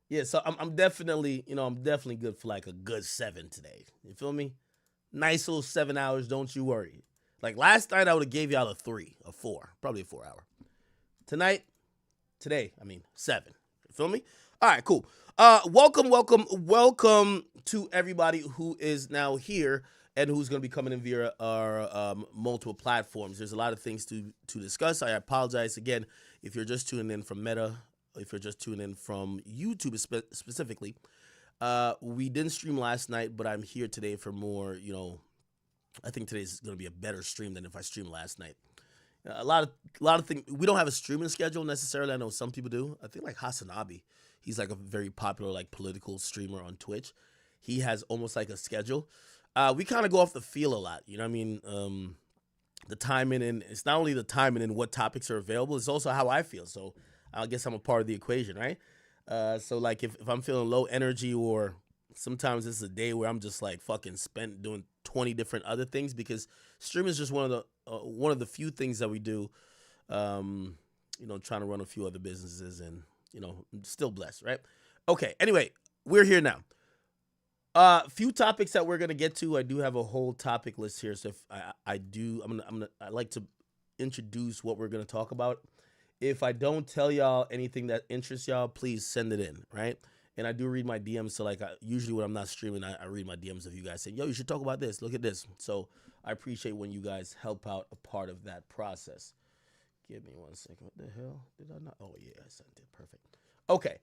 Yeah, so I'm definitely, I'm definitely good for like a good 7 today. You feel me? Nice little 7 hours, don't you worry. Like last night I would have gave y'all a 3, a 4, probably a 4 hour. Tonight, today, I mean 7. You feel me? All right, cool. Welcome to everybody who is now here and who's going to be coming in via our multiple platforms. There's a lot of things to discuss. I apologize again if you're just tuning in from Meta, if you're just tuning in from YouTube specifically. We didn't stream last night, but I'm here today for more. I think today's going to be a better stream than if I streamed last night. A lot of things. We don't have a streaming schedule necessarily. I know some people do. I think like Hasanabi, he's like a very popular like political streamer on Twitch. He has almost like a schedule. We kind of go off the feel a lot. You know what I mean? The timing, and it's not only the timing and what topics are available, it's also how I feel. So I guess I'm a part of the equation, right? So like if I'm feeling low energy, or sometimes it's a day where I'm just like fucking spent doing 20 different other things, because streaming is just one of the few things that we do. Trying to run a few other businesses, and I'm still blessed, right? Okay. Anyway, we're here now. Few topics that we're gonna get to. I do have a whole topic list here, so if I do, I like to introduce what we're gonna talk about. If I don't tell y'all anything that interests y'all, please send it in, right? And I do read my DMs. So like, usually when I'm not streaming, I read my DMs of you guys saying, "Yo, you should talk about this. Look at this." So I appreciate when you guys help out a part of that process. Give me 1 second. What the hell did I not? Oh yeah, I sent it. Perfect. Okay.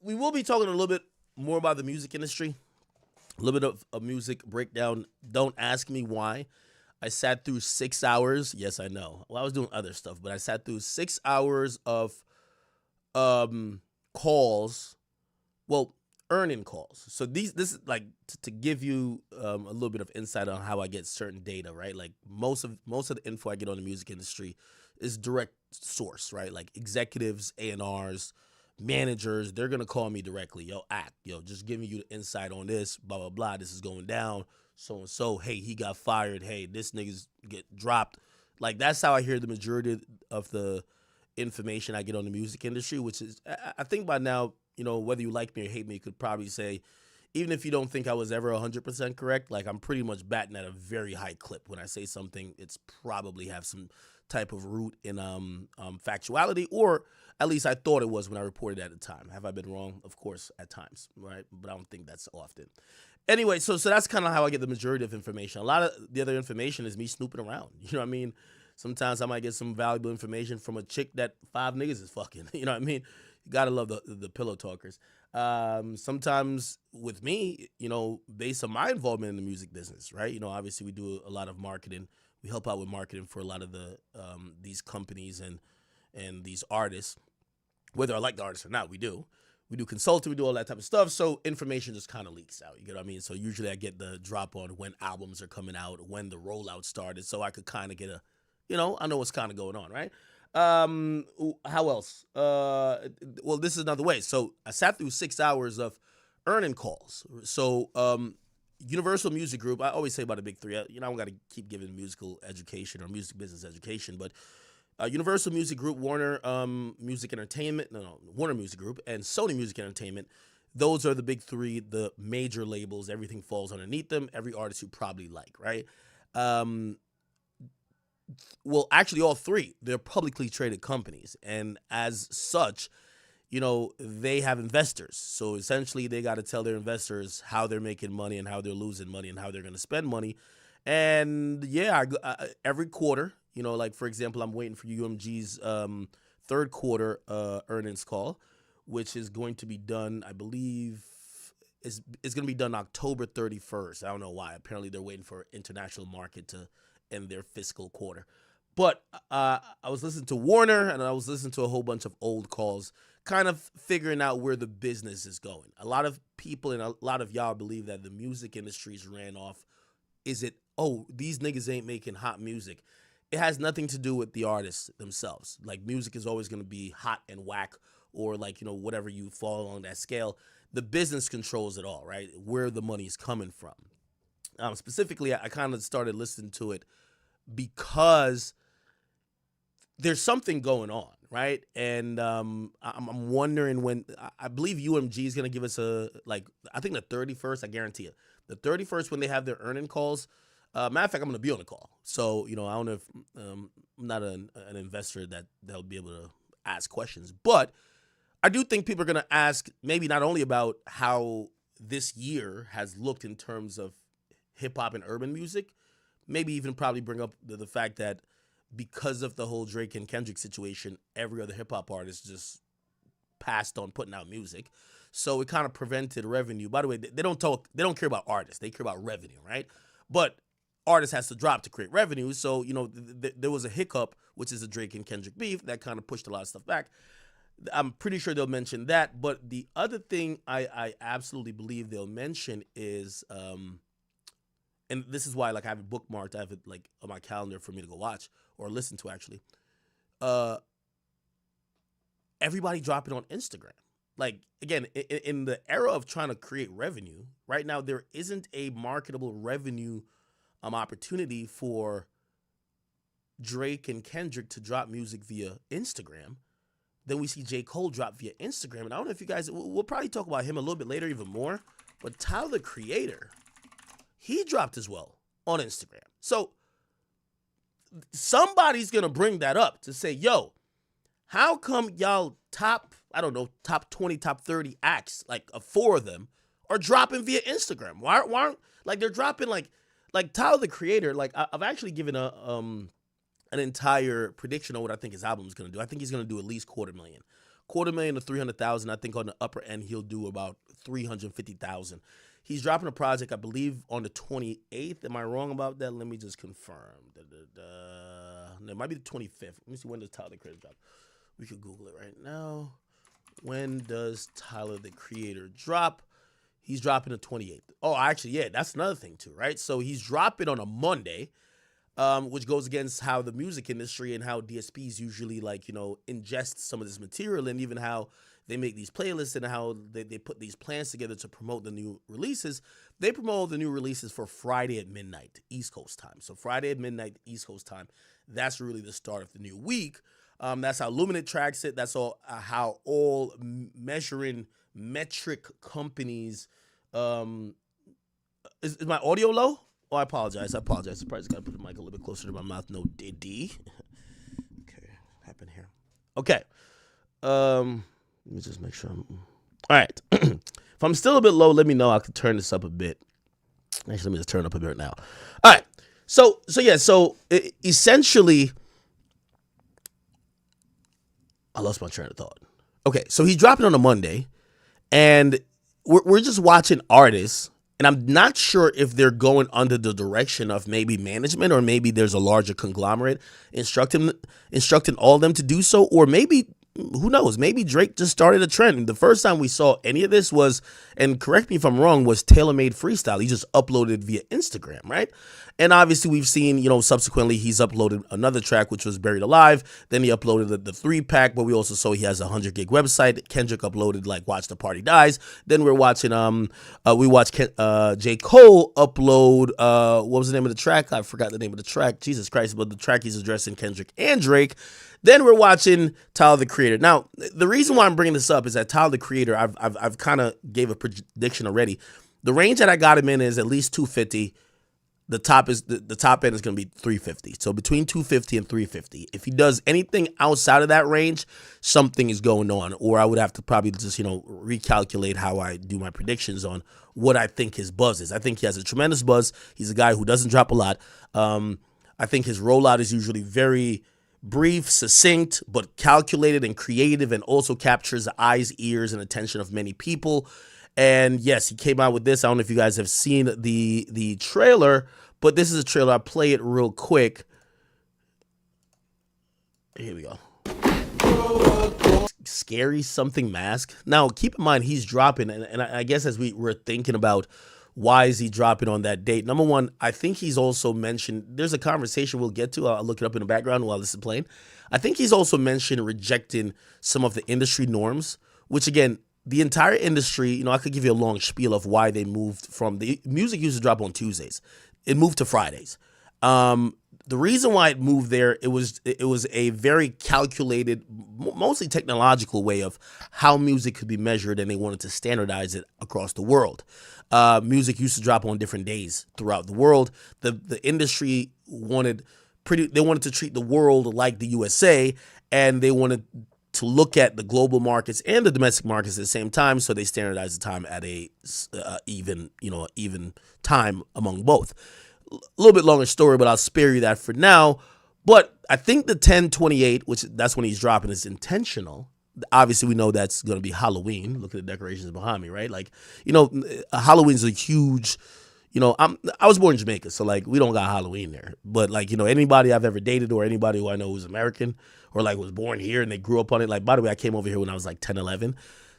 We will be talking a little bit more about the music industry, a little bit of a music breakdown. Don't ask me why. I sat through 6 hours. Yes, I know. Well, I was doing other stuff, but I sat through 6 hours of calls. Well, earning calls. So this is like to give you a little bit of insight on how I get certain data, right? Like most of the info I get on the music industry is direct source, right? Like executives, A&Rs, managers, they're gonna call me directly. Yo, just giving you the insight on this, blah blah blah. This is going down, so and so. Hey, he got fired. Hey, this nigga's get dropped. Like that's how I hear the majority of the information I get on the music industry, which is I think by now, whether you like me or hate me, you could probably say, even if you don't think I was ever 100% correct, like I'm pretty much batting at a very high clip. When I say something, it's probably have some type of root in factuality, or at least I thought it was when I reported at the time. Have I been wrong? Of course, at times, right? But I don't think that's often. Anyway, so that's kind of how I get the majority of information. A lot of the other information is me snooping around. You know what I mean? Sometimes I might get some valuable information from a chick that 5 niggas is fucking. You know what I mean? You gotta love the pillow talkers. Sometimes with me, based on my involvement in the music business, right? Obviously we do a lot of marketing. We help out with marketing for a lot of the these companies and these artists, whether I like the artist or not. We do. We do consulting, we do all that type of stuff. So information just kind of leaks out. You get what I mean? So usually I get the drop on when albums are coming out, when the rollout started, so I could kind of get I know what's kind of going on, right? How else? Well, this is another way. So I sat through 6 hours of earning calls. So Universal Music Group, I always say about the big three. I don't got to keep giving musical education or music business education, but Universal Music Group, Warner Music Entertainment, no, Warner Music Group, and Sony Music Entertainment. Those are the big three, the major labels. Everything falls underneath them. Every artist you probably like, right? Um, well, actually, all three. They're publicly traded companies, and as such, they have investors. So essentially, they got to tell their investors how they're making money and how they're losing money and how they're going to spend money. And yeah, every quarter, like for example, I'm waiting for UMG's third quarter earnings call, which is going to be done, I believe, is going to be done October 31st. I don't know why. Apparently, they're waiting for international market to end their fiscal quarter. But I was listening to Warner, and I was listening to a whole bunch of old calls, kind of figuring out where the business is going. A lot of people and a lot of y'all believe that the music industry's ran off. Is it, oh, these niggas ain't making hot music? It has nothing to do with the artists themselves. Like, music is always going to be hot and whack, or like, whatever you fall on that scale. The business controls it all, right? Where the money's coming from. Specifically, I kind of started listening to it because there's something going on, right? And I'm wondering when I believe UMG is gonna give us a like I think the 31st. I guarantee it. The 31st when they have their earning calls. Matter of fact, I'm gonna be on the call. So I don't know if I'm not an investor that'll be able to ask questions, but I do think people are gonna ask maybe not only about how this year has looked in terms of hip hop and urban music, maybe even probably bring up the fact that because of the whole Drake and Kendrick situation, every other hip hop artist just passed on putting out music. So it kind of prevented revenue. By the way, they don't care about artists. They care about revenue, right? But artist has to drop to create revenue. So, there was a hiccup, which is the Drake and Kendrick beef that kind of pushed a lot of stuff back. I'm pretty sure they'll mention that. But the other thing I absolutely believe they'll mention is, and this is why like I have it bookmarked, I have it like on my calendar for me to go watch or listen to actually. Everybody dropping on Instagram. Like again, in the era of trying to create revenue, right now there isn't a marketable revenue opportunity for Drake and Kendrick to drop music via Instagram. Then we see J. Cole drop via Instagram. And I don't know if you guys, we'll probably talk about him a little bit later even more. But Tyler, the Creator, he dropped as well on Instagram. So somebody's going to bring that up to say, yo, how come y'all top 20, top 30 acts, like 4 of them, are dropping via Instagram? Why aren't, like they're dropping like Tyler, the Creator, like I've actually given an entire prediction on what I think his album is going to do. I think he's going to do at least $250,000 to 300,000. I think on the upper end, he'll do about 350,000. He's dropping a project, I believe, on the 28th. Am I wrong about that? Let me just confirm. It might be the 25th. Let me see, when does Tyler, the Creator drop? We could Google it right now. When does Tyler, the Creator drop? He's dropping the 28th. Oh, actually, yeah, that's another thing too, right? So he's dropping on a Monday, which goes against how the music industry and how DSPs usually ingest some of this material, and even how they make these playlists and how they put these plans together to promote the new releases. They promote the new releases for Friday at midnight, East Coast time. So Friday at midnight, East Coast time, that's really the start of the new week. That's how Luminate tracks it. That's all how all measuring metric companies. Is my audio low? Oh, I apologize. I probably just got to put the mic a little bit closer to my mouth. No, Diddy. Okay, happened here. Okay. Let me just make sure all right. If I'm still a bit low, let me know. I can turn this up a bit. Actually, let me just turn it up a bit now. All right. So essentially, I lost my train of thought. Okay, so he's dropping on a Monday, and we're just watching artists, and I'm not sure if they're going under the direction of maybe management, or maybe there's a larger conglomerate instructing all of them to do so, or maybe, who knows, maybe Drake just started a trend. The first time we saw any of this was, and correct me if I'm wrong, was Tailor-Made Freestyle. He just uploaded via Instagram, right? And obviously we've seen, subsequently he's uploaded another track, which was Buried Alive. Then he uploaded the 3-pack, but we also saw he has a 100-gig website. Kendrick uploaded Watch the Party Dies. Then we're watching, J. Cole upload, what was the name of the track? I forgot the name of the track. Jesus Christ, but the track he's addressing Kendrick and Drake. Then we're watching Tyler, the Creator. Now, the reason why I'm bringing this up is that Tyler, the Creator, I've kind of gave a prediction already. The range that I got him in is at least 250. The top end is going to be 350. So between 250 and 350. If he does anything outside of that range, something is going on, or I would have to probably just recalculate how I do my predictions on what I think his buzz is. I think he has a tremendous buzz. He's a guy who doesn't drop a lot. I think his rollout is usually very brief, succinct, but calculated and creative, and also captures the eyes, ears, and attention of many people. And yes, he came out with this. I don't know if you guys have seen the trailer, but this is a trailer. I'll play it real quick. Here we go. Scary something mask. Now, keep in mind, he's dropping, and I guess as we were thinking about why is he dropping on that date, number one, I think he's also mentioned, there's a conversation we'll get to. I'll look it up in the background while this is playing. I think he's also mentioned rejecting some of the industry norms, which again, the entire industry, I could give you a long spiel of why they moved from the music used to drop on Tuesdays. It moved to Fridays. The reason why it moved there, it was a very calculated, mostly technological way of how music could be measured, and they wanted to standardize it across the world. Music used to drop on different days throughout the world. The industry they wanted to treat the world like the USA, and they wanted to look at the global markets and the domestic markets at the same time. So they standardized the time at a even time among both. A little bit longer story, but I'll spare you that for now. But I think the 10/28, which that's when he's dropping, is intentional. Obviously, we know that's going to be Halloween. Look at the decorations behind me, right? Like, Halloween's a huge, I was born in Jamaica, so like we don't got Halloween there. But like, anybody I've ever dated or anybody who I know who's American or like was born here and they grew up on it. Like, by the way, I came over here when I was like 10, 11.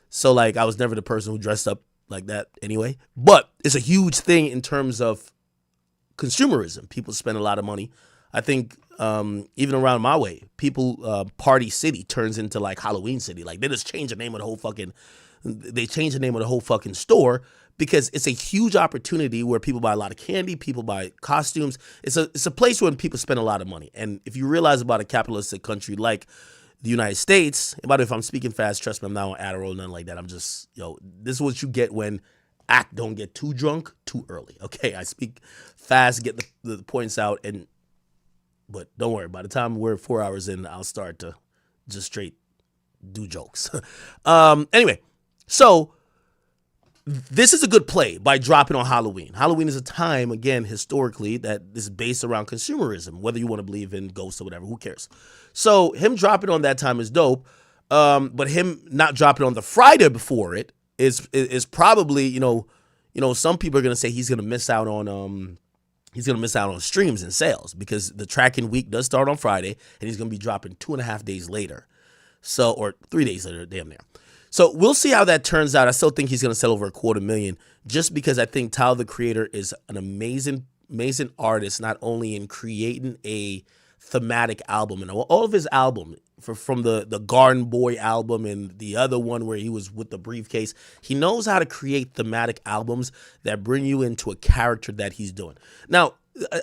So like I was never the person who dressed up like that anyway. But it's a huge thing in terms of consumerism. People spend a lot of money. I think even around my way, people Party City turns into like Halloween City. Like they just change the name of the whole fucking store because it's a huge opportunity where people buy a lot of candy, people buy costumes. It's a place where people spend a lot of money. And if you realize about a capitalistic country like the United States, and by the way, if I'm speaking fast, trust me, I'm not on Adderall, nothing like that. I'm just, this is what you get when act don't get too drunk too early. Okay, I speak fast, get the points out, but don't worry. By the time we're 4 hours in, I'll start to just straight do jokes. Anyway, so this is a good play by dropping on Halloween. Halloween is a time, again, historically, that is based around consumerism. Whether you want to believe in ghosts or whatever, who cares? So him dropping on that time is dope. But him not dropping on the Friday before it is probably, some people are gonna say he's gonna miss out on streams and sales because the tracking week does start on Friday and he's gonna be dropping 2.5 days later. So, or 3 days later, damn near. So we'll see how that turns out. I still think he's gonna sell over 250,000 just because I think Tyler the Creator is an amazing artist, not only in creating a thematic album and all of his album from the Garden Boy album and the other one where he was with the briefcase. He knows how to create thematic albums that bring you into a character that he's doing. Now,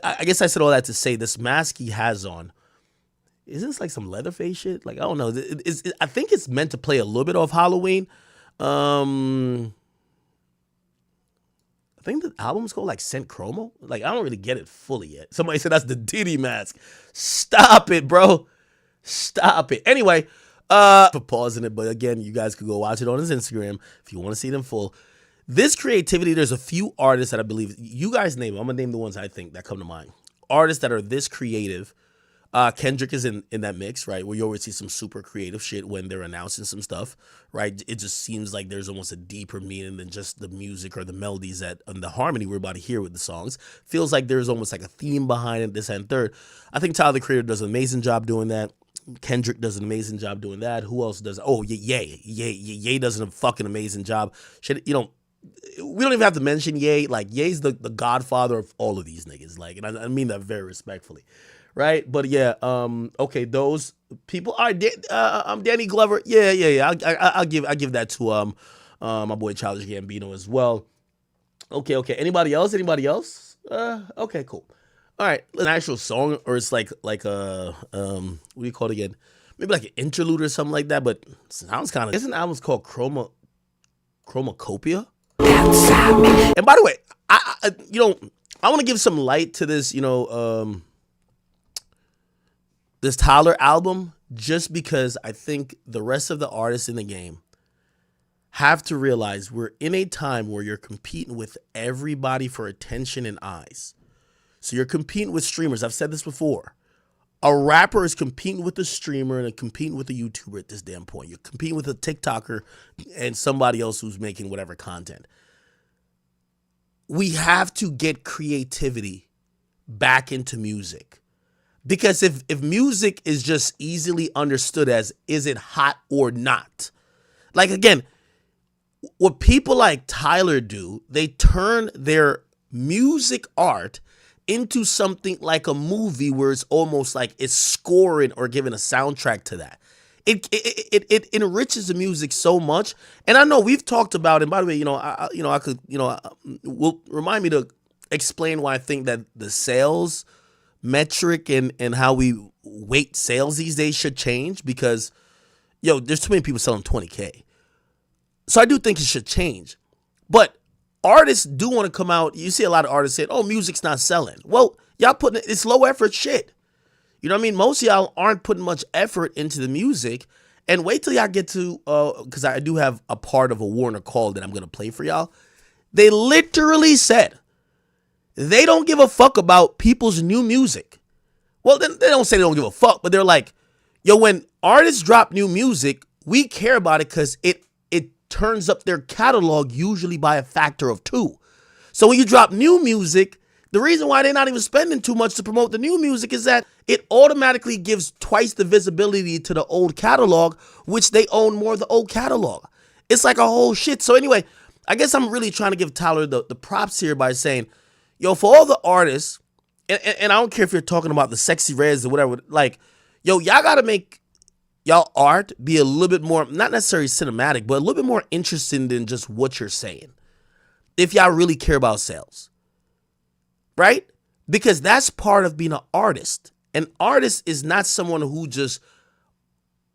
I guess I said all that to say this mask he has on, is this like some Leatherface shit? Like, I don't know. I think it's meant to play a little bit off Halloween. I think the album's called like Scent Chromo. Like, I don't really get it fully yet. Somebody said that's the Diddy mask. Stop it, bro. Stop it. Anyway, for pausing it, but again, you guys could go watch it on his Instagram if you want to see it in full. This creativity, there's a few artists that I believe, you guys name them. I'm going to name the ones I think that come to mind. Artists that are this creative. Kendrick is in that mix, right? Where you always see some super creative shit when they're announcing some stuff, right? It just seems like there's almost a deeper meaning than just the music or the melodies and the harmony we're about to hear with the songs. Feels like there's almost like a theme behind it, this and third. I think Tyler the Creator does an amazing job doing that. Kendrick does an amazing job doing that. Who else does? Oh, Ye does a fucking amazing job. Shit, we don't even have to mention Ye. Like, Ye's the godfather of all of these niggas. Like, and I mean that very respectfully. Right, but yeah, okay, those people are. Danny Glover. Yeah. I'll give that to my boy Childish Gambino as well. Okay. Anybody else? Okay, cool. All right, an actual song, or it's like a what do you call it again? Maybe like an interlude or something like that. But it sounds kind of. Isn't the album's called Chromacopia? And by the way, I want to give some light to this. This Tyler album, just because I think the rest of the artists in the game have to realize we're in a time where you're competing with everybody for attention and eyes. So you're competing with streamers. I've said this before. A rapper is competing with a streamer and competing with a YouTuber at this damn point. You're competing with a TikToker and somebody else who's making whatever content. We have to get creativity back into music. Because if music is just easily understood as, is it hot or not? Like, again, what people like Tyler do, they turn their music art into something like a movie where it's almost like it's scoring or giving a soundtrack to that. It enriches the music so much. And I know we've talked about, and by the way, will remind me to explain why I think that the sales metric and how we weight sales these days should change because, there's too many people selling 20K. So I do think it should change. But artists do want to come out. You see a lot of artists saying, oh, music's not selling. Well, y'all putting it's low effort shit. You know what I mean? Most of y'all aren't putting much effort into the music. And wait till y'all get to, because I do have a part of a Warner call that I'm going to play for y'all. They literally said they don't give a fuck about people's new music. Well, they don't say they don't give a fuck, but they're like, when artists drop new music, we care about it because it turns up their catalog usually by a factor of 2. So when you drop new music, the reason why they're not even spending too much to promote the new music is that it automatically gives twice the visibility to the old catalog, which they own more of the old catalog. It's like a whole shit. So anyway, I guess I'm really trying to give Tyler the props here by saying, for all the artists, and I don't care if you're talking about the Sexy Reds or whatever, like, y'all got to make y'all art be a little bit more, not necessarily cinematic, but a little bit more interesting than just what you're saying. If y'all really care about sales. Right? Because that's part of being an artist. An artist is not someone who just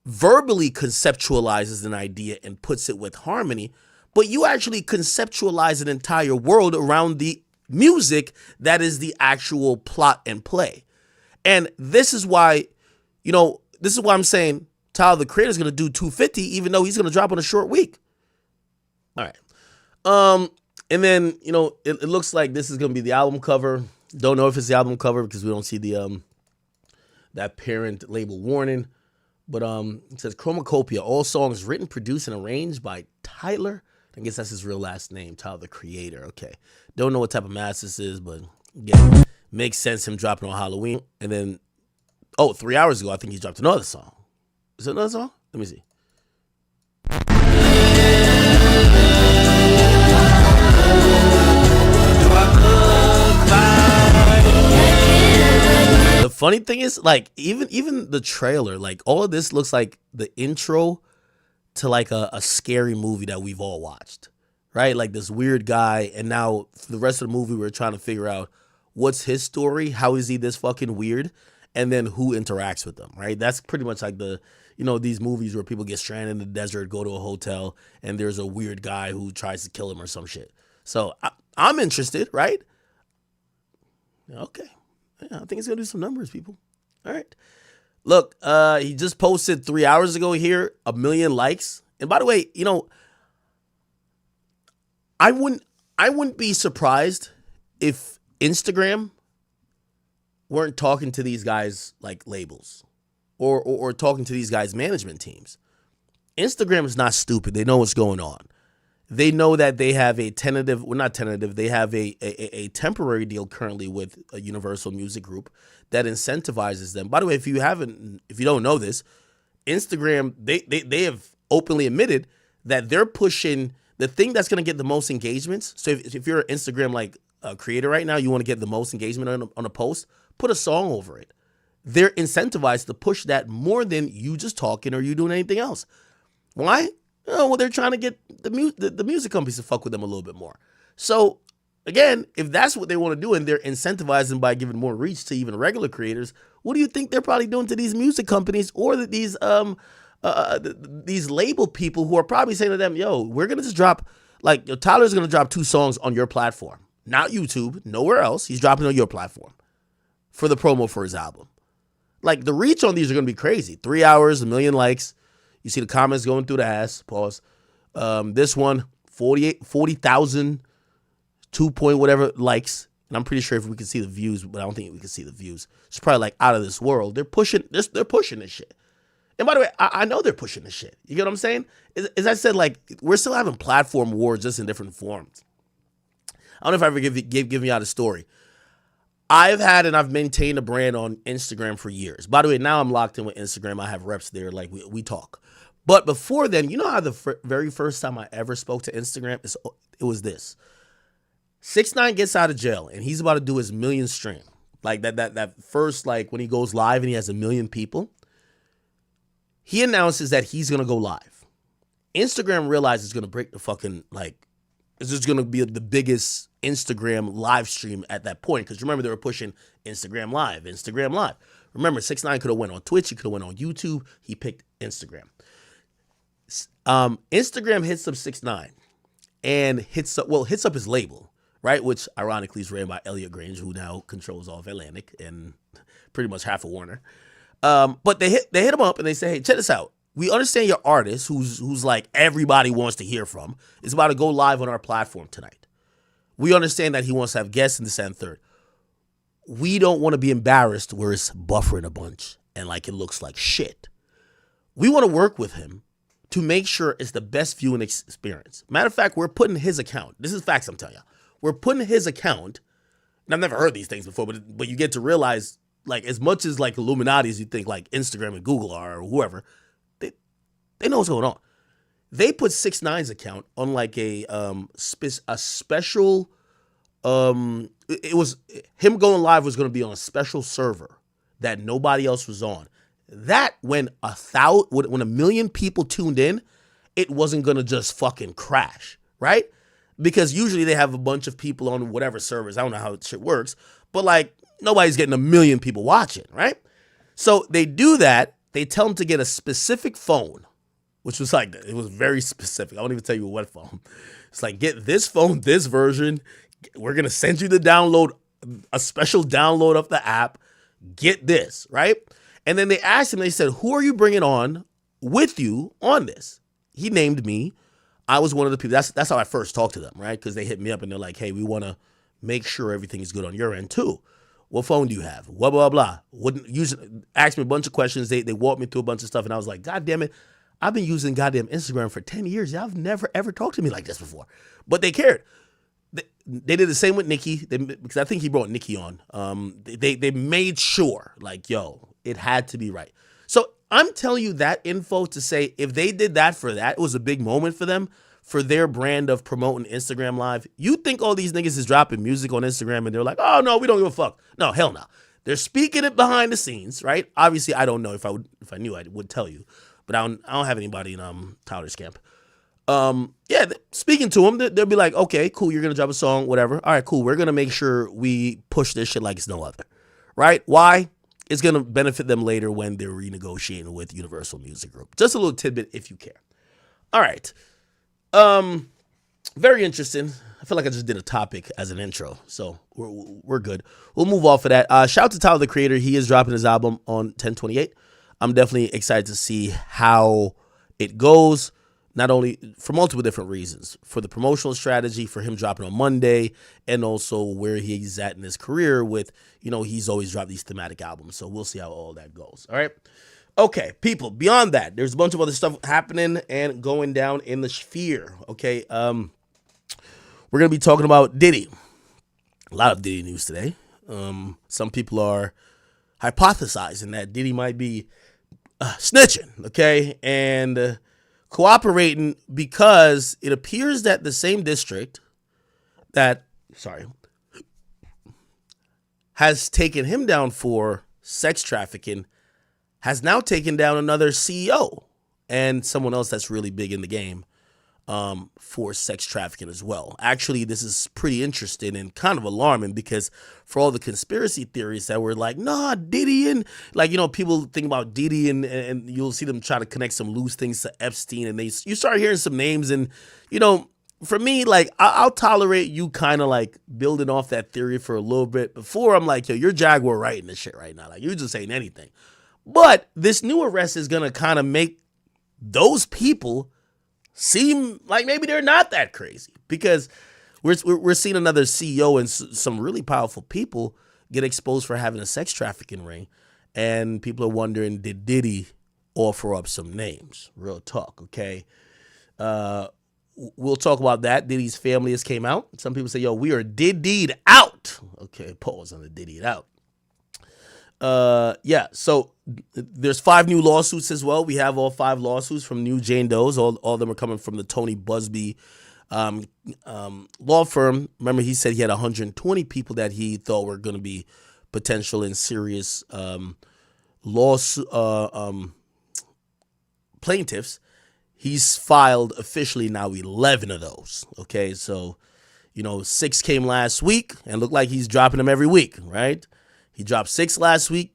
verbally conceptualizes an idea and puts it with harmony, but you actually conceptualize an entire world around the music that is the actual plot and play. And this is why, I'm saying Tyler, the Creator, is going to do 250, even though he's going to drop on a short week. All right. And then, it looks like this is going to be the album cover. Don't know if it's the album cover because we don't see the that parent label warning. But it says Chromacopia, all songs written, produced, and arranged by Tyler. I guess that's his real last name, Tyler, the Creator. Okay. Don't know what type of mask this is, but again, makes sense him dropping on Halloween. And then, 3 hours ago, I think he dropped another song. Is it another song? Let me see. The funny thing is, like, even the trailer, like, all of this looks like the intro to like a scary movie that we've all watched, right? Like this weird guy, and now for the rest of the movie we're trying to figure out what's his story, how is he this fucking weird, and then who interacts with them, right? That's pretty much like the, these movies where people get stranded in the desert, go to a hotel, and there's a weird guy who tries to kill him or some shit. So I'm interested, right? Okay. Yeah, I think he's going to do some numbers, people. All right. Look, he just posted 3 hours ago here, 1 million likes. And by the way, I wouldn't be surprised if Instagram weren't talking to these guys like labels or talking to these guys' management teams. Instagram is not stupid. They know what's going on. They know that they have a they have a temporary deal currently with a Universal Music Group that incentivizes them. By the way, if you don't know this, Instagram, they have openly admitted that they're pushing the thing that's going to get the most engagements. So if you're an Instagram like creator right now, you want to get the most engagement on a post, put a song over it. They're incentivized to push that more than you just talking or you doing anything else. Why? Well, they're trying to get the music companies to fuck with them a little bit more. So, again, if that's what they want to do and they're incentivizing by giving more reach to even regular creators, what do you think they're probably doing to these music companies or these label people who are probably saying to them, we're going to just drop, Tyler's going to drop 2 songs on your platform. Not YouTube, nowhere else. He's dropping on your platform for the promo for his album. Like, the reach on these are going to be crazy. 3 hours, 1 million likes. You see the comments going through the ass. Pause. This one, 40,000, 2 point whatever likes. And I'm pretty sure if we can see the views, but I don't think we can see the views. It's probably like out of this world. They're pushing this shit. And by the way, I know they're pushing this shit. You get what I'm saying? As I said, like, we're still having platform wars just in different forms. I don't know if I ever give you out a story. I've maintained a brand on Instagram for years. By the way, now I'm locked in with Instagram. I have reps there, like we talk. But before then, you know how the very first time I ever spoke to Instagram, it was this. 6ix9ine gets out of jail, and he's about to do his 1 million stream. Like that first, like when he goes live and he has 1 million people, he announces that he's going to go live. Instagram realizes it's going to break the fucking, like, is just going to be the biggest Instagram live stream at that point. Because remember, they were pushing Instagram Live, Instagram Live. Remember, 6ix9ine could have went on Twitch. He could have went on YouTube. He picked Instagram. Instagram hits up 6ix9ine and hits up his label, right? Which ironically is ran by Elliot Grange, who now controls all of Atlantic and pretty much half of Warner. But they hit him up and they say, hey, check this out. We understand your artist, who's like everybody wants to hear from, is about to go live on our platform tonight. We understand that he wants to have guests in this and third. We don't want to be embarrassed where it's buffering a bunch and like it looks like shit. We want to work with him to make sure it's the best viewing experience. Matter of fact, we're putting his account. This is facts I'm telling you. We're putting his account, and I've never heard these things before, but you get to realize, like, as much as like Illuminati as you think like Instagram and Google are or whoever, they know what's going on. They put 6ix9ine's account on like a special. It was him going live was going to be on a special server that nobody else was on. That when a million people tuned in, it wasn't going to just fucking crash, right? Because usually they have a bunch of people on whatever servers. I don't know how shit works, but like nobody's getting a million people watching, right? So they do that. They tell them to get a specific phone, which was like, it was very specific. I won't even tell you what phone. It's like, get this phone, this version. We're going to send you the download, a special download of the app. Get this, right? And then they asked him, they said, who are you bringing on with you on this? He named me. I was one of the people. That's how I first talked to them, right? Because they hit me up and they're like, hey, we want to make sure everything is good on your end too. What phone do you have? Blah, blah, blah. Asked me a bunch of questions. They walked me through a bunch of stuff. And I was like, God damn it. I've been using goddamn Instagram for 10 years. Y'all have never, ever talked to me like this before. But they cared. They did the same with Nicki, because I think he brought Nicki on. They made sure, like, yo, it had to be right. So I'm telling you that info to say if they did that for that, it was a big moment for them, for their brand of promoting Instagram Live. You think all these niggas is dropping music on Instagram and they're like, oh, no, we don't give a fuck. No, hell no. They're speaking it behind the scenes, right? Obviously, I don't know. If I knew, I would tell you. But I don't have anybody in Tyler's camp. Speaking to them, they'll be like, okay, cool, you're going to drop a song, whatever. All right, cool. We're going to make sure we push this shit like it's no other, right? Why? It's going to benefit them later when they're renegotiating with Universal Music Group. Just a little tidbit if you care. All right. Very interesting. I feel like I just did a topic as an intro, so we're good. We'll move off of that. Shout out to Tyler, the Creator. He is dropping his album on 10/28. I'm definitely excited to see how it goes. Not only for multiple different reasons, for the promotional strategy, for him dropping on Monday, and also where he's at in his career with, he's always dropped these thematic albums. So we'll see how all that goes. All right. Okay, people, beyond that, there's a bunch of other stuff happening and going down in the sphere. Okay. We're going to be talking about Diddy. A lot of Diddy news today. Some people are hypothesizing that Diddy might be snitching. Okay. And cooperating because it appears that the same district that, has taken him down for sex trafficking has now taken down another CEO and someone else that's really big in the game for sex trafficking as well. Actually, this is pretty interesting and kind of alarming because for all the conspiracy theories that were like, nah, Diddy and people think about Diddy and you'll see them try to connect some loose things to Epstein and you start hearing some names and, for me, like I'll tolerate you kind of like building off that theory for a little bit before I'm like, yo, you're Jaguar writing this shit right now. Like you're just saying anything. But this new arrest is going to kind of make those people seem like maybe they're not that crazy because we're seeing another CEO and some really powerful people get exposed for having a sex trafficking ring. And people are wondering, did Diddy offer up some names? Real talk, okay? We'll talk about that. Diddy's family has came out. Some people say, yo, we are Diddy'd out. Okay, pause on the Diddy'd out. So there's 5 new lawsuits as well. We have all 5 lawsuits from new Jane Does. All of them are coming from the Tony Busby law firm. Remember, he said he had 120 people that he thought were going to be potential and serious plaintiffs. He's filed officially now 11 of those. Okay, so 6 came last week, and looked like he's dropping them every week, right? He dropped 6 last week.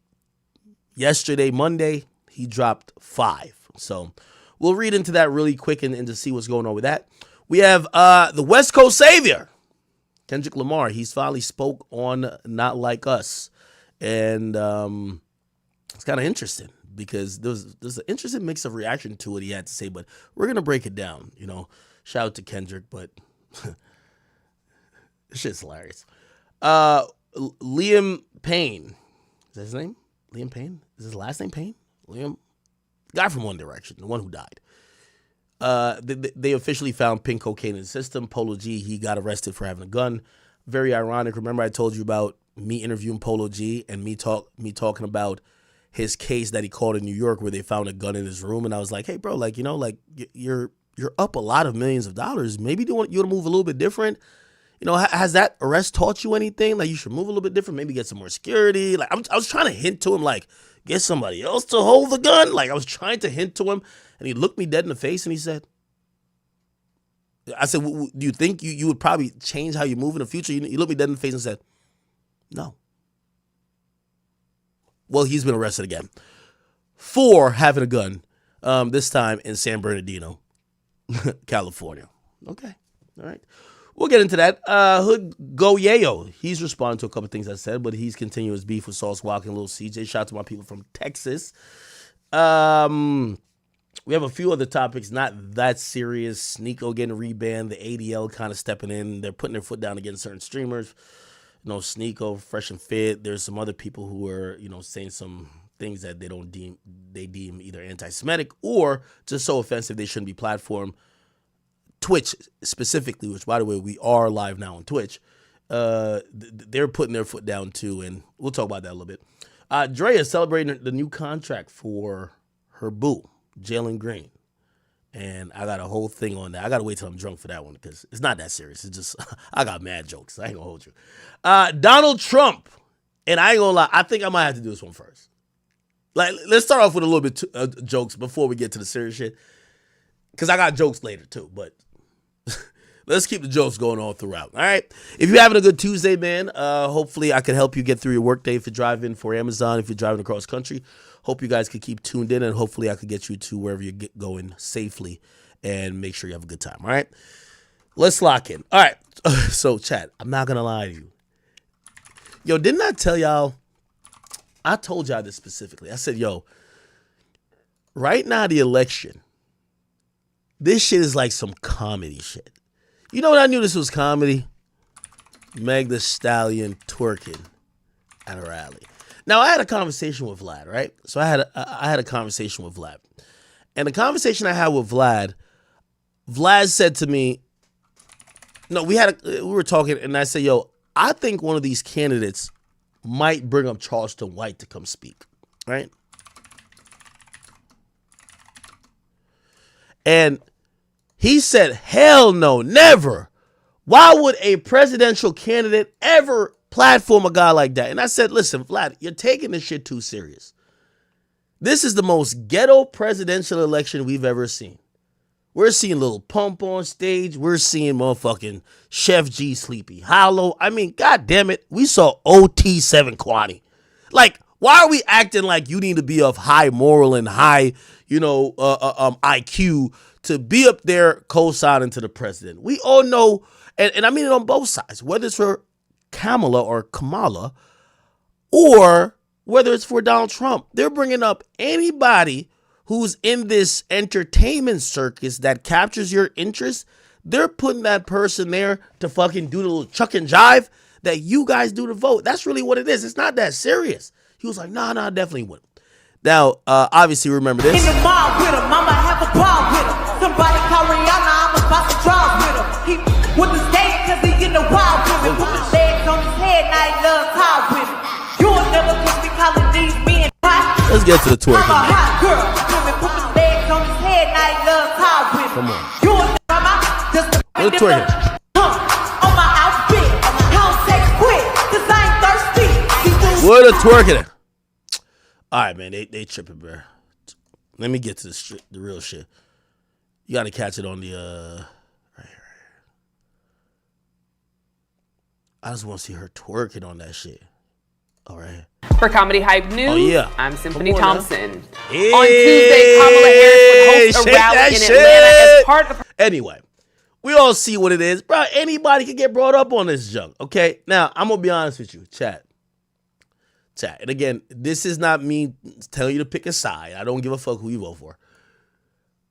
Yesterday, Monday, he dropped 5. So we'll read into that really quick and to see what's going on with that. We have the West Coast Savior, Kendrick Lamar. He's finally spoke on Not Like Us, and it's kind of interesting because there's an interesting mix of reaction to what he had to say, but we're gonna break it down. Shout out to Kendrick, but this shit's hilarious. Liam Payne, is that his name? Liam Payne? Is his last name Payne? Liam, guy from One Direction, the one who died. They officially found pink cocaine in the system. Polo G, he got arrested for having a gun. Very ironic. Remember I told you about me interviewing Polo G and me talking about his case that he called in New York where they found a gun in his room, and I was like, hey bro, like you're up a lot of millions of dollars. Maybe you want to move a little bit different. Has that arrest taught you anything? Like you should move a little bit different. Maybe get some more security. Like I was trying to hint to him, like get somebody else to hold the gun. Like I was trying to hint to him, and he looked me dead in the face and he said, I said, do you think you would probably change how you move in the future? He looked me dead in the face and said, no. Well, he's been arrested again for having a gun, this time in San Bernardino, California. Okay. All right. We'll get into that. Hood Go Yayo. He's responding to a couple things I said, but he's continuing his beef with Sauce Walk and Lil CJ. Shout out to my people from Texas. We have a few other topics, not that serious. Sneeko getting rebanned, the ADL kind of stepping in. They're putting their foot down against certain streamers. Sneeko, Fresh and Fit. There's some other people who are, saying some things that they deem either anti-Semitic or just so offensive they shouldn't be platformed. Twitch specifically, which by the way, we are live now on Twitch. They're putting their foot down too, and we'll talk about that a little bit. Dre is celebrating the new contract for her boo, Jalen Green. And I got a whole thing on that. I got to wait till I'm drunk for that one because it's not that serious. It's just, I got mad jokes. I ain't going to hold you. Donald Trump. And I ain't going to lie, I think I might have to do this one first. Like, let's start off with a little bit jokes before we get to the serious shit. Because I got jokes later too, but let's keep the jokes going all throughout. All right. If you're having a good Tuesday, man, hopefully I can help you get through your workday if you're driving for Amazon, if you're driving across country. Hope you guys could keep tuned in, and hopefully I could get you to wherever you're going safely and make sure you have a good time. All right. Let's lock in. All right. So, chat, I'm not going to lie to you. Yo, didn't I tell y'all? I told y'all this specifically. I said, yo, right now the election, this shit is like some comedy shit. You know what I knew this was comedy? Meg Thee Stallion twerking at a rally. Now, I had a conversation with Vlad, right? So I had a conversation with Vlad. And the conversation I had with Vlad said to me, no, we were talking, and I said, yo, I think one of these candidates might bring up Charleston White to come speak, right? And he said, hell no, never. Why would a presidential candidate ever platform a guy like that? And I said, listen, Vlad, you're taking this shit too serious. This is the most ghetto presidential election we've ever seen. We're seeing Lil Pump on stage. We're seeing motherfucking Chef G, Sleepy Hollow. I mean, God damn it. We saw OT7 Kwani. Like, why are we acting like you need to be of high moral and high, IQ to be up there co-signing to the president? We all know, and I mean it on both sides, whether it's for Kamala or whether it's for Donald Trump. They're bringing up anybody who's in this entertainment circus that captures your interest. They're putting that person there to fucking do the little chuck and jive that you guys do to vote. That's really what it is. It's not that serious. He was like, nah, definitely wouldn't. Now, obviously, remember this. In the mall with him, I'ma have a ball with him. Somebody call Rihanna, I'm about to draw with him. He with the stage cause he in the wild with him. Put his legs on his head, now he loves how with him. You'll never catch me calling these men hot. Let's get to the twerking. I'm a hot girl. Put his legs on his head, now he loves how with him. Come on. You'll never just Let's twerk. on my outfit. Don't say quit, cause I ain't thirsty. What a twerking. All right, man, they tripping, bro. Let me get to the real shit. You got to catch it on the right here. I just want to see her twerking on that shit. All right. For Comedy Hype News, I'm Symphony Thompson. Hey, on Tuesday, Kamala Harris would host a rally in Atlanta as part of her... Anyway, we all see what it is. Bro, anybody can get brought up on this junk, okay? Now, I'm going to be honest with you. Chat. And again, this is not me telling you to pick a side. I don't give a fuck who you vote for.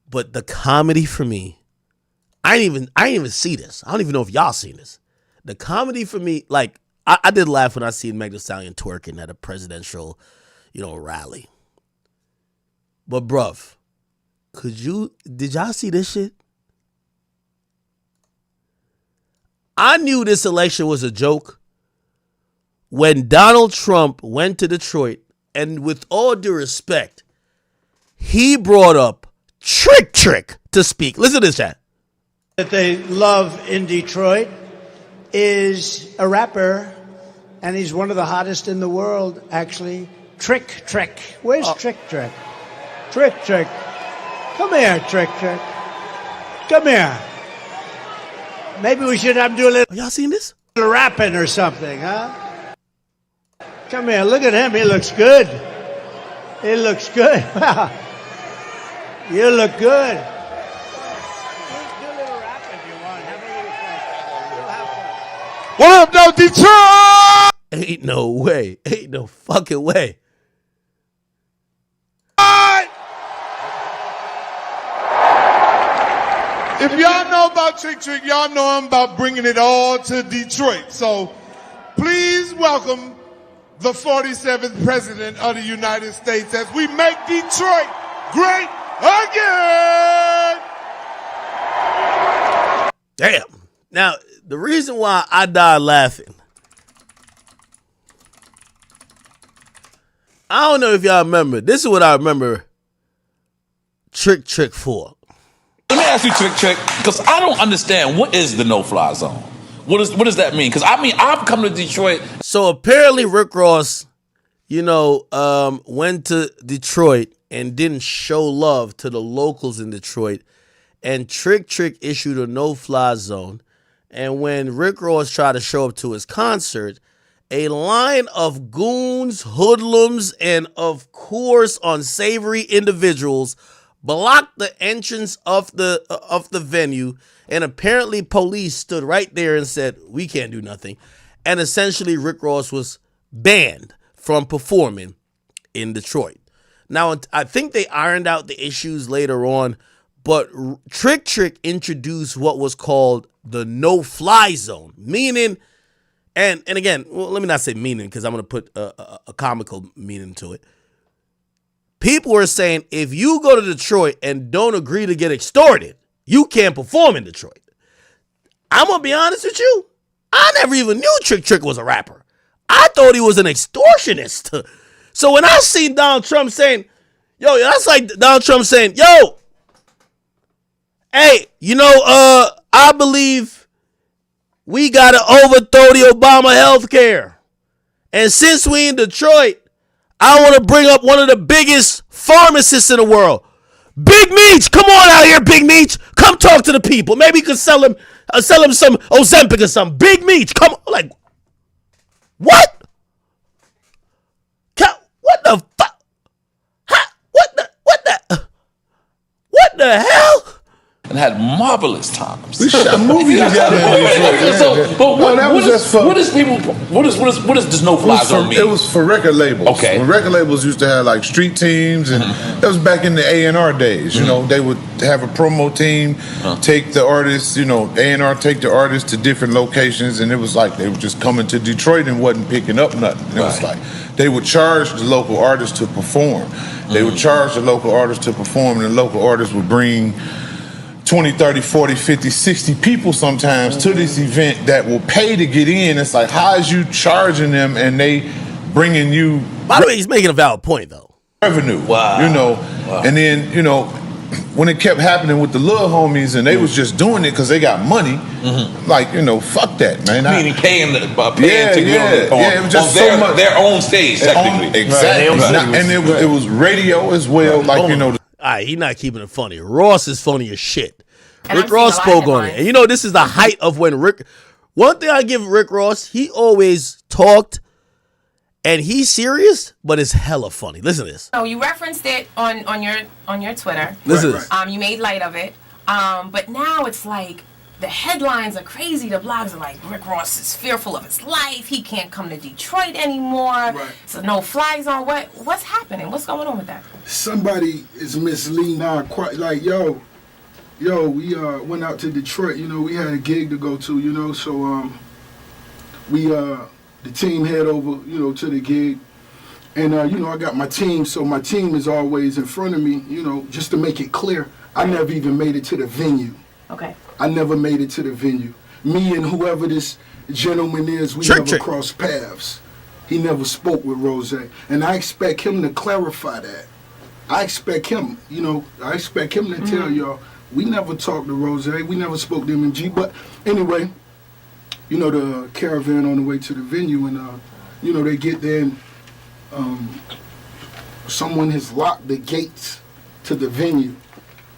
But the comedy for me, I didn't even see this. I don't even know if y'all seen this. The comedy for me, like, I did laugh when I seen Meg Thee Stallion twerking at a presidential, rally. But bruv, did y'all see this shit? I knew this election was a joke when Donald Trump went to Detroit, and with all due respect, he brought up Trick to speak. Listen to this, chat. That they love in Detroit is a rapper, and he's one of the hottest in the world, actually. Trick. Where's Trick? Trick. Come here, Trick. Come here. Maybe we should have him do a little... Y'all seen this? Rapping or something, huh? Come here, look at him. He looks good. You look good. What up, though, Detroit? Ain't no way. Ain't no fucking way. If y'all know about Trick, y'all know I'm about bringing it all to Detroit. So please welcome the 47th President of the United States as we make Detroit great again. Damn. Now, the reason why I died laughing, I don't know if y'all remember. This is what I remember Trick for. Let me ask you, Trick, because I don't understand, what is the no-fly zone? What does that mean? Because, I've come to Detroit. So, apparently, Rick Ross, went to Detroit and didn't show love to the locals in Detroit. And Trick issued a no-fly zone. And when Rick Ross tried to show up to his concert, a line of goons, hoodlums, and, of course, unsavory individuals blocked the entrance of the venue, and apparently police stood right there and said, we can't do nothing. And essentially Rick Ross was banned from performing in Detroit. Now, I think they ironed out the issues later on, but Trick introduced what was called the no-fly zone, meaning, and again, well, let me not say meaning because I'm going to put a comical meaning to it. People were saying, if you go to Detroit and don't agree to get extorted, you can't perform in Detroit. I'm going to be honest with you. I never even knew Trick was a rapper. I thought he was an extortionist. So when I see Donald Trump saying, yo, that's like Donald Trump saying, yo, hey, I believe we got to overthrow the Obama health care. And since we in Detroit, I want to bring up one of the biggest pharmacists in the world. Big Meech, come on out here, Big Meech. Come talk to the people. Maybe you could sell him some Ozempic or something. Big Meech, come on. Like, what? What the fuck? What the hell? And had marvelous times. We shot movies together. What does this no-fly zone mean? It was for record labels. Okay. When record labels used to have like street teams, and that was back in the A&R days. They would have a promo team, take the artists, A&R take the artists to different locations, and it was like they were just coming to Detroit and wasn't picking up nothing. It was like they would charge the local artists to perform. They would charge the local artists to perform, and the local artists would bring 20, 30, 40, 50, 60 people sometimes to this event that will pay to get in. It's like, how is you charging them and they bringing you... By the way, he's making a valid point, though. Revenue. Wow. And then, when it kept happening with the little homies and they was just doing it because they got money, like, fuck that, man. Meaning paying to get on it was just so much. Their own stage, technically. Exactly. And it was radio as well, like, He not keeping it funny. Ross is funny as shit. And Rick I'm seeing Ross a lot of spoke on it. headlines. And you know, this is the height of when Rick... One thing I give Rick Ross, he always talked, and he's serious, but it's hella funny. Listen to this. So you referenced it on your Twitter. Listen to this. You made light of it. But now it's like the headlines are crazy. The blogs are like, Rick Ross is fearful of his life. He can't come to Detroit anymore. Right. So no fly zone. What's happening? What's going on with that? Somebody is misleading our quite like yo, we went out to Detroit, you know, we had a gig to go to, you know, so we the team head over, you know, to the gig. And you know, I got my team, so my team is always in front of me, you know, just to make it clear. I never even made it to the venue. Okay. I never made it to the venue. Me and whoever this gentleman is, we never crossed paths. He never spoke with Rose. And I expect him to clarify that. I expect him, you know, to tell y'all, we never talked to Rose. We never spoke to MMG. But anyway, you know, the caravan on the way to the venue, and, you know, they get there and someone has locked the gates to the venue.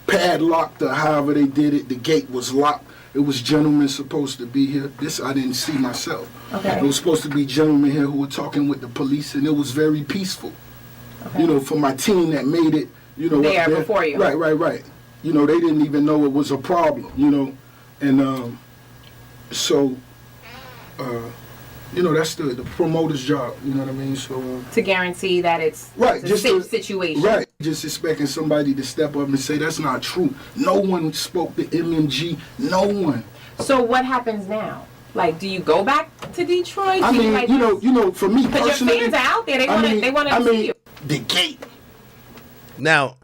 Padlocked or however they did it, the gate was locked. It was gentlemen supposed to be here. This I didn't see myself. Okay. It was supposed to be gentlemen here who were talking with the police, and it was very peaceful. Okay. You know, for my team that made it, you know, There up there, before you. Right. You know, they didn't even know it was a problem, you know. And so you know, that's the promoter's job, you know what I mean? So To guarantee that it's right, a just safe situation. Right, just expecting somebody to step up and say that's not true. No one spoke to MMG. No one. So what happens now? Like, do you go back to Detroit? I Do mean, like, you know, for me because personally, your fans are out there. They want to see you. The gate. Now,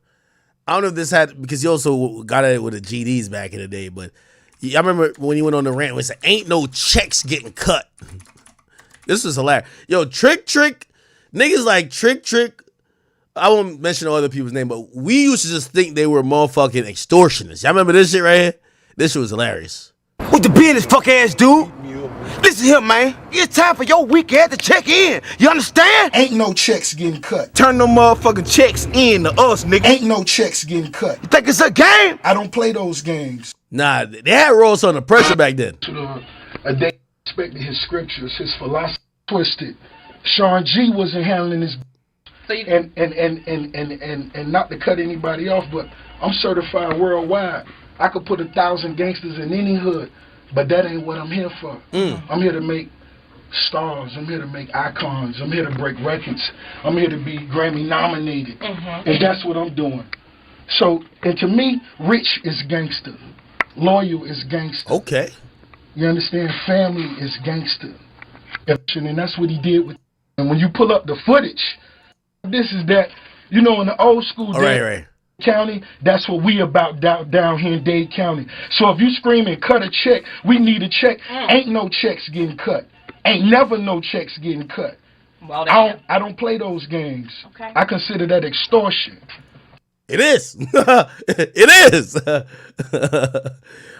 I don't know if this had, because you also got it with the GDs back in the day, but I remember when he went on the rant, it said, ain't no checks getting cut. This was hilarious. Yo, Trick, niggas like Trick. I won't mention other people's name, but we used to just think they were motherfucking extortionists. Y'all remember this shit right here? This shit was hilarious. What the business, fuck ass dude? Listen here, man. It's time for your weak ass to check in. You understand? Ain't no checks getting cut. Turn them motherfucking checks in to us, nigga. Ain't no checks getting cut. You think it's a game? I don't play those games. Nah, they had Ross under pressure back then. They expected his scriptures, his philosophy twisted. Sean G wasn't handling his and not to cut anybody off, but I'm certified worldwide. I could put 1,000 gangsters in any hood, but that ain't what I'm here for. I'm here to make stars. I'm here to make icons. I'm here to break records. I'm here to be Grammy nominated, and that's what I'm doing. So, and to me, rich is gangster, loyal is gangster. Okay. You understand? Family is gangster. And that's what he did with. And when you pull up the footage, this is that, you know, in the old school Right. County, that's what we about down here in Dade County. So if you screaming, cut a check, we need a check, ain't no checks getting cut. Ain't never no checks getting cut. Well, I don't play those games. Okay. I consider that extortion. It is. It is.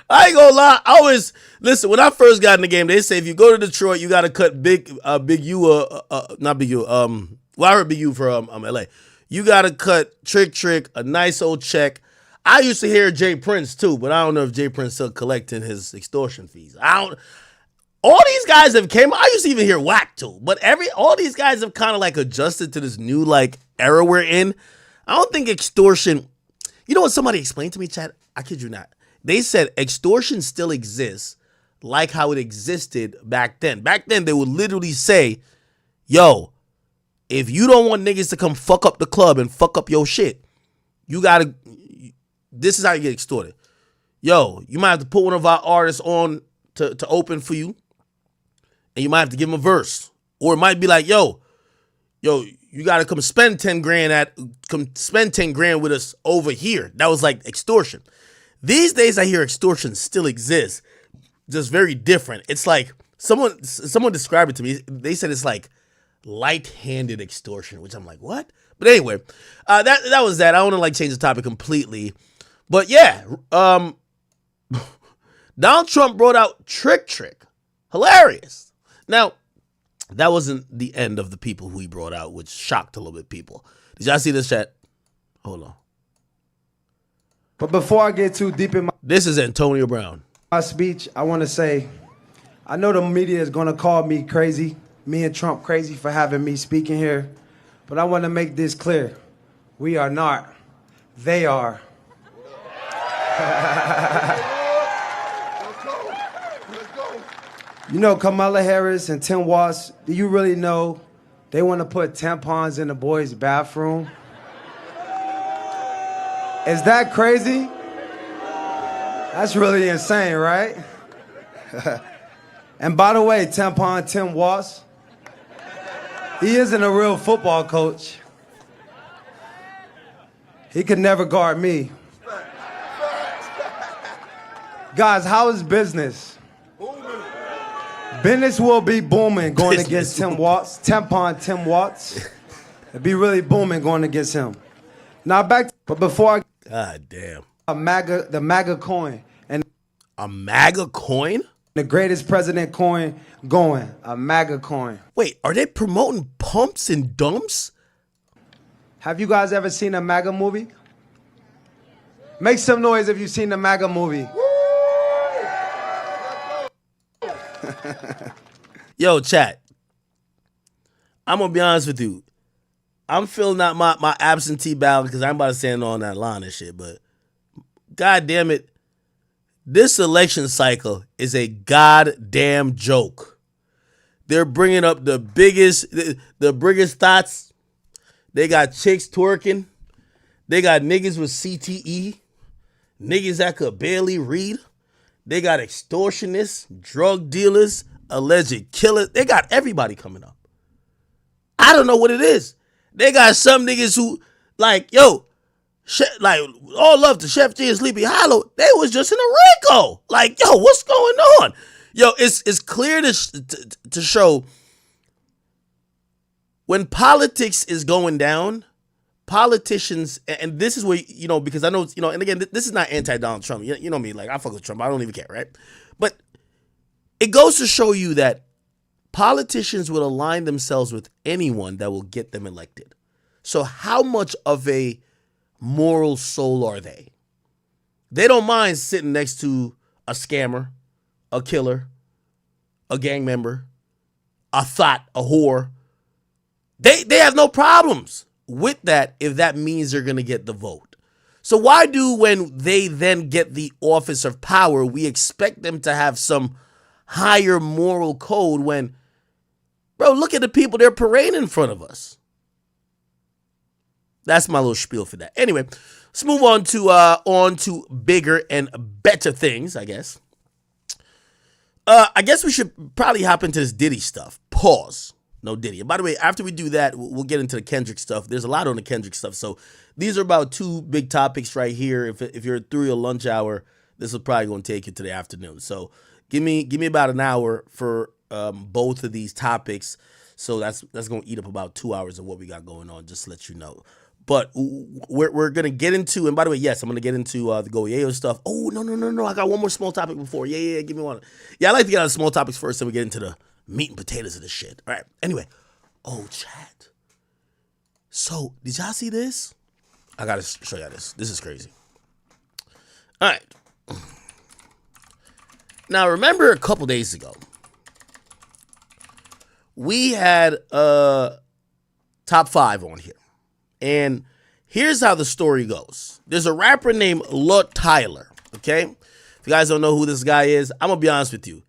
I ain't gonna lie. I always listen. When I first got in the game, they say if you go to Detroit, you gotta cut Big U. Not Big U. Well, I heard Big U for LA. You gotta cut Trick, a nice old check. I used to hear Jay Prince too, but I don't know if Jay Prince still collecting his extortion fees. All these guys have came. I used to even hear Whack too, but all these guys have kind of like adjusted to this new like era we're in. I don't think extortion. You know what somebody explained to me, Chad? I kid you not. They said extortion still exists like how it existed back then. Back then, they would literally say, yo, if you don't want niggas to come fuck up the club and fuck up your shit, this is how you get extorted. Yo, you might have to put one of our artists on to open for you, and you might have to give them a verse. Or it might be like, yo, you got to come spend 10 grand with us over here. That was like extortion. These days, I hear extortion still exists, just very different. It's like someone described it to me. They said it's like light-handed extortion, which I'm like, what? But anyway, that was that. I don't want to like change the topic completely, but yeah, Donald Trump brought out Trick, hilarious. Now, that wasn't the end of the people who he brought out, which shocked a little bit people. Did y'all see this chat? Hold on. But before I get too deep in This is Antonio Brown. my speech, I want to say, I know the media is going to call me crazy, me and Trump crazy for having me speaking here, but I want to make this clear. We are not. They are. You know Kamala Harris and Tim Walz, do you really know they want to put tampons in the boys' bathroom? Is that crazy? That's really insane, right? And by the way, tampon Tim Walz, he isn't a real football coach. He could never guard me. Guys, how is business? Business will be booming going against Tim Walz. Tampon Tim Walz. It'd be really booming going against him. Now but before I... God damn. The MAGA coin. And a MAGA coin? The greatest president coin going. A MAGA coin. Wait, are they promoting pumps and dumps? Have you guys ever seen a MAGA movie? Make some noise if you've seen the MAGA movie. Yo, chat. I'm gonna be honest with you. I'm filling out my absentee ballot because I'm about to stand on that line and shit, but god damn it, this election cycle is a goddamn joke. They're bringing up the biggest thoughts. They got chicks twerking. They got niggas with CTE. Niggas that could barely read. They got extortionists, drug dealers, alleged killers. They got everybody coming up. I don't know what it is. They got some niggas who, like, yo, like, all love to Chef G and Sleepy Hollow. They was just in a Rico. Like, yo, what's going on? Yo, it's clear to show when politics is going down, politicians, and this is where, you know, because I know, you know, and again, this is not anti-Donald Trump. You know me, like, I fuck with Trump. I don't even care, right? But it goes to show you that politicians will align themselves with anyone that will get them elected. So how much of a moral soul are they? They don't mind sitting next to a scammer, a killer, a gang member, a thought, a whore. They have no problems with that if that means they're going to get the vote. So why do, when they then get the office of power, we expect them to have some higher moral code when, bro, look at the people they're parading in front of us. That's my little spiel for that. Anyway, let's move on to bigger and better things, I guess. I guess we should probably hop into this Diddy stuff. Pause. No Diddy. And by the way, after we do that, we'll get into the Kendrick stuff. There's a lot on the Kendrick stuff. So these are about two big topics right here. If you're through your lunch hour, this is probably going to take you to the afternoon. So give me about an hour for both of these topics. So that's going to eat up about 2 hours of what we got going on, just to let you know. But we're going to get into, and by the way, yes, I'm going to get into the Go Yayo stuff. Oh, no. I got one more small topic before. Yeah, give me one. Yeah, I like to get out of small topics first, then we get into the meat and potatoes of this shit. All right. Anyway. Oh, chat. So, did y'all see this? I got to show y'all this. This is crazy. All right. Now, remember a couple days ago, we had top 5 on here. And here's how the story goes. There's a rapper named Lil Tyler, okay? If you guys don't know who this guy is, I'm going to be honest with you.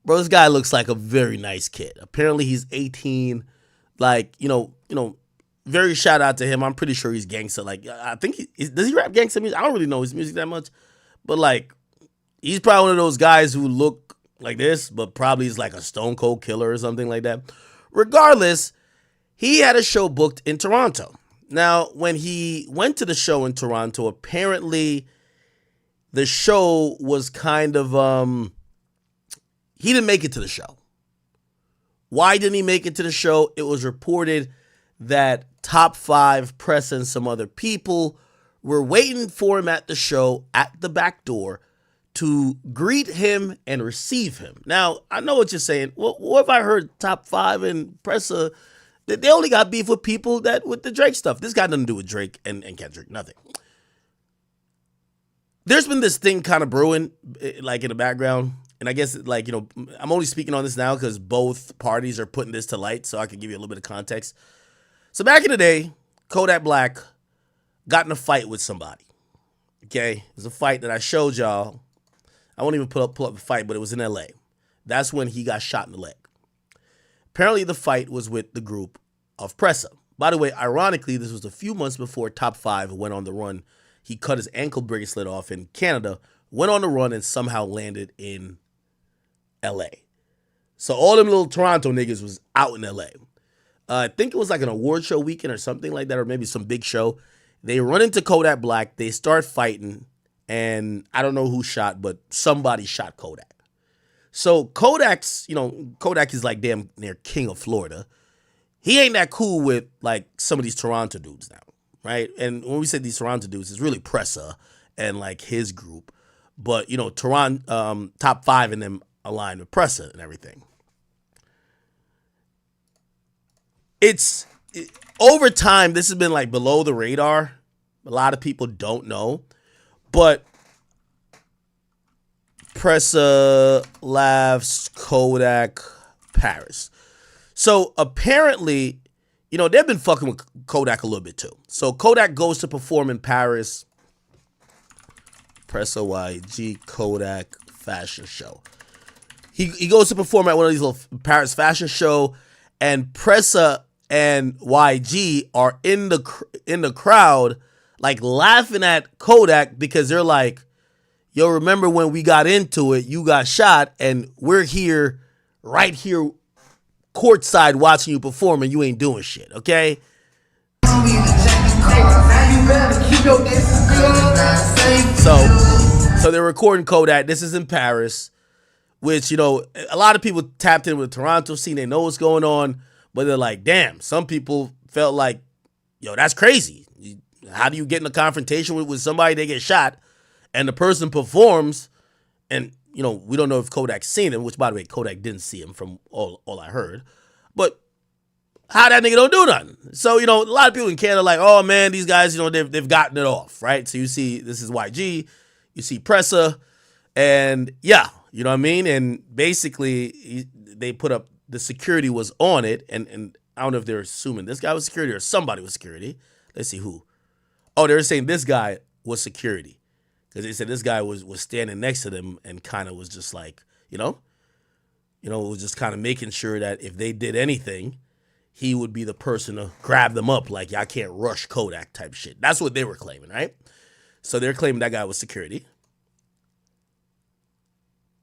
Bro, this guy looks like a very nice kid. Apparently he's 18. Like, you know, very shout out to him. I'm pretty sure he's gangster. Like, I think does he rap gangster music? I don't really know his music that much. But like, he's probably one of those guys who look like this, but probably is like a stone cold killer or something like that. Regardless, he had a show booked in Toronto. Now, when he went to the show in Toronto, apparently the show was kind of, he didn't make it to the show. Why didn't he make it to the show? It was reported that Top 5 Press and some other people were waiting for him at the show at the back door to greet him and receive him. Now, I know what you're saying. Well, what if I heard Top 5 and Press they only got beef with people that with the Drake stuff. This got nothing to do with Drake and Kendrick, nothing. there's been this thing kind of brewing, like in the background. And I guess, like, I'm only speaking on this now because both parties are putting this to light, so I can give you a little bit of context. So back in the day, Kodak Black got in a fight with somebody. Okay? It was a fight that I showed y'all. I won't even pull up the fight, but it was in LA. That's when he got shot in the leg. Apparently, the fight was with the group of Pressa. By the way, ironically, this was a few months before Top 5 went on the run. He cut his ankle bracelet off in Canada, went on the run, and somehow landed in LA. So all them little Toronto niggas was out in LA. I think it was like an award show weekend or something like that, or maybe some big show. They run into Kodak Black. They start fighting, and I don't know who shot, but somebody shot Kodak. So Kodak is like damn near king of Florida. He ain't that cool with like some of these Toronto dudes now, right? And when we say these Toronto dudes, it's really Pressa and like his group. But, Toronto, Top 5 in them aligned with Pressa and everything. Over time, this has been like below the radar. A lot of people don't know. But Pressa, Laughs, Kodak, Paris. So apparently, they've been fucking with Kodak a little bit too. So Kodak goes to perform in Paris. Pressa YG Kodak fashion show. He goes to perform at one of these little Paris fashion show, and Pressa and YG are in the crowd, like laughing at Kodak because they're like, "Yo, remember when we got into it? You got shot, and we're here, right here, courtside watching you perform, and you ain't doing shit, okay?" So they're recording Kodak. This is in Paris, which, a lot of people tapped in with the Toronto scene. They know what's going on, but they're like, damn, some people felt like, yo, that's crazy. How do you get in a confrontation with somebody, they get shot, and the person performs, and, we don't know if Kodak's seen him, which, by the way, Kodak didn't see him from all I heard, but how that nigga don't do nothing? So, a lot of people in Canada are like, oh, man, these guys, they've gotten it off, right? So you see, this is YG, you see Pressa, and yeah, you know what I mean? And basically, they put up, the security was on it, and I don't know if they're assuming this guy was security or somebody was security. Let's see who. Oh, they're saying this guy was security, because they said this guy was standing next to them and kind of was just like, was just kind of making sure that if they did anything, he would be the person to grab them up, like, y'all can't rush Kodak type shit. That's what they were claiming, right? So they're claiming that guy was security.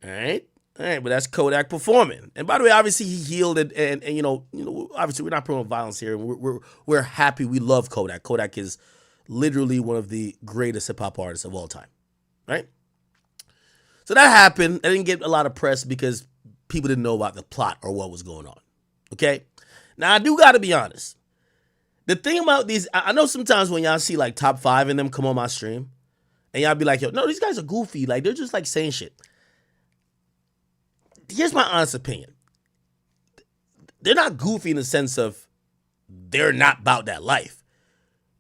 All right, but that's Kodak performing. And by the way, obviously he healed it, and obviously we're not promoting violence here. We're happy. We love Kodak. Kodak is literally one of the greatest hip hop artists of all time, right? So that happened. I didn't get a lot of press because people didn't know about the plot or what was going on. Okay, now I do got to be honest. The thing about these, I know sometimes when y'all see like Top 5 in them come on my stream, and y'all be like, yo, no, these guys are goofy. Like, they're just like saying shit. Here's my honest opinion. They're not goofy in the sense of they're not about that life.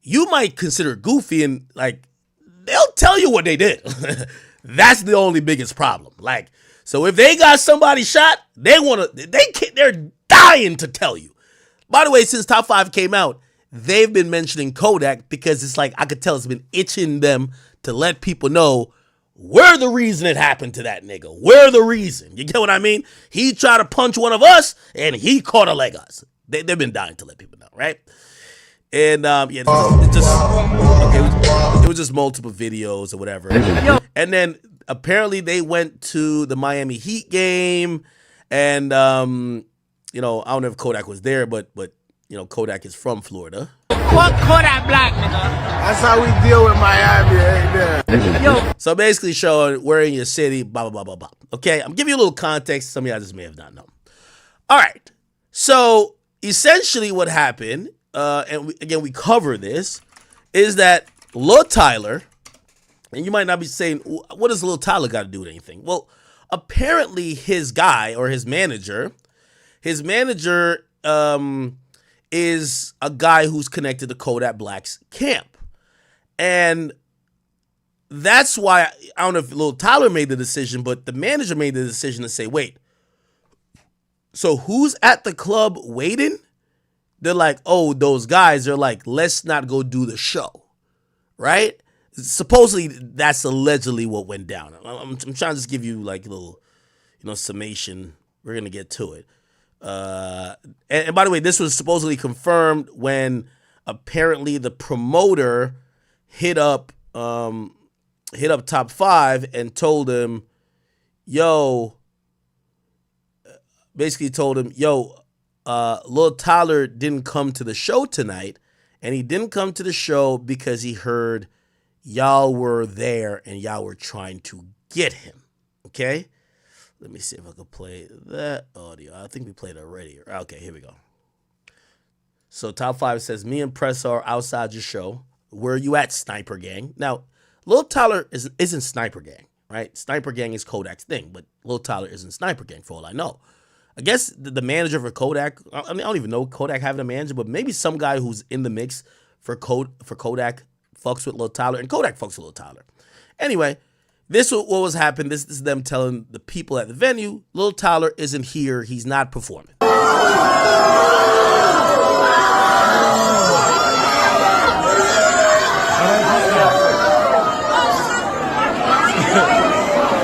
You might consider goofy and like, they'll tell you what they did. That's the only biggest problem. Like, so if they got somebody shot, they're dying to tell you. By the way, since Top 5 came out, they've been mentioning Kodak because it's like, I could tell it's been itching them to let people know we're the reason it happened to that nigga. We're the reason. You get what I mean? He tried to punch one of us, and he caught a leg us. They've been dying to let people know, right? And it was just multiple videos or whatever. And then apparently they went to the Miami Heat game, and I don't know if Kodak was there, but Kodak is from Florida. Fuck Kodak Black, nigga. That's how we deal with Miami right there. Yo. So basically showing we're in your city, blah, blah, blah, blah, blah. Okay, I'm giving you a little context. Some of y'all just may have not known. All right. So essentially what happened, and we cover this, is that Lil Tyler, and you might not be saying, what does Lil Tyler got to do with anything? Well, apparently his guy or his manager is a guy who's connected to Kodak Black's camp. And that's why I don't know if Lil Tyler made the decision, but the manager made the decision to say, wait, so who's at the club waiting? They're like, oh, those guys. They're like, let's not go do the show, right? Supposedly, that's allegedly what went down. I'm trying to just give you like a little, summation. We're gonna get to it. And by the way, this was supposedly confirmed when apparently the promoter hit up Top 5 and told him, basically told him, Lil Tyler didn't come to the show tonight, and he didn't come to the show because he heard y'all were there and y'all were trying to get him. Okay? Let me see if I can play that audio. I think we played it already. Okay, here we go. So Top 5 says, me and Press are outside your show. Where you at, Sniper Gang? Now, Lil Tyler isn't Sniper Gang, right? Sniper Gang is Kodak's thing, but Lil Tyler isn't Sniper Gang for all I know. I guess the manager for Kodak, I don't even know Kodak having a manager, but maybe some guy who's in the mix for Kodak fucks with Lil Tyler, and Kodak fucks with Lil Tyler. Anyway, this is what was happening. This is them telling the people at the venue, Lil Tyler isn't here. He's not performing.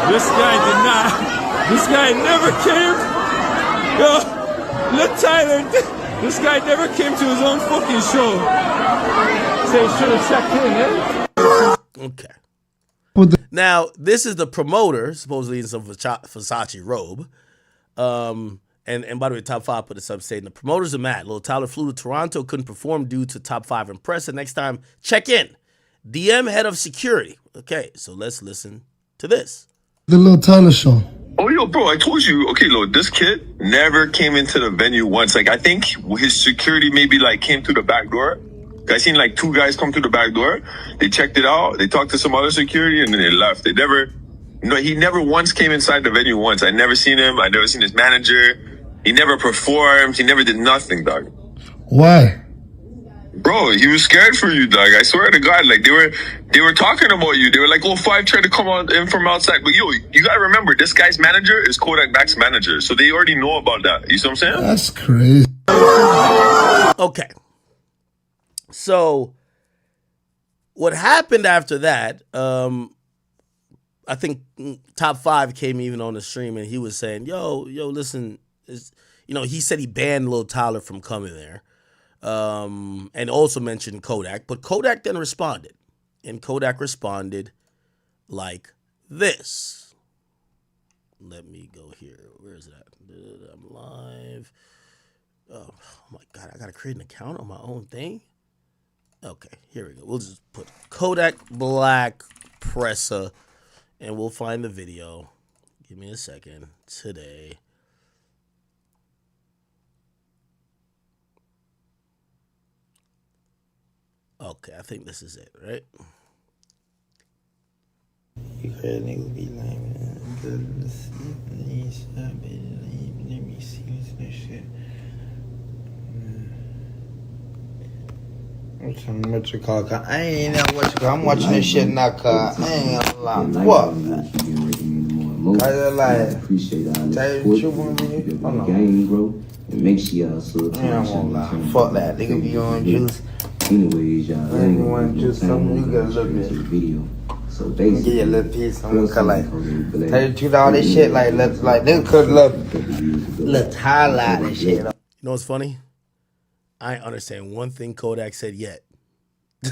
This guy never came. Yo, Lil Tyler, this guy never came to his own fucking show. Say he should have checked in, eh? Okay. Now, this is the promoter, supposedly in some Versace robe. And by the way, Top 5 put this up saying, the promoters are mad. Lil Tyler flew to Toronto, couldn't perform due to Top 5 and press. And next time, check in. DM head of security. Okay, so let's listen to this. The Lil Tyler show. Oh, yo, bro, I told you. Okay, look, this kid never came into the venue once. Like, I think his security maybe, like, came through the back door. I seen, like, 2 guys come through the back door. They checked it out. They talked to some other security, and then they left. They never, he never once came inside the venue once. I never seen him. I never seen his manager. He never performed. He never did nothing, dog. Why? Bro, he was scared for you, dog. I swear to God, like, they were talking about you. They were like, oh, 5 tried to come in from outside. But, yo, you got to remember, this guy's manager is Kodak Black's manager. So they already know about that. You see what I'm saying? That's crazy. Okay. So what happened after that, I think Top 5 came even on the stream and he was saying, yo, listen, he said he banned Lil Tyler from coming there. And also mentioned Kodak, but Kodak then responded. And Kodak responded like this. Let me go here. Where is that? I'm live. Oh my God, I gotta create an account on my own thing. Okay, here we go. We'll just put Kodak Black Presser and we'll find the video. Give me a second. Today. Okay, I think this is it, right? You heard niggas be lame, man. Let me see this shit. I'm trying to what you call it. I ain't know what you call. I'm watching this shit now, cause I ain't gonna lie. What? I appreciate all that game, bro. It makes y'all so tired. Fuck that. Nigga be on juice. Anyways, y'all. I ain't want to do something. You got a little bit. Video. So basically, give you a little piece. I'm gonna like $32 all this shit. Like nigga could look highlight and shit. You know what's funny? I ain't understand one thing Kodak said yet.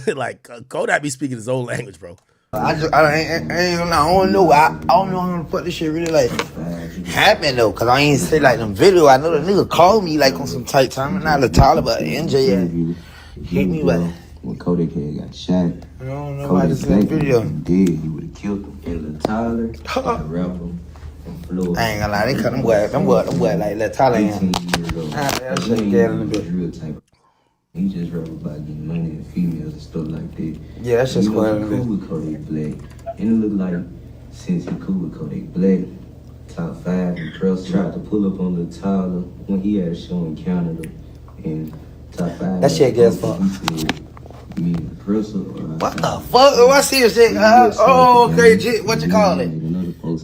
Like Kodak be speaking his own language, bro. I don't know. I don't know how to put this shit really like happen though, cause I ain't say like them video. I know the nigga called me like on some tight time, not the Tyler, but NJ hit me, but when Kodak had got shot, I don't know why this video. Did he would have killed him? And the Tyler, rapper. I ain't gonna lie, they cut them boy like let Tyler in. That shit get a little bit. He just rap about getting money and females and stuff like that. Yeah, that's just cool with Kodak Black. And it look like since he cool with Kodak Black, Top 5 and Press tried to pull up on the Tyler when he had a show in Canada. And Top 5. That shit gets fucked. Me and the person. What the fuck? Oh, I see this shit. Oh, okay, Jit. What you call it?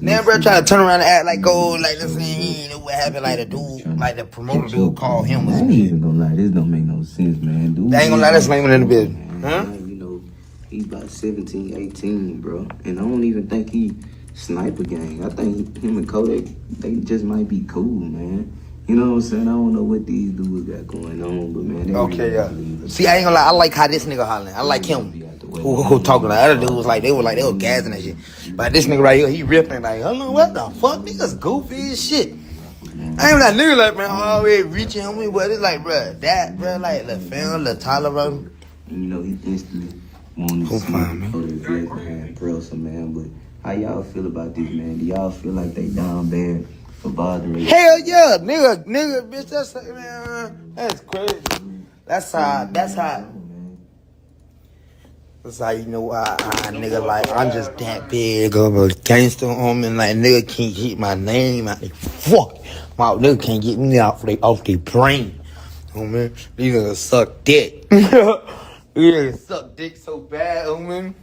Now, bro, try to turn around and act like, oh, like this thing, he know what happened. Like the dude, like the promoter dude called him or I some ain't shit. even gonna lie, this don't make no sense, man. Dude, They ain't gonna lie, that's naming in the business. Huh? You know, he's about 17, 18, bro. And I don't even think he sniper gang. I think him and Kodak, they just might be cool, man. You know what I'm saying? I don't know what these dudes got going on, but man, they Okay, yeah. See, I ain't gonna lie, I like how this nigga hollering. I like him. Who talking? The other dudes they were gassing that shit. But this nigga right here, he ripping like, I don't know what the fuck, niggas goofy as shit. I ain't that nigga like, man, always reaching on me, but it's like, bruh, that, bruh, like, the film, the Tyler, bro. You know, he instantly wanted to see Kodak Black behind Pressa, man. But how y'all feel about this, man? Do y'all feel like they down bad for bothering? Hell yeah, nigga, bitch, that's, man, that's crazy. That's how you know why nigga like I'm just that big of a gangster on and like nigga can't keep my name out. Fuck, my nigga can't get me off the brain. Oh man, these niggas suck dick. These niggas suck dick so bad, oh man.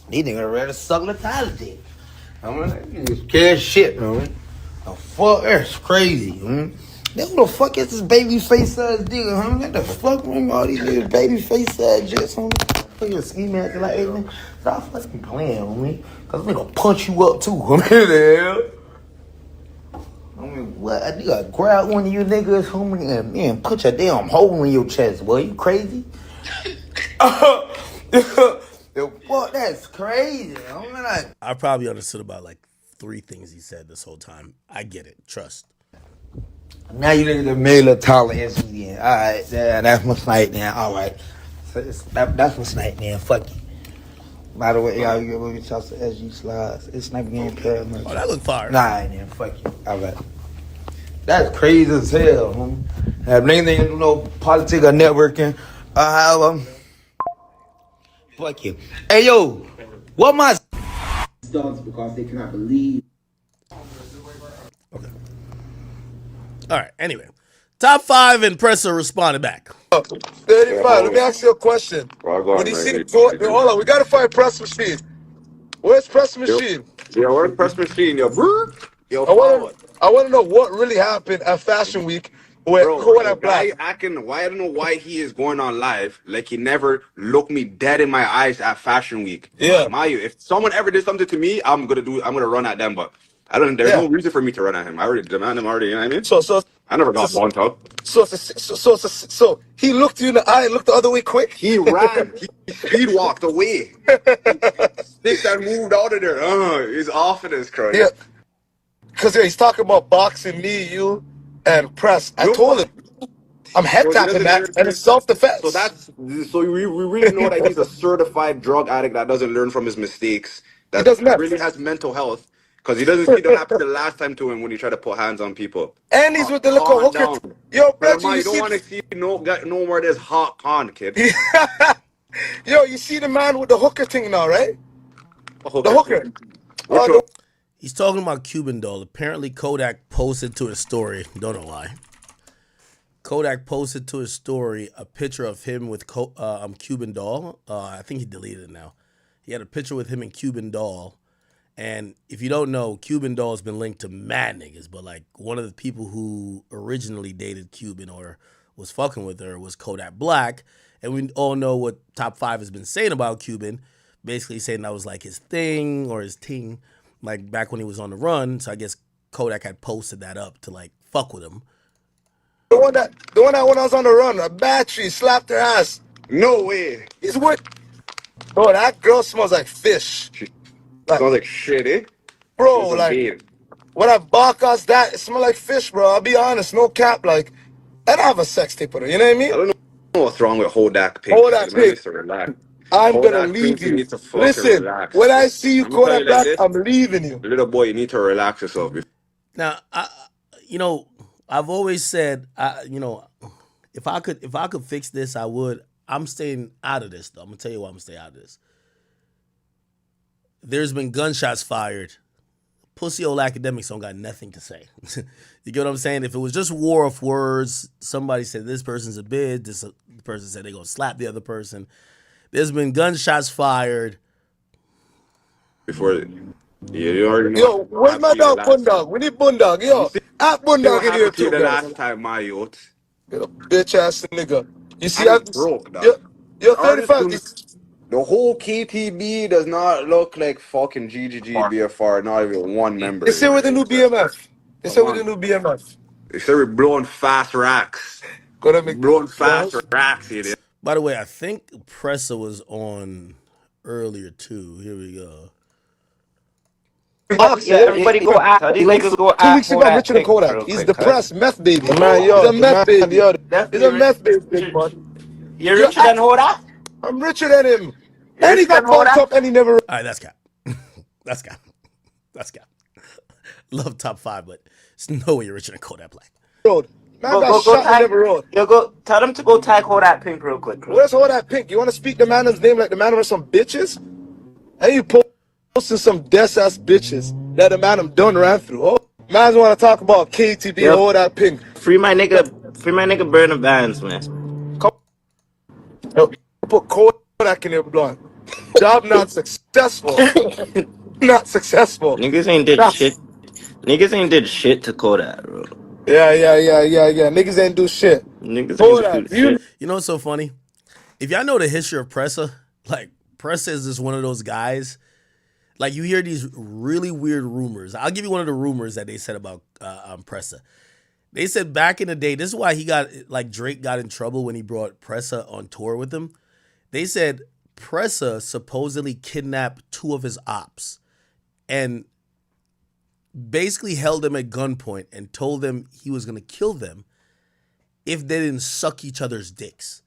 These niggas rather suck the Tyler dick. I mean, niggas care shit, man. The fuck, that's crazy, man. Then who the fuck is this baby face ass nigga, huh? What the fuck, man? All these niggas baby face ass jits on me. Look at ski mask like, hey, man. Stop fucking playing with me. Cause I'm gonna punch you up too. I mean, the hell? I mean, what? I nigga grab one of you niggas, homie, and man, put your damn hole in your chest, boy. You crazy? Fuck, that's crazy. I mean, like, I probably understood about like 3 things he said this whole time. I get it. Trust. now you look at the male Tyler SG then. Alright, yeah, that's my snipe then. Alright. So that's my snipe then. Fuck you. By the way, y'all get with y'all to SG slides. It's sniper game pair. Oh, that look fire. Nah, then fuck you. Alright. That's crazy as hell, homie. Have anything to know politics or networking. Fuck you. Hey yo, what my dogs because they cannot believe. Okay. All right. Anyway, top 5 and Presser responded back. 35. Let me ask you a question. When you see the court, hold on, we gotta find press machine. Where's press machine? Yo, where's press machine? Yo, yo, I want to know what really happened at Fashion Week with Kodak Black. I don't know why he is going on live like he never looked me dead in my eyes at Fashion Week. Yeah. If someone ever did something to me, I'm gonna run at them, but there's no reason for me to run at him. I already demand him already, you know what I mean? So I never got bumped up. So he looked you in the eye and looked the other way quick? He ran. He speed walked away. Sticks and moved out of there. He's off of this crowd. Yeah. Because he's talking about boxing me, you, and press. I told him. I'm head tapping that, and it's self-defense. So we really know that he's a certified drug addict that doesn't learn from his mistakes. That really has mental health. Because he doesn't see what happened the last time to him when he tried to put hands on people. And he's with the little hooker. Yo, Reggie, you don't want to see no more of this hot con, kid. Yo, you see the man with the hooker thing now, right? The hooker. He's talking about Cuban Doll. Apparently, Kodak posted to his story. Don't know why. Kodak posted to his story a picture of him with Cuban Doll. I think he deleted it now. He had a picture with him and Cuban Doll. And if you don't know, Cuban Doll has been linked to mad niggas, but like one of the people who originally dated Cuban or was fucking with her was Kodak Black. And we all know what Top 5 has been saying about Cuban, basically saying that was like his thing or his ting, like back when he was on the run. So I guess Kodak had posted that up to like fuck with him. The one that when I was on the run, a battery slapped her ass. No way. He's what? Bro, that girl smells like fish. Smells like shit, eh? Bro, like, when I bark us that, it smell like fish, bro. I'll be honest, no cap, like, I don't have a sex tape with her, you know what I mean? I don't know what's wrong with Kodak Pink. Kodak Pink. Needs to relax. I'm Kodak gonna leave Pink, you. Need to fucking Listen, relax. when I see you, Kodak Black, like I'm leaving you. Little boy, you need to relax yourself. Now, I've always said, if I could fix this, I would. I'm staying out of this, though. I'm gonna tell you why I'm staying out of this. There's been gunshots fired pussy old academics don't got nothing to say. You get what I'm saying? If it was just war of words, somebody said this person's a bitch, this person said they're gonna slap the other person. There's been gunshots fired. Before, yeah, you already know. Yo, where's my dog Bundog? We need Bundog. Yo, at Bundog in here too, the guys. last time, my youth. You bitch ass nigga. You see, I'm broke, dog. You're 35. The whole KTB does not look like fucking GGG not even one member. They say we're the new BMF. They say we're the new BMF. They say we're blowing fast racks. Blowing fast racks here. By the way, I think Pressa was on earlier too. Here we go. Yeah, everybody go at. How these niggas go at? 2 weeks ago, Richard and Kodak. He's depressed, meth baby. Man, yo, he's a meth baby. He's a meth baby, big bud. You're richer than Kodak? I'm richer than him. And he got caught up and he never. All right, that's cap. That's cap. That's cap. Love top 5, but there's no way you're richer than Kodak Black. Man got shot and never rode. Yo, go tell them to go tag Kodak Pink real quick. Where's Kodak Pink? You want to speak the man's name like the man with some bitches? And you posting some death ass bitches that the man I'm done ran through. Oh, man's want to talk about KTB, Kodak Pink. Free my nigga Burner Bands, man. Yo, put Kodak in your blood. Job not successful. Not successful. Niggas ain't did shit. Niggas ain't did shit to Kodak, bro. Yeah. Niggas ain't do shit. Niggas ain't do shit. You know what's so funny? If y'all know the history of Pressa, like Pressa is just one of those guys. Like you hear these really weird rumors. I'll give you one of the rumors that they said about Pressa. They said back in the day, this is why Drake got in trouble when he brought Pressa on tour with him. They said Pressa supposedly kidnapped 2 of his ops and basically held them at gunpoint and told them he was going to kill them if they didn't suck each other's dicks.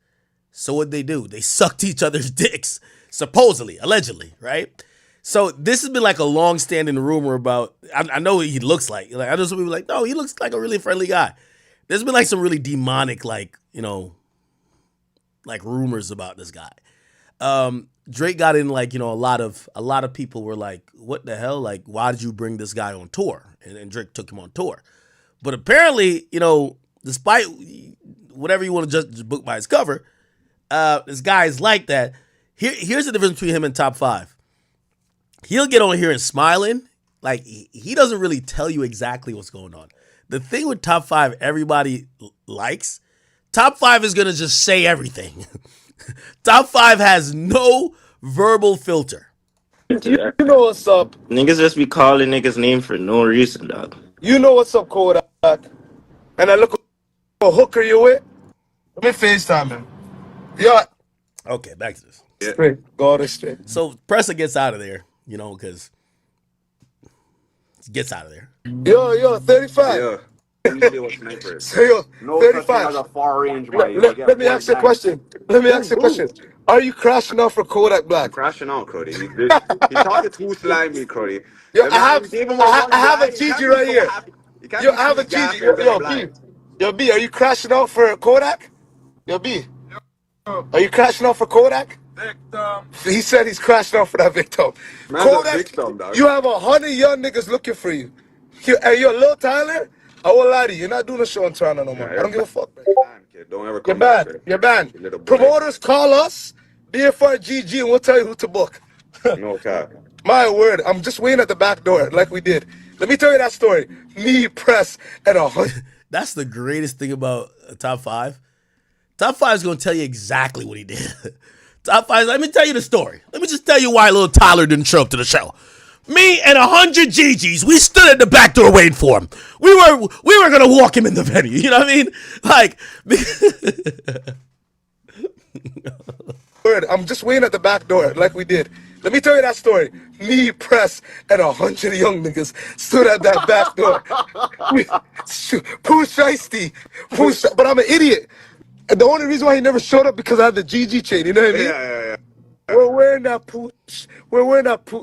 So what'd they do? They sucked each other's dicks, supposedly, allegedly, right? So this has been like a long-standing rumor about, I know what he looks like. I know some people like, no, he looks like a really friendly guy. There's been like some really demonic, like rumors about this guy. Drake got in a lot of people were like, what the hell? Like, why did you bring this guy on tour? And Drake took him on tour. But apparently, despite whatever you want to judge the book by its cover, this guy is like that. Here's the difference between him and Top 5. He'll get on here and smiling. Like, he doesn't really tell you exactly what's going on. The thing with Top 5 everybody likes, Top 5 is going to just say everything. Top 5 has no verbal filter. You know what's up. Niggas just be calling niggas name for no reason, dog. You know what's up, Kodak. And I look a hooker you with. Let me FaceTime him. Yeah. Okay, back to this. Straight. God is straight. So Pressa gets out of there, because he gets out of there. Yo, 35. Yeah. So yo, no 35. Has a far range. Let me ask you a question. Are you crashing out for Kodak Black? I'm crashing out, Cody. He talking too slimy, Cody. Yo, I have a GG right here. Yo, I have a GG. Yo, B, are you crashing out for Kodak? Yo, B, are you crashing out for Kodak? Victim. He said he's crashing out for that victim. Man's Kodak, a victim, dog. you have 100 young niggas looking for you. Hey, yo, Lil Tyler, I won't lie to you. You're not doing a show in Toronto no more. I don't give a fuck, man. Kid. Don't ever come back. You're banned. Promoters call us, BFR GG, and we'll tell you who to book. No cap. My word, I'm just waiting at the back door like we did. Let me tell you that story. Me, Press, and 100. That's the greatest thing about Top 5. Top 5 is going to tell you exactly what he did. Top 5, let me tell you the story. Let me just tell you why Lil Tyler didn't show up to the show. Me and 100 GGs, we stood at the back door waiting for him. We were going to walk him in the venue. You know what I mean? Like, word, I'm just waiting at the back door like we did. Let me tell you that story. Me, Press, and 100 young niggas stood at that back door. Pooh Shiesty. But I'm an idiot. And the only reason why he never showed up because I had the GG chain. You know what I mean? Yeah. We're wearing that Pooh.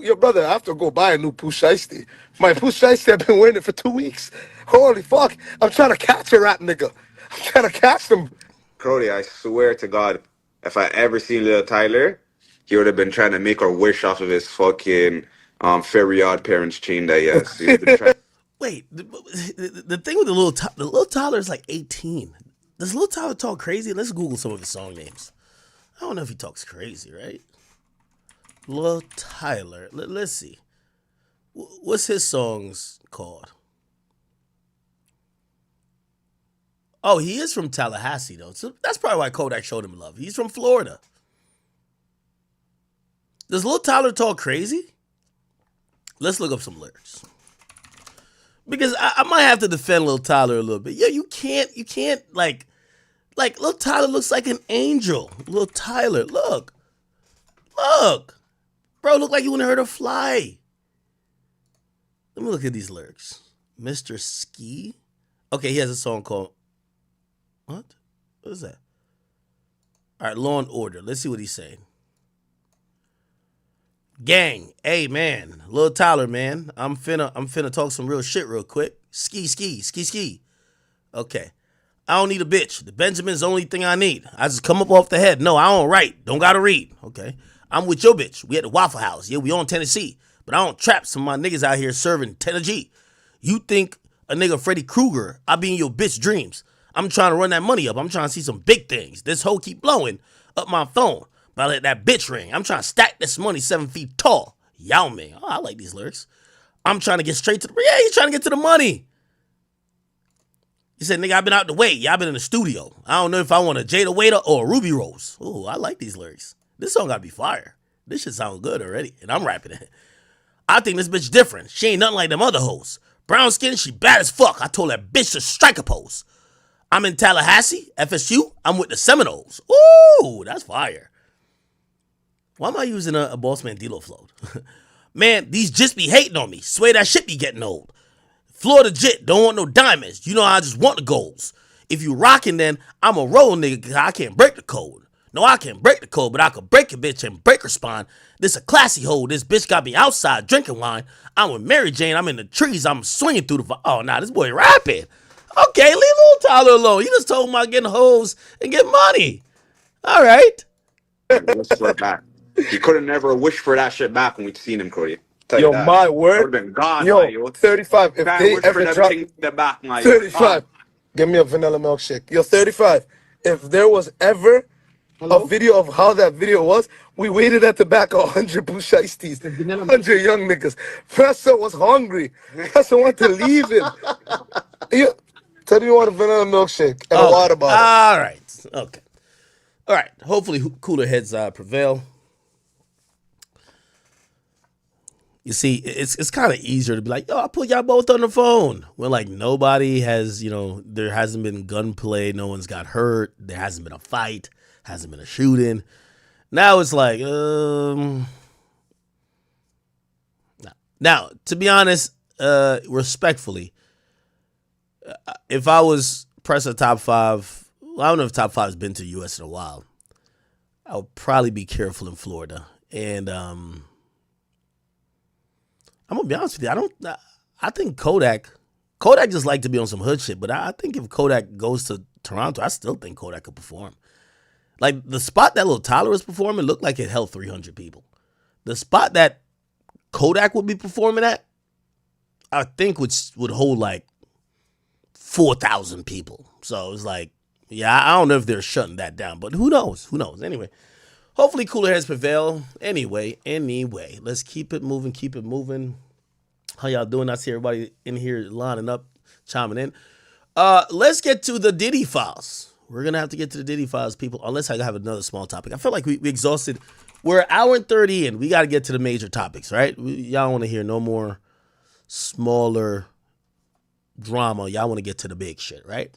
Your brother, I have to go buy a new Pooh Shiesty. My Pooh Shiesty, I've been wearing it for 2 weeks. Holy fuck. I'm trying to catch a rat nigga. I'm trying to catch them. Cody, I swear to God, if I ever seen Lil Tyler, he would have been trying to make a wish off of his fucking Very Odd Parents chain that, yes. He's been trying. Wait, the thing with the little Tyler is like 18. Does Lil Tyler talk crazy? Let's Google some of his song names. I don't know if he talks crazy, right? Lil Tyler. Let's see. What's his songs called? Oh, he is from Tallahassee, though. So that's probably why Kodak showed him love. He's from Florida. Does Lil Tyler talk crazy? Let's look up some lyrics. Because I might have to defend Lil Tyler a little bit. Yeah, you can't, like Lil Tyler looks like an angel. Lil Tyler, look. Bro, look like you want to hurt a fly. Let me look at these lyrics. Mr. Ski. Okay, he has a song called, what is that? All right, Law and Order. Let's see what he's saying. Gang, hey man, Lil Tyler, man. I'm finna talk some real shit real quick. Ski. Okay. I don't need a bitch. The Benjamin's the only thing I need. I just come up off the head. No, I don't write. Don't gotta read. Okay. I'm with your bitch. We at the Waffle House. Yeah, we on Tennessee. But I don't trap some of my niggas out here serving 10 G. You think a nigga Freddy Krueger, I be in your bitch dreams. I'm trying to run that money up. I'm trying to see some big things. This hoe keep blowing up my phone. But I let that bitch ring. I'm trying to stack this money 7 feet tall. Yao Ming. Oh, I like these lyrics. I'm trying to get straight to the, yeah, he's trying to get to the money. He said, nigga, I've been out the way. Yeah, I've been in the studio. I don't know if I want a Jada Waiter or a Ruby Rose. Oh, I like these lyrics. This song gotta be fire. This shit sounds good already. And I'm rapping it. I think this bitch different. She ain't nothing like them other hoes. Brown skin, she bad as fuck. I told that bitch to strike a pose. I'm in Tallahassee, FSU. I'm with the Seminoles. Ooh, that's fire. Why am I using a Boss Man D-Lo float? Man, these just be hating on me. Swear that shit be getting old. Florida Jit, don't want no diamonds. You know I just want the golds. If you rockin', then I'm a roll nigga, cause I can't break the code. No, I can't break the code, but I could break a bitch and break her spine. This a classy hoe. This bitch got me outside drinking wine. I'm with Mary Jane. I'm in the trees. I'm swinging through the... Oh, nah, this boy rapping. Okay, leave Lil Tyler alone. You just told him about getting hoes and get money. All right. He could have never wished for that shit back when we'd seen him, Cody. Yo, my word. Would have been gone. Yo, 35. If they ever drop... the back, my 35. Give me a vanilla milkshake. Yo, 35. If there was ever a video of how that video was, we waited at the back of 100 Bushaistis, 100 young niggas. Professor was hungry. Professor wanted to leave him. Tell me you want a vanilla milkshake and a water bottle. All right. Okay. All right. Hopefully cooler heads prevail. You see, it's kind of easier to be like, yo, I put y'all both on the phone. When like nobody has, there hasn't been gunplay, no one's got hurt, there hasn't been a fight, hasn't been a shooting. Now it's like, Now, to be honest, respectfully, if I was pressing top 5, well, I don't know if top 5 has been to the U.S. in a while, I would probably be careful in Florida. And I'm gonna be honest with you. I think Kodak just like to be on some hood shit. But I think if Kodak goes to Toronto, I still think Kodak could perform. Like the spot that Lil Tyler was performing looked like it held 300 people. The spot that Kodak would be performing at, I think would hold like 4,000 people. So it's like, yeah, I don't know if they're shutting that down, but who knows? Who knows? Anyway. Hopefully cooler heads prevail. Anyway, let's keep it moving. How y'all doing? I see everybody in here lining up, chiming in. Let's get to the Diddy files. We're going to have to get to the Diddy files, people, unless I have another small topic. I feel like we exhausted. We're an hour and 30 in. We got to get to the major topics, right? Y'all want to hear no more smaller drama. Y'all want to get to the big shit, right?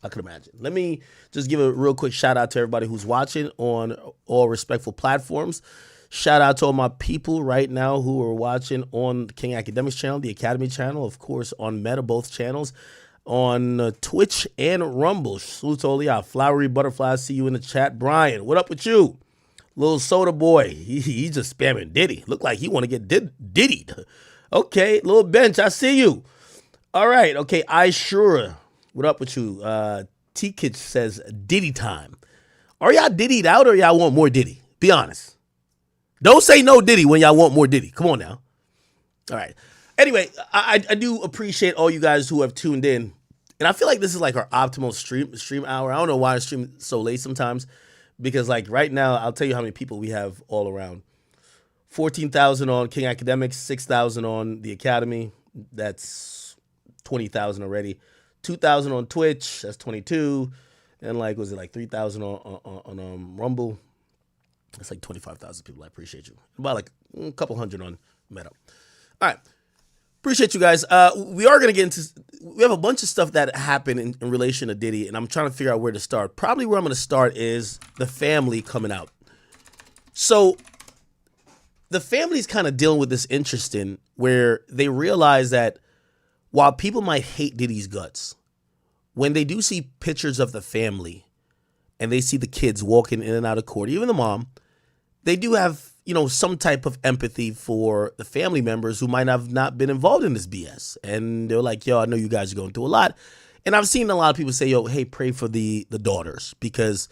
I could imagine. Let me just give a real quick shout out to everybody who's watching on all respectful platforms. Shout out to all my people right now who are watching on the King Academics channel, the Academy channel, of course, on Meta, both channels, on Twitch and Rumble. Salute to all y'all. Flowery Butterfly, see you in the chat. Brian, what up with you? Little Soda Boy, he's just spamming Diddy. Look like he want to get Diddied. Okay, Little Bench, I see you. All right, okay, I sure. What up with you? T-Kitch says Diddy time. Are y'all Diddied out or y'all want more Diddy? Be honest. Don't say no Diddy when y'all want more Diddy. Come on now. All right. Anyway, I do appreciate all you guys who have tuned in. And I feel like this is like our optimal stream hour. I don't know why I stream so late sometimes. Because like right now, I'll tell you how many people we have all around. 14,000 on King Academics, 6,000 on the Academy. That's 20,000 already. 2,000 on Twitch. That's 22. And like, was it like 3,000 on Rumble? That's like 25,000 people. I appreciate you. About like a couple hundred on Meta. All right. Appreciate you guys. We are going to get into, we have a bunch of stuff that happened in relation to Diddy, and I'm trying to figure out where to start. Probably where I'm going to start is the family coming out. So the family's kind of dealing with this interesting where they realize that while people might hate Diddy's guts, when they do see pictures of the family and they see the kids walking in and out of court, even the mom, they do have, you know, some type of empathy for the family members who might have not been involved in this BS. And they're like, yo, I know you guys are going through a lot. And I've seen a lot of people say, yo, hey, pray for the daughters because,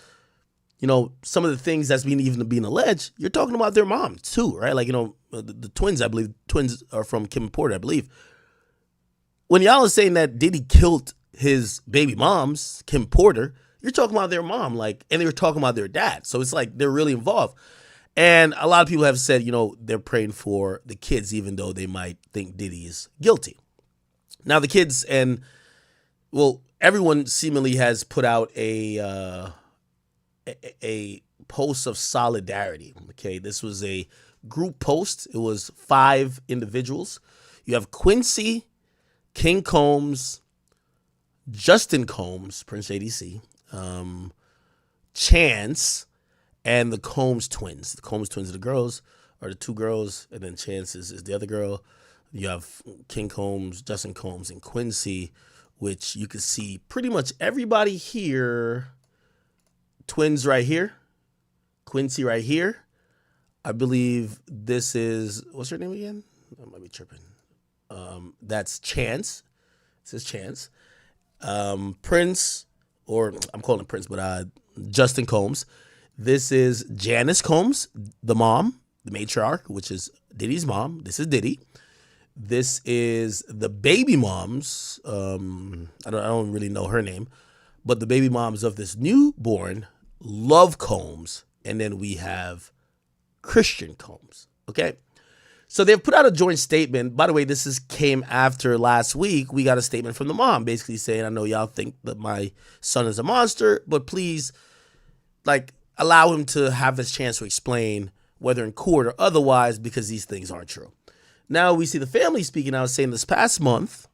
you know, some of the things that's being alleged, you're talking about their mom too, right? Like, you know, the twins, I believe, twins are from Kim Porter, I believe. When y'all are saying that Diddy killed his baby moms, Kim Porter, you're talking about their mom, like, and they were talking about their dad. So it's like they're really involved. And a lot of people have said, you know, they're praying for the kids, even though they might think Diddy is guilty. Now, the kids and, well, everyone seemingly has put out a post of solidarity. Okay, this was a group post. It was 5 individuals. You have Quincy, King Combs, Justin Combs, Prince ADC, Chance, and the Combs twins. The Combs twins are the girls, are the 2 girls, and then Chance is the other girl. You have King Combs, Justin Combs, and Quincy, which you can see pretty much everybody here. Twins right here. Quincy right here. I believe this is, what's her name again? I might be tripping. That's Chance. This is Chance. Prince, or I'm calling him Prince, but Justin Combs. This is Janice Combs, the mom, the matriarch, which is Diddy's mom. This is Diddy. This is the baby moms. I don't really know her name, but the baby moms of this newborn, Love Combs, and then we have Christian Combs. Okay, so they've put out a joint statement. By the way, this came after last week. We got a statement from the mom, basically saying, "I know y'all think that my son is a monster, but please, like, allow him to have his chance to explain, whether in court or otherwise, because these things aren't true." Now we see the family speaking out, saying this past month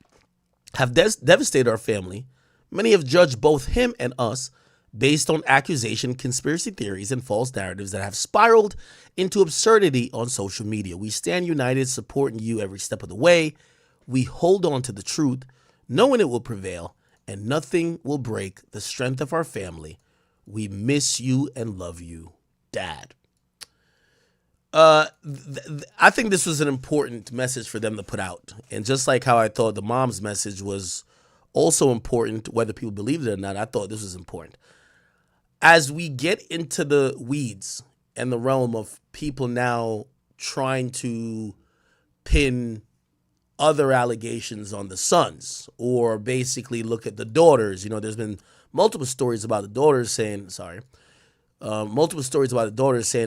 have devastated our family. Many have judged both him and us based on accusation, conspiracy theories, and false narratives that have spiraled into absurdity on social media. We stand united, supporting you every step of the way. We hold on to the truth, knowing it will prevail, and nothing will break the strength of our family. We miss you and love you, Dad. I think this was an important message for them to put out. And just like how I thought the mom's message was also important, whether people believed it or not, I thought this was important. As we get into the weeds and the realm of people now trying to pin other allegations on the sons, or basically look at the daughters, you know, there's been multiple stories about the daughters saying,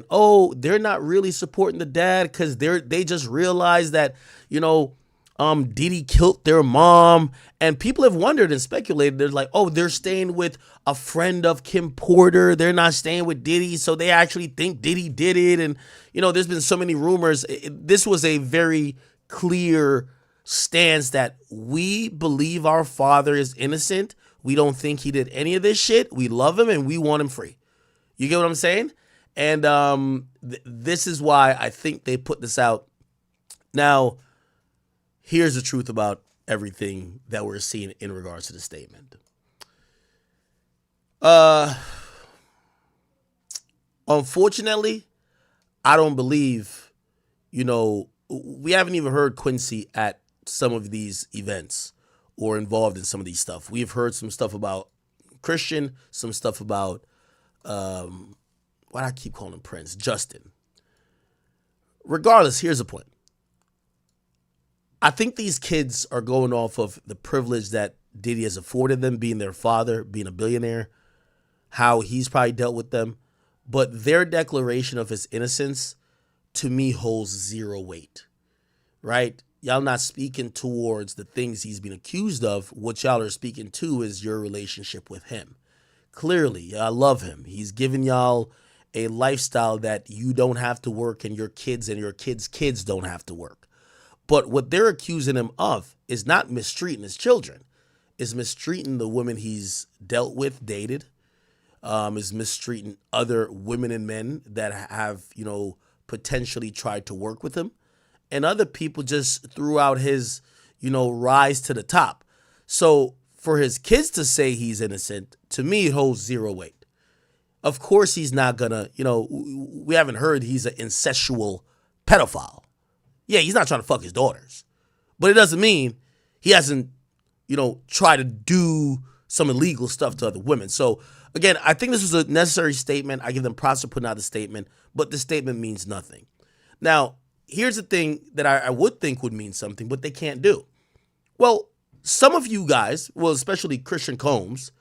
oh, they're not really supporting the dad because they just realized that, you know, Diddy killed their mom. And people have wondered and speculated. They're like, oh, they're staying with a friend of Kim Porter. They're not staying with Diddy. So they actually think Diddy did it. And, you know, there's been so many rumors. This was a very clear stance that we believe our father is innocent. We don't think he did any of this shit. We love him and we want him free. You get what I'm saying? And this is why I think they put this out. Now, here's the truth about everything that we're seeing in regards to the statement. Unfortunately, I don't believe, you know, we haven't even heard Quincy at some of these events or involved in some of these stuff. We've heard some stuff about Christian, some stuff about, why do I keep calling him Prince? Justin. Regardless, here's the point. I think these kids are going off of the privilege that Diddy has afforded them, being their father, being a billionaire, how he's probably dealt with them. But their declaration of his innocence, to me, holds zero weight, right? Y'all not speaking towards the things he's been accused of. What y'all are speaking to is your relationship with him. Clearly, I love him. He's giving y'all a lifestyle that you don't have to work and your kids kids don't have to work. But what they're accusing him of is not mistreating his children, is mistreating the women he's dealt with, dated, is mistreating other women and men that have, potentially tried to work with him, and other people just throughout his, rise to the top. So for his kids to say he's innocent, to me, it holds zero weight. Of course, he's not gonna, we haven't heard he's an incestual pedophile. Yeah, he's not trying to fuck his daughters. But it doesn't mean he hasn't, tried to do some illegal stuff to other women. So, again, I think this was a necessary statement. I give them props for putting out the statement, but the statement means nothing. Now, here's the thing that I would think would mean something, but they can't do. Well, some of you guys, well, especially Christian Combs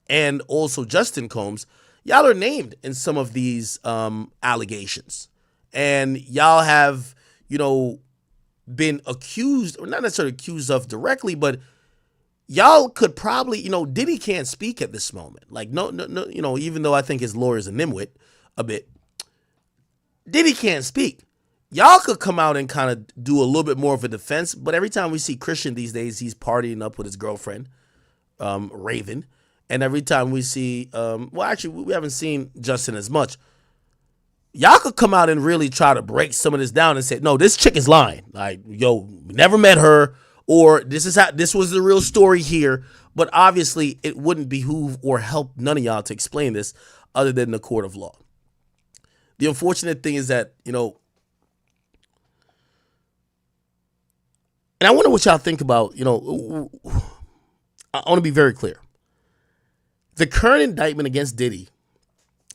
and also Justin Combs, y'all are named in some of these allegations. And y'all have, been accused, or not necessarily accused of directly, but y'all could probably, Diddy can't speak at this moment. Like, no, even though I think his lawyer's a nimwit a bit, Diddy can't speak. Y'all could come out and kind of do a little bit more of a defense, but every time we see Christian these days, he's partying up with his girlfriend, Raven. And every time we see, we haven't seen Justin as much. Y'all could come out and really try to break some of this down and say, no, this chick is lying. Like, never met her, or this was the real story here. But obviously, it wouldn't behoove or help none of y'all to explain this other than the court of law. The unfortunate thing is that, and I wonder what y'all think about, I want to be very clear. The current indictment against Diddy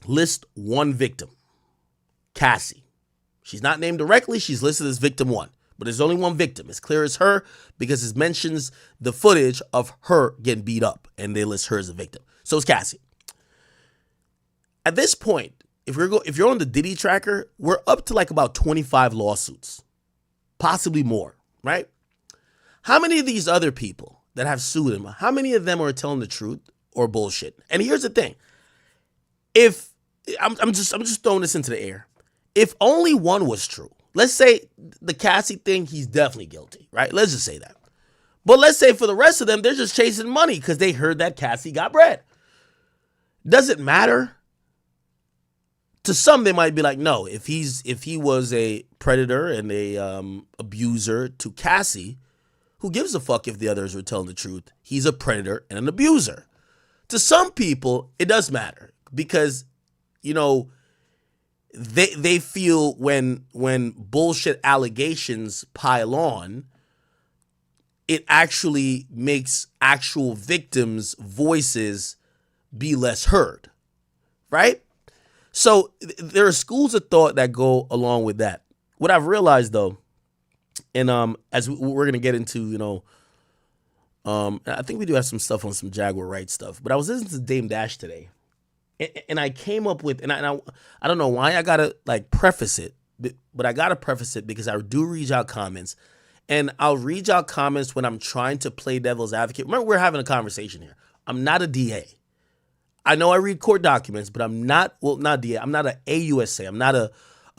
lists one victim, Cassie. She's not named directly. She's listed as victim one, but there's only one victim. It's clear as her because it mentions the footage of her getting beat up, and they list her as a victim. So it's Cassie. At this point, if you're on the Diddy tracker, we're up to like about 25 lawsuits, possibly more, right? How many of these other people that have sued him, how many of them are telling the truth or bullshit? And here's the thing. If I'm just throwing this into the air. If only one was true, let's say the Cassie thing, he's definitely guilty, right? Let's just say that. But let's say for the rest of them, they're just chasing money because they heard that Cassie got bread. Does it matter? To some, they might be like, no, if he was a predator and a abuser to Cassie, who gives a fuck if the others were telling the truth? He's a predator and an abuser. To some people, it does matter because, they feel when bullshit allegations pile on, it actually makes actual victims' voices be less heard, right? So there are schools of thought that go along with that. What I've realized, though, and as we're gonna get into, I think we do have some stuff on some Jaguar Wright stuff. But I was listening to Dame Dash today, and I came up with, and I don't know why I gotta preface it, but I gotta preface it because I do read y'all comments, and I'll read y'all comments when I'm trying to play devil's advocate. Remember, we're having a conversation here. I'm not a DA. I know I read court documents, but I'm not DA. I'm not an AUSA. I'm not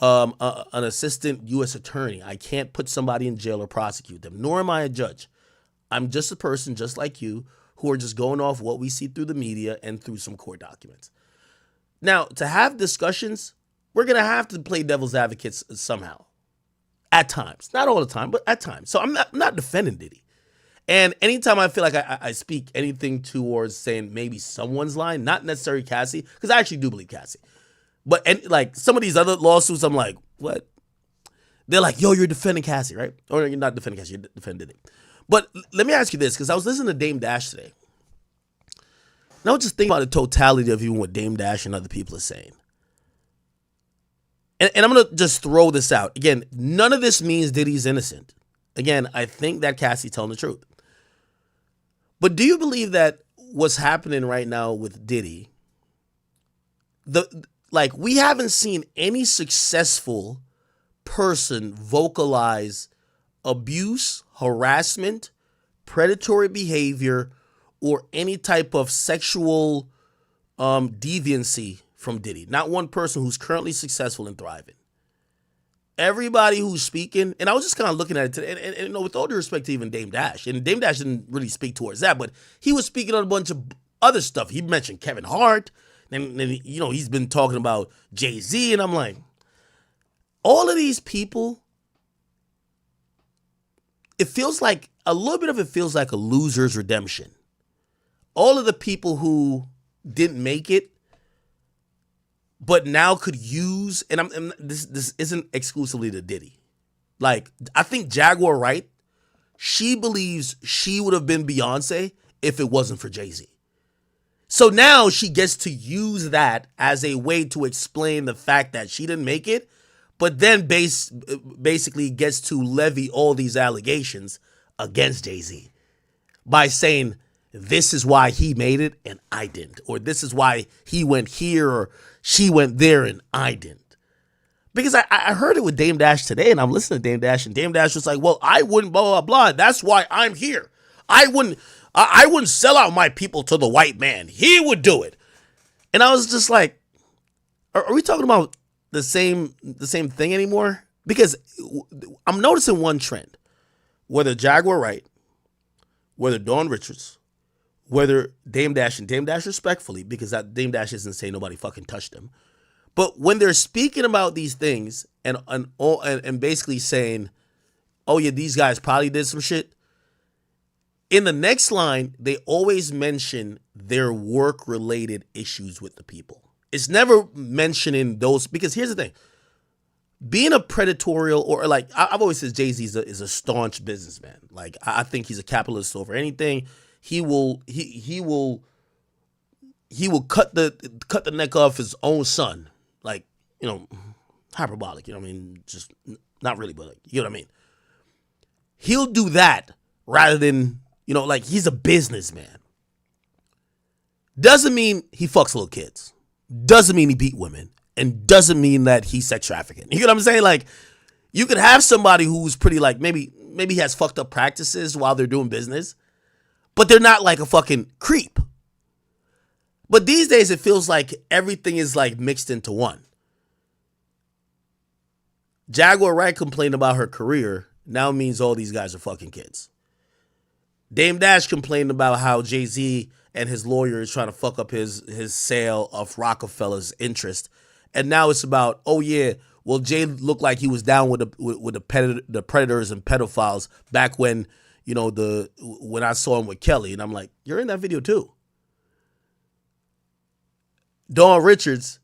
an assistant U.S. attorney. I can't put somebody in jail or prosecute them, nor am I a judge. I'm just a person just like you who are just going off what we see through the media and through some court documents. Now, to have discussions, we're going to have to play devil's advocates somehow. At times. Not all the time, but at times. So I'm not defending Diddy. And anytime I feel like I speak anything towards saying maybe someone's lying, not necessarily Cassie, because I actually do believe Cassie. But some of these other lawsuits, I'm like, what? They're like, yo, you're defending Cassie, right? Or you're not defending Cassie, you're defending Diddy. But let me ask you this, because I was listening to Dame Dash today. And I was just thinking about the totality of even what Dame Dash and other people are saying. And I'm going to just throw this out. Again, none of this means Diddy's innocent. Again, I think that Cassie's telling the truth. But do you believe that what's happening right now with Diddy, we haven't seen any successful person vocalize abuse, harassment, predatory behavior, or any type of sexual deviancy from Diddy. Not one person who's currently successful and thriving. Everybody who's speaking, and I was just kind of looking at it today, and with all due respect to even Dame Dash, and Dame Dash didn't really speak towards that, but he was speaking on a bunch of other stuff. He mentioned Kevin Hart, and he's been talking about Jay-Z, and I'm like, all of these people, it feels like, a little bit of it feels like a loser's redemption. All of the people who didn't make it, but now could use, and this isn't exclusively to Diddy. Like, I think Jaguar Wright, she believes she would have been Beyonce if it wasn't for Jay-Z. So now she gets to use that as a way to explain the fact that she didn't make it, but then basically gets to levy all these allegations against Jay-Z by saying, this is why he made it and I didn't. Or this is why he went here or she went there and I didn't. Because I heard it with Dame Dash today, and I'm listening to Dame Dash, and Dame Dash was like, well, I wouldn't blah, blah, blah. That's why I'm here. I wouldn't sell out my people to the white man. He would do it. And I was just like, are we talking about the same thing anymore? Because I'm noticing one trend. Whether Jaguar Wright, whether Dawn Richards, whether Dame Dash, and Dame Dash respectfully, because that Dame Dash isn't saying nobody fucking touched him. But when they're speaking about these things and basically saying, oh yeah, these guys probably did some shit, in the next line, they always mention their work-related issues with the people. It's never mentioning those, because here's the thing. Being a predatorial, or like, I've always said Jay-Z is a staunch businessman. Like, I think he's a capitalist over anything. He will cut the neck off his own son. Like, hyperbolic, just not really, but you know what I mean? He'll do that rather than, he's a businessman. Doesn't mean he fucks little kids. Doesn't mean he beat women. And doesn't mean that he's sex trafficking. You know what I'm saying? Like, you could have somebody who's pretty, like, maybe he has fucked up practices while they're doing business, but they're not like a fucking creep. But these days, it feels like everything is like mixed into one. Jaguar Wright complained about her career now means all these guys are fucking kids. Dame Dash complained about how Jay-Z and his lawyer is trying to fuck up his sale of Rockefeller's interest. And now it's about, oh yeah, well, Jay looked like he was down with the predators and pedophiles back when, when I saw him with Kelly. And I'm like, you're in that video too. Dawn Richards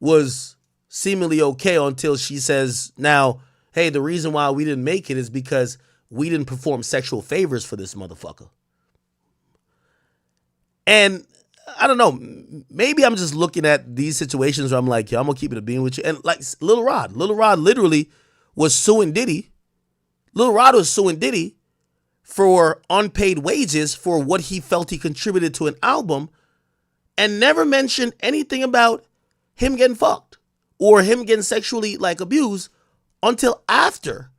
was seemingly okay until she says now, hey, the reason why we didn't make it is because we didn't perform sexual favors for this motherfucker. And I don't know, maybe I'm just looking at these situations where I'm like, yo, I'm going to keep it a being with you. And like Lil Rod literally was suing Diddy. Lil Rod was suing Diddy for unpaid wages for what he felt he contributed to an album, and never mentioned anything about him getting fucked or him getting sexually abused until after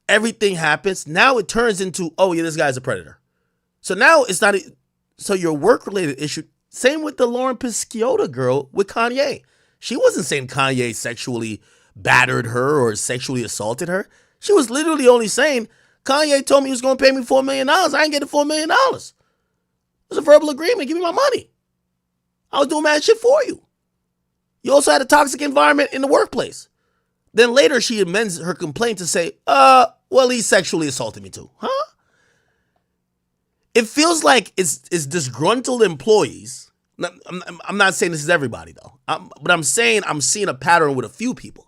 everything happens. Now it turns into, oh yeah, this guy's a predator. So now it's not, so your work-related issue, same with the Lauren Pisciotta girl with Kanye. She wasn't saying Kanye sexually battered her or sexually assaulted her. She was literally only saying, Kanye told me he was going to pay me $4 million. I ain't getting $4 million. It was a verbal agreement. Give me my money. I was doing mad shit for you. You also had a toxic environment in the workplace. Then later she amends her complaint to say, well, he sexually assaulted me too. Huh? It feels like it's disgruntled employees. I'm not saying this is everybody though. But I'm saying I'm seeing a pattern with a few people.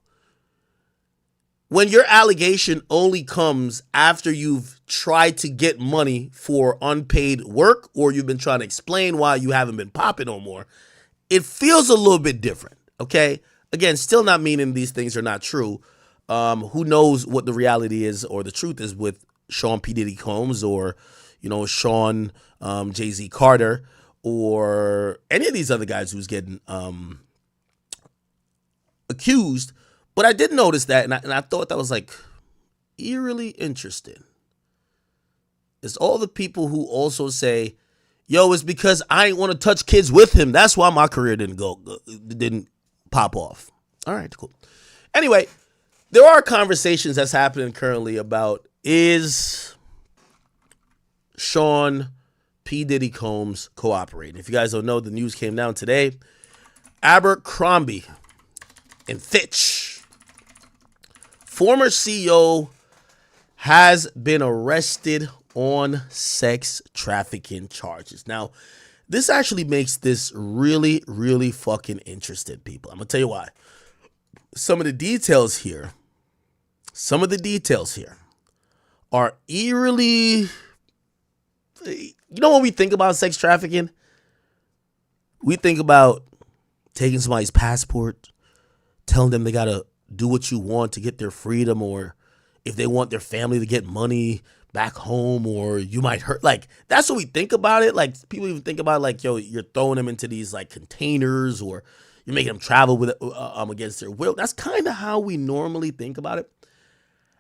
When your allegation only comes after you've tried to get money for unpaid work, or you've been trying to explain why you haven't been popping no more, it feels a little bit different, okay? Again, still not meaning these things are not true. Who knows what the reality is or the truth is with Sean P. Diddy Combs or, Sean Jay-Z Carter or any of these other guys who's getting accused. But I did notice that, and I thought that was like eerily interesting. It's all the people who also say, yo, it's because I ain't want to touch kids with him. That's why my career didn't pop off. All right, cool. Anyway, there are conversations that's happening currently about, is Sean P. Diddy Combs cooperating? If you guys don't know, the news came down today. Abercrombie and Fitch, former CEO, has been arrested on sex trafficking charges. Now, this actually makes this really, really fucking interesting, people. I'm going to tell you why. Some of the details here are eerily, when we think about sex trafficking, we think about taking somebody's passport, telling them they got to do what you want to get their freedom, or if they want their family to get money back home, or you might hurt. Like, that's what we think about it. Like, people even think about, like, yo, you're throwing them into these, like, containers, or you're making them travel with against their will. That's kind of how we normally think about it.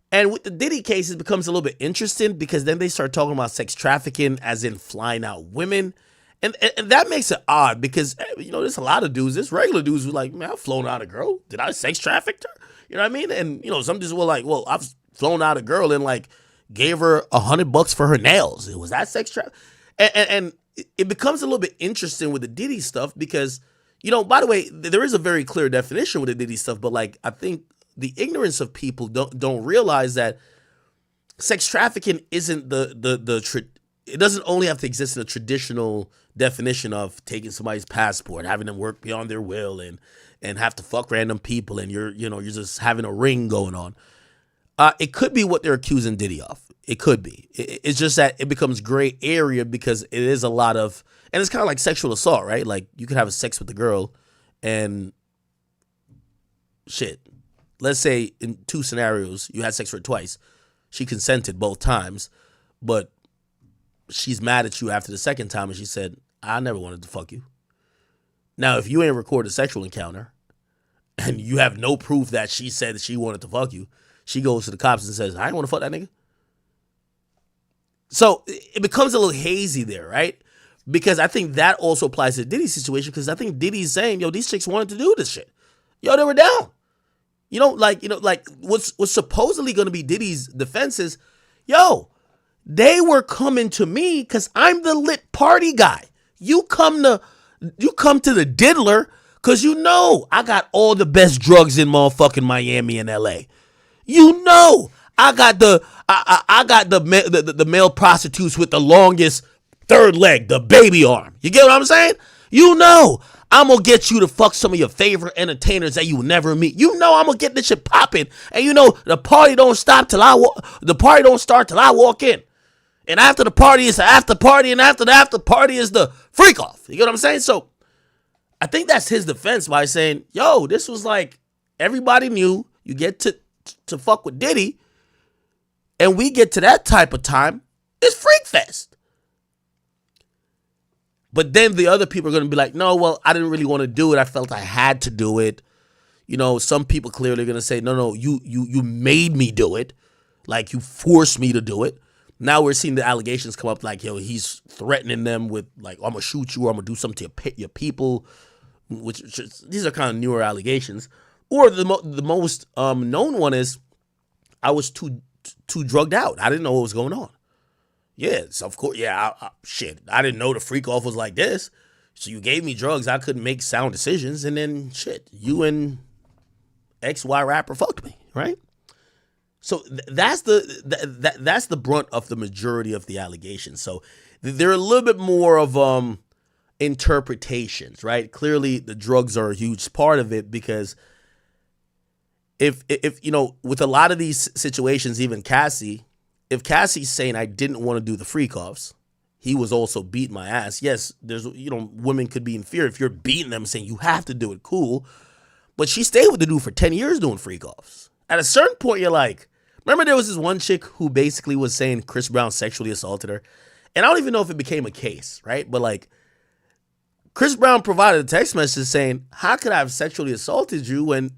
And with the Diddy case, it becomes a little bit interesting because then they start talking about sex trafficking as in flying out women. And that makes it odd because, there's a lot of dudes, there's regular dudes who like, man, I've flown out a girl. Did I sex traffic her? You know what I mean? And, some dudes were like, well, I've flown out a girl and like gave her $100 for her nails. Was that sex traffic? And it becomes a little bit interesting with the Diddy stuff because, by the way, there is a very clear definition with the Diddy stuff, but like, I think the ignorance of people don't realize that sex trafficking isn't it doesn't only have to exist in a traditional definition of taking somebody's passport, having them work beyond their will and have to fuck random people and you're just having a ring going on. It could be what they're accusing Diddy of. It could be. It's just that it becomes gray area because it is a lot of, and it's kind of like sexual assault, right? Like you could have sex with a girl and shit. Let's say in 2 scenarios, you had sex with her twice. She consented both times, but she's mad at you after the second time and she said, I never wanted to fuck you. Now, if you ain't recorded a sexual encounter and you have no proof that she said that she wanted to fuck you, she goes to the cops and says, I ain't want to fuck that nigga. So it becomes a little hazy there, right? Because I think that also applies to Diddy's situation because I think Diddy's saying, yo, these chicks wanted to do this shit. Yo, they were down. What's supposedly going to be Diddy's defense is, yo, they were coming to me because I'm the lit party guy. You come to the diddler because I got all the best drugs in motherfucking Miami and LA. I got the male prostitutes with the longest third leg, the baby arm. You get what I'm saying? I'm going to get you to fuck some of your favorite entertainers that you will never meet. I'm going to get this shit popping. And the party don't start till I walk in. And after the party is the after party, and after the after party is the freak off. You get what I'm saying? So I think that's his defense by saying, yo, this was like, everybody knew you get to fuck with Diddy, and we get to that type of time, it's Freak Fest. But then the other people are going to be like, no, well, I didn't really want to do it. I felt I had to do it. Some people clearly are going to say, no, you made me do it. Like, you forced me to do it. Now we're seeing the allegations come up like, yo, he's threatening them with, like, I'm going to shoot you or I'm going to do something to your people, these are kind of newer allegations. Or the most known one is, I was too drugged out. I didn't know what was going on. Yeah, so of course, yeah, shit. I didn't know the freak off was like this. So you gave me drugs. I couldn't make sound decisions. And then, shit, you and XY rapper fucked me, right? So that's the brunt of the majority of the allegations. So they're a little bit more of interpretations, right? Clearly, the drugs are a huge part of it because if with a lot of these situations, even Cassie, if Cassie's saying I didn't want to do the freak offs, he was also beating my ass. Yes, there's women could be in fear if you're beating them saying you have to do it, cool. But she stayed with the dude for 10 years doing freak offs. at a certain point, you're like, remember there was this one chick who basically was saying Chris Brown sexually assaulted her? And I don't even know if it became a case, right? But like, Chris Brown provided a text message saying, how could I have sexually assaulted you when,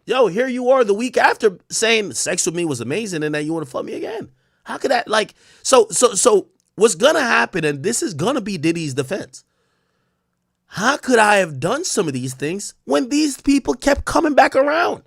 yo, here you are the week after saying sex with me was amazing and that you want to fuck me again? How could that, like, so what's going to happen, and this is going to be Diddy's defense. How could I have done some of these things when these people kept coming back around?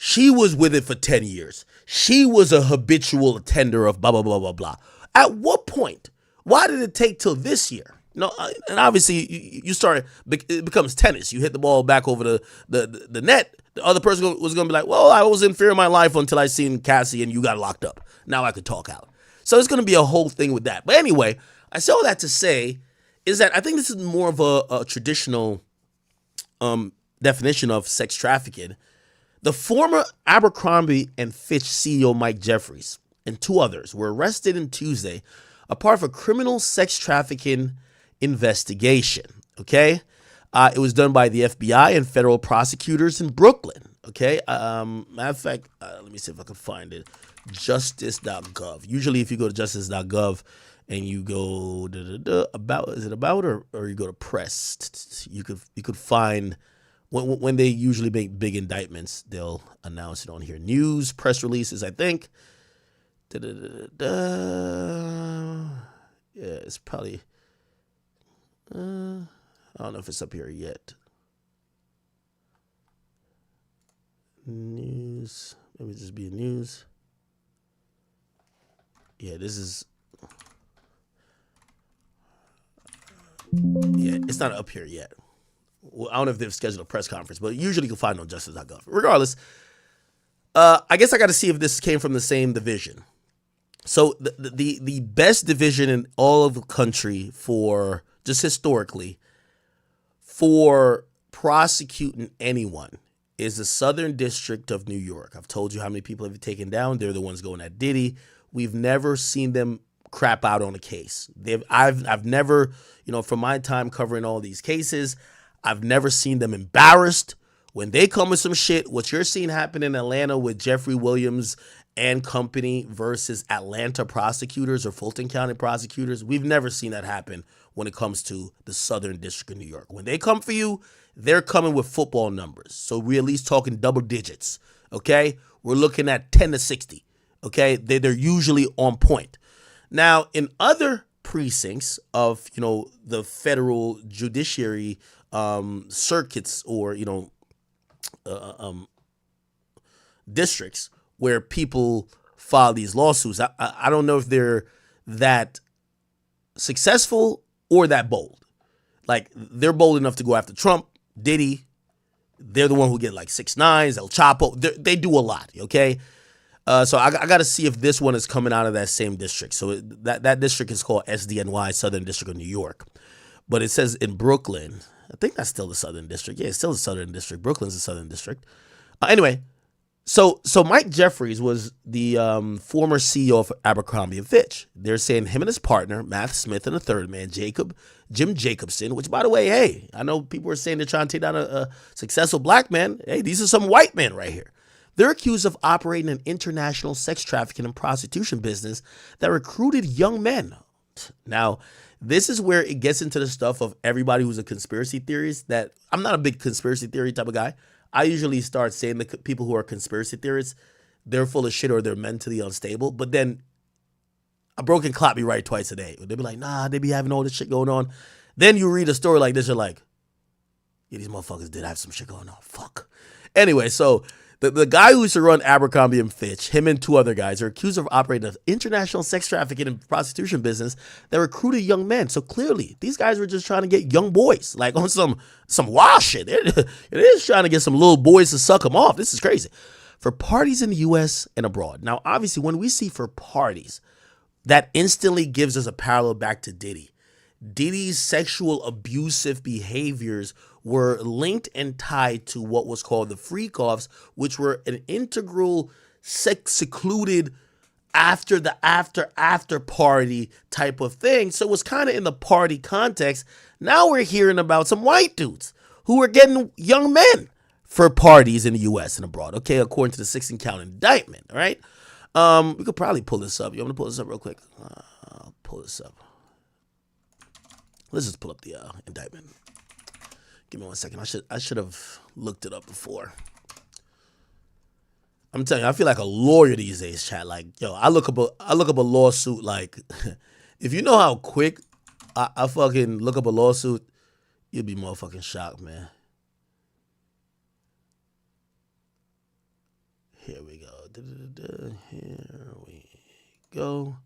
She was with it for 10 years. She was a habitual attender of blah, blah, blah, blah, blah. At what point? Why did it take till this year? No, and obviously you start, it becomes tennis. You hit the ball back over the net. The other person was going to be like, well, I was in fear of my life until I seen Cassie and you got locked up. Now I could talk out. So it's going to be a whole thing with that. But anyway, I say all that to say is that I think this is more of a traditional definition of sex trafficking. The former Abercrombie and Fitch CEO Mike Jeffries and 2 others were arrested on Tuesday, a part of a criminal sex trafficking investigation. Okay, it was done by the FBI and federal prosecutors in Brooklyn. Okay, matter of fact, let me see if I can find it. Justice.gov. Usually, if you go to justice.gov and you go about, is it about or you go to press, you could find. When they usually make big indictments, they'll announce it on here. News, press releases, I think. Yeah, it's probably, I don't know if it's up here yet. News, maybe just be a news. Yeah, this is, yeah, it's not up here yet. Well, I don't know if they've scheduled a press conference, but usually you can find it on justice.gov. Regardless, I guess I got to see if this came from the same division. So the best division in all of the country for, just historically, for prosecuting anyone is the Southern District of New York. I've told you how many people have taken down. They're the ones going at Diddy. We've never seen them crap out on a case. I've never, from my time covering all these cases, I've never seen them embarrassed when they come with some shit. What you're seeing happen in Atlanta with Jeffrey Williams and company versus Atlanta prosecutors or Fulton County prosecutors, we've never seen that happen when it comes to the Southern District of New York. When they come for you, they're coming with football numbers. So we're at least talking double digits, okay? We're looking at 10-60, okay? They're usually on point. Now, in other precincts of, the federal judiciary circuits or, districts where people file these lawsuits, I don't know if they're that successful or that bold. Like, they're bold enough to go after Trump, Diddy. They're the one who get like 6ix9ine, El Chapo. They do a lot, okay? So I got to see if this one is coming out of that same district. So that district is called SDNY, Southern District of New York. But it says in Brooklyn, I think that's still the Southern District. Yeah, it's still the Southern District. Brooklyn's the Southern District. Anyway, so Mike Jeffries was the former CEO of Abercrombie & Fitch. They're saying him and his partner, Matt Smith, and a third man, Jim Jacobson, which, by the way, hey, I know people are saying they're trying to take down a successful black man. Hey, these are some white men right here. They're accused of operating an international sex trafficking and prostitution business that recruited young men. Now, this is where it gets into the stuff of everybody who's a conspiracy theorist. That I'm not a big conspiracy theory type of guy. I usually start saying the people who are conspiracy theorists, they're full of shit or they're mentally unstable. But then a broken clock be right twice a day. They be like, nah, they be having all this shit going on. Then you read a story like this, you're like, yeah, these motherfuckers did have some shit going on. Fuck. Anyway, so the guy who used to run Abercrombie & Fitch, him and 2 other guys, are accused of operating an international sex trafficking and prostitution business that recruited young men. So clearly, these guys were just trying to get young boys, like on some wild shit. They're just trying to get some little boys to suck them off. This is crazy. For parties in the U.S. and abroad. Now, obviously, when we see for parties, that instantly gives us a parallel back to Diddy. Diddy's sexual abusive behaviors were linked and tied to what was called the freak-offs, which were an integral secluded after the after party type of thing. So it was kind of in the party context. Now we're hearing about some white dudes who are getting young men for parties in the U.S. and abroad. Okay, according to the 16-count indictment. All right. We could probably pull this up. You want me to pull this up real quick? I'll pull this up. Let's just pull up the indictment. Give me 1 second. I should have looked it up before. I'm telling you, I feel like a lawyer these days, chat. Like, yo, I look up a lawsuit. Like, if you know how quick I fucking look up a lawsuit, you'd be motherfucking shocked, man. Here we go. Here we go.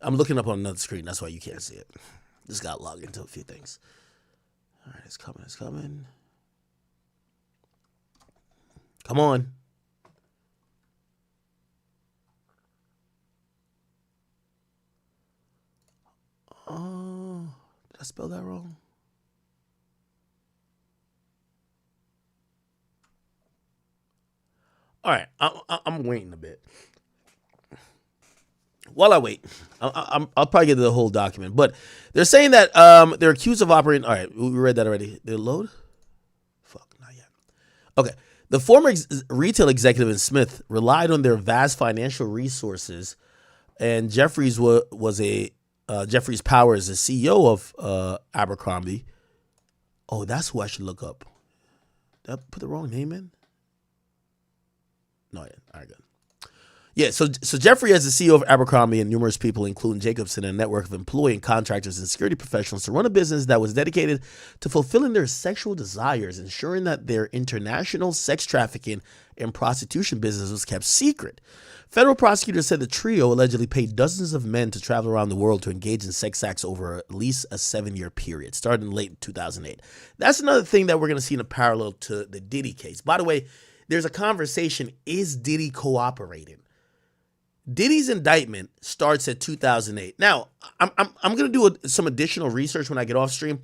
I'm looking up on another screen. That's why you can't see it. Just got logged into a few things. All right, it's coming. It's coming. Come on. Oh, did I spell that wrong? All right, I'm waiting a bit. While I wait, I'll probably get to the whole document. But they're saying that they're accused of operating. All right, we read that already. Did it load? Fuck, not yet. Okay. The former retail executive in Smith relied on their vast financial resources, and Jeffries was Jeffries Powers, the CEO of Abercrombie. Oh, that's who I should look up. Did I put the wrong name in? No, yeah. All right, good. Yeah, so Jeffrey, as the CEO of Abercrombie, and numerous people, including Jacobson, and a network of employee and contractors and security professionals, to run a business that was dedicated to fulfilling their sexual desires, ensuring that their international sex trafficking and prostitution business was kept secret. Federal prosecutors said the trio allegedly paid dozens of men to travel around the world to engage in sex acts over at least a 7-year period, starting late 2008. That's another thing that we're going to see in a parallel to the Diddy case. By the way, there's a conversation, is Diddy cooperating? Diddy's indictment starts at 2008. Now, I'm going to do some additional research when I get off stream.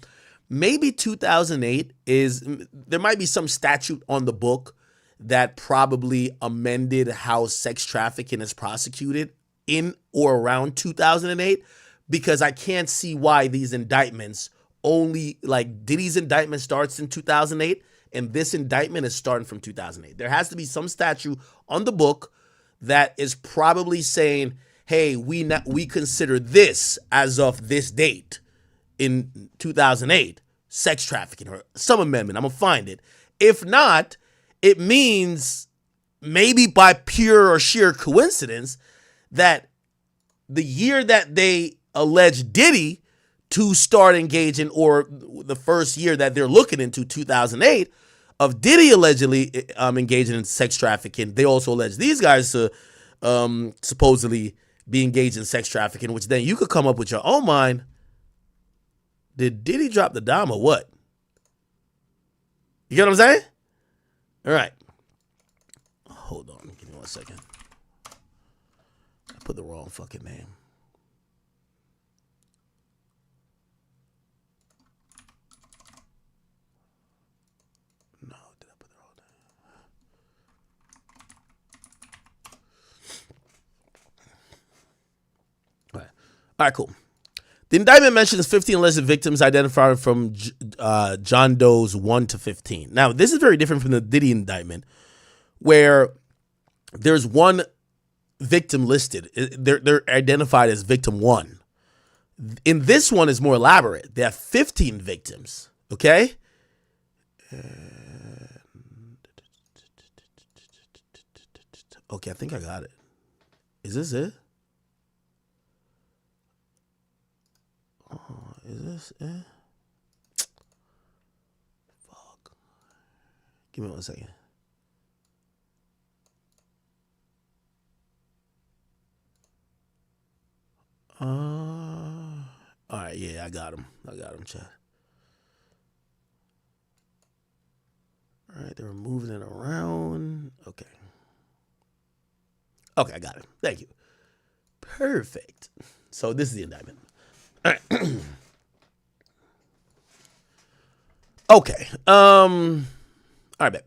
Maybe 2008 there might be some statute on the book that probably amended how sex trafficking is prosecuted in or around 2008, because I can't see why these indictments only, like Diddy's indictment starts in 2008 and this indictment is starting from 2008. There has to be some statute on the book that is probably saying, hey, we consider this as of this date in 2008, sex trafficking, or some amendment. I'm going to find it. If not, it means maybe by pure or sheer coincidence that the year that they allege Diddy to start engaging, or the first year that they're looking into, 2008, of Diddy allegedly engaging in sex trafficking, they also allege these guys to supposedly be engaged in sex trafficking, which then you could come up with your own mind. Did Diddy drop the dime or what? You get what I'm saying? All right. Hold on. Give me 1 second. I put the wrong fucking name. No, did I put the wrong name? All right, cool. The indictment mentions 15 alleged victims identified from John Doe's 1 to 15. Now, this is very different from the Diddy indictment, where there's one victim listed. They're identified as victim 1. In this one, it's more elaborate. They have 15 victims, okay? Okay, I think I got it. Is this it? Oh, is this it? Fuck. Give me 1 second. All right, yeah, I got him, chat. All right, they were moving it around. Okay, I got it. Thank you. Perfect. So this is the indictment. All right. Okay. All right, babe.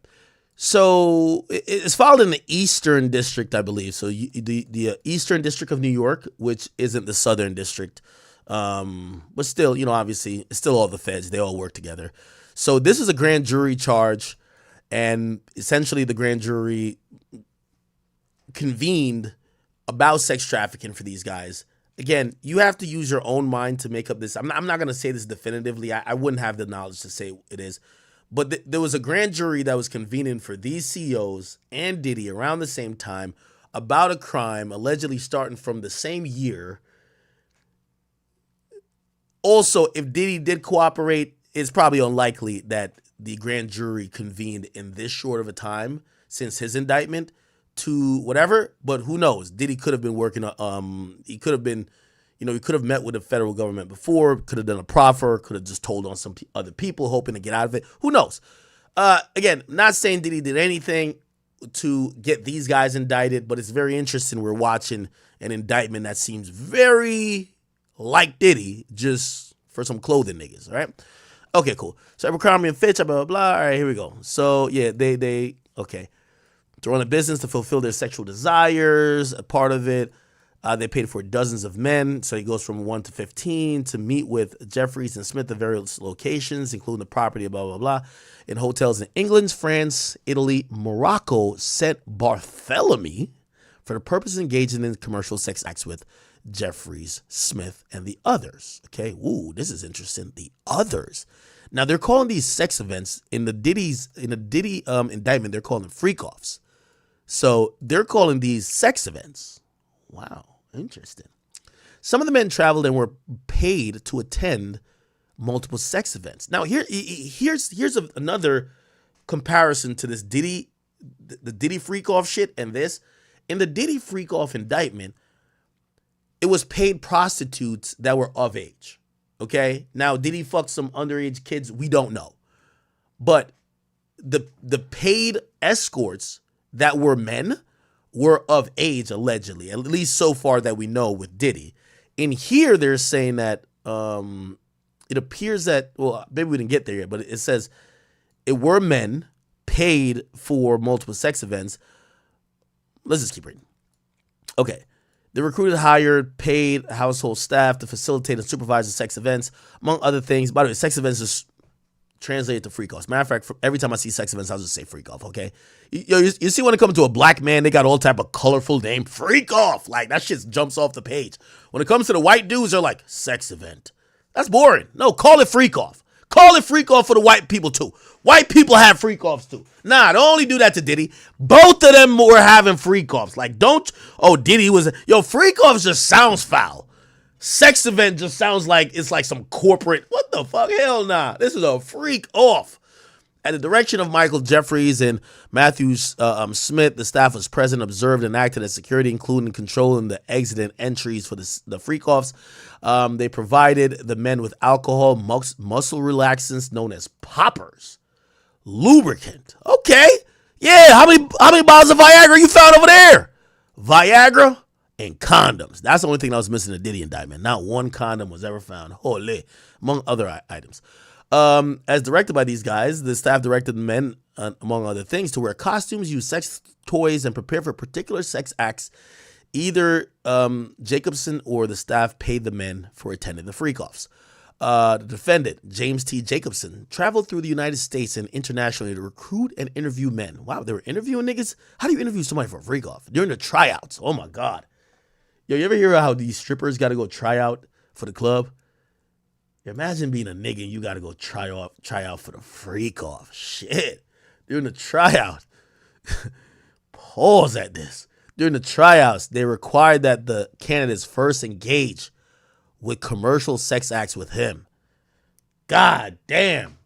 So it's filed in the Eastern District, I believe. So the Eastern District of New York, which isn't the Southern District But still, obviously, it's still all the feds. They all work together. So this is a grand jury charge, and essentially the grand jury convened about sex trafficking for these guys. Again, you have to use your own mind to make up this. I'm not going to say this definitively. I wouldn't have the knowledge to say it is. But there was a grand jury that was convening for these CEOs and Diddy around the same time about a crime allegedly starting from the same year. Also, if Diddy did cooperate, it's probably unlikely that the grand jury convened in this short of a time since his indictment to whatever. But who knows? Diddy could have been working. He could have been, he could have met with the federal government before. Could have done a proffer. Could have just told on some other people, hoping to get out of it. Who knows? Again, not saying Diddy did anything to get these guys indicted, but it's very interesting. We're watching an indictment that seems very like Diddy, just for some clothing niggas, all right? Okay, cool. So Abercrombie and Fitch, blah, blah, blah. All right, here we go. So, yeah, they to run a business to fulfill their sexual desires, a part of it. They paid for dozens of men. So he goes from 1 to 15 to meet with Jeffries and Smith at various locations, including the property, blah, blah, blah, in hotels in England, France, Italy, Morocco, sent Barthélemy for the purpose of engaging in commercial sex acts with Jeffries, Smith, and the others. Okay, ooh, this is interesting. The others. Now they're calling these sex events in the Diddy indictment. They're calling them freak-offs. So they're calling these sex events. Wow, interesting. Some of the men traveled and were paid to attend multiple sex events. Now here's another comparison to this Diddy, the Diddy freak-off shit and this. In the Diddy freak-off indictment, it was paid prostitutes that were of age, okay? Now, did he fuck some underage kids? We don't know. But the paid escorts that were men were of age, allegedly, at least so far that we know with Diddy. In here, they're saying that it appears that, well, maybe we didn't get there yet, but it says it were men paid for multiple sex events. Let's just keep reading. Okay. They recruited, hired, paid household staff to facilitate and supervise the sex events, among other things. By the way, sex events is translated to freak offs. Matter of fact, every time I see sex events, I'll just say freak off, okay? You see when it comes to a black man, they got all type of colorful name, freak off. Like, that shit jumps off the page. When it comes to the white dudes, they're like, sex event. That's boring. No, call it freak off. Call it freak off for the white people, too. White people have freak offs, too. Nah, don't only do that to Diddy. Both of them were having freak offs. Like, Diddy was, freak offs just sounds foul. Sex event just sounds like it's like some corporate, what the fuck? Hell nah. This is a freak off. At the direction of Michael Jeffries and Matthew Smith, the staff was present, observed, and acted as security, including controlling the exit and entries for the freak-offs. They provided the men with alcohol, muscle relaxants known as poppers, lubricant. Okay, yeah. How many bottles of Viagra you found over there? Viagra and condoms. That's the only thing that was missing in the Diddy indictment. Not one condom was ever found. Holy, among other items. As directed by these guys, the staff directed the men, among other things, to wear costumes, use sex toys, and prepare for particular sex acts. Either Jacobson or the staff paid the men for attending the freak-offs. The defendant, James T. Jacobson, traveled through the United States and internationally to recruit and interview men. Wow, they were interviewing niggas? How do you interview somebody for a freak-off? During the tryouts. Oh, my God. Yo, you ever hear how these strippers got to go try out for the club? Imagine being a nigga and you got to go try out for the freak-off. Shit. During the tryout. Pause at this. During the tryouts, they required that the candidates first engage with commercial sex acts with him. God damn.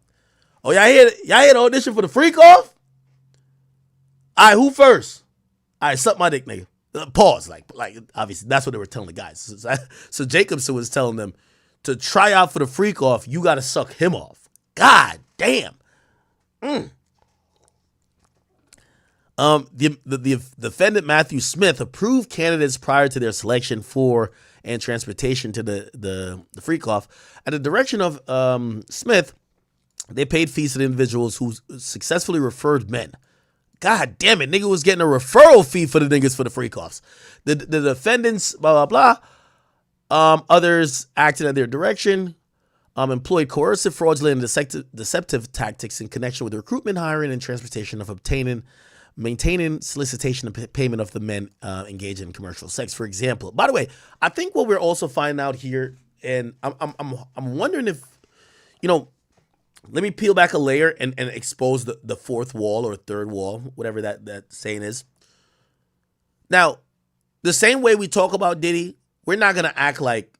Oh, y'all hear the audition for the freak-off? All right, who first? All right, suck my dick, nigga. Pause. Like obviously, that's what they were telling the guys. So Jacobson was telling them, to try out for the freak off, you got to suck him off. God damn. The defendant Matthew Smith approved candidates prior to their selection for and transportation to the freak off. At the direction of Smith, they paid fees to the individuals who successfully referred men. God damn it, nigga was getting a referral fee for the niggas for the freak offs. The defendants, blah, blah, blah. Others acted at their direction, employed coercive, fraudulent, and deceptive tactics in connection with the recruitment, hiring, and transportation of maintaining solicitation and payment of the men engaged in commercial sex, for example. By the way, I think what we're also finding out here, and I'm wondering if, let me peel back a layer and expose the fourth wall or third wall, whatever that saying is. Now, the same way we talk about Diddy, we're not gonna act like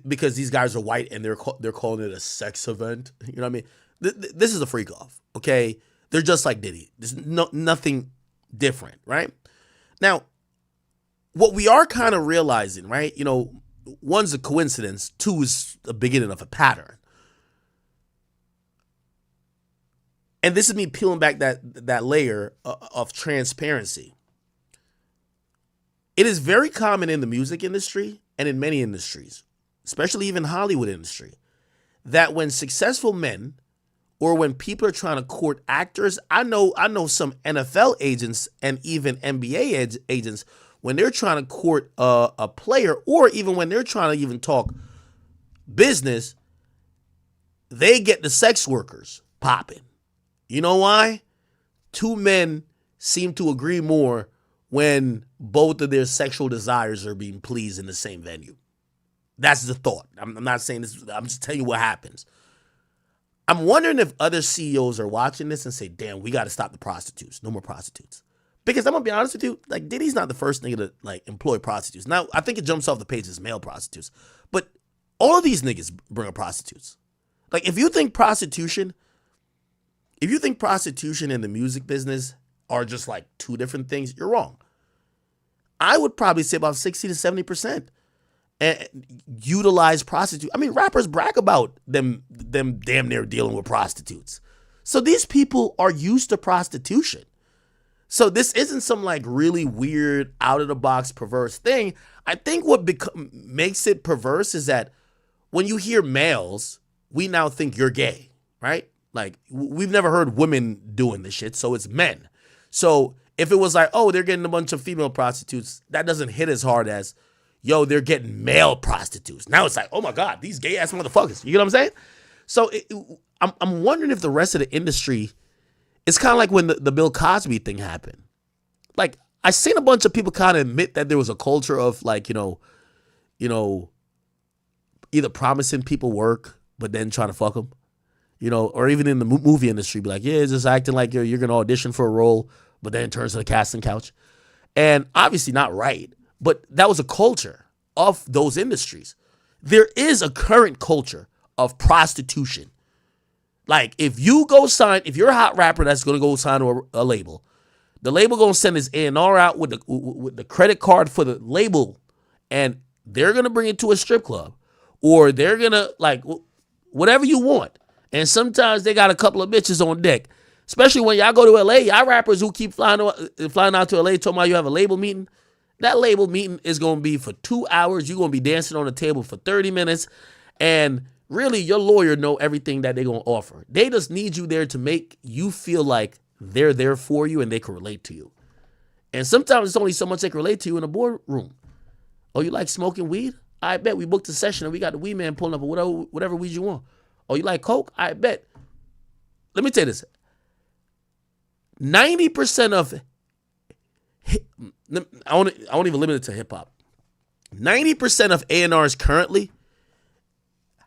because these guys are white and they're calling it a sex event. You know what I mean? This is a freak off. Okay, they're just like Diddy. There's nothing different, right? Now, what we are kind of realizing, right? One's a coincidence. Two is the beginning of a pattern. And this is me peeling back that layer of transparency. It is very common in the music industry and in many industries, especially even Hollywood industry, that when successful men or when people are trying to court actors, I know some NFL agents and even NBA agents, when they're trying to court a player or even when they're trying to even talk business, they get the sex workers popping. You know why? Two men seem to agree more when both of their sexual desires are being pleased in the same venue. That's the thought. I'm not saying this. I'm just telling you what happens. I'm wondering if other CEOs are watching this and say, damn, we got to stop the prostitutes. No more prostitutes. Because I'm going to be honest with you, like Diddy's not the first nigga to like employ prostitutes. Now, I think it jumps off the page as male prostitutes. But all of these niggas bring up prostitutes. Like if you think prostitution and the music business are just like two different things, you're wrong. I would probably say about 60 to 70% utilize prostitutes. I mean, rappers brag about them damn near dealing with prostitutes. So these people are used to prostitution. So this isn't some like really weird, out of the box, perverse thing. I think what makes it perverse is that when you hear males, we now think you're gay, right? Like we've never heard women doing this shit, so it's men. So if it was like, oh, they're getting a bunch of female prostitutes, that doesn't hit as hard as, yo, they're getting male prostitutes. Now it's like, oh my God, these gay ass motherfuckers. You get what I'm saying? So I'm wondering if the rest of the industry, it's kind of like when the Bill Cosby thing happened. Like I seen a bunch of people kind of admit that there was a culture of like, either promising people work, but then trying to fuck them. Or even in the movie industry, be like, yeah, it's just acting like you're going to audition for a role, but then it turns to the casting couch. And obviously not right, but that was a culture of those industries. There is a current culture of prostitution. Like if you're a hot rapper that's going to go sign to a label, the label going to send his A&R out with the credit card for the label, and they're going to bring it to a strip club, or they're going to like whatever you want. And sometimes they got a couple of bitches on deck, especially when y'all go to LA. Y'all rappers who keep flying out to LA talking about you have a label meeting. That label meeting is going to be for 2 hours. You're going to be dancing on the table for 30 minutes. And really, your lawyer know everything that they're going to offer. They just need you there to make you feel like they're there for you and they can relate to you. And sometimes it's only so much they can relate to you in a boardroom. Oh, you like smoking weed? I bet we booked a session and we got the weed man pulling up whatever weed you want. Oh, you like coke? I bet. Let me tell you this. 90% of I won't even limit it to hip hop. 90% of A&Rs currently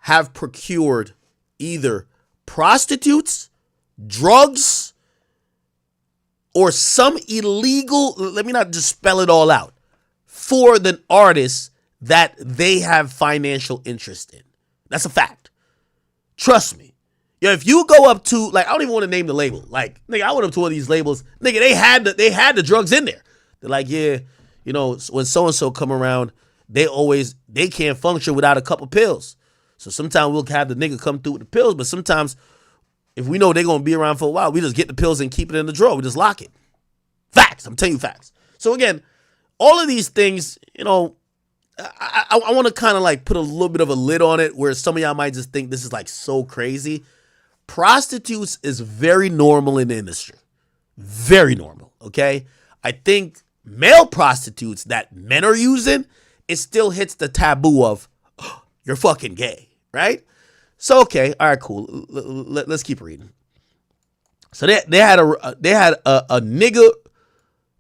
have procured either prostitutes, drugs, or some illegal, let me not just spell it all out, for the artists that they have financial interest in. That's a fact. Trust me. Yo, if you go up to, like, I don't even want to name the label. Like, nigga, I went up to one of these labels. Nigga, they had the drugs in there. They're like, yeah, when so-and-so come around, they can't function without a couple pills. So sometimes we'll have the nigga come through with the pills, but sometimes if we know they're going to be around for a while, we just get the pills and keep it in the drawer. We just lock it. Facts. I'm telling you facts. So again, all of these things, I want to kind of like put a little bit of a lid on it where some of y'all might just think this is like so crazy. Prostitutes is very normal in the industry. Very normal, okay? I think male prostitutes that men are using, it still hits the taboo of, you're fucking gay, right? So okay, all right, cool. Let's keep reading. So they had a nigga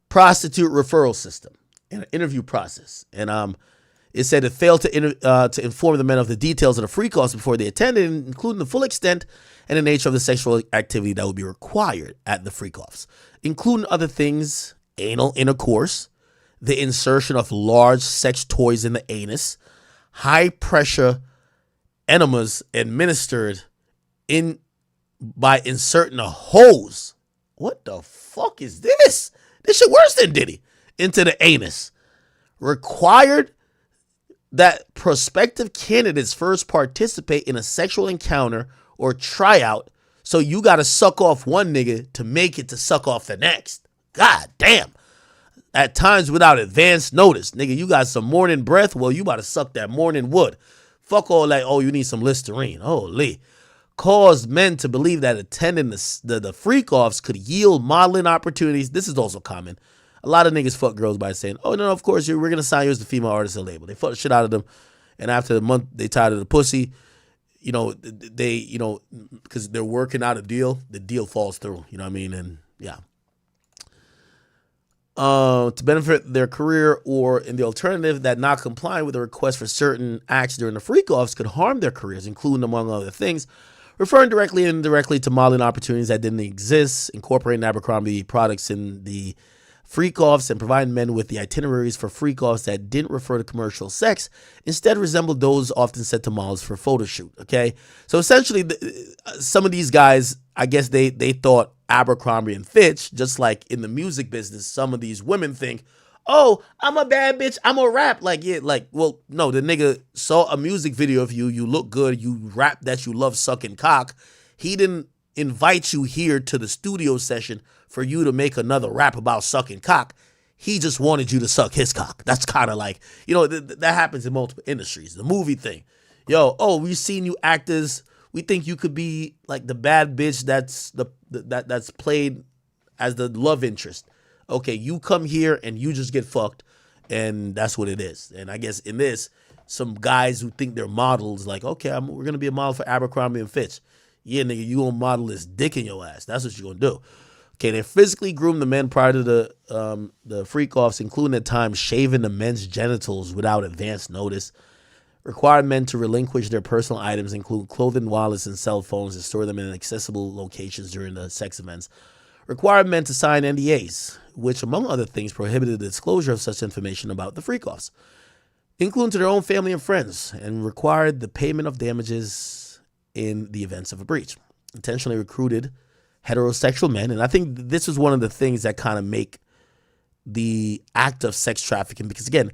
prostitute referral system and an interview process, and it said it failed to inform the men of the details of the free calls before they attended, including the full extent and the nature of the sexual activity that would be required at the freak offs, including other things: anal intercourse, the insertion of large sex toys in the anus, high pressure enemas administered by inserting a hose. What the fuck is this? This shit worse than Diddy. Into the anus. Required that prospective candidates first participate in a sexual encounter or tryout, so you gotta suck off one nigga to make it to suck off the next. God damn. At times without advance notice. Nigga, you got some morning breath? Well, you about to suck that morning wood. Fuck all that, oh, you need some Listerine. Holy. Caused men to believe that attending the freak-offs could yield modeling opportunities. This is also common. A lot of niggas fuck girls by saying, oh, no, of course, we're going to sign you as the female artist of the label. They fuck the shit out of them. And after the month, they tired of the pussy. You know, because they're working out a deal, the deal falls through. You know what I mean? And yeah. To benefit their career, or in the alternative, that not complying with the request for certain acts during the freak-offs could harm their careers, including, among other things, referring directly and indirectly to modeling opportunities that didn't exist, incorporating Abercrombie products in the freak-offs, and providing men with the itineraries for freak-offs that didn't refer to commercial sex, instead resembled those often set to models for photo shoot, okay? So essentially, some of these guys, I guess they thought Abercrombie and Fitch, just like in the music business, some of these women think, oh, I'm a bad bitch, I'm a rap. Like, yeah, like, well, no, the nigga saw a music video of you look good, you rap that you love sucking cock. He didn't invite you here to the studio session for you to make another rap about sucking cock. He just wanted you to suck his cock. That's kind of like, you know, that happens in multiple industries. The movie thing. Yo, oh, we've seen you actors. We think you could be like the bad bitch that's played as the love interest. Okay, you come here and you just get fucked, and that's what it is. And I guess in this, some guys who think they're models, like, okay, we're gonna be a model for Abercrombie and Fitch. Yeah, nigga, you gonna model this dick in your ass. That's what you're gonna do. Okay, they physically groomed the men prior to the freak-offs, including at times shaving the men's genitals without advance notice. Required men to relinquish their personal items, include clothing, wallets, and cell phones, and store them in accessible locations during the sex events. Required men to sign NDAs, which, among other things, prohibited the disclosure of such information about the freak-offs, including to their own family and friends, and required the payment of damages in the events of a breach. Intentionally recruited heterosexual men, and I think this is one of the things that kind of make the act of sex trafficking, because again,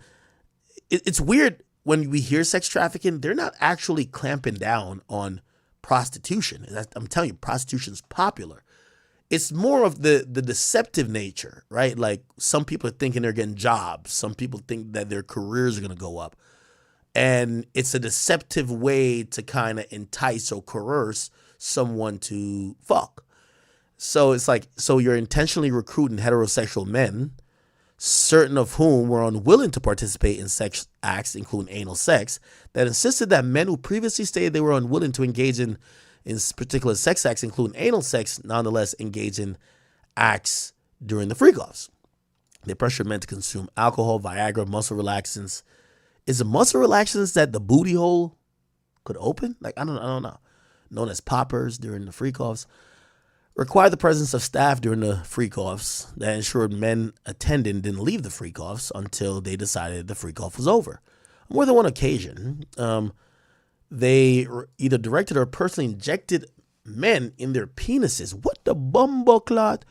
it's weird when we hear sex trafficking, they're not actually clamping down on prostitution. I'm telling you, prostitution's popular. It's more of the deceptive nature, right? Like, some people are thinking they're getting jobs. Some people think that their careers are going to go up. And it's a deceptive way to kind of entice or coerce someone to fuck. So it's like, so you're intentionally recruiting heterosexual men, certain of whom were unwilling to participate in sex acts, including anal sex, that insisted that men who previously stated they were unwilling to engage in particular sex acts, including anal sex, nonetheless engage in acts during the freak-offs. They pressured men to consume alcohol, Viagra, muscle relaxants. Is it muscle relaxants that the booty hole could open? Like, I don't know. Known as poppers during the freak-offs. Required the presence of staff during the freak-offs that ensured men attending didn't leave the freak-offs until they decided the freak-off was over. On more than one occasion, they either directed or personally injected men in their penises. What the bumbleclot?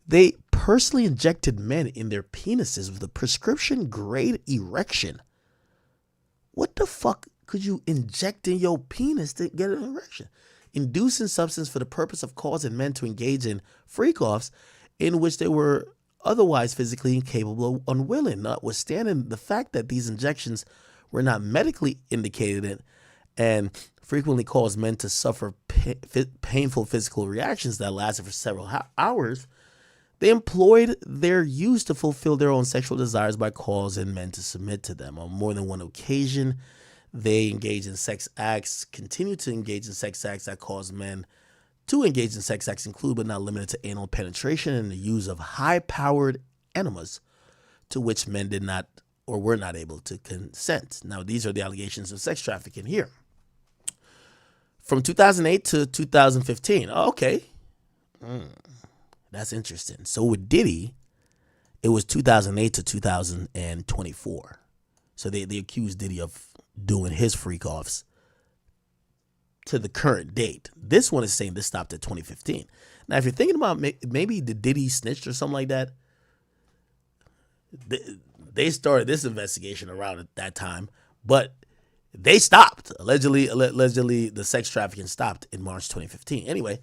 They personally injected men in their penises with a prescription-grade erection. What the fuck could you inject in your penis to get an erection? Inducing substance for the purpose of causing men to engage in freak-offs in which they were otherwise physically incapable or unwilling, notwithstanding the fact that these injections were not medically indicated and frequently caused men to suffer painful physical reactions that lasted for several hours. They employed their use to fulfill their own sexual desires by causing men to submit to them. On more than one occasion, They engage in sex acts, continue to engage in sex acts that cause men to engage in sex acts, include but not limited to anal penetration and the use of high-powered enemas to which men did not or were not able to consent. Now, these are the allegations of sex trafficking here. From 2008 to 2015. Okay. That's interesting. So with Diddy, it was 2008 to 2024. So they accused Diddy of doing his freak-offs to the current date. This one is saying this stopped at 2015. Now, if you're thinking about maybe the Diddy snitched or something like that, they started this investigation around at that time, but they stopped. Allegedly, the sex trafficking stopped in March 2015. Anyway,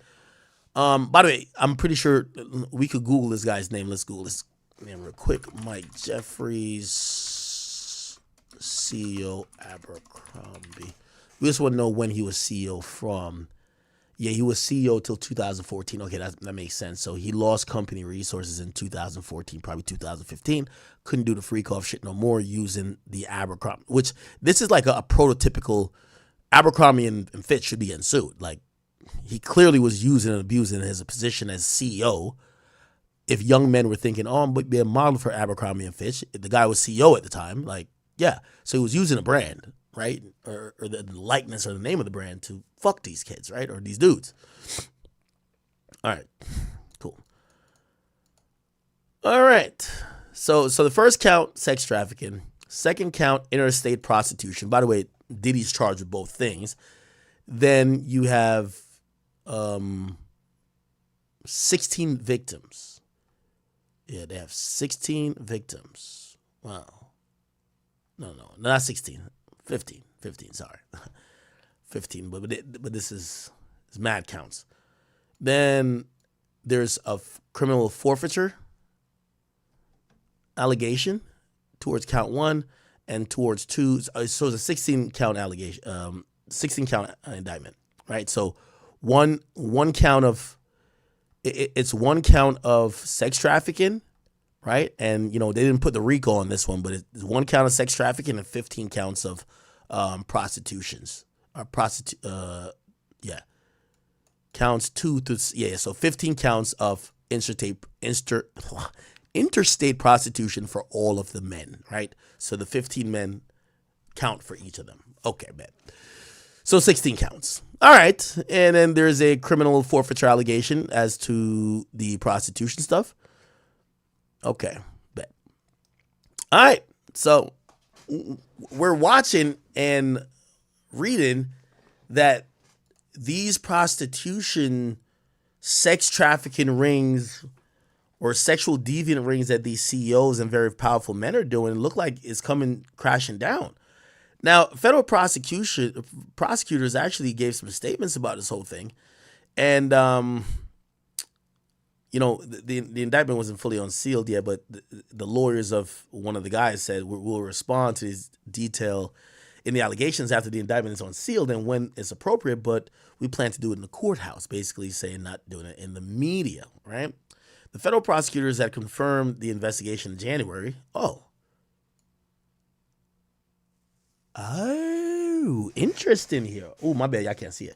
by the way, I'm pretty sure we could Google this guy's name. Let's Google this name real quick. Mike Jeffries, CEO Abercrombie. We just want to know when he was CEO from. Yeah, he was CEO till 2014. Okay, that makes sense. So he lost company resources in 2014, probably 2015. Couldn't do the freak off shit no more using the Abercrombie, which this is like a prototypical Abercrombie and Fitch should be getting sued. Like, he clearly was using and abusing his position as CEO. If young men were thinking, oh, I'm going to be a model for Abercrombie and Fitch, the guy was CEO at the time. Like, yeah. So he was using a brand, right? Or the likeness or the name of the brand to fuck these kids, right? Or these dudes. All right. Cool. All right. So the first count, sex trafficking. Second count, interstate prostitution. By the way, Diddy's charged with both things. Then you have 16 victims. Yeah, they have 16 victims. Wow. No, not 16. 15, sorry. 15, but this is mad counts. Then there's a criminal forfeiture allegation towards count 1 and towards 2. So it's a 16 count allegation, 16 count indictment, right? So one count of it's 1 count of sex trafficking, right? And they didn't put the RICO on this one, but it's 1 count of sex trafficking and 15 counts of prostitutions. Counts 2 through so 15 counts of interstate prostitution for all of the men, right? So the 15 men count for each of them. Okay, bet. So 16 counts. All right. And then there's a criminal forfeiture allegation as to the prostitution stuff. Okay, bet. All right. So we're watching and reading that these prostitution, sex trafficking rings or sexual deviant rings that these CEOs and very powerful men are doing look like it's coming crashing down. Now, federal prosecutors actually gave some statements about this whole thing. And, the indictment wasn't fully unsealed yet, but the lawyers of one of the guys said, we'll respond to this detail in the allegations after the indictment is unsealed and when it's appropriate, but we plan to do it in the courthouse, basically saying not doing it in the media, right? The federal prosecutors had confirmed the investigation in January. Oh, interesting here. Oh, my bad. I can't see it.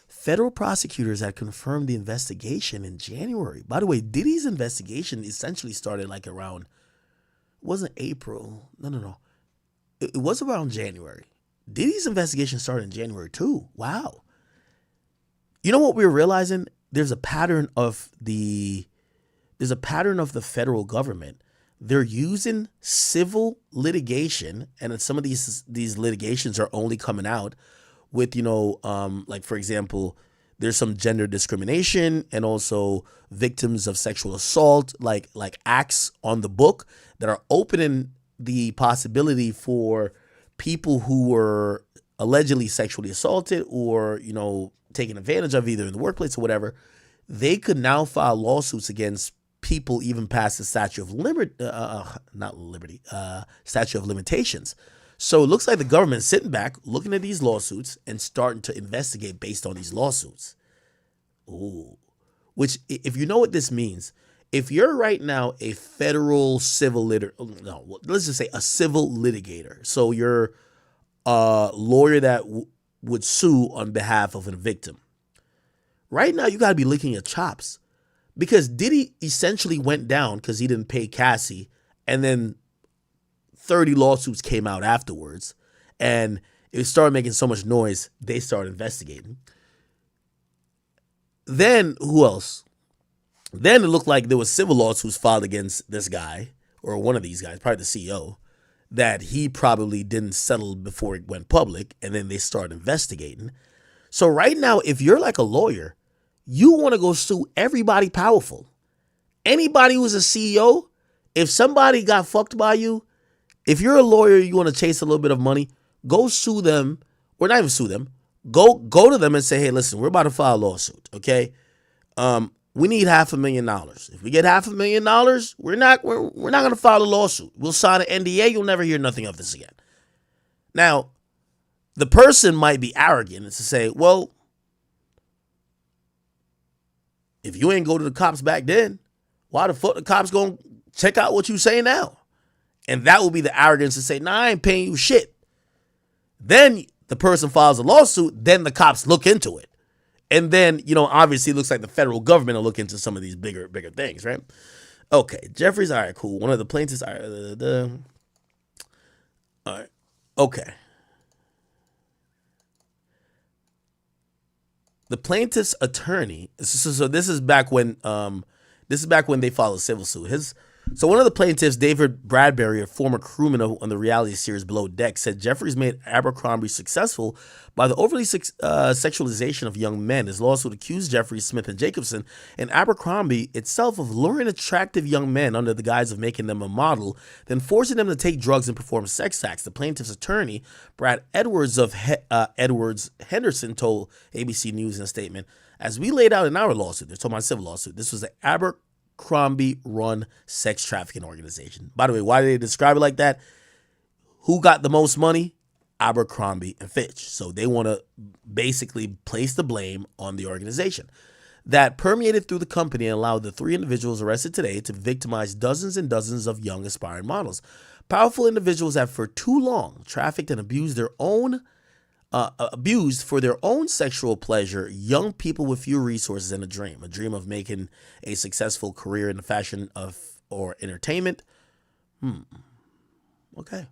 Federal prosecutors had confirmed the investigation in January. By the way, Diddy's investigation essentially started like around, it wasn't April. No. It was around January. Diddy's investigation started in January too. Wow. You know what we're realizing? There's a pattern of the federal government. They're using civil litigation, and some of these litigations are only coming out with, like, for example, there's some gender discrimination and also victims of sexual assault, like acts on the book that are opening the possibility for people who were allegedly sexually assaulted or, taken advantage of either in the workplace or whatever. They could now file lawsuits against people even past the statute of statute of limitations. So it looks like the government's sitting back, looking at these lawsuits and starting to investigate based on these lawsuits. Ooh. Which, if you know what this means, if you're right now a federal civil let's just say a civil litigator. So you're a lawyer that would sue on behalf of a victim. Right now, you got to be licking your chops because Diddy essentially went down because he didn't pay Cassie, and then 30 lawsuits came out afterwards, and it started making so much noise, they started investigating. Then, who else? Then it looked like there was civil lawsuits filed against this guy, or one of these guys, probably the CEO, that he probably didn't settle before it went public, and then they started investigating. So right now, if you're like a lawyer, you want to go sue everybody powerful. Anybody who's a CEO, if somebody got fucked by you, if you're a lawyer, you want to chase a little bit of money, go sue them, or not even sue them. Go to them and say, hey, listen, we're about to file a lawsuit, okay? We need $500,000. If we get $500,000, we're not going to file a lawsuit. We'll sign an NDA. You'll never hear nothing of this again. Now, the person might be arrogant and to say, well, if you ain't go to the cops back then, why the fuck the cops going to check out what you say now? And that will be the arrogance to say, nah, I ain't paying you shit. Then the person files a lawsuit, then the cops look into it. And then, obviously it looks like the federal government will look into some of these bigger things, right? Okay, Jeffries, all right, cool. One of the plaintiffs, all right, all right, okay. The plaintiff's attorney, so this is back when they filed a civil suit. So one of the plaintiffs, David Bradbury, a former crewman on the reality series Below Deck, said Jeffries made Abercrombie successful by the overly sexualization of young men. His lawsuit accused Jeffries, Smith, and Jacobson and Abercrombie itself of luring attractive young men under the guise of making them a model, then forcing them to take drugs and perform sex acts. The plaintiff's attorney, Brad Edwards of Edwards Henderson, told ABC News in a statement, as we laid out in our lawsuit, they're talking about a civil lawsuit, this was the Abercrombie-run sex trafficking organization. By the way, why do they describe it like that? Who got the most money? Abercrombie and Fitch. So they want to basically place the blame on the organization. That permeated through the company and allowed the 3 individuals arrested today to victimize dozens and dozens of young aspiring models. Powerful individuals have for too long trafficked and abused for their own sexual pleasure young people with few resources and a dream of making a successful career in the fashion or entertainment. Okay.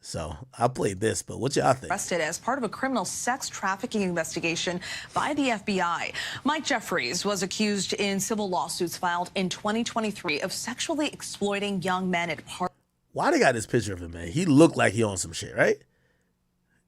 So I played this, but what y'all think? Arrested as part of a criminal sex trafficking investigation by the FBI. Mike Jeffries was accused in civil lawsuits filed in 2023 of sexually exploiting young men at parties. Why they got this picture of him, man? He looked like he on some shit, right?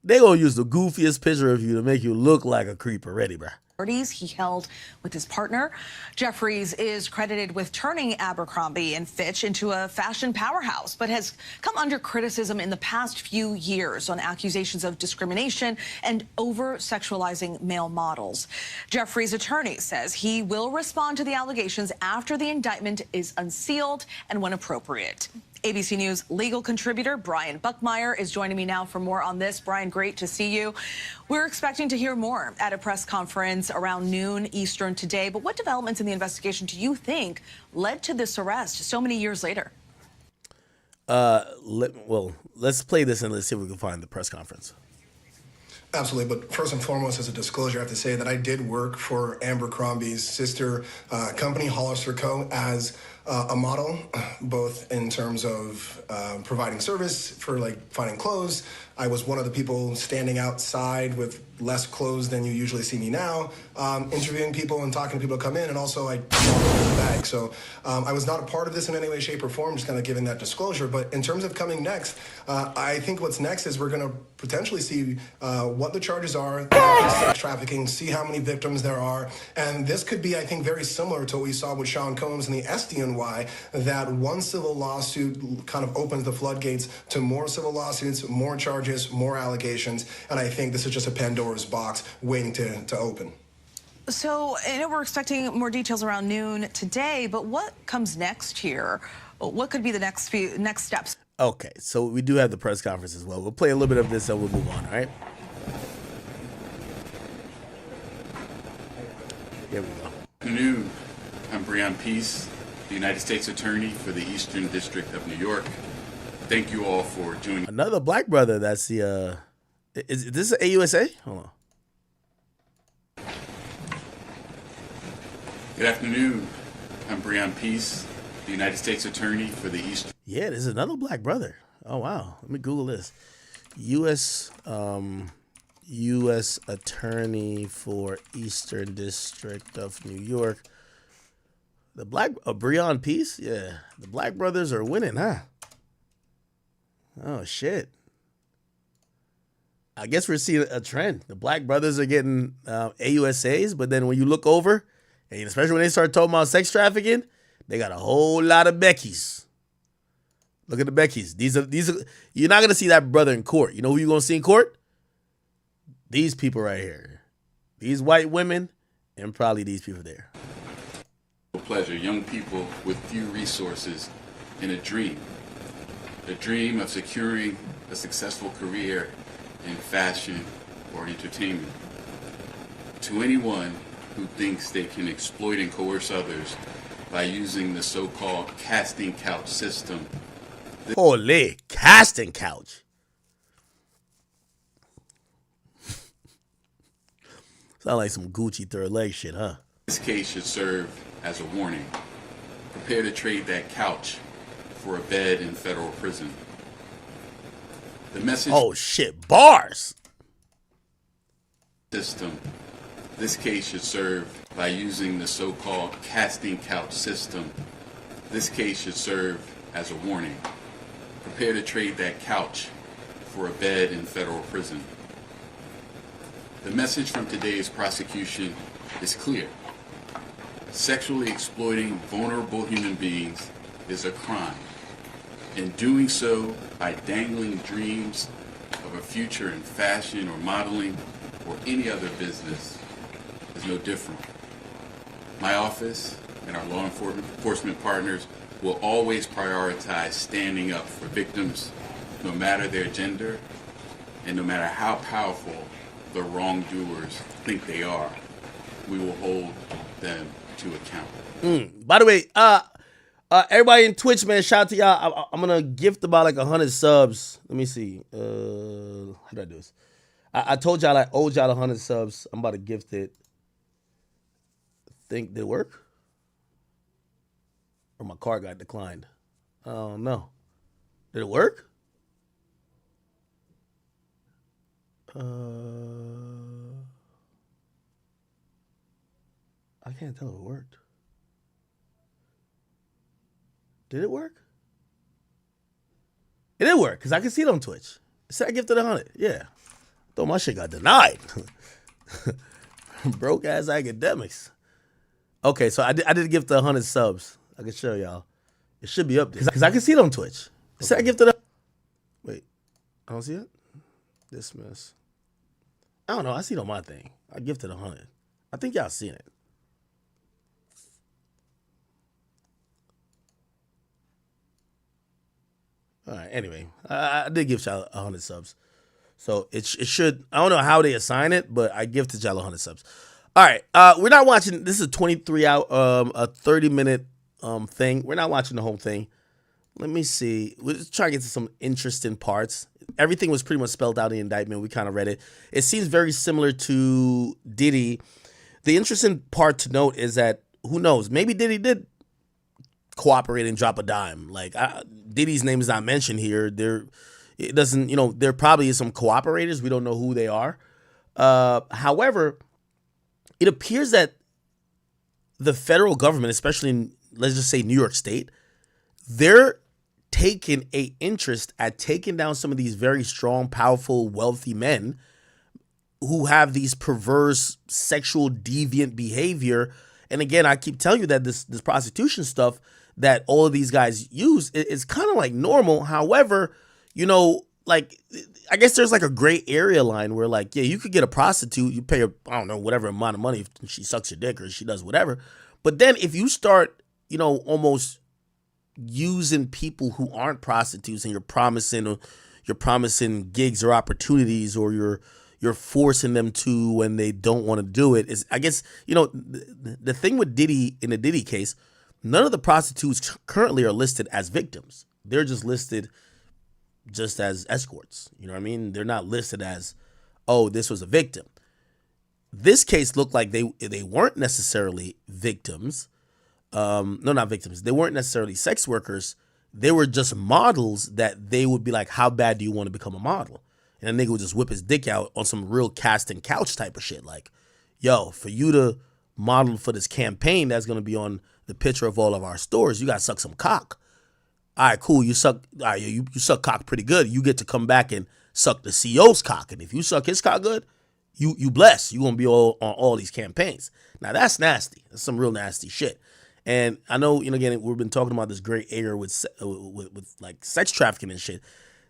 They gonna use the goofiest picture of you to make you look like a creep already, bruh. He held with his partner. Jeffries is credited with turning Abercrombie and Fitch into a fashion powerhouse, but has come under criticism in the past few years on accusations of discrimination and over-sexualizing male models. Jeffries' attorney says he will respond to the allegations after the indictment is unsealed and when appropriate. ABC News legal contributor Brian Buckmeyer is joining me now for more on this. Brian, great to see you. We're expecting to hear more at a press conference around noon Eastern today. But what developments in the investigation do you think led to this arrest so many years later? Let's play this and let's see if we can find the press conference. Absolutely, but first and foremost, as a disclosure, I have to say that I did work for Abercrombie's sister company, Hollister Co., as a model, both in terms of providing service for finding clothes. I was one of the people standing outside with less clothes than you usually see me now, interviewing people and talking to people who come in, and also I in the bag. So I was not a part of this in any way, shape, or form, just kind of giving that disclosure. But in terms of coming next, I think what's next is we're going to potentially see what the charges are, sex trafficking, see how many victims there are. And this could be, I think, very similar to what we saw with Sean Combs and the SDNY, that one civil lawsuit kind of opens the floodgates to more civil lawsuits, more charges, more allegations. And I think this is just a Pandora's box waiting to open. So I know we're expecting more details around noon today, but what comes next here? What could be the next steps? Okay, so we do have the press conference as well. We'll play a little bit of this and we'll move on, all right? Here we go. Good afternoon. I'm Breon Peace, the United States Attorney for the Eastern District of New York. thank you all for joining. Another black brother. That's the. Is this AUSA? Hold on. Good afternoon. I'm Breon Peace, the United States Attorney for the East. Yeah, there's another black brother. Oh wow. Let me Google this. U.S. Attorney for Eastern District of New York. The black Breon Peace. Yeah, the black brothers are winning, huh? Oh shit. I guess we're seeing a trend. The black brothers are getting AUSAs, but then when you look over, and especially when they start talking about sex trafficking, they got a whole lot of Beckys. Look at the Beckys. These are you're not gonna see that brother in court. You know who you're gonna see in court? These people right here. These white women and probably these people there. Pleasure, young people with few resources and a dream of securing a successful career in fashion or entertainment. To anyone who thinks they can exploit and coerce others by using the so-called casting couch system. Holy casting couch. Sound like some Gucci third leg shit, huh? This case should serve as a warning. Prepare to trade that couch for a bed in federal prison. The message. Oh shit, bars. System. This case should serve by using the so-called casting couch system. This case should serve as a warning. Prepare to trade that couch for a bed in federal prison. The message from today's prosecution is clear. Sexually exploiting vulnerable human beings is a crime. And doing so by dangling dreams of a future in fashion or modeling or any other business is no different. My office and our law enforcement partners will always prioritize standing up for victims, no matter their gender and no matter how powerful the wrongdoers think they are. We will hold them to account. By the way, everybody in Twitch, man, shout out to y'all. I'm gonna gift about like 100 subs. Let me see. How do I do this? I told y'all I owed y'all 100 subs. I'm about to gift it. Think did it work? Or my card got declined? Oh no. Did it work? I can't tell if it worked. Did it work? It did work, because I can see it on Twitch. It said I gifted 100. Yeah. Thought my shit got denied. Broke ass academics. Okay, so I did gift 100 subs. I can show y'all. It should be up there. Because I can see it on Twitch. It said I gifted Wait. I don't see it? Dismiss. I don't know. I see it on my thing. I gifted 100. I think y'all seen it. All right. Anyway, I did give y'all 100 subs, so it should. I don't know how they assign it, but I gifted y'all 100 subs. All right. We're not watching. This is a 23-hour, a 30-minute thing. We're not watching the whole thing. Let me see. We'll just try to get to some interesting parts. Everything was pretty much spelled out in the indictment. We kind of read it. It seems very similar to Diddy. The interesting part to note is that who knows? Maybe Diddy did cooperate and drop a dime. Like Diddy's name is not mentioned here. It doesn't. You know, there probably is some cooperators. We don't know who they are. However, it appears that the federal government, especially in, let's just say, New York State, they're taking an interest at taking down some of these very strong, powerful, wealthy men who have these perverse, sexual, deviant behavior. And again, I keep telling you that this prostitution stuff that all of these guys use is kind of like normal. However, you know, like, I guess there's like a gray area line where, like, yeah, you could get a prostitute, you pay her, I don't know, whatever amount of money if she sucks your dick or she does whatever. But then if you start, you know, almost using people who aren't prostitutes and you're promising gigs or opportunities, or you're forcing them to when they don't want to do it, is, I guess, you know, the thing with Diddy, in the Diddy case, none of the prostitutes currently are listed as victims. They're just listed just as escorts. You know what I mean? They're not listed as, oh, this was a victim. This case looked like they weren't necessarily victims. No, not victims. They weren't necessarily sex workers. They were just models that they would be like, how bad do you want to become a model? And a nigga would just whip his dick out on some real casting couch type of shit. Like, yo, for you to model for this campaign that's going to be on the picture of all of our stores, you got to suck some cock. All right, cool. You suck cock pretty good. You get to come back and suck the CEO's cock. And if you suck his cock good, you blessed. You're going to be on all these campaigns. Now, that's nasty. That's some real nasty shit. And I know, again, we've been talking about this gray area with like sex trafficking and shit.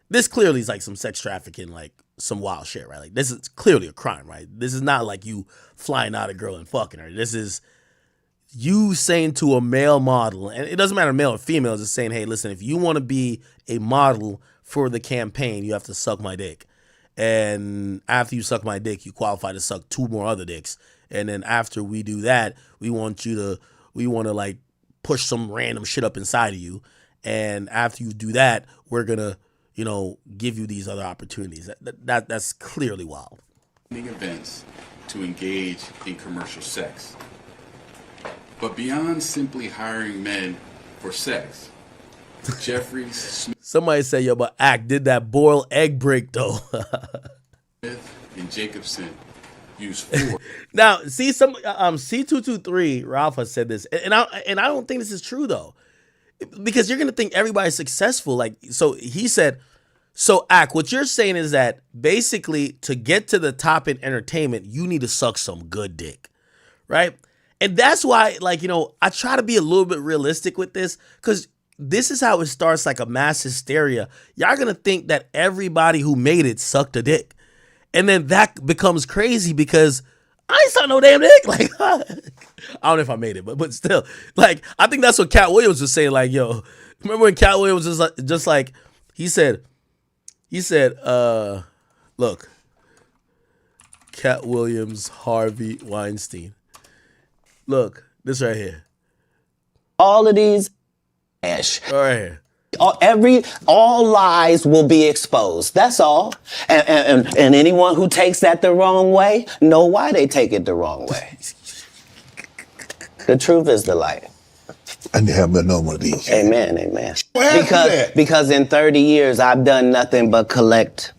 This clearly is like some sex trafficking, like some wild shit, right? Like this is clearly a crime, right? This is not like you flying out a girl and fucking her. This is you saying to a male model, and it doesn't matter male or female, just saying, hey, listen, if you want to be a model for the campaign, you have to suck my dick. And after you suck my dick, you qualify to suck 2 more other dicks. And then after we do that, we want to like push some random shit up inside of you. And after you do that, we're going to, give you these other opportunities. That's clearly wild. Events to engage in commercial sex. But beyond simply hiring men for sex, Jeffries, somebody say, yo, but Act did that boiled egg break though. Smith, and Jacobson use 4. Now, see some C223 Ralph has said this, and I don't think this is true though, because you're gonna think everybody's successful. Like, so he said, so Act, what you're saying is that basically to get to the top in entertainment, you need to suck some good dick, right? And that's why, like, I try to be a little bit realistic with this, because this is how it starts, like a mass hysteria. Y'all gonna think that everybody who made it sucked a dick. And then that becomes crazy because I ain't sucked no damn dick. Like, I don't know if I made it, but still, like, I think that's what Cat Williams was saying. Like, yo, remember when Cat Williams was just like, he said, look, Cat Williams, Harvey Weinstein. Look, this right here. All of these ash. Right here. All lies will be exposed. That's all. And anyone who takes that the wrong way, know why they take it the wrong way. The truth is the light. I need to have another one of these. Amen, amen. Well, because in 30 years, I've done nothing but collect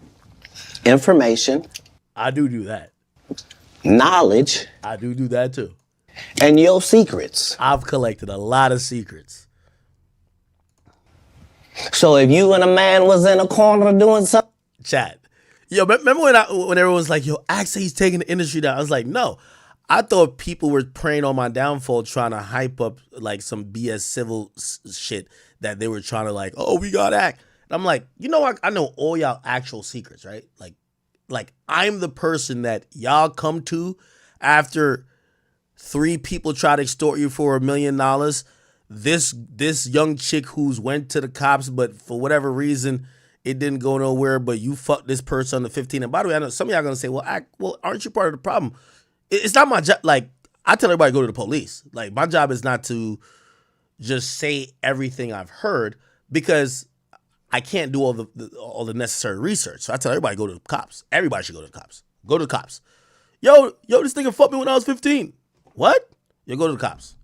information. I do that. Knowledge. I do that too. And your secrets. I've collected a lot of secrets. So if you and a man was in a corner doing something. Chat. Yo, remember when everyone was like, yo, Axe, he's taking the industry down. I was like, no. I thought people were preying on my downfall, trying to hype up like some BS civil shit that they were trying to like, oh, we got Act. And I'm like, I know all y'all actual secrets, right? Like I'm the person that y'all come to after 3 people try to extort you for $1 million. This young chick who's went to the cops, but for whatever reason, it didn't go nowhere, but you fucked this person under 15. And by the way, I know some of y'all are going to say, well, aren't you part of the problem? It's not my job. Like, I tell everybody to go to the police. Like, my job is not to just say everything I've heard because I can't do all the necessary research. So I tell everybody to go to the cops. Everybody should go to the cops. Go to the cops. Yo, this nigga fucked me when I was 15. What? You go to the cops.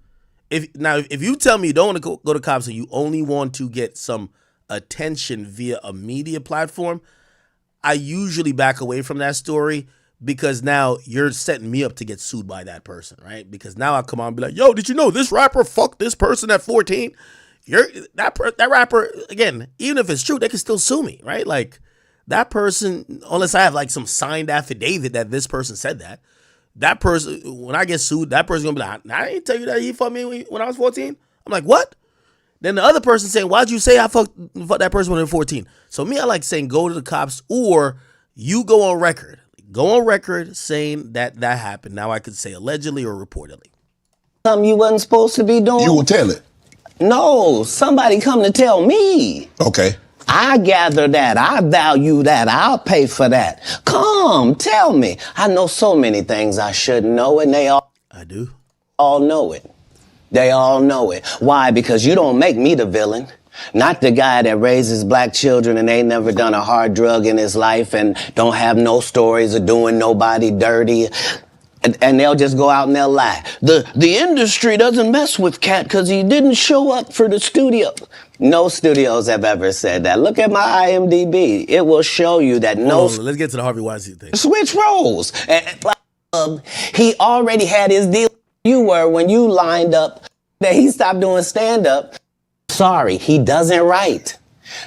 If you tell me you don't want to go to cops and you only want to get some attention via a media platform, I usually back away from that story because now you're setting me up to get sued by that person, right? Because now I come on and be like, yo, did you know this rapper fucked this person at 14? That rapper, again, even if it's true, they can still sue me, right? Like that person, unless I have like some signed affidavit that this person said that person, when I get sued, that person's gonna be like, I didn't tell you that he fucked me when I was 14. I'm like, what? Then the other person saying, why'd you say I fucked that person when they were 14? So me, I like saying go to the cops, or you go on record. Go on record saying that happened. Now I could say allegedly or reportedly. Something you wasn't supposed to be doing. You will tell it. No, somebody come to tell me. Okay. I gather that. I value that. I'll pay for that. Come, tell me. I know so many things I shouldn't know, and they all. I do. All know it. They all know it. Why? Because you don't make me the villain. Not the guy that raises black children and ain't never done a hard drug in his life and don't have no stories of doing nobody dirty. And they'll just go out and they'll lie. The industry doesn't mess with Cat because he didn't show up for the studio. No studios have ever said that. Look at my IMDb. It will show you that Let's get to the Harvey Weinstein thing. Switch roles. He already had his deal. You were when you lined up that he stopped doing stand-up. Sorry, he doesn't write.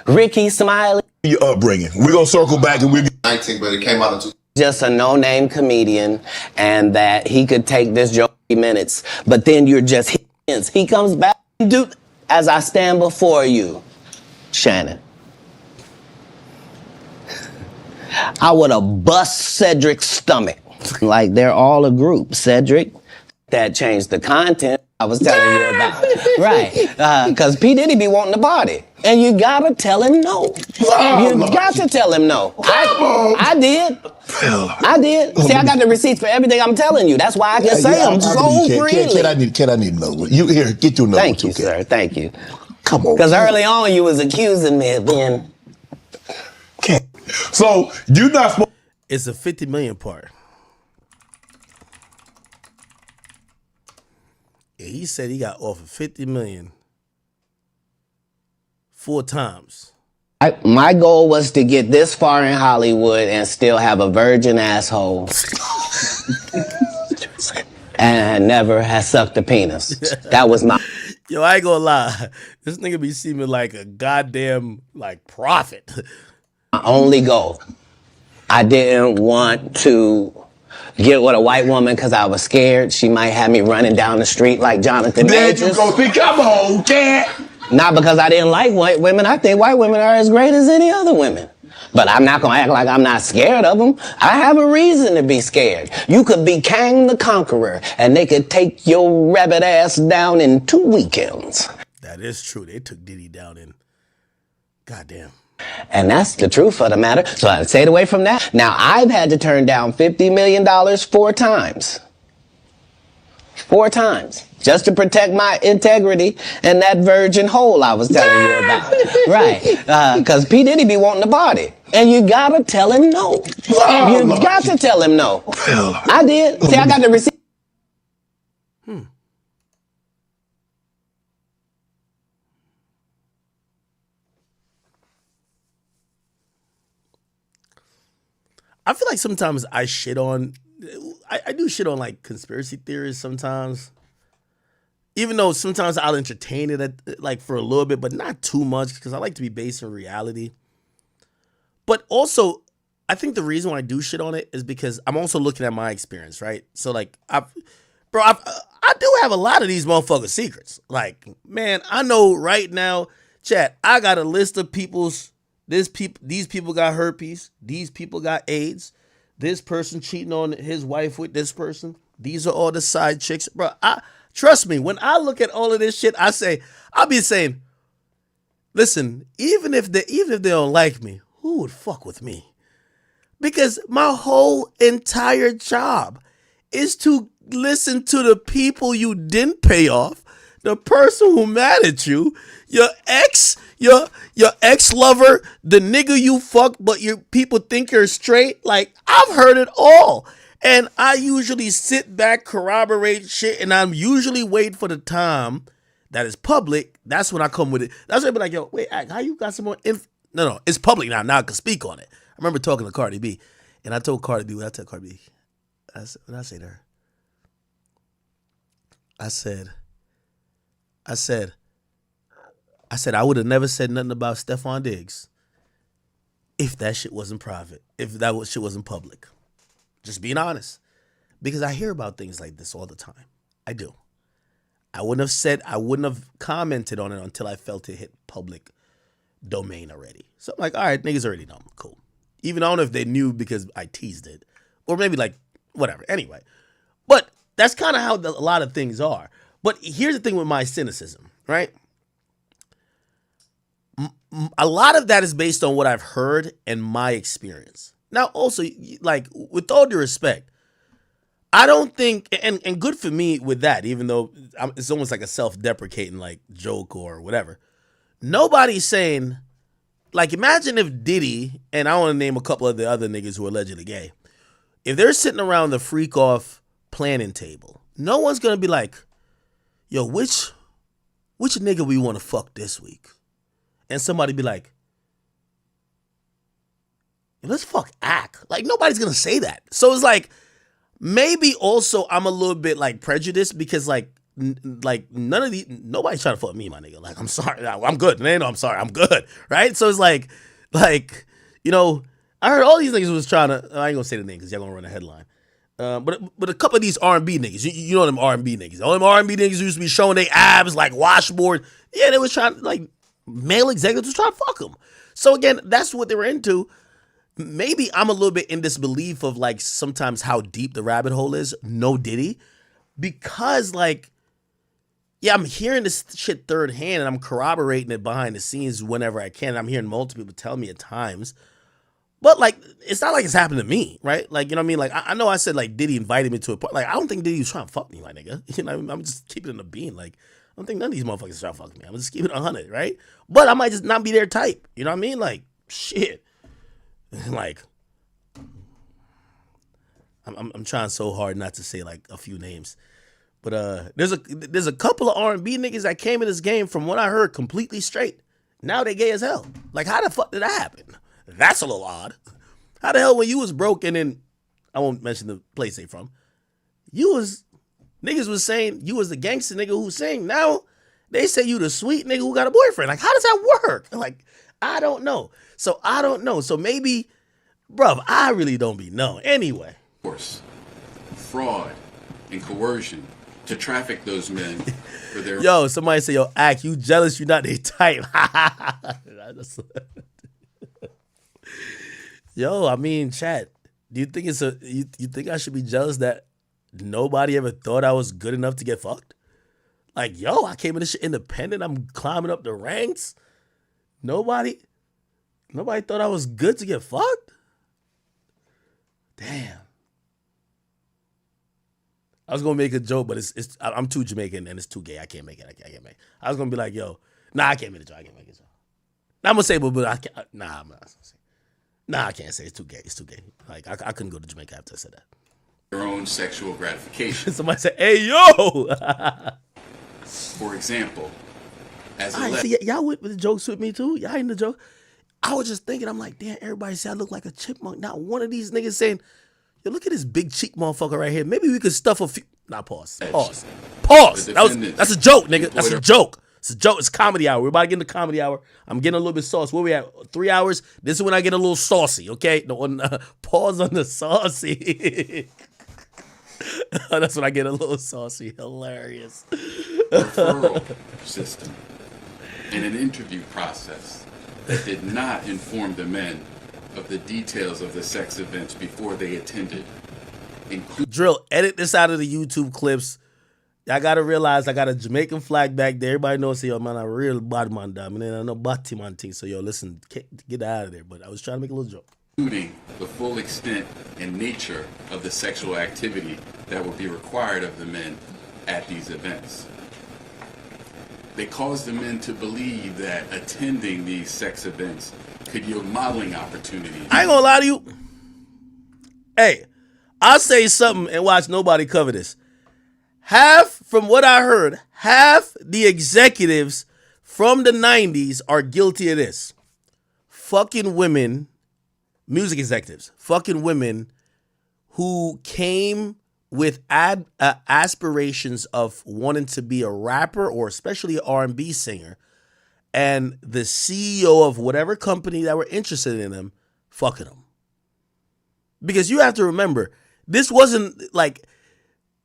Ricky Smiley. Your upbringing. We're going to circle back and we'll get 19, but it came out in just a no-name comedian, and that he could take this joke 30 minutes, but then you're just his. He comes back and do as I stand before you, Shannon. I would have bust Cedric's stomach. Like they're all a group. Cedric, that changed the content I was telling you about. Right. Because P. Diddy be wanting to party. And you gotta tell him no. You got to tell him no. I did. I did. See, I got the receipts for everything I'm telling you. That's why I can say them so freely. Kid, I need another one. You here, get you another one. Thank you, sir. Thank you. Come on. Because early on you was accusing me of being... So, you not supposed... It's a 50 million part. Yeah, he said he got offered 50 million 4 times. My goal was to get this far in Hollywood and still have a virgin asshole. And never has sucked a penis. That was my... Yo, I ain't gonna lie. This nigga be seeming like a goddamn, like, prophet. My only goal. I didn't want to get with a white woman because I was scared she might have me running down the street like Jonathan Majors. There you go. See, come on, cat. Not because I didn't like white women. I think white women are as great as any other women. But I'm not going to act like I'm not scared of them. I have a reason to be scared. You could be Kang the Conqueror, and they could take your rabbit ass down in 2 weekends. That is true. They took Diddy down in... Goddamn. And that's the truth of the matter. So I stayed away from that. Now, I've had to turn down $50 million 4 times. 4 times. Just to protect my integrity and that virgin hole I was telling you about. Right. Because P. Diddy be wanting to party. And you gotta tell him no. You got to tell him no. I did. See, I got the receipt. I feel like sometimes I shit on... I do shit on, like, conspiracy theories sometimes. Even though sometimes I'll entertain it like for a little bit, but not too much because I like to be based in reality. But also, I think the reason why I do shit on it is because I'm also looking at my experience, right? So like, I do have a lot of these motherfuckers' secrets. Like, man, I know right now, chat, I got a list of these people got herpes, these people got AIDS, this person cheating on his wife with this person. These are all the side chicks, bro. Trust me, when I look at all of this shit, I'll be saying, listen, even if they don't like me, who would fuck with me? Because my whole entire job is to listen to the people you didn't pay off, the person who mad at you, your ex, your ex-lover, the nigga you fucked, but your people think you're straight. Like, I've heard it all. And I usually sit back, corroborate shit, and I'm usually waiting for the time that is public. That's when I come with it. That's when I be like, yo, wait, how you got some more info? No, it's public now. Now I can speak on it. I remember talking to Cardi B, and I told Cardi B, what I tell Cardi B? What did I say to her? I said, I would have never said nothing about Stephon Diggs if that shit wasn't private, if that shit wasn't public. Just being honest. Because I hear about things like this all the time. I do. I wouldn't have commented on it until I felt it hit public domain already. So I'm like, all right, niggas already know. Cool. Even I don't know if they knew because I teased it. Or maybe like, whatever. Anyway. But that's kind of how a lot of things are. But here's the thing with my cynicism, right? A lot of that is based on what I've heard and my experience. Now, also, like, with all due respect, I don't think, and good for me with that, even though it's almost like a self-deprecating, like, joke or whatever. nobody's saying, like, imagine if Diddy, and I want to name a couple of the other niggas who are allegedly gay, if they're sitting around the freak off planning table, no one's gonna be like, yo, which nigga we want to fuck this week? And somebody be like, let's fuck Ack. Like, nobody's gonna say that. So it's like, maybe also I'm a little bit like prejudiced because like none of nobody's trying to fuck me, my nigga. Like, I'm sorry, I'm good. No, I'm sorry, I'm good. Right? So it's like, you know, I heard all these niggas was trying to. I ain't gonna say the name because y'all gonna run a headline. But a couple of these R&B niggas, you know them R&B niggas. All them R&B niggas used to be showing their abs like washboard. Yeah, they was trying, like, male executives was trying to fuck them. So again, that's what they were into. Maybe I'm a little bit in disbelief of like sometimes how deep the rabbit hole is. No Diddy, because like, yeah, I'm hearing this shit third hand and I'm corroborating it behind the scenes whenever I can. I'm hearing multiple people tell me at times. But, like, it's not like it's happened to me, right? Like, you know what I mean? Like, I know I said, like, Diddy invited me to a party. Like, I don't think Diddy was trying to fuck me, my nigga. You know what I mean? I'm just keeping it in the bean. Like, I don't think none of these motherfuckers trying to fuck me. I'm just keeping it 100, right? But I might just not be their type. You know what I mean? Like, shit. Like, I'm trying so hard not to say, like, a few names. But there's a couple of R&B niggas that came in this game, from what I heard, completely straight. Now they gay as hell. Like, how the fuck did that happen? That's a little odd. How the hell when you was broke and then, I won't mention the place they from, niggas was saying you was the gangster nigga who sing. Now they say you the sweet nigga who got a boyfriend. Like, how does that work? Like, I don't know. So maybe, bruv, I really don't be knowing. Anyway. Of course, fraud and coercion to traffic those men for their... Yo, somebody say, yo, Ack, you jealous you not their type. Yo, I mean, chat, do you think you think I should be jealous that nobody ever thought I was good enough to get fucked? Like, yo, I came in this shit independent. I'm climbing up the ranks. Nobody thought I was good to get fucked? Damn. I was gonna make a joke, but I'm too Jamaican and it's too gay. I can't make it. I can't make it. I was gonna be like, yo, nah, I can't make a joke. I can't make a joke. I'm gonna say, but I can't. Nah, I'm not gonna say. Nah, I can't say it's too gay. It's too gay. Like, I couldn't go to Jamaica after I said that. Their own sexual gratification. Somebody said, hey, yo! For example, as y'all with the jokes with me too? Y'all in the joke? I was just thinking, I'm like, damn, everybody say I look like a chipmunk. Not one of these niggas saying, yo, look at this big cheek motherfucker right here. Maybe we could stuff a few. Nah, pause. That's a joke, nigga. That's a joke. It's a joke. It's comedy hour. We're about to get into comedy hour. I'm getting a little bit saucy. Where we at? 3 hours? This is when I get a little saucy, okay? Pause on the saucy. That's when I get a little saucy. Hilarious. Referral system and an interview process that did not inform the men of the details of the sex events before they attended. Drill, edit this out of the YouTube clips. I gotta realize I got a Jamaican flag back there. Everybody knows, yo, man, I'm a real bad man, damn. And I know Batty man thing. So, yo, listen, get out of there. But I was trying to make a little joke. Including the full extent and nature of the sexual activity that would be required of the men at these events. They caused the men to believe that attending these sex events could yield modeling opportunities. I ain't gonna lie to you. Hey, I'll say something and watch nobody cover this. From what I heard, half the executives from the 90s are guilty of this. Fucking women, music executives, fucking women who came with aspirations of wanting to be a rapper or especially an R&B singer, and the CEO of whatever company that were interested in them fucking them. Because you have to remember, this wasn't like,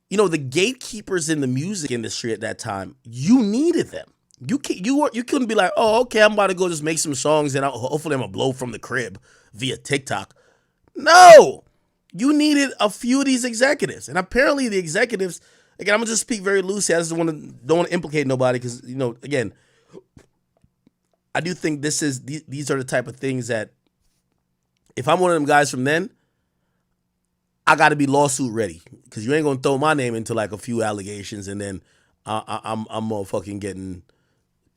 you know, the gatekeepers in the music industry at that time, you needed them. You couldn't be like, oh, okay, I'm about to go just make some songs and hopefully I'm going to blow from the crib via TikTok. No! You needed a few of these executives. And apparently the executives, again, I'm going to just speak very loosely. I just don't want to implicate nobody because, you know, again, I do think these are the type of things that if I'm one of them guys from then, I got to be lawsuit ready because you ain't going to throw my name into like a few allegations and then I'm motherfucking getting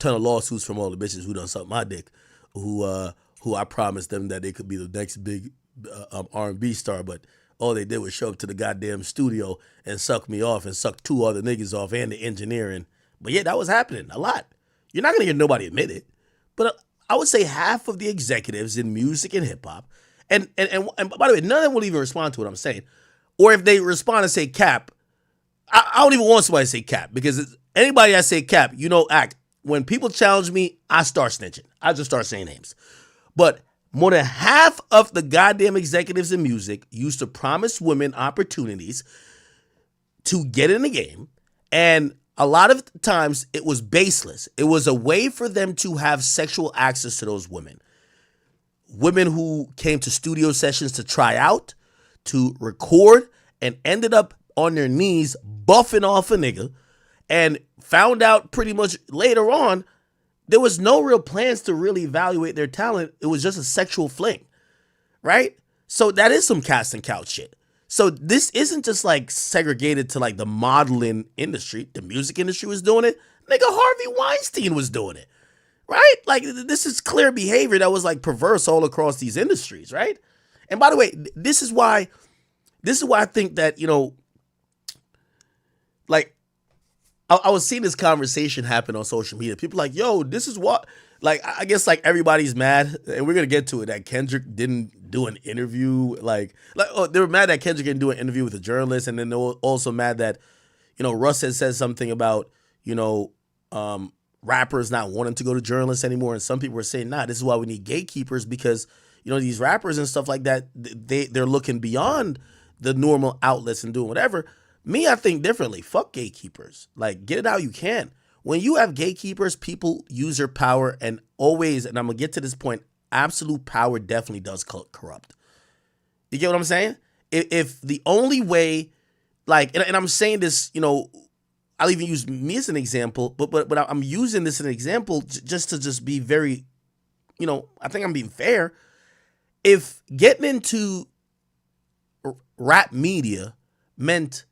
ton of lawsuits from all the bitches who done suck my dick, who I promised them that they could be the next big R&B star, but all they did was show up to the goddamn studio and suck me off and suck 2 other niggas off and the engineer. But yeah, that was happening a lot. You're not gonna hear nobody admit it, but I would say half of the executives in music and hip hop, and by the way, none of them will even respond to what I'm saying, or if they respond and say cap, I don't even want somebody to say cap, because anybody that say cap, when people challenge me, I start snitching. I just start saying names. But more than half of the goddamn executives in music used to promise women opportunities to get in the game, and a lot of times it was baseless. It was a way for them to have sexual access to those women. Women who came to studio sessions to try out, to record, and ended up on their knees buffing off a nigga, and found out pretty much later on there was no real plans to really evaluate their talent. It was just a sexual fling, right? So that is some casting couch shit. So this isn't just like segregated to like the modeling industry. The music industry was doing it. Nigga, Harvey Weinstein was doing it, right? Like, this is clear behavior that was like perverse all across these industries, right? And by the way, this is why I think that, like, I was seeing this conversation happen on social media. People like, yo, this is what, like, I guess like everybody's mad, and we're gonna get to it, that Kendrick didn't do an interview. Like they were mad that Kendrick didn't do an interview with a journalist, and then they were also mad that, Russ had said something about, rappers not wanting to go to journalists anymore, and some people were saying, nah, this is why we need gatekeepers, because these rappers and stuff like that, they're looking beyond the normal outlets and doing whatever. Me, I think differently. Fuck gatekeepers. Like, get it how you can. When you have gatekeepers, people use their power, and always, and I'm going to get to this point, absolute power definitely does corrupt. You get what I'm saying? If the only way, like, and I'm saying this, I'll even use me as an example, but I'm using this as an example just to be very, I think I'm being fair. If getting into rap media meant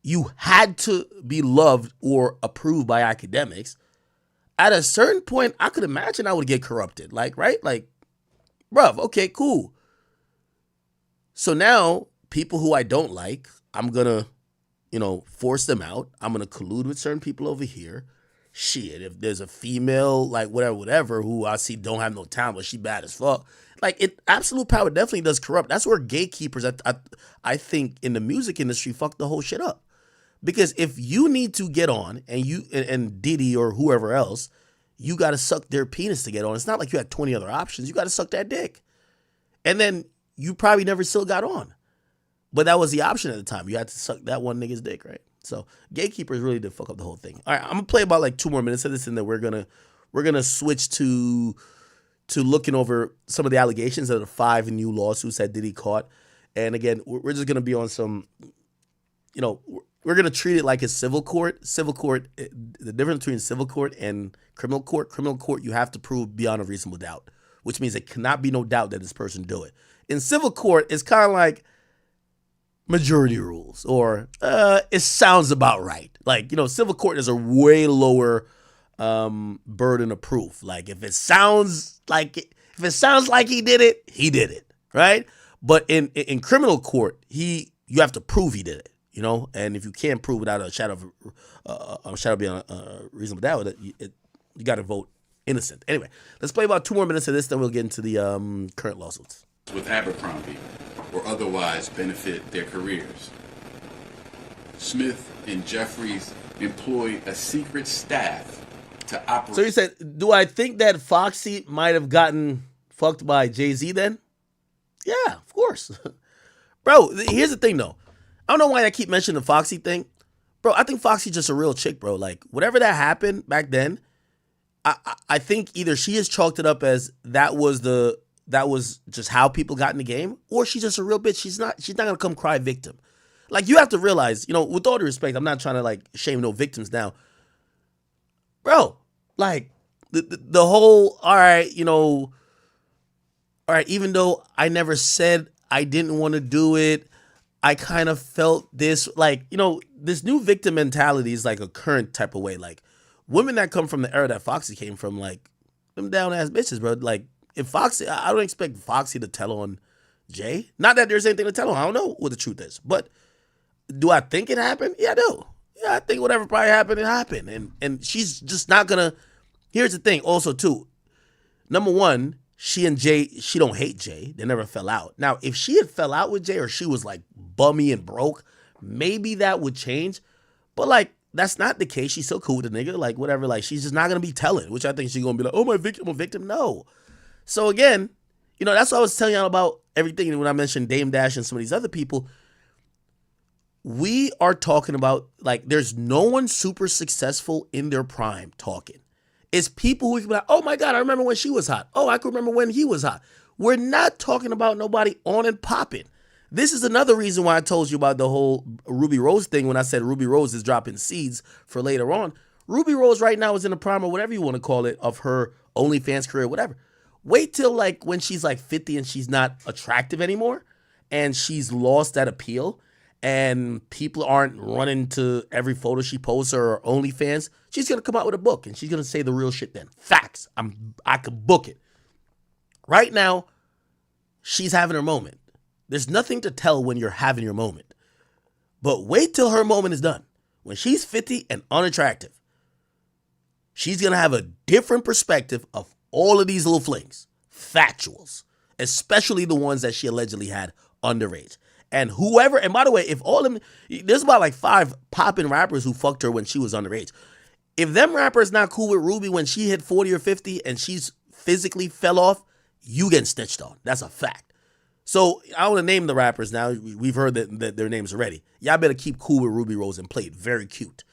you had to be loved or approved by academics, at a certain point, I could imagine I would get corrupted. Like, right? Like, bruv, okay, cool. So now, people who I don't like, I'm gonna, force them out. I'm gonna collude with certain people over here. Shit, if there's a female, like, whatever, who I see don't have no talent, but she bad as fuck. Like, absolute power definitely does corrupt. That's where gatekeepers, I think, in the music industry, fuck the whole shit up. Because if you need to get on, and Diddy or whoever else, you got to suck their penis to get on. It's not like you had 20 other options. You got to suck that dick. And then you probably never still got on. But that was the option at the time. You had to suck that one nigga's dick, right? So gatekeepers really did fuck up the whole thing. All right, I'm going to play about like 2 more minutes of this, and then we're going to switch to looking over some of the allegations of the 5 new lawsuits that Diddy caught. And again, we're just going to be on some, we're going to treat it like a civil court. Civil court, the difference between civil court and criminal court, you have to prove beyond a reasonable doubt, which means there cannot be no doubt that this person do it. In civil court, it's kind of like majority rules, or it sounds about right. Like, civil court is a way lower burden of proof. Like, if it sounds like he did it, right? But in criminal court, you have to prove he did it. And if you can't prove without a shadow of being a reasonable doubt, you got to vote innocent. Anyway, let's play about 2 more minutes of this, then we'll get into the current lawsuits. With Abercrombie, or otherwise benefit their careers. Smith and Jeffries employed a secret staff to operate. So you said, do I think that Foxy might have gotten fucked by Jay-Z then? Yeah, of course. Bro, here's the thing though. I don't know why I keep mentioning the Foxy thing. Bro, I think Foxy's just a real chick, bro. Like, whatever that happened back then, I think either she has chalked it up as that was just how people got in the game, or she's just a real bitch. She's not gonna come cry victim. Like, you have to realize, with all due respect, I'm not trying to like shame no victims now. Bro, like the whole, all right, even though I never said I didn't want to do it, I kind of felt this, like, this new victim mentality is like a current type of way. Like, women that come from the era that Foxy came from, like, them down ass bitches, bro. Like, if Foxy, I don't expect Foxy to tell on Jay. Not that there's anything to tell on. I don't know what the truth is, but do I think it happened? Yeah, I do. Yeah, I think whatever probably happened, it happened. And she's just not gonna. Here's the thing, also too. Number one, she and Jay, she don't hate Jay. They never fell out. Now, if she had fell out with Jay or she was like bummy and broke, maybe that would change. But like, that's not the case. She's still cool with the nigga. Like, whatever. Like, she's just not gonna be telling, which I think she's gonna be like, oh, my victim, I'm a victim. No. So again, you know, that's what I was telling y'all about everything when I mentioned Dame Dash and some of these other people. We are talking about, like, there's no one super successful in their prime talking. It's people who can be like, oh my God, I remember when she was hot. Oh, I can remember when he was hot. We're not talking about nobody on and popping. This is another reason why I told you about the whole Ruby Rose thing when I said Ruby Rose is dropping seeds for later on. Ruby Rose right now is in the prime, or whatever you want to call it, of her OnlyFans career, whatever. Wait till like when she's like 50 and she's not attractive anymore and she's lost that appeal and people aren't running to every photo she posts or her OnlyFans. She's going to come out with a book and she's going to say the real shit then. Facts. I could book it. Right now, she's having her moment. There's nothing to tell when you're having your moment. But wait till her moment is done. When she's 50 and unattractive, she's going to have a different perspective of all of these little flings. Factuals. Especially the ones that she allegedly had underage. And whoever, and by the way, if all of them, there's about like 5 popping rappers who fucked her when she was underage. If them rappers not cool with Ruby when she hit 40 or 50 and she's physically fell off, you getting snitched on. That's a fact. So I want to name the rappers now. We've heard that their names already. Y'all better keep cool with Ruby Rose and play it very cute.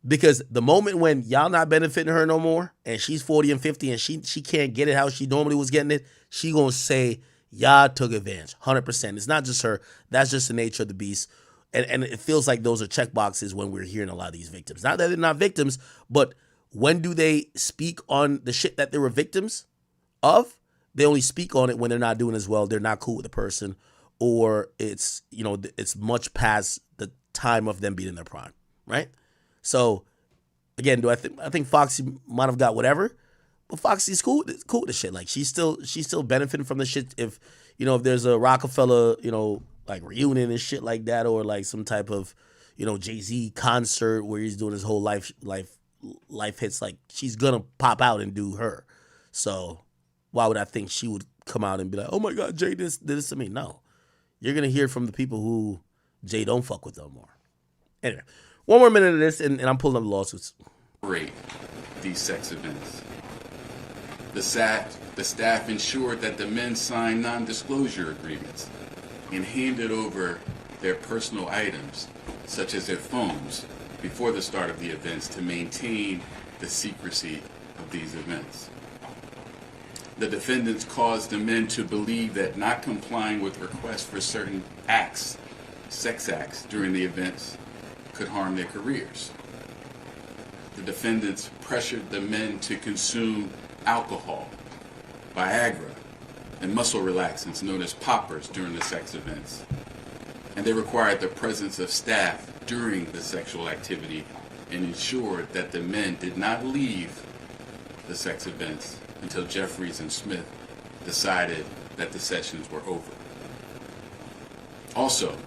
Because the moment when y'all not benefiting her no more and she's 40 and 50 and she can't get it how she normally was getting it, she gonna say, y'all took advantage, 100%. It's not just her. That's just the nature of the beast. And it feels like those are check boxes when we're hearing a lot of these victims. Not that they're not victims, but when do they speak on the shit that they were victims of? They only speak on it when they're not doing as well. They're not cool with the person, or it's, you know, it's much past the time of them being in their prime, right? So, again, I think Foxy might have got whatever, but Foxy's cool with the shit. Like, she's still benefiting from the shit. If, you know, if there's a Rockefeller, you know, like reunion and shit like that, or like some type of, you know, Jay-Z concert where he's doing his whole life hits, like, she's gonna pop out and do her. So why would I think she would come out and be like, oh my God, Jay did this to me? No. You're gonna hear from the people who Jay don't fuck with no more. Anyway, one more minute of this and I'm pulling up the lawsuits. Great. These sex events. The staff ensured that the men signed non-disclosure agreements and handed over their personal items, such as their phones, before the start of the events to maintain the secrecy of these events. The defendants caused the men to believe that not complying with requests for certain acts, sex acts, during the events could harm their careers. The defendants pressured the men to consume alcohol, Viagra, and muscle relaxants known as poppers during the sex events. And they required the presence of staff during the sexual activity and ensured that the men did not leave the sex events until Jeffries and Smith decided that the sessions were over. Also,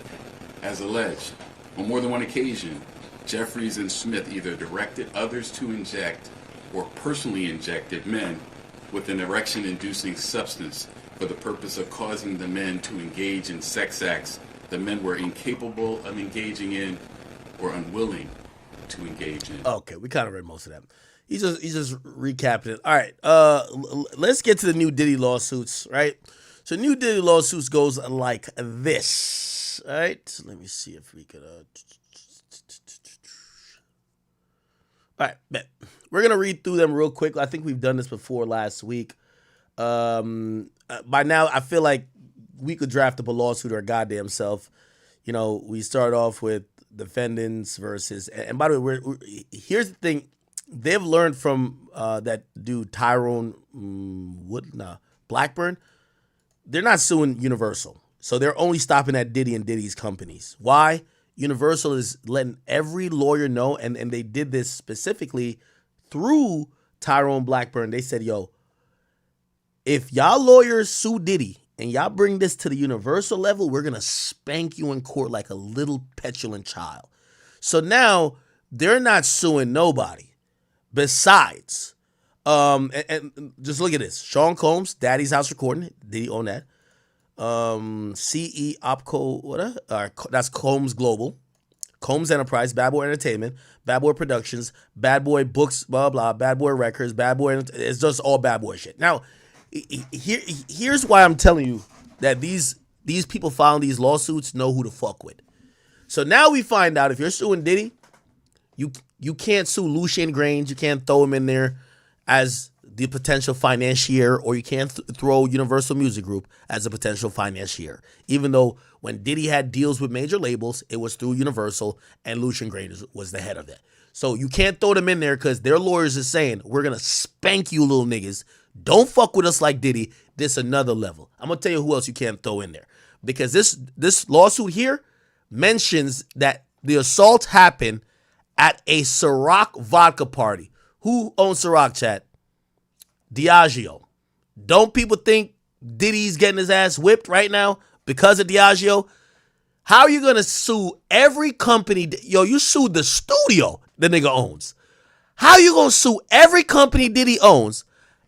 as alleged, on more than one occasion, Jeffries and Smith either directed others to inject or personally injected men with an erection-inducing substance for the purpose of causing the men to engage in sex acts the men were incapable of engaging in or unwilling to engage in. Okay, we kind of read most of that. He's just recapping it. All right, let's get to the new Diddy lawsuits, right? So new Diddy lawsuits goes like this, all right? Let me see if we could... All right, bet. We're going to read through them real quick. I think we've done this before last week. By now, I feel like we could draft up a lawsuit our goddamn self. You know, we start off with defendants versus... And by the way, here's the thing. They've learned from that dude, Tyrone Blackburn. They're not suing Universal. So they're only stopping at Diddy and Diddy's companies. Why? Universal is letting every lawyer know, and they did this specifically through Tyrone Blackburn. They said, yo, if y'all lawyers sue Diddy and y'all bring this to the Universal level, we're going to spank you in court like a little petulant child. So now they're not suing nobody besides, and just look at this. Sean Combs, Daddy's House Recording. Did he own that? CE Opco, that's Combs Global, Combs Enterprise, Bad Boy Entertainment, Bad Boy Productions, Bad Boy Books, blah, blah, Bad Boy Records, Bad Boy, it's just all Bad Boy shit. Now, here's why I'm telling you that these people filing these lawsuits know who to fuck with. So now we find out if you're suing Diddy, you can't sue Lucian Grange, you can't throw him in there as the potential financier, or you can't throw Universal Music Group as a potential financier. Even though when Diddy had deals with major labels, it was through Universal, and Lucian Grange was the head of that. So you can't throw them in there because their lawyers are saying, we're going to spank you little niggas. Don't fuck with us like Diddy. This another level. I'm going to tell you who else you can't throw in there. Because this lawsuit here mentions that the assault happened at a Ciroc vodka party. Who owns Ciroc, chat? Diageo. Don't people think Diddy's getting his ass whipped right now because of Diageo? How are you going to sue every company? Yo, you sued the studio the nigga owns. How are you going to sue every company Diddy owns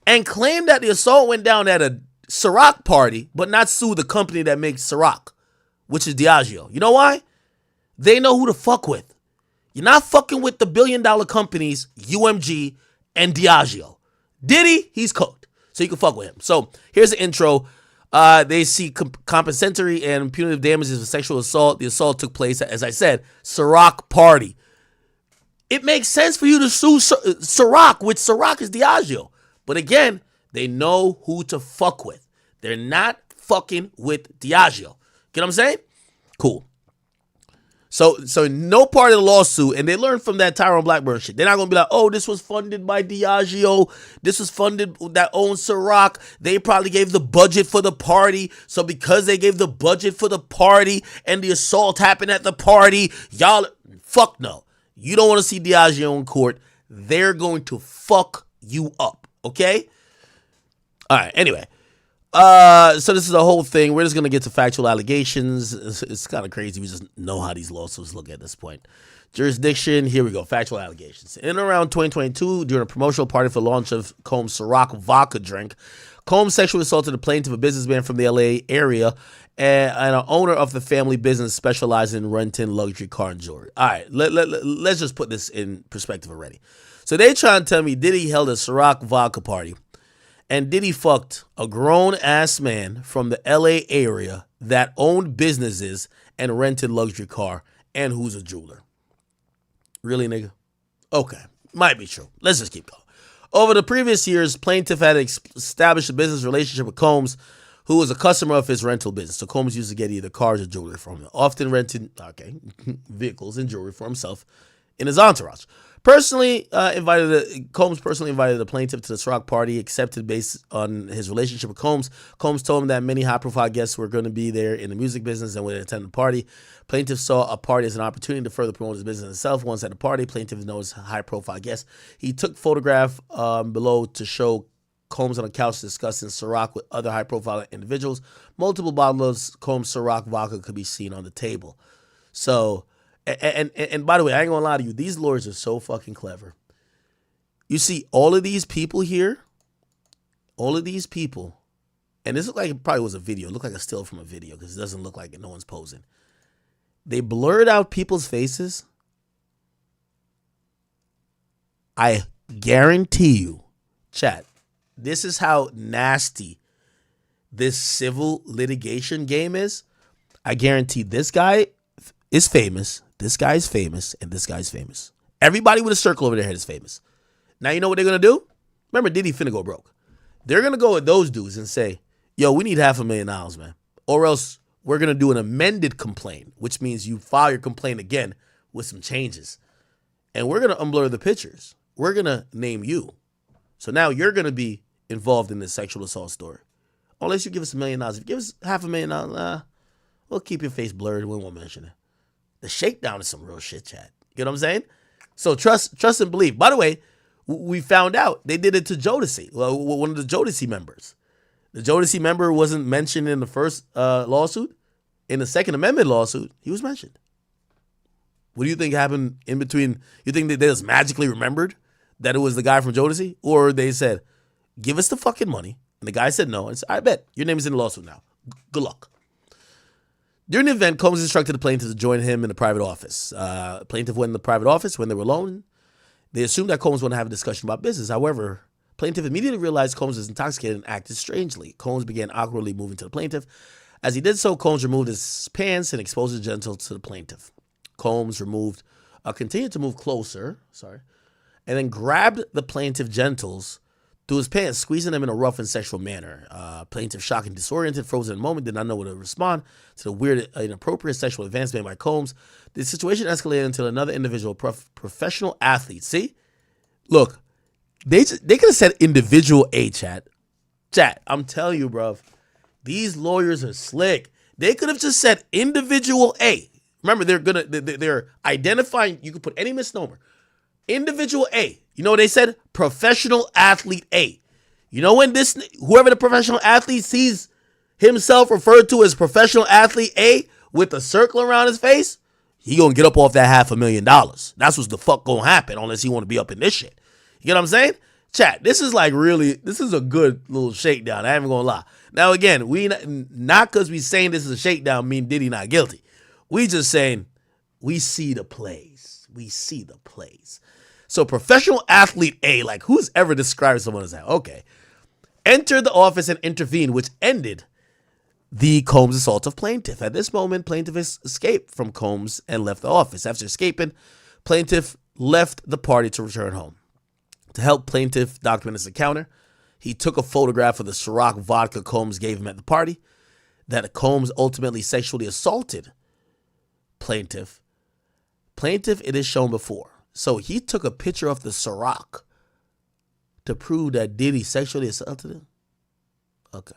and claim that the assault went down at a Ciroc party, but not sue the company that makes Ciroc, which is Diageo? You know why? They know who to fuck with. You're not fucking with the billion-dollar companies, UMG and Diageo. Diddy, he's cooked, so you can fuck with him. So here's the intro. They see compensatory and punitive damages for sexual assault. The assault took place, as I said, Ciroc party. It makes sense for you to sue Ciroc, which Ciroc is Diageo. But again, they know who to fuck with. They're not fucking with Diageo. Get what I'm saying? Cool. So no part of the lawsuit, and they learned from that Tyrone Blackburn shit. They're not going to be like, oh, this was funded by Diageo. This was funded, that owns Ciroc. They probably gave the budget for the party. So because they gave the budget for the party and the assault happened at the party, y'all, fuck no. You don't want to see Diageo in court. They're going to fuck you up, okay? All right, anyway. So this is the whole thing. We're just going to get to factual allegations. It's kind of crazy. We just know how these lawsuits look at this point. Jurisdiction, here we go. Factual allegations. In and around 2022, during a promotional party for the launch of Combs' Ciroc vodka drink, Combs sexually assaulted a plaintiff, a businessman from the LA area, and an owner of the family business specializing in renting luxury car and jewelry. All right, let's just put this in perspective already. So they trying to tell me Diddy held a Ciroc vodka party, and Diddy fucked a grown-ass man from the LA area that owned businesses and rented luxury car and who's a jeweler. Really, nigga? Okay, might be true. Let's just keep going. Over the previous years, plaintiff had established a business relationship with Combs, who was a customer of his rental business. So Combs used to get either cars or jewelry from him, often rented vehicles and jewelry for himself in his entourage. Combs personally invited the plaintiff to the Ciroc party, accepted based on his relationship with Combs. Combs told him that many high-profile guests were going to be there in the music business and would attend the party. Plaintiff saw a party as an opportunity to further promote his business himself. Once at the party, plaintiff noticed high-profile guests. He took photograph below to show Combs on a couch discussing Ciroc with other high-profile individuals. Multiple bottles of Combs Ciroc vodka could be seen on the table. So... And by the way, I ain't gonna lie to you, these lawyers are so fucking clever. You see all of these people here, and this looked like it probably was a video. It looked like a still from a video because it doesn't look like it. No one's posing. They blurred out people's faces. I guarantee you, chat, this is how nasty this civil litigation game is. I guarantee this guy is famous. This guy's famous, and this guy's famous. Everybody with a circle over their head is famous. Now you know what they're going to do? Remember, Diddy finna go broke. They're going to go with those dudes and say, yo, we need $500,000, man. Or else we're going to do an amended complaint, which means you file your complaint again with some changes. And we're going to unblur the pictures. We're going to name you. So now you're going to be involved in this sexual assault story. Unless you give us $1 million. If you give us $500,000, we'll keep your face blurred. We won't mention it. The shakedown is some real shit, Chad. You know what I'm saying? So trust and believe. By the way, we found out they did it to Jodeci, one of the Jodeci members. The Jodeci member wasn't mentioned in the first lawsuit. In the Second Amendment lawsuit, he was mentioned. What do you think happened in between? You think that they just magically remembered that it was the guy from Jodeci? Or they said, give us the fucking money. And the guy said no. And said, I bet your name is in the lawsuit now. Good luck. During the event, Combs instructed the plaintiff to join him in the private office. Plaintiff went in the private office when they were alone. They assumed that Combs wanted to have a discussion about business. However, plaintiff immediately realized Combs was intoxicated and acted strangely. Combs began awkwardly moving to the plaintiff. As he did so, Combs removed his pants and exposed his genitals to the plaintiff. Combs continued to move closer, and then grabbed the plaintiff genitals through his pants, squeezing them in a rough and sexual manner. Plaintiff, shocked and disoriented, frozen in a moment, did not know what to respond to the weird, inappropriate sexual advance made by Combs. The situation escalated until another individual, professional athlete. See? Look, they could have said individual A, chat. Chat, I'm telling you, bruv. These lawyers are slick. They could have just said individual A. Remember, they're identifying. You can put any misnomer. Individual A. You know what they said? Professional athlete A. You know when whoever the professional athlete sees himself referred to as professional athlete A with a circle around his face, he gonna get up off that $500,000. That's what's the fuck gonna happen unless he want to be up in this shit. You get what I'm saying? Chat, this is a good little shakedown. I ain't even gonna lie. Now again, we not because we saying this is a shakedown mean Diddy not guilty. We just saying we see the plays. We see the plays. So professional athlete A, like who's ever described someone as that? Okay. Entered the office and intervened, which ended the Combs assault of plaintiff. At this moment, plaintiff escaped from Combs and left the office. After escaping, plaintiff left the party to return home. To help plaintiff document his encounter, he took a photograph of the Ciroc vodka Combs gave him at the party. That Combs ultimately sexually assaulted plaintiff. Plaintiff, it is shown before. So he took a picture of the Ciroc to prove that Diddy sexually assaulted him? Okay.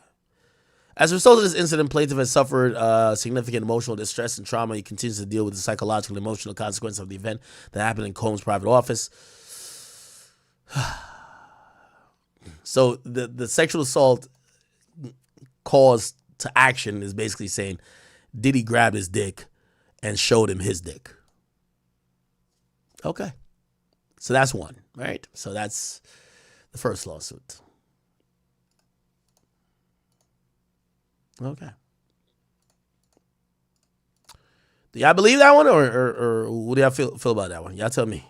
As a result of this incident, plaintiff has suffered significant emotional distress and trauma. He continues to deal with the psychological and emotional consequences of the event that happened in Combs' private office. So the sexual assault cause to action is basically saying Diddy grabbed his dick and showed him his dick. Okay. So that's one, right? So that's the first lawsuit. Okay. Do y'all believe that one or what do y'all feel about that one? Y'all tell me.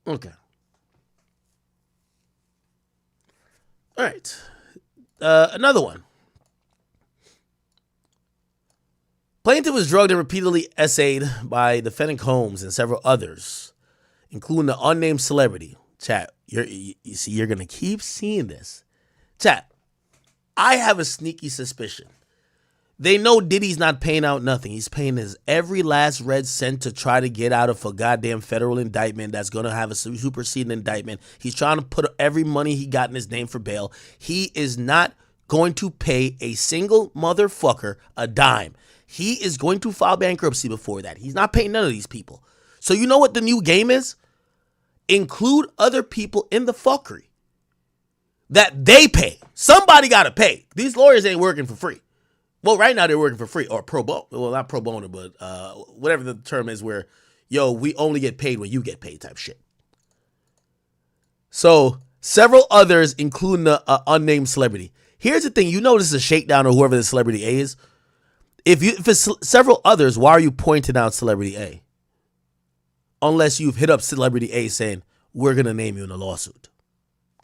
Okay. All right. Another one. Plaintiff was drugged and repeatedly essayed by defendant Combs and several others, including the unnamed celebrity. Chat, you see, you're going to keep seeing this. Chat, I have a sneaky suspicion. They know Diddy's not paying out nothing. He's paying his every last red cent to try to get out of a goddamn federal indictment that's going to have a superseding indictment. He's trying to put every money he got in his name for bail. He is not going to pay a single motherfucker a dime. He is going to file bankruptcy before that. He's not paying none of these people. So you know what the new game is? Include other people in the fuckery that they pay. Somebody got to pay. These lawyers ain't working for free. Well, right now they're working for free or pro bono. Well, not pro bono, but whatever the term is where, we only get paid when you get paid type shit. So several others, including the unnamed celebrity. Here's the thing. You know this is a shakedown or whoever the celebrity A is. If it's several others, why are you pointing out celebrity A? Unless you've hit up celebrity A saying, we're going to name you in a lawsuit.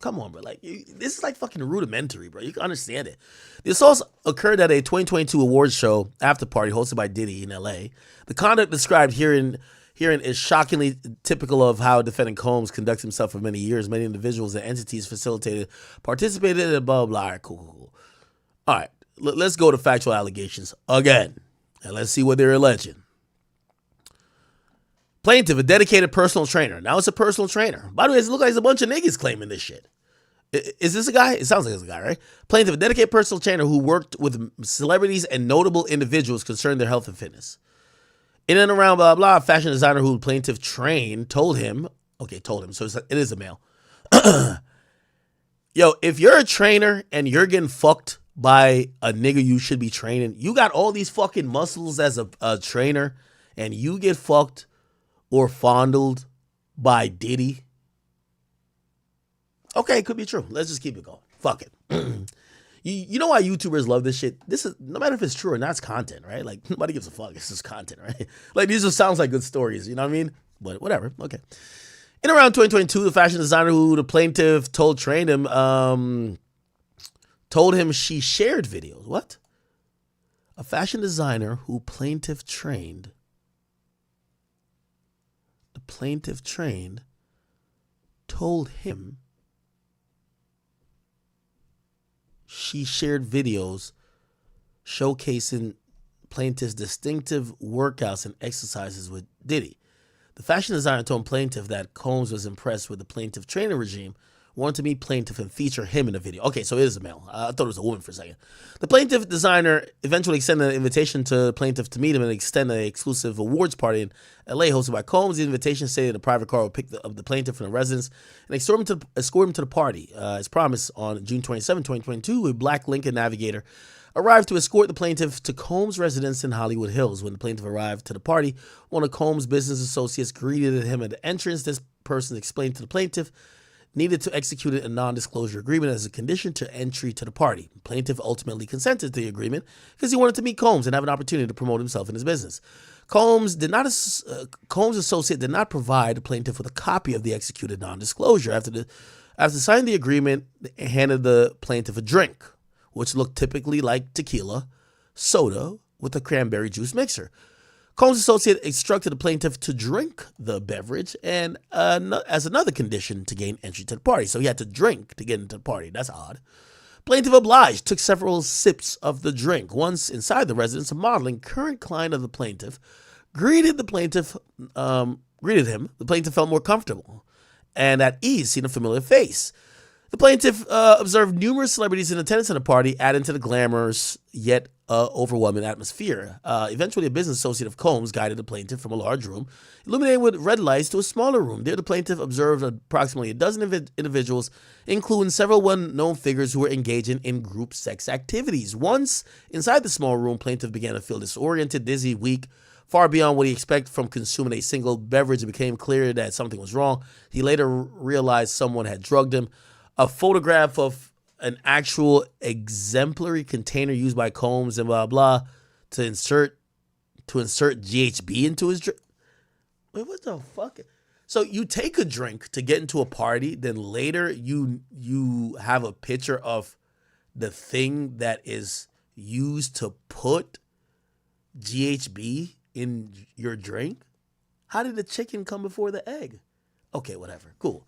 Come on, bro. This is like fucking rudimentary, bro. You can understand it. This also occurred at a 2022 awards show after party hosted by Diddy in LA. The conduct described herein is shockingly typical of how defendant Combs conducts himself for many years. Many individuals and entities participated in blah, blah, blah. Cool. All right. Let's go to factual allegations again. And let's see what they're alleging. Plaintiff, a dedicated personal trainer. Now it's a personal trainer. By the way, it looks like there's a bunch of niggas claiming this shit. Is this a guy? It sounds like it's a guy, right? Plaintiff, a dedicated personal trainer who worked with celebrities and notable individuals concerning their health and fitness. In and around blah, blah, a fashion designer who plaintiff trained told him, so it is a male. Yo, if you're a trainer and you're getting fucked by a nigga you should be training, you got all these fucking muscles as a trainer, and you get fucked or fondled by Diddy. Okay, it could be true. Let's just keep it going. Fuck it. You know why YouTubers love this shit? This is, no matter if it's true or not, it's content, right? Like, nobody gives a fuck. It's just content, right? Like, these just sounds like good stories, you know what I mean? But whatever, okay. In around 2022, the fashion designer who the plaintiff trained him, told him she shared videos. What? A fashion designer who plaintiff trained, told him she shared videos showcasing plaintiff's distinctive workouts and exercises with Diddy. The fashion designer told plaintiff that Combs was impressed with the plaintiff training regime, wanted to meet plaintiff and feature him in the video. Okay, so it is a male. I thought it was a woman for a second. The plaintiff designer eventually extended an invitation to plaintiff to meet him and extend an exclusive awards party in LA hosted by Combs. The invitation stated a private car would pick up the plaintiff from the residence and escort him to the party. As promised, on June 27, 2022, a black Lincoln Navigator arrived to escort the plaintiff to Combs' residence in Hollywood Hills. When the plaintiff arrived to the party, one of Combs' business associates greeted him at the entrance. This person explained to the plaintiff needed to execute a non-disclosure agreement as a condition to entry to the party. The plaintiff ultimately consented to the agreement because he wanted to meet Combs and have an opportunity to promote himself in his business. Combs' associate did not provide the plaintiff with a copy of the executed non-disclosure. After signing the agreement, they handed the plaintiff a drink, which looked typically like tequila, soda with a cranberry juice mixer. Combs' associate instructed the plaintiff to drink the beverage and as another condition to gain entry to the party. So he had to drink to get into the party. That's odd. Plaintiff obliged, took several sips of the drink. Once inside the residence, a modeling current client of the plaintiff greeted him. The plaintiff felt more comfortable and at ease, seeing a familiar face. The plaintiff observed numerous celebrities in attendance at the party, adding to the glamorous yet overwhelming atmosphere. Eventually, a business associate of Combs guided the plaintiff from a large room, illuminated with red lights, to a smaller room. There, the plaintiff observed approximately a dozen individuals, including several well-known figures who were engaging in group sex activities. Once inside the small room, plaintiff began to feel disoriented, dizzy, weak, far beyond what he expected from consuming a single beverage. It became clear that something was wrong. He later realized someone had drugged him. A photograph of an actual exemplary container used by Combs and blah blah to insert GHB into his drink. Wait, what the fuck? So you take a drink to get into a party, then later you have a picture of the thing that is used to put GHB in your drink? How did the chicken come before the egg? Okay, whatever. Cool.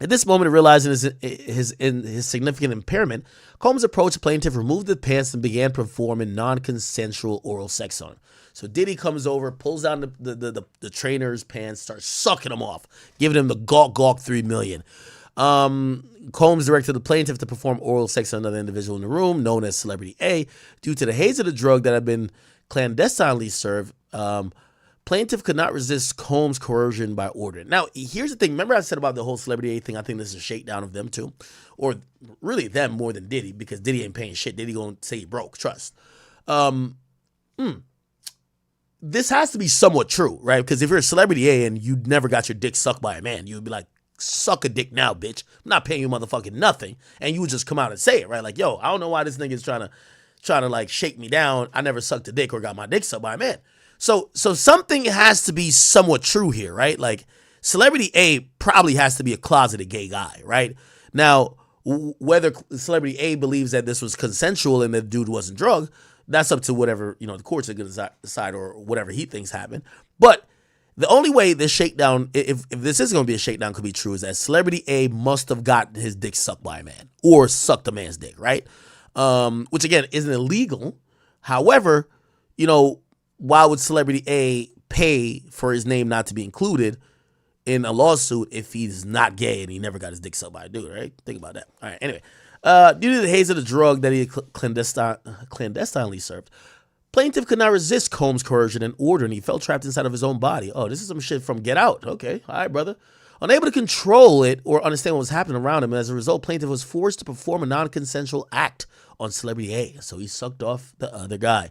At this moment, realizing his significant impairment, Combs approached the plaintiff, removed the pants, and began performing non-consensual oral sex on him. So Diddy comes over, pulls down the trainer's pants, starts sucking them off, giving him the gawk 3 million. Combs directed the plaintiff to perform oral sex on another individual in the room, known as Celebrity A. Due to the haze of the drug that had been clandestinely served, plaintiff could not resist Combs' coercion by ordering. Now, here's the thing. Remember I said about the whole Celebrity A thing? I think this is a shakedown of them too. Or really them more than Diddy, because Diddy ain't paying shit. Diddy gonna say he broke. Trust. This has to be somewhat true, right? Because if you're a Celebrity A and you never got your dick sucked by a man, you would be like, suck a dick now, bitch. I'm not paying you motherfucking nothing. And you would just come out and say it, right? Like, yo, I don't know why this nigga's trying to like shake me down. I never sucked a dick or got my dick sucked by a man. So something has to be somewhat true here, right? Like, Celebrity A probably has to be a closeted gay guy, right? Now, whether Celebrity A believes that this was consensual and the dude wasn't drugged, that's up to whatever, the courts are going to decide, or whatever he thinks happened. But the only way this shakedown, if this is going to be a shakedown, could be true, is that Celebrity A must have gotten his dick sucked by a man or sucked a man's dick, right? Which, again, isn't illegal. However, why would Celebrity A pay for his name not to be included in a lawsuit if he's not gay and he never got his dick sucked by a dude, right? Think about that. All right, anyway. Due to the haze of the drug that he clandestinely served, plaintiff could not resist Combs' coercion and order, and he felt trapped inside of his own body. Oh, this is some shit from Get Out. Okay, all right, brother. Unable to control it or understand what was happening around him, and as a result, plaintiff was forced to perform a non-consensual act on Celebrity A. So he sucked off the other guy.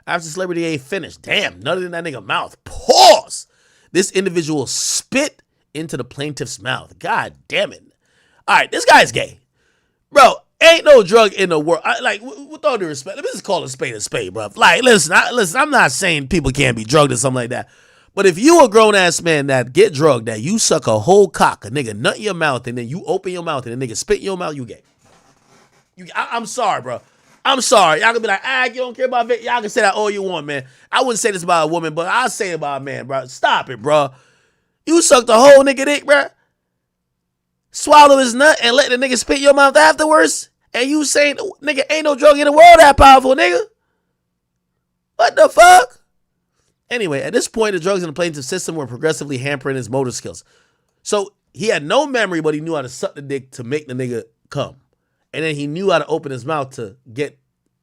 After Celebrity A finished, damn, nutted in that nigga mouth. Pause. This individual spit into the plaintiff's mouth. God damn it. All right, this guy's gay. Bro, ain't no drug in the world. With all due respect, let me just call a spade, bro. Like, listen, I'm not saying people can't be drugged or something like that. But if you a grown-ass man that get drugged, that you suck a whole cock, a nigga nut in your mouth, and then you open your mouth, and a nigga spit in your mouth, you gay. I'm sorry, bro. I'm sorry. Y'all can be like, you don't care about it. Y'all can say that all you want, man. I wouldn't say this about a woman, but I'll say it about a man, bro. Stop it, bro. You sucked the whole nigga dick, bro. Swallow his nut and let the nigga spit in your mouth afterwards? And you saying, nigga, ain't no drug in the world that powerful, nigga? What the fuck? Anyway, at this point, the drugs in the plaintiff's system were progressively hampering his motor skills. So he had no memory, but he knew how to suck the dick to make the nigga come. And then he knew how to open his mouth to get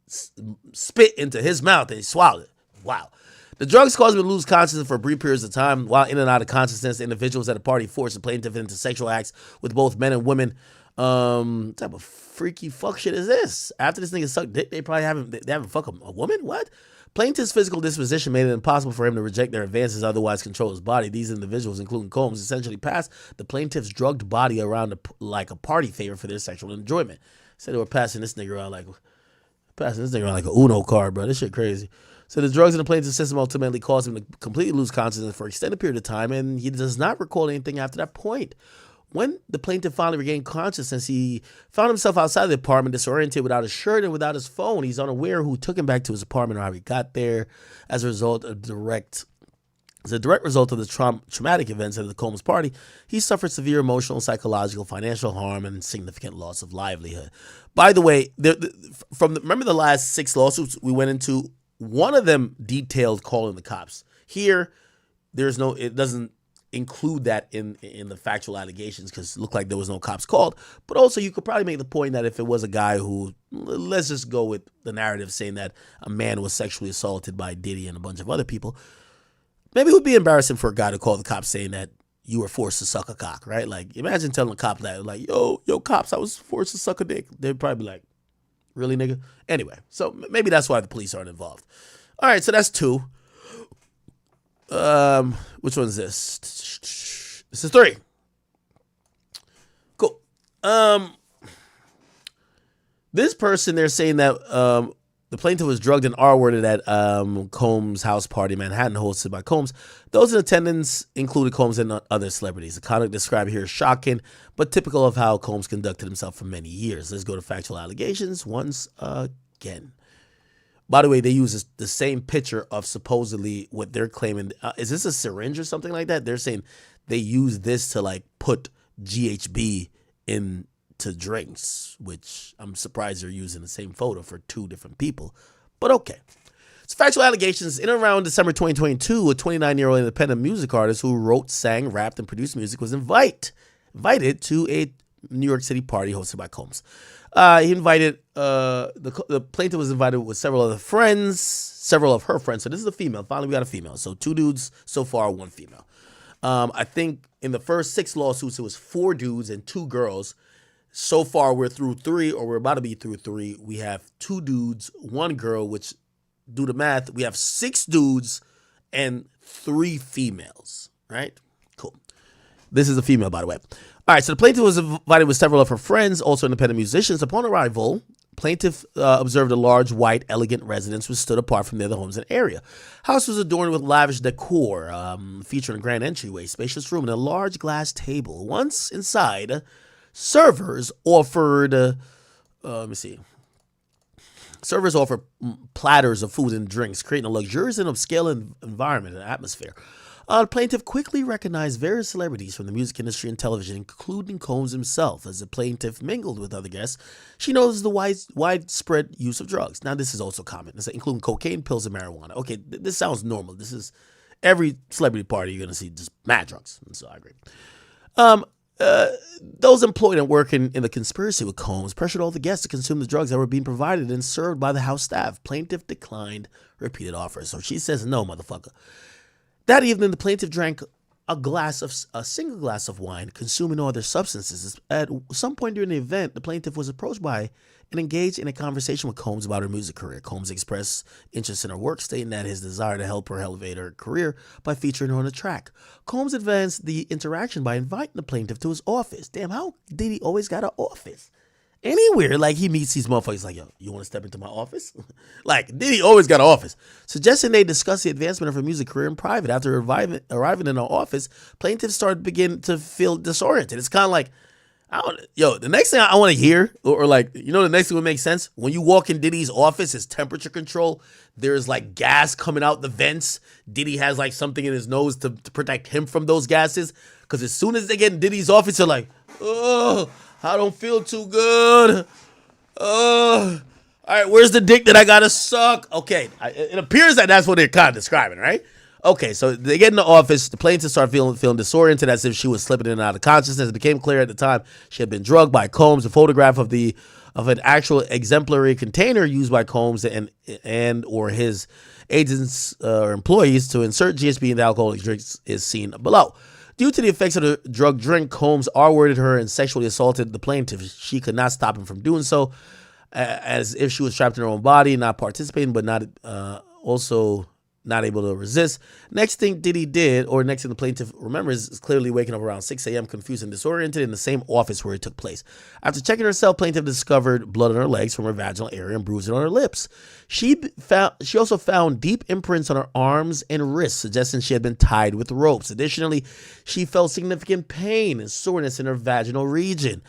spit into his mouth, and he swallowed it. Wow. The drugs caused him to lose consciousness for brief periods of time. While in and out of consciousness, individuals at a party forced the plaintiff into sexual acts with both men and women. What type of freaky fuck shit is this? After this nigga sucked dick, they haven't fucked a woman? What? Plaintiff's physical disposition made it impossible for him to reject their advances, otherwise control his body. These individuals, including Combs, essentially passed the plaintiff's drugged body around like a party favor for their sexual enjoyment. Said they were passing this nigga around like a Uno card, bro. This shit crazy. So the drugs in the plaintiff's system ultimately caused him to completely lose consciousness for an extended period of time, and he does not recall anything after that point. When the plaintiff finally regained consciousness, he found himself outside the apartment, disoriented, without his shirt and without his phone. He's unaware who took him back to his apartment or how he got there. As a direct result of the traumatic events at the Combs party, he suffered severe emotional, psychological, financial harm, and significant loss of livelihood. By the way, remember the last 6 lawsuits we went into? One of them detailed calling the cops. Here, it doesn't include that in the factual allegations because it looked like there was no cops called. But also, you could probably make the point that if it was a guy who, let's just go with the narrative saying that a man was sexually assaulted by Diddy and a bunch of other people, maybe it would be embarrassing for a guy to call the cops saying that you were forced to suck a cock, right? Like, imagine telling a cop that, like, yo, cops, I was forced to suck a dick. They'd probably be like, really, nigga? Anyway, so maybe that's why the police aren't involved. All right, so that's 2. Which one's this? This is 3. Cool. This person, they're saying that the plaintiff was drugged and R-worded at Combs' house party in Manhattan hosted by Combs. Those in attendance included Combs and other celebrities. The conduct described here is shocking, but typical of how Combs conducted himself for many years. Let's go to factual allegations once again. By the way, they use the same picture of supposedly what they're claiming. Is this a syringe or something like that? They're saying they use this to like put GHB into drinks, which I'm surprised they're using the same photo for 2 different people. But okay. It's factual allegations. In and around December 2022, a 29-year-old independent music artist who wrote, sang, rapped, and produced music was invited to a New York City party hosted by Combs. He invited, the plaintiff was invited with several of her friends. So this is a female. Finally, we got a female. So 2 dudes so far, 1 female. I think in the first 6 lawsuits, it was 4 dudes and 2 girls. So far, we're through 3, or we're about to be through 3. We have 2 dudes, 1 girl, which, do the math, we have 6 dudes and 3 females, right? Cool. This is a female, by the way. All right, so the plaintiff was invited with several of her friends, also independent musicians. Upon arrival, plaintiff observed a large, white, elegant residence which stood apart from the other homes in the area. House was adorned with lavish decor, featuring a grand entryway, spacious room, and a large glass table. Once inside, servers offered, Servers offered platters of food and drinks, creating a luxurious and upscale environment and atmosphere. The plaintiff quickly recognized various celebrities from the music industry and television, including Combs himself. As the plaintiff mingled with other guests, she noticed the widespread use of drugs. Now, this is also common, including cocaine, pills, and marijuana. Okay, this sounds normal. every celebrity party you're gonna see just mad drugs. And so I agree. Those employed and working in the conspiracy with Combs pressured all the guests to consume the drugs that were being provided and served by the house staff. Plaintiff declined repeated offers, so she says no, motherfucker. That evening, the plaintiff drank a single glass of wine, consuming no other substances. At some point during the event, the plaintiff was approached by and engaged in a conversation with Combs about her music career. Combs expressed interest in her work, stating that his desire to help her elevate her career by featuring her on a track. Combs advanced the interaction by inviting the plaintiff to his office. Damn, how did he always got an office? Anywhere, like he meets these motherfuckers like, yo, you want to step into my office? Like, Diddy always got an office. Suggesting they discuss the advancement of her music career in private. After arriving in her office, plaintiff started beginning to feel disoriented. It's kind of like, the next thing I want to hear, or like, the next thing would make sense, when you walk in Diddy's office, his temperature control, there's like gas coming out the vents. Diddy has like something in his nose to protect him from those gases. Because as soon as they get in Diddy's office, they're like, oh, I don't feel too good. All right, where's the dick that I gotta suck? Okay, it appears that that's what they're kind of describing, right? Okay, so they get in the office. The plaintiff started feeling disoriented as if she was slipping in and out of consciousness. It became clear at the time she had been drugged by Combs. A photograph of an actual exemplary container used by Combs and or his agents or employees to insert GHB in the alcoholic drinks is seen below. Due to the effects of the drug drink, Combs R-worded her and sexually assaulted the plaintiff. She could not stop him from doing so, as if she was trapped in her own body, not participating, but also not able to resist. Next thing the plaintiff remembers is clearly waking up around 6 a.m. confused and disoriented in the same office where it took place. After checking herself, plaintiff discovered blood on her legs from her vaginal area and bruising on her lips. She also found deep imprints on her arms and wrists, suggesting she had been tied with ropes. Additionally, she felt significant pain and soreness in her vaginal region.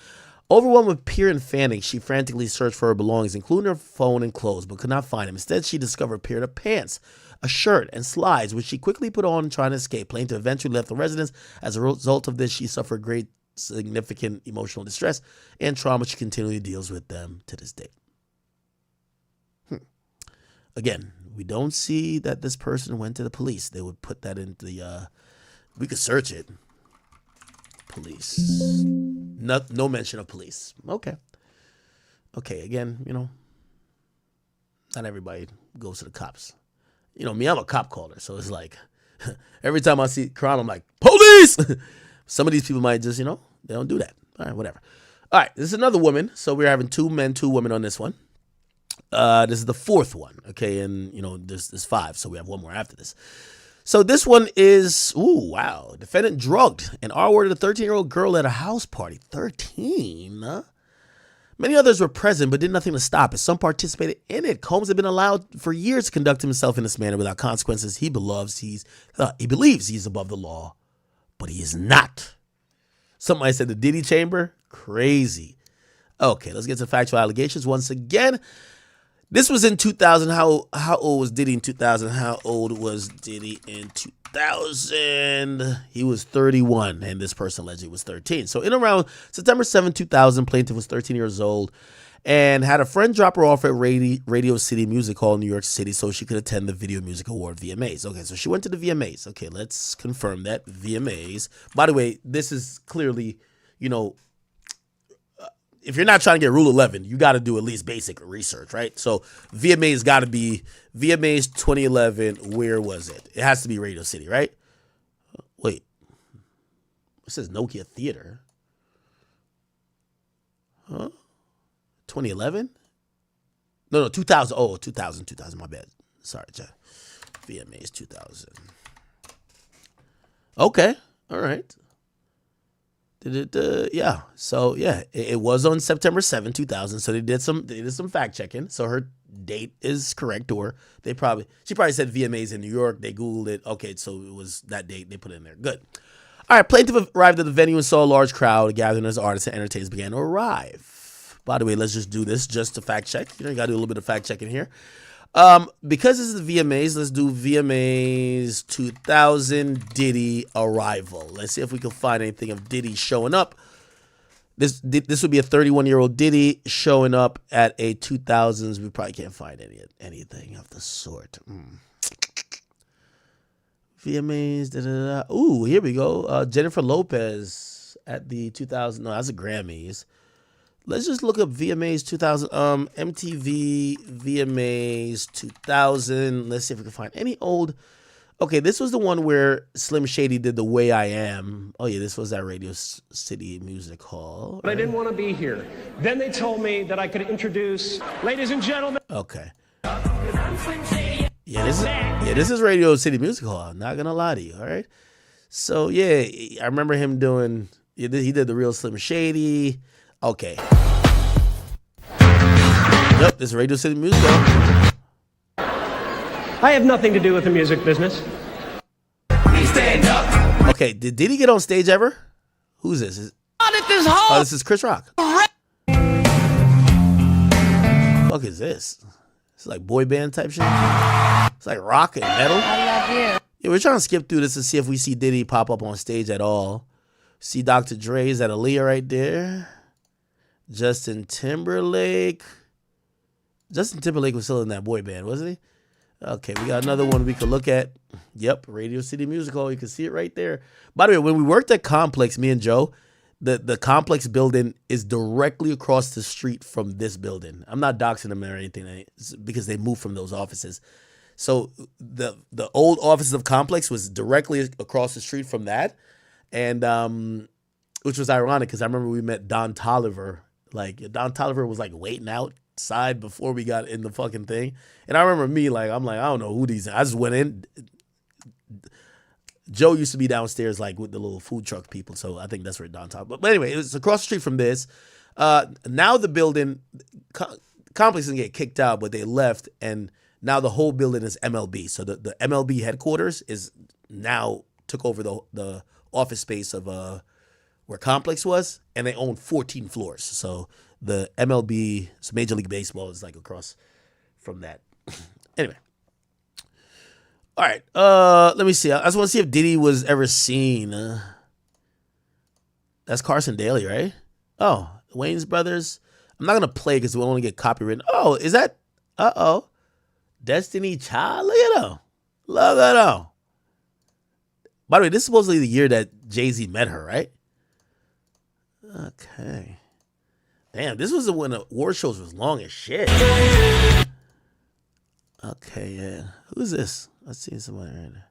Overwhelmed with fear and panic, she frantically searched for her belongings, including her phone and clothes, but could not find them. Instead, she discovered a pair of pants, a shirt, and slides, which she quickly put on trying to escape. Plaintiff eventually left the residence. As a result of this, she suffered great significant emotional distress and trauma. She continually deals with them to this day. Again, we don't see that this person went to the police. They would put that into the, we could search it. Police. No mention of police. Okay, again, not everybody goes to the cops. Me, I'm a cop caller, so it's like, every time I see crime, I'm like, police! Some of these people might just, they don't do that. All right, whatever. All right, this is another woman. So we're having 2 men, 2 women on this one. This is the 4th one, okay? And, there's 5, so we have one more after this. So this one is, wow. Defendant drugged and R-worded a 13-year-old girl at a house party. 13? Huh? Many others were present but did nothing to stop it. Some participated in it. Combs had been allowed for years to conduct himself in this manner without consequences. He believes he's above the law, but he is not. Somebody said the Diddy chamber? Crazy. Okay, let's get to factual allegations once again. This was in 2000. How old was Diddy in 2000? How old was Diddy in 2000? He was 31, and this person allegedly was 13. So in around September 7, 2000, plaintiff was 13 years old and had a friend drop her off at Radio City Music Hall in New York City so she could attend the Video Music Award, VMAs. Okay, so she went to the VMAs. Okay, let's confirm that. VMAs. By the way, this is clearly, if you're not trying to get Rule 11, you got to do at least basic research, right? So VMAs got to be VMAs 2011. Where was it? It has to be Radio City, right? Wait. It says Nokia Theater. Huh? 2011? No, 2000. Oh, 2000, my bad. Sorry, Jeff. VMAs 2000. Okay. All right. Yeah. So yeah, it was on September 7, 2000. So they did some fact checking. So her date is correct, or she probably said VMAs in New York. They Googled it. Okay, so it was that date. They put it in there. Good. All right. Plaintiff arrived at the venue and saw a large crowd gathering as artists and entertainers began to arrive. By the way, let's just do this just to fact check. You got to do a little bit of fact checking here. Because this is the VMAs, let's do VMAs 2000 Diddy arrival. Let's see if we can find anything of Diddy showing up. This would be a 31-year-old Diddy showing up at a 2000s. We probably can't find anything of the sort. VMAs. Da, da, da. Ooh, here we go. Jennifer Lopez at the 2000. No, that's the Grammys. Let's just look up VMAs 2000. MTV VMAs 2000. Let's see if we can find any old. Okay, this was the one where Slim Shady did The Way I Am. Oh yeah, this was at Radio City Music Hall. But I didn't want to be here. Then they told me that I could introduce, ladies and gentlemen. Okay. Yeah, this is Radio City Music Hall. I'm not gonna lie to you. All right. So yeah, I remember him doing. He did the real Slim Shady. Okay. Yep, this is Radio City Music Hall. I have nothing to do with the music business. Stand up. Okay, did Diddy get on stage ever? Who's this? Oh, this is Chris Rock. Fuck is this? It's like boy band type shit. It's like rock and metal. I love you. Yeah, we're trying to skip through this to see if we see Diddy pop up on stage at all. See Dr. Dre's at Aaliyah right there. Justin Timberlake. Justin Timberlake was still in that boy band, wasn't he? Okay, we got another one we could look at. Yep, Radio City Music Hall. You can see it right there. By the way, when we worked at Complex, me and Joe, the Complex building is directly across the street from this building. I'm not doxing them or anything because they moved from those offices. So the old offices of Complex was directly across the street from that. And which was ironic because I remember we met Don Tolliver. Like Don Tolliver was like waiting outside before we got in the fucking thing. And I remember me I'm like, I don't know who these are. I just went in. Joe used to be downstairs like with the little food truck people. So I think that's where Don Tolliver. But anyway, it was across the street from this. Now the building, Complex didn't get kicked out, but they left. And now the whole building is MLB. So the MLB headquarters is now took over the office space of where Complex was, and they own 14 floors. So the MLB, so Major League Baseball, is like across from that. Anyway. All right. Let me see. I just want to see if Diddy was ever seen. That's Carson Daly, right? Oh, Wayne's Brothers. I'm not going to play because we'll only get copywritten. Oh, is that? Uh-oh. Destiny Child? Look at them. Look at them. By the way, this is supposedly the year that Jay-Z met her, right? Okay. Damn, this was when the award shows was long as shit. Okay, yeah. Who's this? Let's see somebody right there.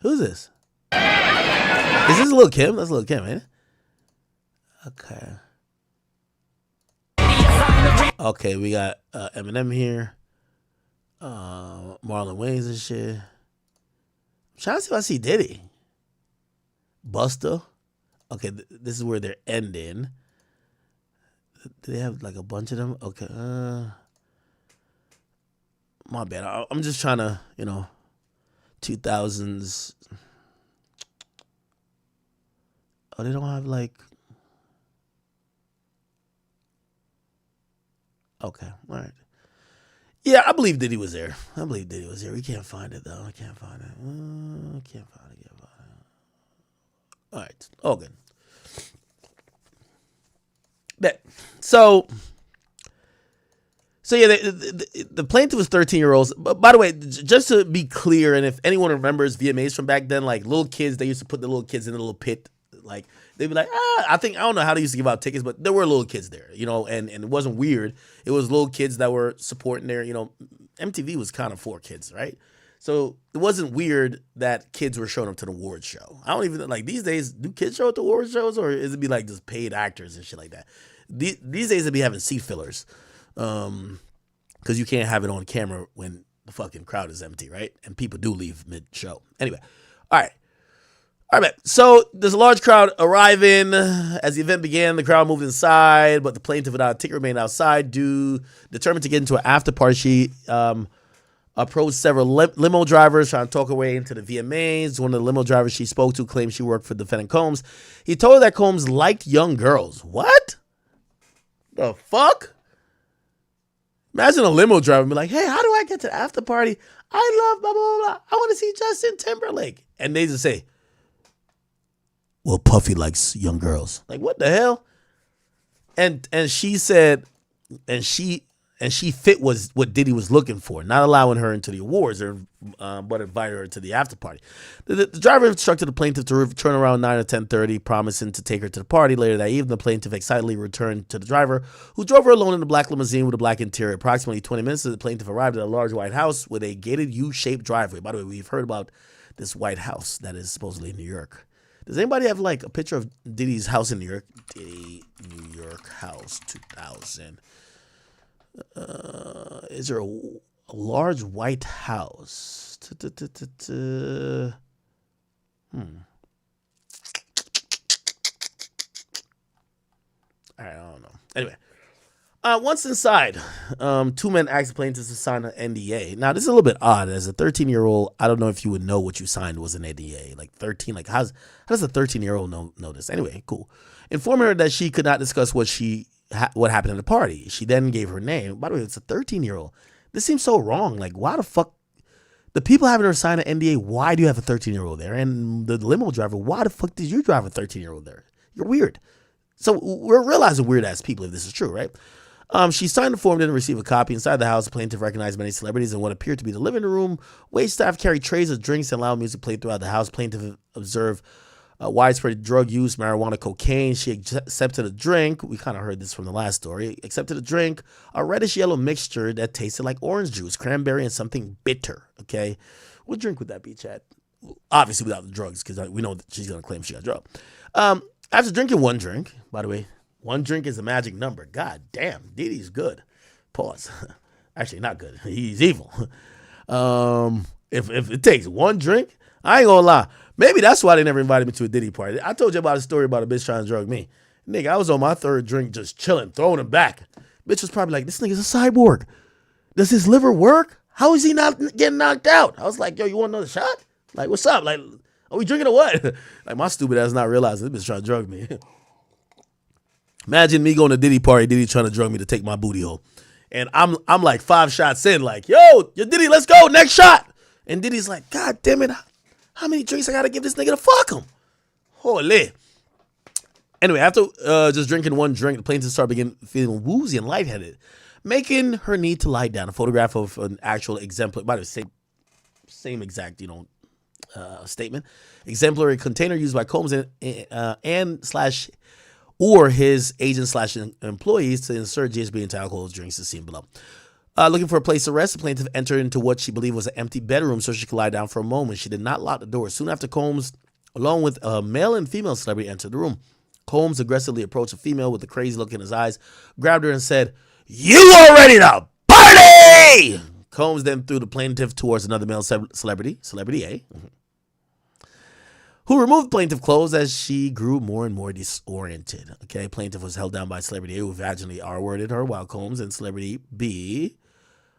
Who's this? Is this Lil Kim? That's Lil Kim, ain't it? Okay. Okay, we got Eminem here. Marlon Wayans and shit. I'm trying to see if I see Diddy. Busta. Okay, this is where they're ending. Do they have like a bunch of them? Okay. My bad. I'm just trying to, 2000s. Oh, they don't have like. Okay, all right. Yeah, I believe Diddy was there. We can't find it though. I can't find it. Can't find it. All right, all good. Bet. So yeah, the plaintiff was 13-year-olds. But by the way, just to be clear, and if anyone remembers VMAs from back then, like little kids, they used to put the little kids in a little pit. Like they'd be like, I don't know how they used to give out tickets, but there were little kids there, and it wasn't weird. It was little kids that were supporting their, MTV was kind of for kids, right? So it wasn't weird that kids were showing up to the awards show. I don't even, like these days, do kids show up to awards shows or is it be like just paid actors and shit like that? These days it'd be having seat fillers. Because you can't have it on camera when the fucking crowd is empty, right? And people do leave mid-show. Anyway, all right, man. So there's a large crowd arriving. As the event began, the crowd moved inside, but the plaintiff without a ticket remained outside, determined to get into an after party. She approached several limo drivers trying to talk her way into the VMAs. One of the limo drivers she spoke to claimed she worked for defendant Combs. He told her that Combs liked young girls. What? The fuck? Imagine a limo driver be like, hey, how do I get to the after party? I love blah, blah, blah, blah. I want to see Justin Timberlake. And they just say, well, Puffy likes young girls. Like, what the hell? And she said, and and she fit was what Diddy was looking for, not allowing her into the awards, but invited her to the after party. The driver instructed the plaintiff to return around 9 or 10:30, promising to take her to the party. Later that evening, the plaintiff excitedly returned to the driver, who drove her alone in a black limousine with a black interior. Approximately 20 minutes, the plaintiff arrived at a large white house with a gated U-shaped driveway. By the way, we've heard about this white house that is supposedly in New York. Does anybody have like a picture of Diddy's house in New York? Diddy New York house 2000. Is there a large white house? I don't know. Anyway, once inside, two men asked the plaintiffs to sign an NDA. Now, this is a little bit odd. As a 13-year-old, I don't know if you would know what you signed was an NDA. Like 13, like how does a 13-year-old know this? Anyway, cool. Informing her that she could not discuss what happened at the party. She then gave her name. By the way, it's a 13-year-old. This seems so wrong. Like, why the fuck? The people having her sign an NDA, why do you have a 13-year-old there? And the limo driver, why the fuck did you drive a 13-year-old there? You're weird. So we're realizing weird-ass people if this is true, right? She signed the form, didn't receive a copy. Inside the house, the plaintiff recognized many celebrities in what appeared to be the living room. Wait staff carried trays of drinks and loud music played throughout the house. Plaintiff observed widespread drug use, marijuana, cocaine. She accepted a drink. We kind of heard this from the last story. Accepted a drink, a reddish-yellow mixture that tasted like orange juice, cranberry, and something bitter, okay? What drink would that be, Chad? Obviously without the drugs, because we know that she's going to claim she got drugged. After drinking one drink, by the way, one drink is a magic number. God damn, Diddy's good. Pause. Actually, not good. He's evil. If it takes one drink, I ain't gonna lie. Maybe that's why they never invited me to a Diddy party. I told you about a story about a bitch trying to drug me. Nigga, I was on my third drink just chilling, throwing him back. Bitch was probably like, this nigga's a cyborg. Does his liver work? How is he not getting knocked out? I was like, yo, you want another shot? Like, what's up? Like, are we drinking or what? Like, my stupid ass not realizing this bitch trying to drug me. Imagine me going to Diddy party, Diddy trying to drug me to take my booty hole. And I'm like 5 shots in, like, yo Diddy, let's go, next shot. And Diddy's like, God damn it, how many drinks I gotta give this nigga to fuck him? Holy. Anyway, after just drinking one drink, the plaintiff started feeling woozy and lightheaded, making her need to lie down. A photograph of an actual exemplar, by the way, same exact, statement. Exemplary container used by Combs or his agent / employees to insert GHB into alcohol drinks is seen below. Looking for a place to rest, the plaintiff entered into what she believed was an empty bedroom so she could lie down for a moment. She did not lock the door. Soon after, Combs, along with a male and female celebrity, entered the room. Combs aggressively approached a female with a crazy look in his eyes, grabbed her and said, "You are ready to party!" Combs then threw the plaintiff towards another male celebrity A, who removed plaintiff clothes as she grew more and more disoriented. Okay, plaintiff was held down by celebrity A, who vaginally R-worded her, while Combs and celebrity B,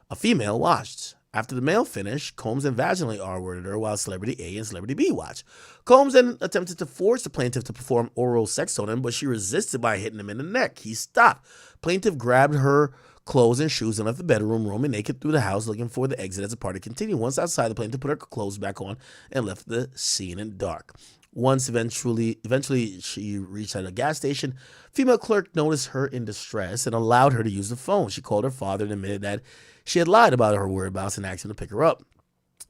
a female, watched. After the male finished, Combs then vaginally R-worded her, while celebrity A and celebrity B watched. Combs then attempted to force the plaintiff to perform oral sex on him, but she resisted by hitting him in the neck. He stopped. Plaintiff grabbed her clothes and shoes and left the bedroom, roaming naked through the house, looking for the exit as the party continued. Once outside, the plaintiff put her clothes back on and left the scene in dark. Once eventually she reached at a gas station, female clerk noticed her in distress and allowed her to use the phone. She called her father and admitted that she had lied about her whereabouts and asked him to pick her up.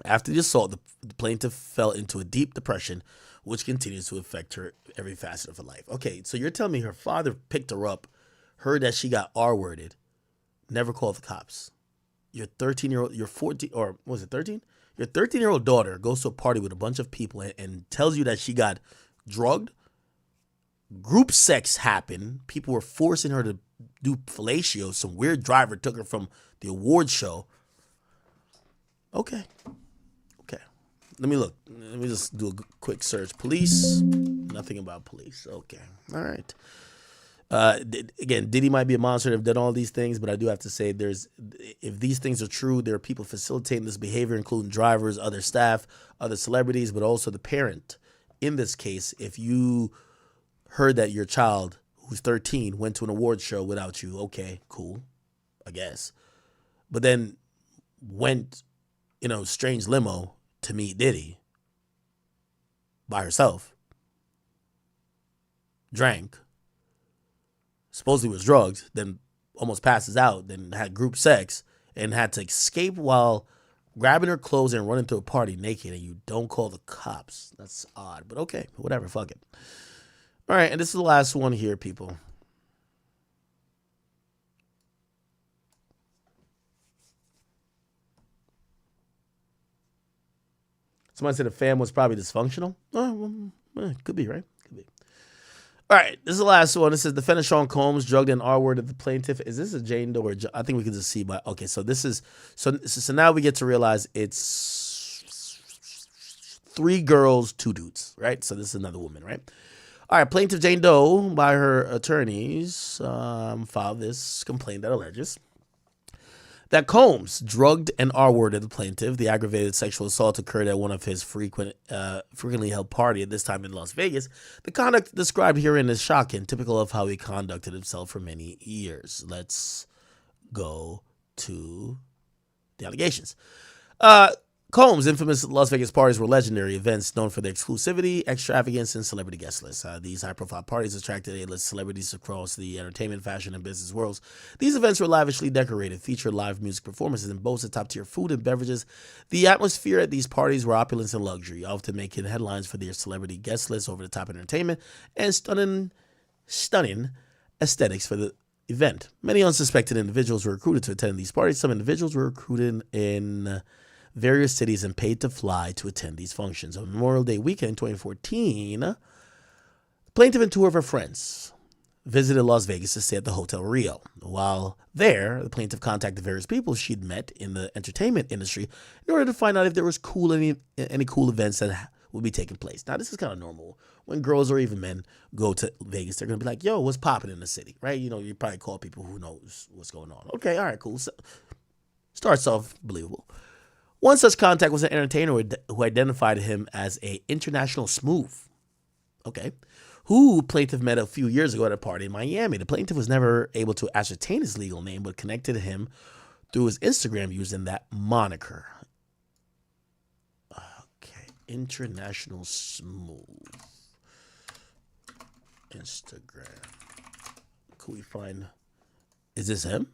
After the assault, the plaintiff fell into a deep depression, which continues to affect her every facet of her life. Okay, so you're telling me her father picked her up, heard that she got R-worded, never called the cops. Your 13-year-old, your 14, or was it 13? Your 13-year-old daughter goes to a party with a bunch of people and tells you that she got drugged. Group sex happened. People were forcing her to do fellatio. Some weird driver took her from the award show. Okay. Let me look. Let me just do a quick search. Police. Nothing about police. Okay. All right. Again, Diddy might be a monster to have done all these things, but I do have to say if these things are true, there are people facilitating this behavior, including drivers, other staff, other celebrities, but also the parent. In this case, if you heard that your child, who's 13, went to an award show without you, okay, cool, I guess. But then went in a strange limo to meet Diddy by herself, drank, supposedly was drugged, then almost passes out, then had group sex, and had to escape while grabbing her clothes and running through a party naked, and you don't call the cops. That's odd, but okay, whatever, fuck it. All right, and this is the last one here, people. Somebody said the fam was probably dysfunctional. Could be, right? Could be. All right, this is the last one. It says defendant Sean Combs drugged an R-word of the plaintiff. Is this a Jane Doe or I think we can just see by. Okay, so this is so now we get to realize it's 3 girls, 2 dudes, right? So this is another woman, right? All right, plaintiff Jane Doe by her attorneys filed this complaint that alleges that Combs drugged and R-worded the plaintiff. The aggravated sexual assault occurred at one of his frequently held party, at this time in Las Vegas. The conduct described herein is shocking, typical of how he conducted himself for many years. Let's go to the allegations. Combs' infamous Las Vegas parties were legendary events known for their exclusivity, extravagance, and celebrity guest lists. These high-profile parties attracted A-list celebrities across the entertainment, fashion, and business worlds. These events were lavishly decorated, featured live music performances, and boasted top-tier food and beverages. The atmosphere at these parties were opulence and luxury, often making headlines for their celebrity guest lists, over-the-top entertainment, and stunning aesthetics for the event. Many unsuspected individuals were recruited to attend these parties. Some individuals were recruited in various cities and paid to fly to attend these functions. On Memorial Day weekend in 2014, the plaintiff and 2 of her friends visited Las Vegas to stay at the Hotel Rio. While there, the plaintiff contacted various people she'd met in the entertainment industry in order to find out if there was any cool events that would be taking place. Now, this is kind of normal. When girls or even men go to Vegas, they're going to be like, yo, what's popping in the city, right? You know, you probably call people who knows what's going on. Okay, all right, cool. So, starts off believable. One such contact was an entertainer who identified him as a international smooth, who plaintiff met a few years ago at a party in Miami. The plaintiff was never able to ascertain his legal name, but connected him through his Instagram using that moniker. Okay, international smooth. Instagram. Could we find? Is this him?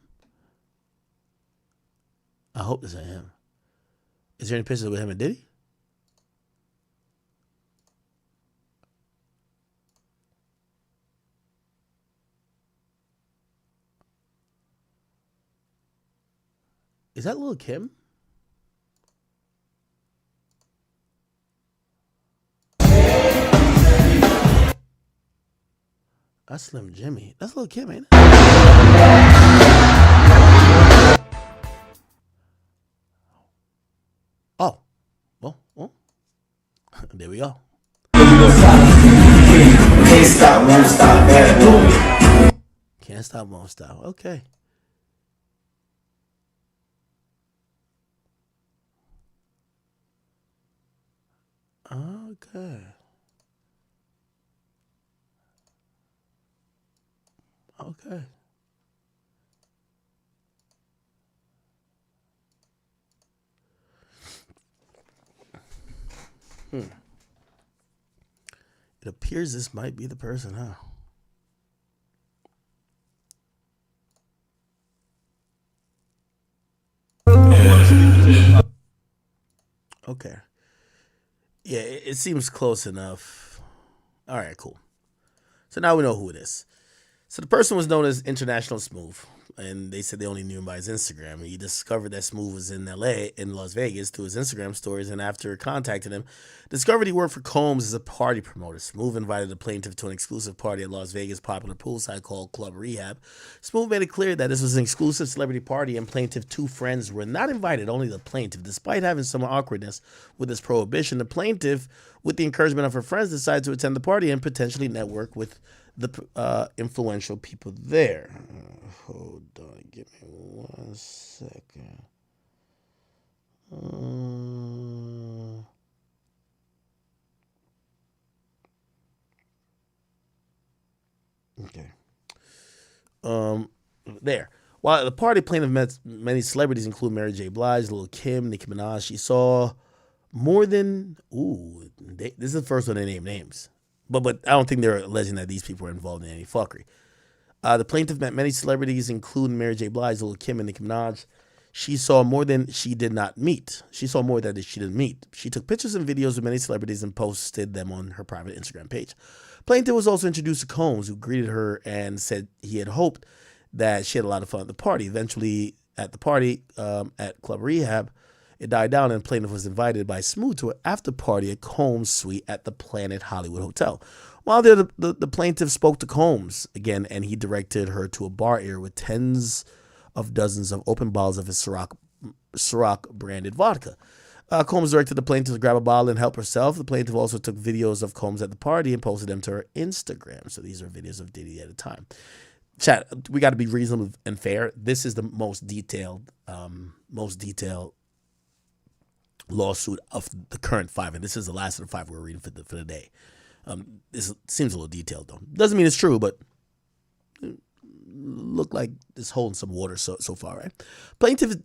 I hope this ain't him. Is there any pictures with him and Diddy? Is that Lil Kim? That's Slim Jimmy. That's Lil Kim, ain't it? Oh. Well. There we go. Can't stop, won't stop, bad boy. Can't stop, won't stop. Okay. Okay. Okay. It appears this might be the person, huh? Okay. Yeah, it seems close enough. All right, cool. So now we know who it is. So the person was known as International Smooth, and they said they only knew him by his Instagram. He discovered that Smooth was in Las Vegas, through his Instagram stories, and after contacting him, discovered he worked for Combs as a party promoter. Smooth invited the plaintiff to an exclusive party at Las Vegas' popular poolside called Club Rehab. Smooth made it clear that this was an exclusive celebrity party, and plaintiff's 2 friends were not invited, only the plaintiff. Despite having some awkwardness with this prohibition, the plaintiff, with the encouragement of her friends, decided to attend the party and potentially network with the influential people there. Hold on, give me 1 second. Okay. There. While the party plaintiff met many celebrities, including Mary J. Blige, Lil Kim, Nicki Minaj. She saw more than this is the first one they named names. But I don't think they're alleging that these people are involved in any fuckery. The plaintiff met many celebrities, including Mary J. Blige, Lil Kim, and Nicki Minaj. She saw more than she did not meet. She saw more that she didn't meet. She took pictures and videos of many celebrities and posted them on her private Instagram page. Plaintiff was also introduced to Combs, who greeted her and said he had hoped that she had a lot of fun at the party. Eventually, at the party at Club Rehab, it died down, and Plaintiff was invited by Smooth to an after party at Combs' suite at the Planet Hollywood Hotel. While there, the plaintiff spoke to Combs again, and he directed her to a bar area with tens of dozens of open bottles of his Ciroc branded vodka. Combs directed the plaintiff to grab a bottle and help herself. The plaintiff also took videos of Combs at the party and posted them to her Instagram. So these are videos of Diddy at a time. Chat, we got to be reasonable and fair. This is the most detailed lawsuit of the current 5, and this is the last of the 5 we're reading for the day. This seems a little detailed, though. Doesn't mean it's true, but look like it's holding some water so far, right? Plaintiff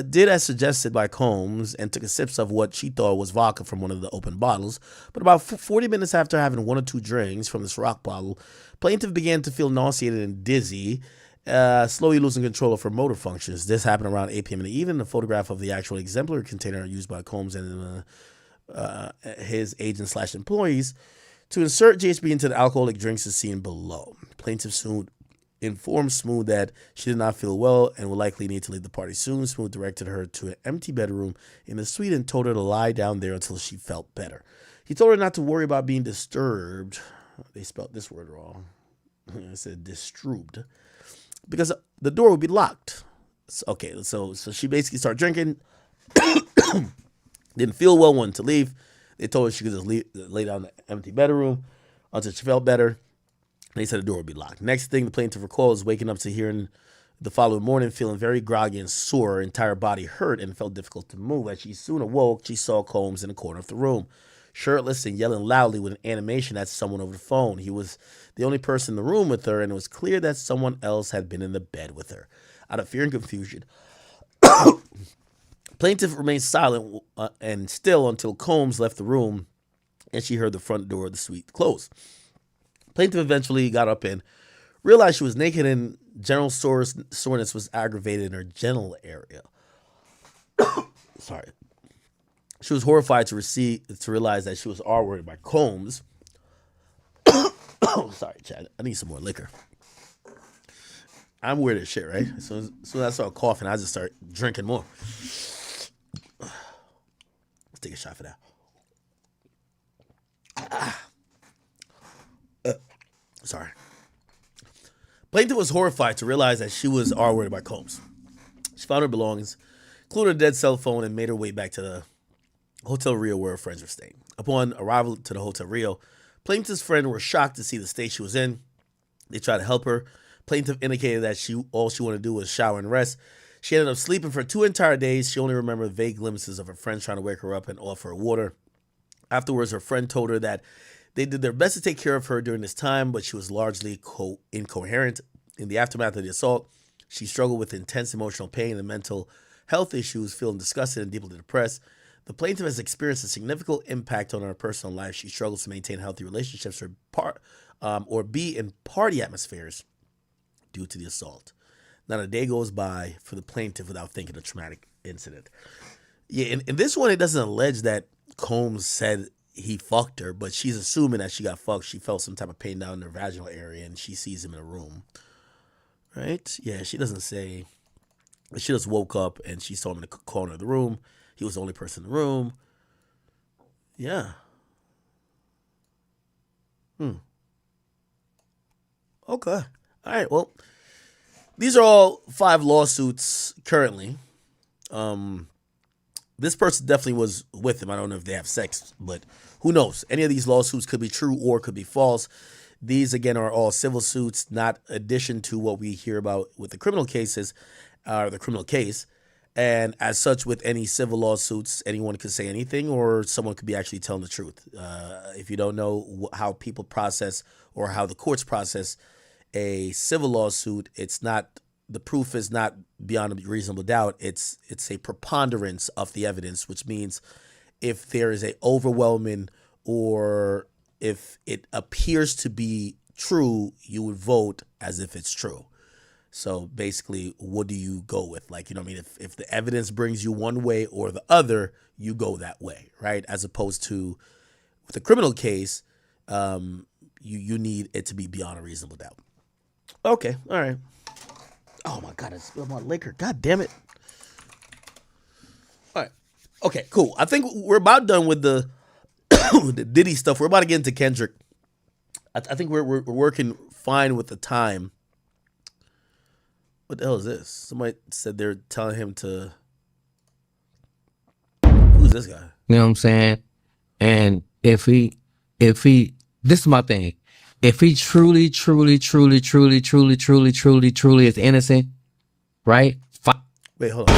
did as suggested by Combs and took a sip of what she thought was vodka from one of the open bottles. But about 40 minutes after having 1 or 2 drinks from this rock bottle, plaintiff began to feel nauseated and dizzy, slowly losing control of her motor functions. This happened around 8 p.m. in the evening. A photograph of the actual exemplary container used by Combs and his agents/employees to insert GHB into the alcoholic drinks is seen below. Plaintiff soon informed Smooth that she did not feel well and would likely need to leave the party soon. Smooth directed her to an empty bedroom in the suite and told her to lie down there until she felt better. He told her not to worry about being disturbed. They spelled this word wrong. I said disturbed. Because the door would be locked. Okay, so she basically started drinking. Didn't feel well, wanted to leave. They told her she could just lay down in the empty bedroom until she felt better. They said the door would be locked. Next thing the plaintiff recalls is waking up to hearing the following morning feeling very groggy and sore. Her entire body hurt and felt difficult to move. As she soon awoke, she saw Combs in the corner of the room, shirtless and yelling loudly with an animation at someone over the phone. He was the only person in the room with her, and it was clear that someone else had been in the bed with her. Out of fear and confusion, plaintiff remained silent and still until Combs left the room and she heard the front door of the suite close. Plaintiff eventually got up and realized she was naked and general soreness was aggravated in her genital area. Sorry. She was horrified to realize that she was R-worded by Combs. Sorry, Chad. I need some more liquor. I'm weird as shit, right? As soon as I start coughing, I just start drinking more. Let's take a shot for that. Sorry. Plaintiff was horrified to realize that she was R-worded by Combs. She found her belongings, including a dead cell phone, and made her way back to the Hotel Rio where her friends were staying. Upon arrival to the Hotel Rio, plaintiff's friends were shocked to see the state she was in. They tried to help her. Plaintiff indicated that all she wanted to do was shower and rest. She ended up sleeping for 2 entire days. She only remembered vague glimpses of her friends trying to wake her up and offer her water. Afterwards, her friend told her that they did their best to take care of her during this time, but she was largely incoherent. In the aftermath of the assault, she struggled with intense emotional pain and mental health issues, feeling disgusted and deeply depressed. The plaintiff has experienced a significant impact on her personal life. She struggles to maintain healthy relationships or be in party atmospheres due to the assault. Not a day goes by for the plaintiff without thinking of a traumatic incident. Yeah, in this one, it doesn't allege that Combs said he fucked her, but she's assuming that she got fucked. She felt some type of pain down in her vaginal area, and she sees him in a room. Right? Yeah, she doesn't say. She just woke up, and she saw him in the corner of the room. He was the only person in the room. Yeah. Okay. All right, well, these are all 5 lawsuits currently. This person definitely was with him. I don't know if they have sex, but who knows? Any of these lawsuits could be true or could be false. These, again, are all civil suits, not addition to what we hear about with the criminal cases, or the criminal case. And as such, with any civil lawsuits, anyone could say anything or someone could be actually telling the truth. If you don't know how people process or how the courts process a civil lawsuit, it's not, the proof is not beyond a reasonable doubt. It's a preponderance of the evidence, which means if there is a overwhelming or if it appears to be true, you would vote as if it's true. So basically, what do you go with? Like, you know what I mean? If the evidence brings you one way or the other, you go that way, right? As opposed to with a criminal case, you need it to be beyond a reasonable doubt. Okay, all right. Oh my God, I spilled my liquor. God damn it. All right. Okay, cool. I think we're about done with the, the Diddy stuff. We're about to get into Kendrick. I think we're working fine with the time. What the hell is this? Somebody said they're telling him to. Who's this guy? You know what I'm saying? And if he, this is my thing. If he truly is innocent, right? Wait, hold on.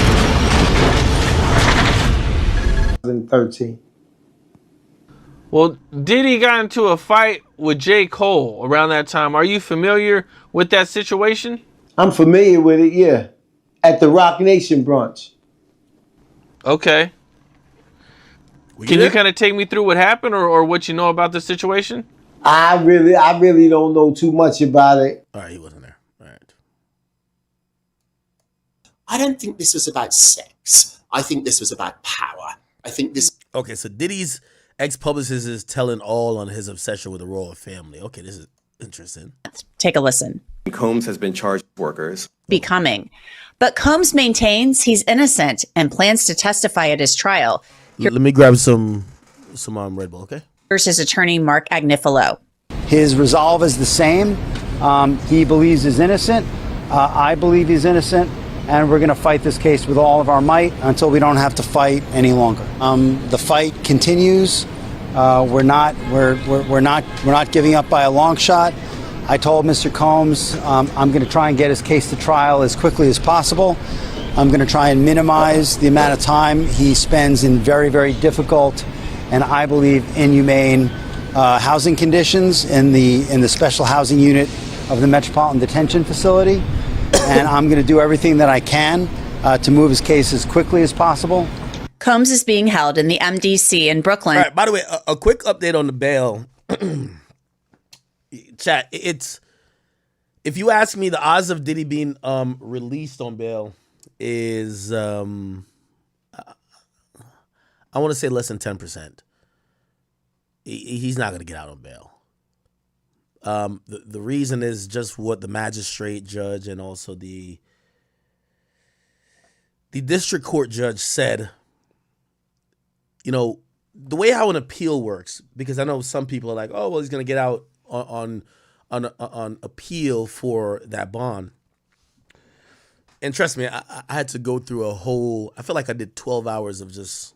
2013. Well, Diddy got into a fight with J. Cole around that time. Are you familiar with that situation? I'm familiar with it, yeah. At the Rock Nation brunch. Okay. Can you kind of take me through what happened or what you know about the situation? I really don't know too much about it. All right, he wasn't there. All right. I don't think this was about sex. I think this was about power. I think this. Okay, so Diddy's ex-publicist is telling all on his obsession with the royal family. Okay, this is interesting. Take a listen. Combs has been charged with workers. Becoming. But Combs maintains he's innocent and plans to testify at his trial. Let me grab some Red Bull, okay? Here's his attorney, Mark Agnifilo. His resolve is the same. He believes he's innocent. I believe he's innocent. And we're going to fight this case with all of our might until we don't have to fight any longer. The fight continues. We're not giving up by a long shot. I told Mr. Combs I'm going to try and get his case to trial as quickly as possible. I'm going to try and minimize the amount of time he spends in very, very difficult and I believe inhumane housing conditions in the special housing unit of the Metropolitan Detention Facility. And I'm going to do everything that I can to move his case as quickly as possible. Combs is being held in the MDC in Brooklyn. All right, by the way, a quick update on the bail. Chat, it's, if you ask me, the odds of Diddy being released on bail is, I want to say less than 10%. He's not going to get out on bail. The reason is just what the magistrate judge and also the district court judge said. You know, the way how an appeal works, because I know some people are like, oh, well, he's going to get out on appeal for that bond. And trust me, I had to go through I feel like I did 12 hours of just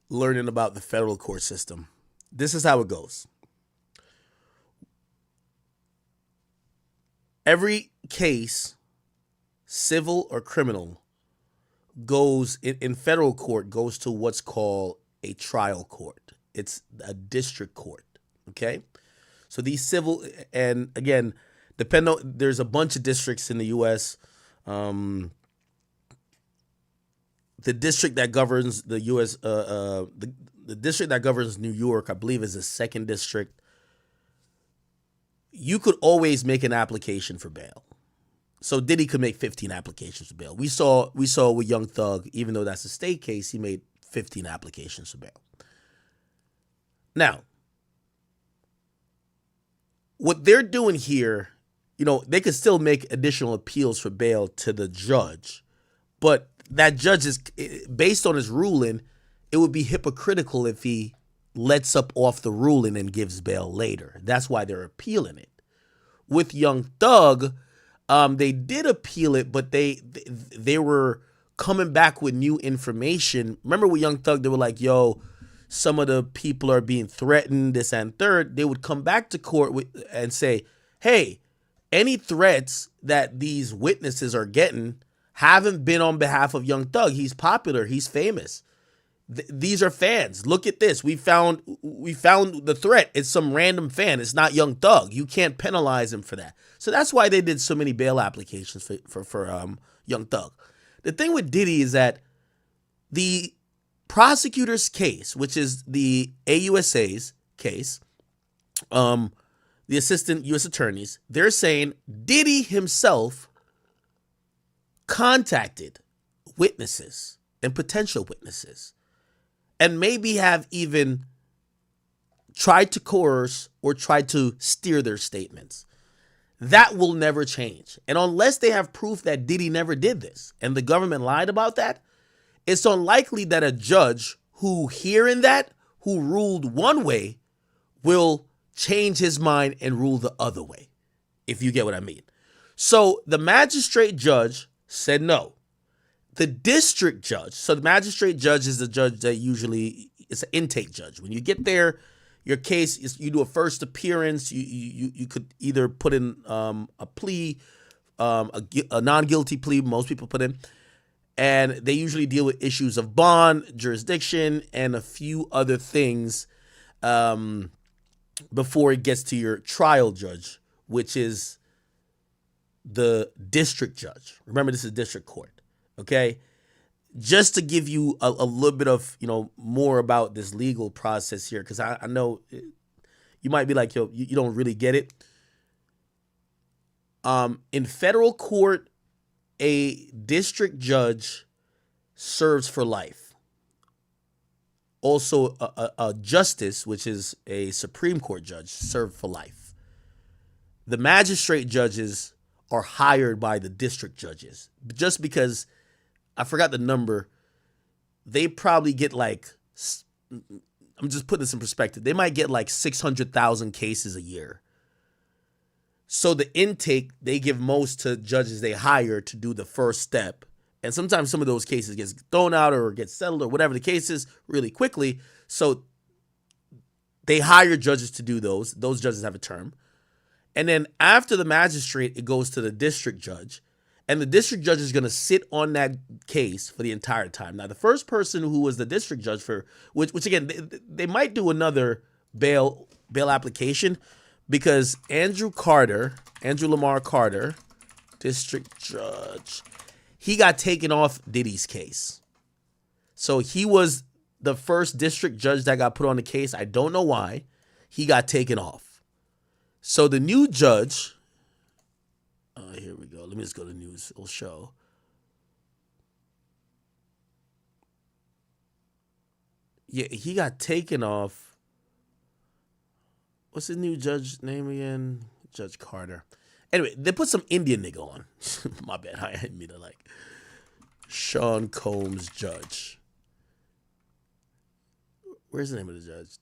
learning about the federal court system. This is how it goes. Every case, civil or criminal, goes in federal court, goes to what's called a trial court. It's a district court. Okay. So these civil, and again, there's a bunch of districts in the U.S. The district that governs the U.S., the district that governs New York, I believe, is the second district. You could always make an application for bail. So Diddy could make 15 applications for bail. We saw with Young Thug, even though that's a state case, he made 15 applications for bail. Now, what they're doing here, you know, they could still make additional appeals for bail to the judge, but that judge is, based on his ruling, it would be hypocritical if he lets up off the ruling and gives bail later. That's why they're appealing it. With Young Thug, they did appeal it, but they were coming back with new information. Remember with Young Thug, they were like, yo, some of the people are being threatened, this and third. They would come back to court and say, hey, any threats that these witnesses are getting haven't been on behalf of Young Thug. He's popular. He's famous. These are fans. Look at this. We found the threat. It's some random fan. It's not Young Thug. You can't penalize him for that. So that's why they did so many bail applications for Young Thug. The thing with Diddy is that the prosecutor's case, which is the AUSA's case, the assistant U.S. attorneys, they're saying Diddy himself contacted witnesses and potential witnesses and maybe have even tried to coerce or tried to steer their statements. That will never change. And unless they have proof that Diddy never did this and the government lied about that, it's unlikely that a judge who hearing that, who ruled one way, will change his mind and rule the other way, if you get what I mean. So the magistrate judge said no. The district judge, so the magistrate judge is the judge that usually, it's an intake judge. When you get there, your case is, you do a first appearance, you could either put in a plea, a non-guilty plea, most people put in, and they usually deal with issues of bond, jurisdiction, and a few other things before it gets to your trial judge, which is the district judge. Remember, this is district court, okay? Just to give you a little bit of, more about this legal process here, because I know you might be like, yo, you don't really get it. In federal court, a district judge serves for life. Also, a justice, which is a Supreme Court judge, served for life. The magistrate judges are hired by the district judges. Just because, I forgot the number, they probably get like, I'm just putting this in perspective, they might get like 600,000 cases a year. So the intake, they give most to judges they hire to do the first step. And sometimes some of those cases get thrown out or get settled or whatever the case is really quickly. So they hire judges to do those. Those judges have a term. And then after the magistrate, it goes to the district judge. And the district judge is going to sit on that case for the entire time. Now, the first person who was the district judge for, which again, they might do another bail application, because Andrew Lamar Carter, district judge, he got taken off Diddy's case. So he was the first district judge that got put on the case. I don't know why. He got taken off. So the new judge, here we go. Let me just go to the news. It'll show. Yeah, he got taken off. What's his new judge name again? Judge Carter. Anyway, they put some Indian nigga on. My bad. I didn't mean to Sean Combs judge. Where's the name of the judge?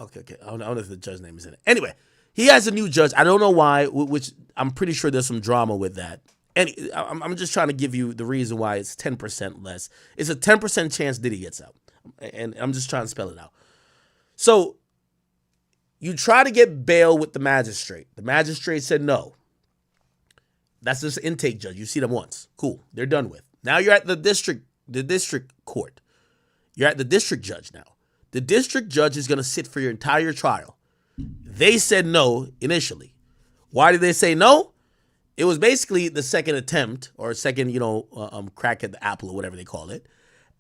Okay. I don't know if the judge's name is in it. Anyway, he has a new judge. I don't know why, which I'm pretty sure there's some drama with that. And I'm just trying to give you the reason why it's 10% less. It's a 10% chance Diddy gets out. And I'm just trying to spell it out. So you try to get bail with the magistrate. The magistrate said no. That's just intake judge. You see them once. Cool. They're done with. Now you're at the district court. You're at the district judge now. The district judge is going to sit for your entire trial. They said no initially. Why did they say no? It was basically the second attempt or second, crack at the apple or whatever they call it.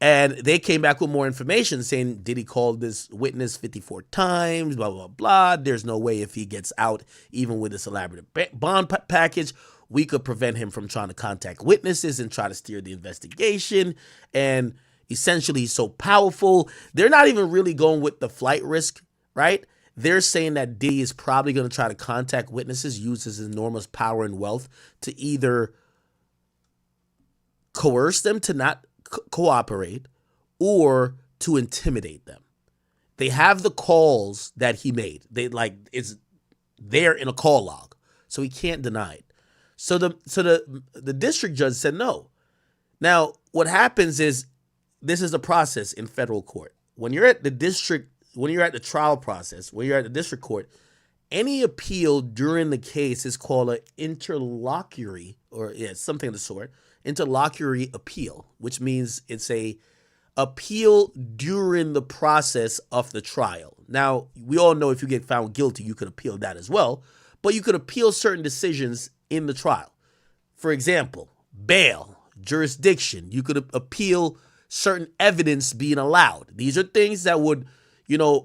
And they came back with more information saying, Diddy called this witness 54 times, blah, blah, blah. There's no way if he gets out, even with this elaborate bond package, we could prevent him from trying to contact witnesses and try to steer the investigation. And essentially, he's so powerful. They're not even really going with the flight risk, right? They're saying that Diddy is probably going to try to contact witnesses, use his enormous power and wealth to either coerce them to not cooperate or to intimidate them. They have the calls that he made. It's there in a call log, so he can't deny it. So the district judge said no. Now, what happens is, this is a process in federal court. When you're at the trial process, when you're at the district court, any appeal during the case is called an interlocutory, something of the sort, interlocutory appeal, which means it's a appeal during the process of the trial. Now, we all know if you get found guilty, you could appeal that as well, but you could appeal certain decisions in the trial. For example, bail, jurisdiction, you could appeal certain evidence being allowed. These are things that would,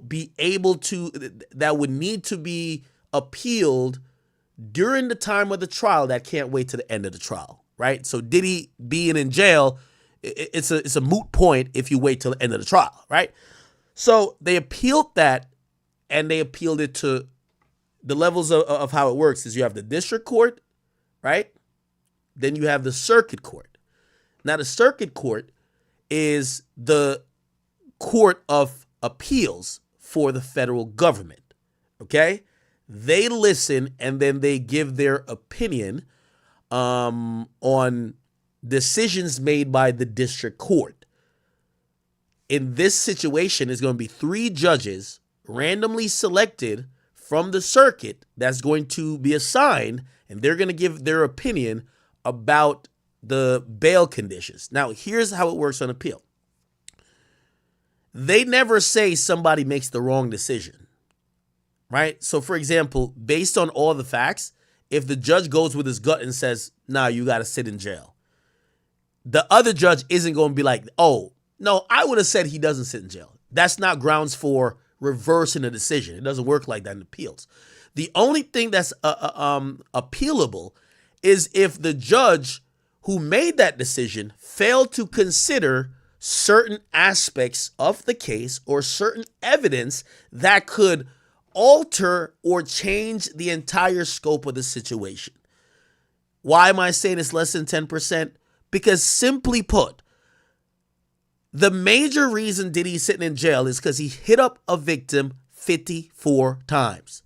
be able to, that would need to be appealed during the time of the trial that can't wait to the end of the trial, right? So Diddy being in jail, it's a moot point if you wait till the end of the trial, right? So they appealed that, and they appealed it to the levels of how it works is you have the district court, right? Then you have the circuit court. Now the circuit court is the court of appeals for the federal government, okay? They listen and then they give their opinion on decisions made by the district court. In this situation, it's going to be 3 judges randomly selected from the circuit that's going to be assigned, and they're going to give their opinion about the bail conditions. Now, here's how it works on appeal. They never say somebody makes the wrong decision, right? So, for example, based on all the facts, if the judge goes with his gut and says, nah, you got to sit in jail, the other judge isn't going to be like, oh, no, I would have said he doesn't sit in jail. That's not grounds for reversing a decision. It doesn't work like that in appeals. The only thing that's appealable is if the judge who made that decision failed to consider certain aspects of the case or certain evidence that could alter or change the entire scope of the situation. Why am I saying it's less than 10%? Because simply put, the major reason Diddy's sitting in jail is because he hit up a victim 54 times.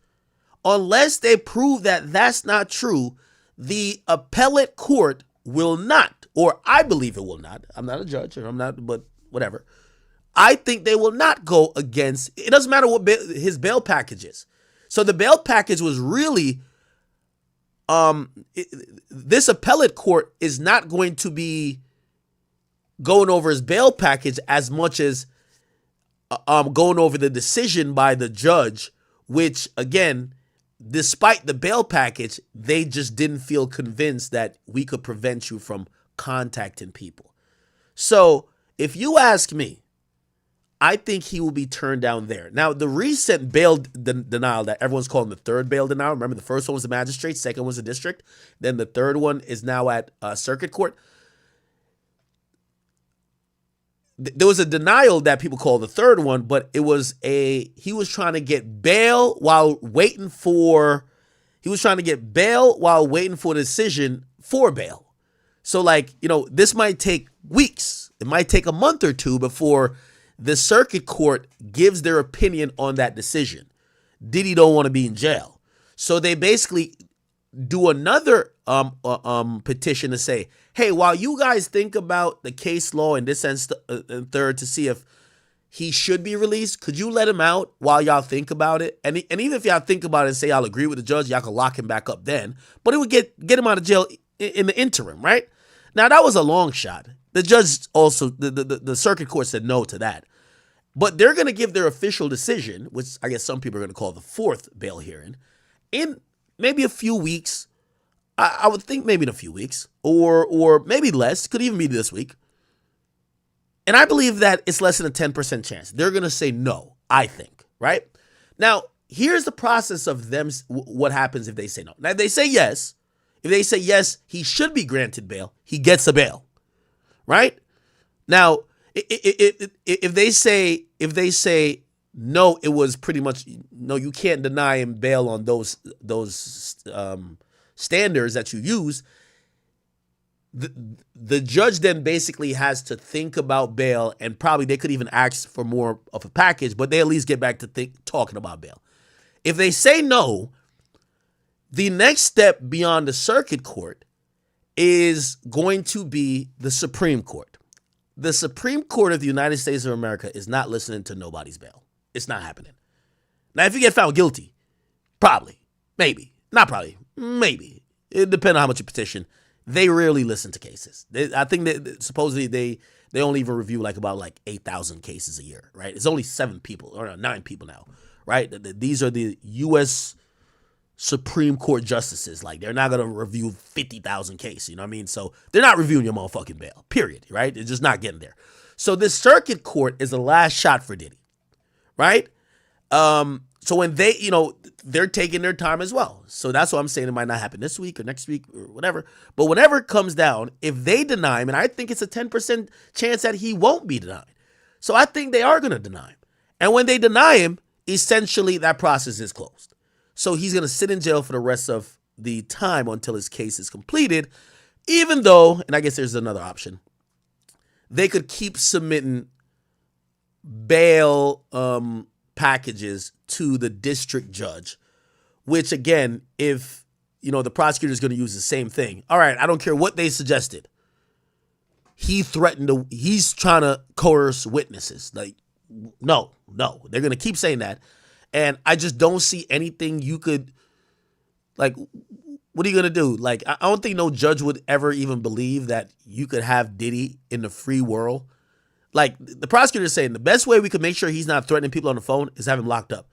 Unless they prove that that's not true, the appellate court will not, or I believe it will not. I'm not a judge, or I'm not, but whatever. I think they will not go against, it doesn't matter what his bail package is. So the bail package was really, this appellate court is not going to be going over his bail package as much as going over the decision by the judge, which, again, despite the bail package, they just didn't feel convinced that we could prevent you from contacting people. So if you ask me, I think he will be turned down there. Now, the recent bail denial that everyone's calling the third bail denial, remember the first one was the magistrate, second was the district, then the third one is now at circuit court. There was a denial that people call the third one, but he was trying to get bail while waiting for the decision for bail. So this might take weeks. It might take a month or two before the circuit court gives their opinion on that decision. Diddy don't want to be in jail. So they basically do another petition to say, hey, while you guys think about the case law in this and third to see if he should be released, could you let him out while y'all think about it? And even if y'all think about it and say y'all agree with the judge, y'all can lock him back up then. But it would get him out of jail in the interim, right? Now, that was a long shot. The judge also, the circuit court said no to that. But they're going to give their official decision, which I guess some people are going to call the fourth bail hearing, in maybe a few weeks. I would think maybe in a few weeks or maybe less. Could even be this week. And I believe that it's less than a 10% chance. They're going to say no, I think, right? Now, here's the process of them, what happens if they say no. Now, if they say yes, he should be granted bail, he gets a bail, right? Now, if they say no, it was pretty much, no, you can't deny him bail on those standards that you use, the judge then basically has to think about bail, and probably they could even ask for more of a package, but they at least get back to talking about bail. If they say no, the next step beyond the circuit court is going to be the Supreme Court. The Supreme Court of the United States of America is not listening to nobody's bail. It's not happening. Now, if you get found guilty, probably, maybe, not probably, maybe. It depends on how much you petition. They rarely listen to cases. I think that supposedly they only even review about 8,000 cases a year, right? It's only 9 people now, right? These are the U.S. Supreme Court justices. They're not going to review 50,000 cases, you know what I mean? So they're not reviewing your motherfucking bail, period, right? They're just not getting there. So this circuit court is the last shot for Diddy, right? So when they, they're taking their time as well. So that's what I'm saying. It might not happen this week or next week or whatever. But whenever it comes down, if they deny him, and I think it's a 10% chance that he won't be denied. So I think they are going to deny him. And when they deny him, essentially that process is closed. So he's going to sit in jail for the rest of the time until his case is completed, even though, and I guess there's another option, they could keep submitting bail packages to the district judge, which again, if the prosecutor is going to use the same thing. All right, I don't care what they suggested. He's trying to coerce witnesses. Like, no, they're going to keep saying that. And I just don't see anything you could, like, what are you going to do? Like, I don't think no judge would ever even believe that you could have Diddy in the free world. Like, the prosecutor is saying the best way we could make sure he's not threatening people on the phone is have him locked up.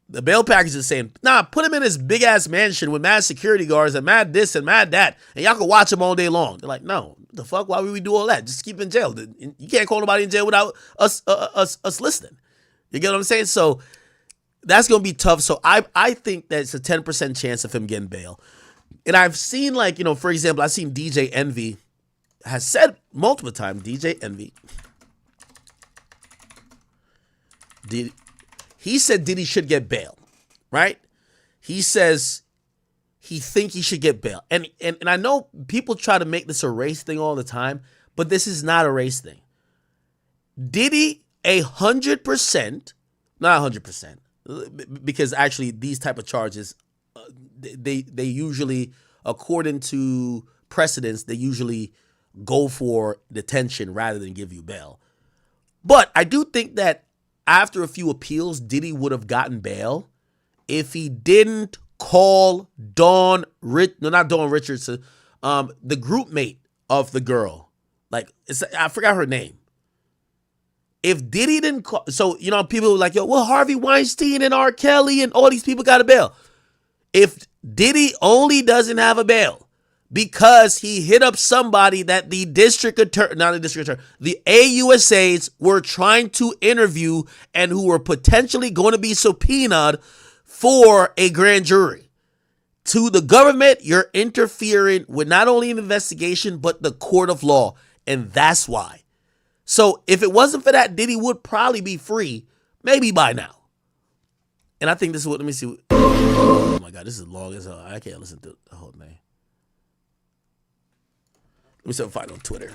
The bail package is saying, nah, put him in this big-ass mansion with mad security guards and mad this and mad that, and y'all can watch him all day long. They're like, no, the fuck? Why would we do all that? Just keep him in jail. You can't call nobody in jail without us listening. You get what I'm saying? So that's going to be tough. So I think that it's a 10% chance of him getting bail. And I've seen, like, for example, I've seen DJ Envy has said multiple times, DJ Envy, he said Diddy should get bail, right? He says he think he should get bail. And I know people try to make this a race thing all the time, but this is not a race thing. Diddy 100%, not 100%, because actually these type of charges, they usually, according to precedents, they usually go for detention rather than give you bail. But I do think that after a few appeals, Diddy would have gotten bail if he didn't call the group mate of the girl. Like, I forgot her name. If Diddy didn't call, so, people were like, yo, well, Harvey Weinstein and R. Kelly and all these people got a bail. If Diddy only doesn't have a bail because he hit up somebody that the the AUSAs were trying to interview and who were potentially going to be subpoenaed for a grand jury. To the government, you're interfering with not only an investigation, but the court of law. And that's why. So if it wasn't for that, Diddy would probably be free, maybe by now. And I think this is what, let me see. Oh my God, this is long as hell. I can't listen to the whole thing. Let me see if I find it on Twitter.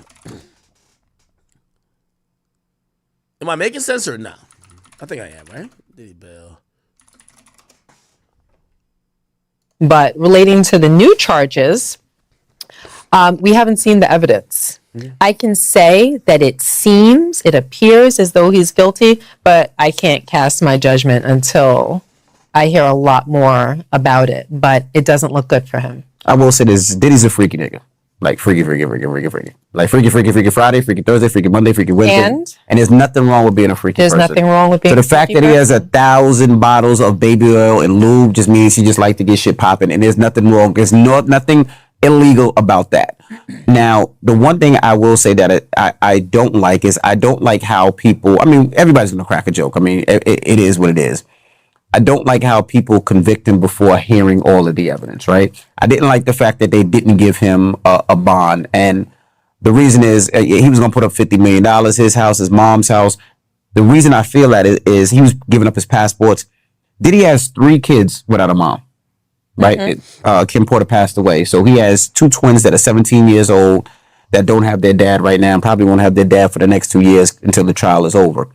Am I making sense or not? I think I am, right? Diddy bail. But relating to the new charges, we haven't seen the evidence. I can say that it appears as though he's guilty, but I can't cast my judgment until I hear a lot more about it. But it doesn't look good for him. I will say this, Diddy's a freaky nigga. Like freaky. Like freaky Friday, freaky Thursday, freaky Monday, freaky Wednesday. And there's nothing wrong with being a freaky person. There's nothing wrong with being a freaky person. So the fact that he has 1,000 bottles of baby oil and lube just means he just like to get shit popping. And there's nothing wrong. There's nothing illegal about that. Now, the one thing I will say that I don't like is I don't like how people, everybody's going to crack a joke. It is what it is. I don't like how people convict him before hearing all of the evidence, right? I didn't like the fact that they didn't give him a bond. And the reason is he was going to put up $50 million, his house, his mom's house. The reason I feel that is he was giving up his passports. Diddy has 3 kids without a mom, right? Mm-hmm. Kim Porter passed away. So he has 2 twins that are 17 years old that don't have their dad right now and probably won't have their dad for the next 2 years until the trial is over.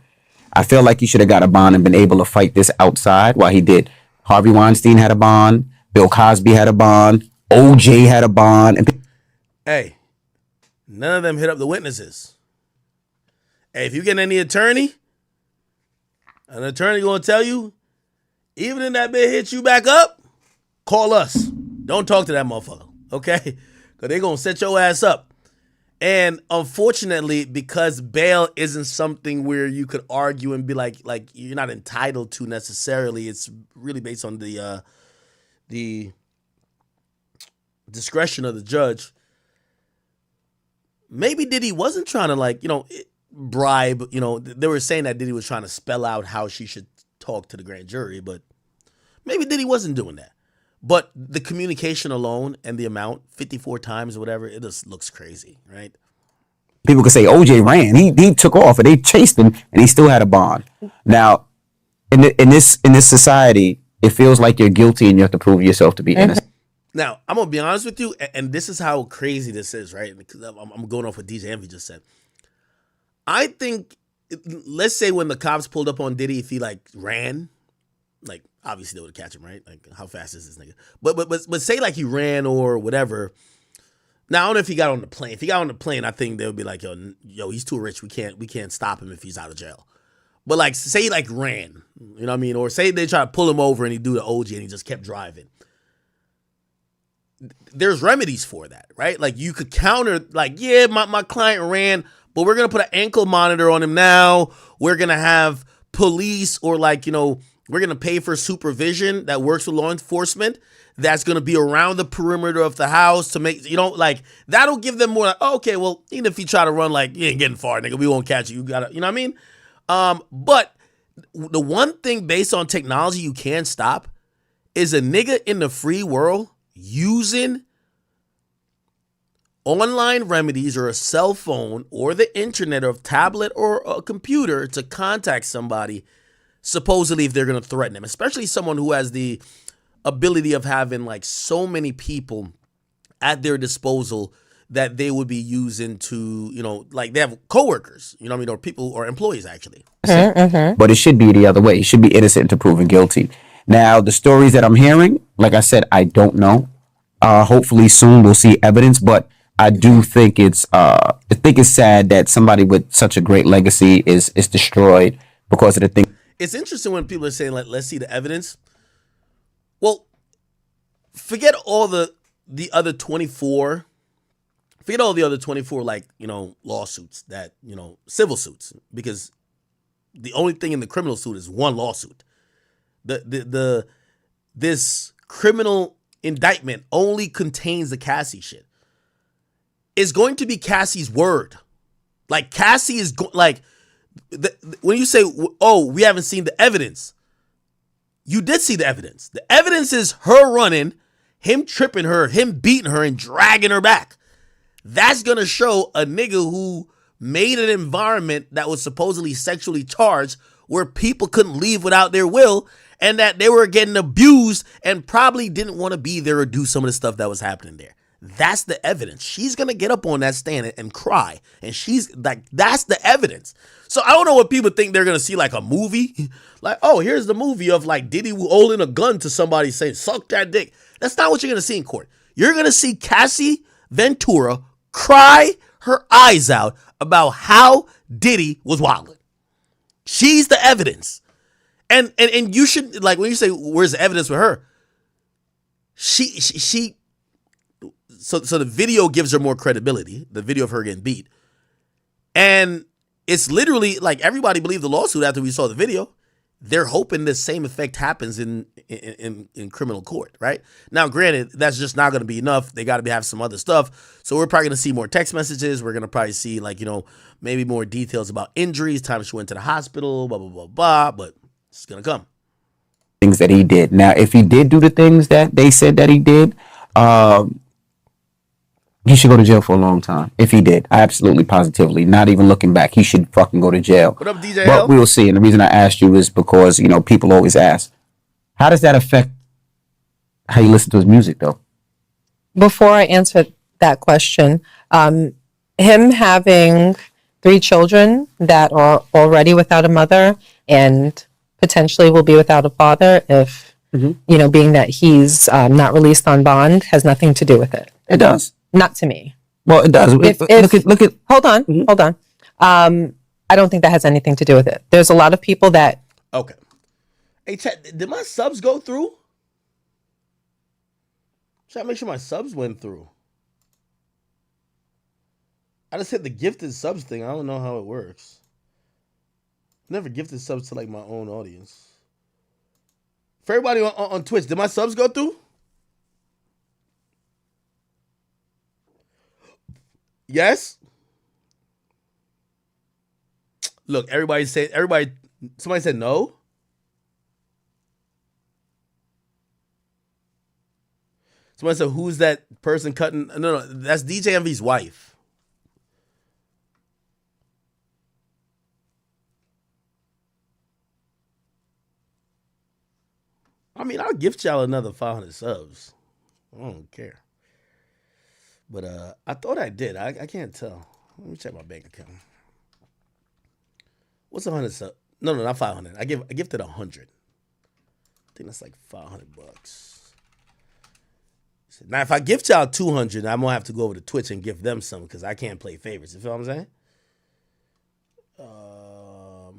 I feel like he should have got a bond and been able to fight this outside while he did. Harvey Weinstein had a bond. Bill Cosby had a bond. OJ had a bond. Hey, none of them hit up the witnesses. Hey, if you get any attorney, an attorney going to tell you, even if that bitch hits you back up, call us. Don't talk to that motherfucker, okay? Because they're going to set your ass up. And unfortunately, because bail isn't something where you could argue and be like you're not entitled to necessarily. It's really based on the discretion of the judge. Maybe Diddy wasn't trying to bribe. You know, they were saying that Diddy was trying to spell out how she should talk to the grand jury, but maybe Diddy wasn't doing that. But the communication alone and the amount, 54 times or whatever, it just looks crazy, right? People could say OJ ran. He took off and they chased him and he still had a bond. Now, in this society, it feels like you're guilty and you have to prove yourself to be innocent. Now, I'm going to be honest with you, and this is how crazy this is, right? Because I'm going off what DJ Envy just said. I think, let's say when the cops pulled up on Diddy, if he like ran, like obviously they would catch him, right? Like how fast is this nigga? But say like he ran or whatever. Now I don't know if he got on the plane. If he got on the plane, I think they would be like, yo, he's too rich. We can't stop him if he's out of jail. But like say he like ran, you know what I mean? Or say they try to pull him over and he do the OG and he just kept driving. There's remedies for that, right? Like you could counter, like, yeah, my client ran, but we're going to put an ankle monitor on him now. We're going to have police or like, you know, we're going to pay for supervision that works with law enforcement that's going to be around the perimeter of the house to make, you know, like that'll give them more like, oh, okay, well, even if you try to run, like, you ain't getting far, nigga, we won't catch you. You got to, you know what I mean? But the one thing based on technology you can't stop is a nigga in the free world using online remedies or a cell phone or the internet or a tablet or a computer to contact somebody, supposedly if they're going to threaten them, especially someone who has the ability of having like so many people at their disposal that they would be using to, you know, like they have coworkers, you know what I mean, or people or employees actually. But it should be the other way. It should be innocent to proven guilty. Now, the stories that I'm hearing, like I said, I don't know. Hopefully soon we'll see evidence, but I do think it's sad that somebody with such a great legacy is destroyed because of the thing. It's interesting when people are saying, like, let's see the evidence. Well, forget all the other 24. Forget all the other 24, like, you know, lawsuits that, you know, civil suits, because the only thing in the criminal suit is one lawsuit. This criminal indictment only contains the Cassie shit. It's going to be Cassie's word. Like Cassie is when you say, oh, we haven't seen the evidence. You did see the evidence. The evidence is her running, him tripping her, him beating her and dragging her back. That's going to show a nigga who made an environment that was supposedly sexually charged where people couldn't leave without their will and that they were getting abused and probably didn't want to be there or do some of the stuff that was happening there. That's the evidence. She's going to get up on that stand and cry. And she's like, that's the evidence. So I don't know what people think they're going to see, like a movie. Like, oh, here's the movie of like Diddy holding a gun to somebody saying, suck that dick. That's not what you're going to see in court. You're going to see Cassie Ventura cry her eyes out about how Diddy was wilding. She's the evidence. And you should, like, when you say, where's the evidence with her? So the video gives her more credibility, the video of her getting beat. And it's literally like everybody believed the lawsuit after we saw the video. They're hoping the same effect happens in criminal court, right? Now, granted, that's just not going to be enough. They got to have some other stuff. So we're probably going to see more text messages. We're going to probably see, like, you know, maybe more details about injuries, time she went to the hospital, blah, blah, blah, blah. But it's going to come. Things that he did. Now, if he did do the things that they said that he did, he should go to jail for a long time. If he did, absolutely, positively, not even looking back, he should fucking go to jail. What up, DJ? But we will see. And the reason I asked you is because, you know, people always ask, how does that affect how you listen to his music, though? Before I answer that question, him having 3 children that are already without a mother and potentially will be without a father if, you know, being that he's not released on bond has nothing to do with it. It does. Not to me. Well, it does. Look at. Hold on. I don't think that has anything to do with it. There's a lot of people that. Okay. Hey, chat, did my subs go through? Chat, make sure my subs went through. I just hit the gifted subs thing. I don't know how it works. Never gifted subs to like my own audience. For everybody on Twitch, did my subs go through? Yes? Look, somebody said no. Somebody said, who's that person cutting? No, that's DJ Envy's wife. I mean, I'll gift y'all another 500 subs. I don't care. But I thought I did. I can't tell. Let me check my bank account. What's 100 subs? No, not 500. I gifted 100. I think that's like $500. Now, if I gift y'all 200, I'm gonna have to go over to Twitch and gift them some because I can't play favorites. You feel what I'm saying? Oh,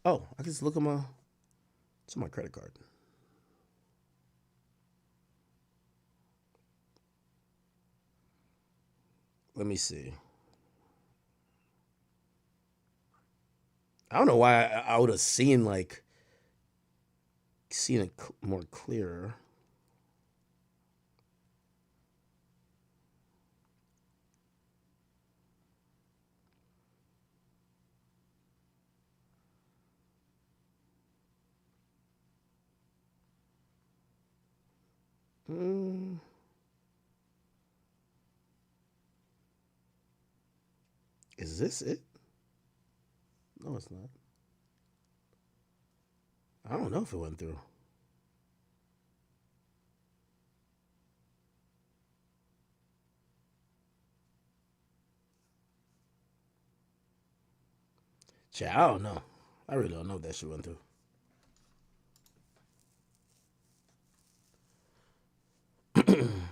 I can just look at it's on my credit card. Let me see. I don't know why I would have seen it more clearer. Is this it? No, it's not. I don't know if it went through. I don't know. I really don't know if that shit went through.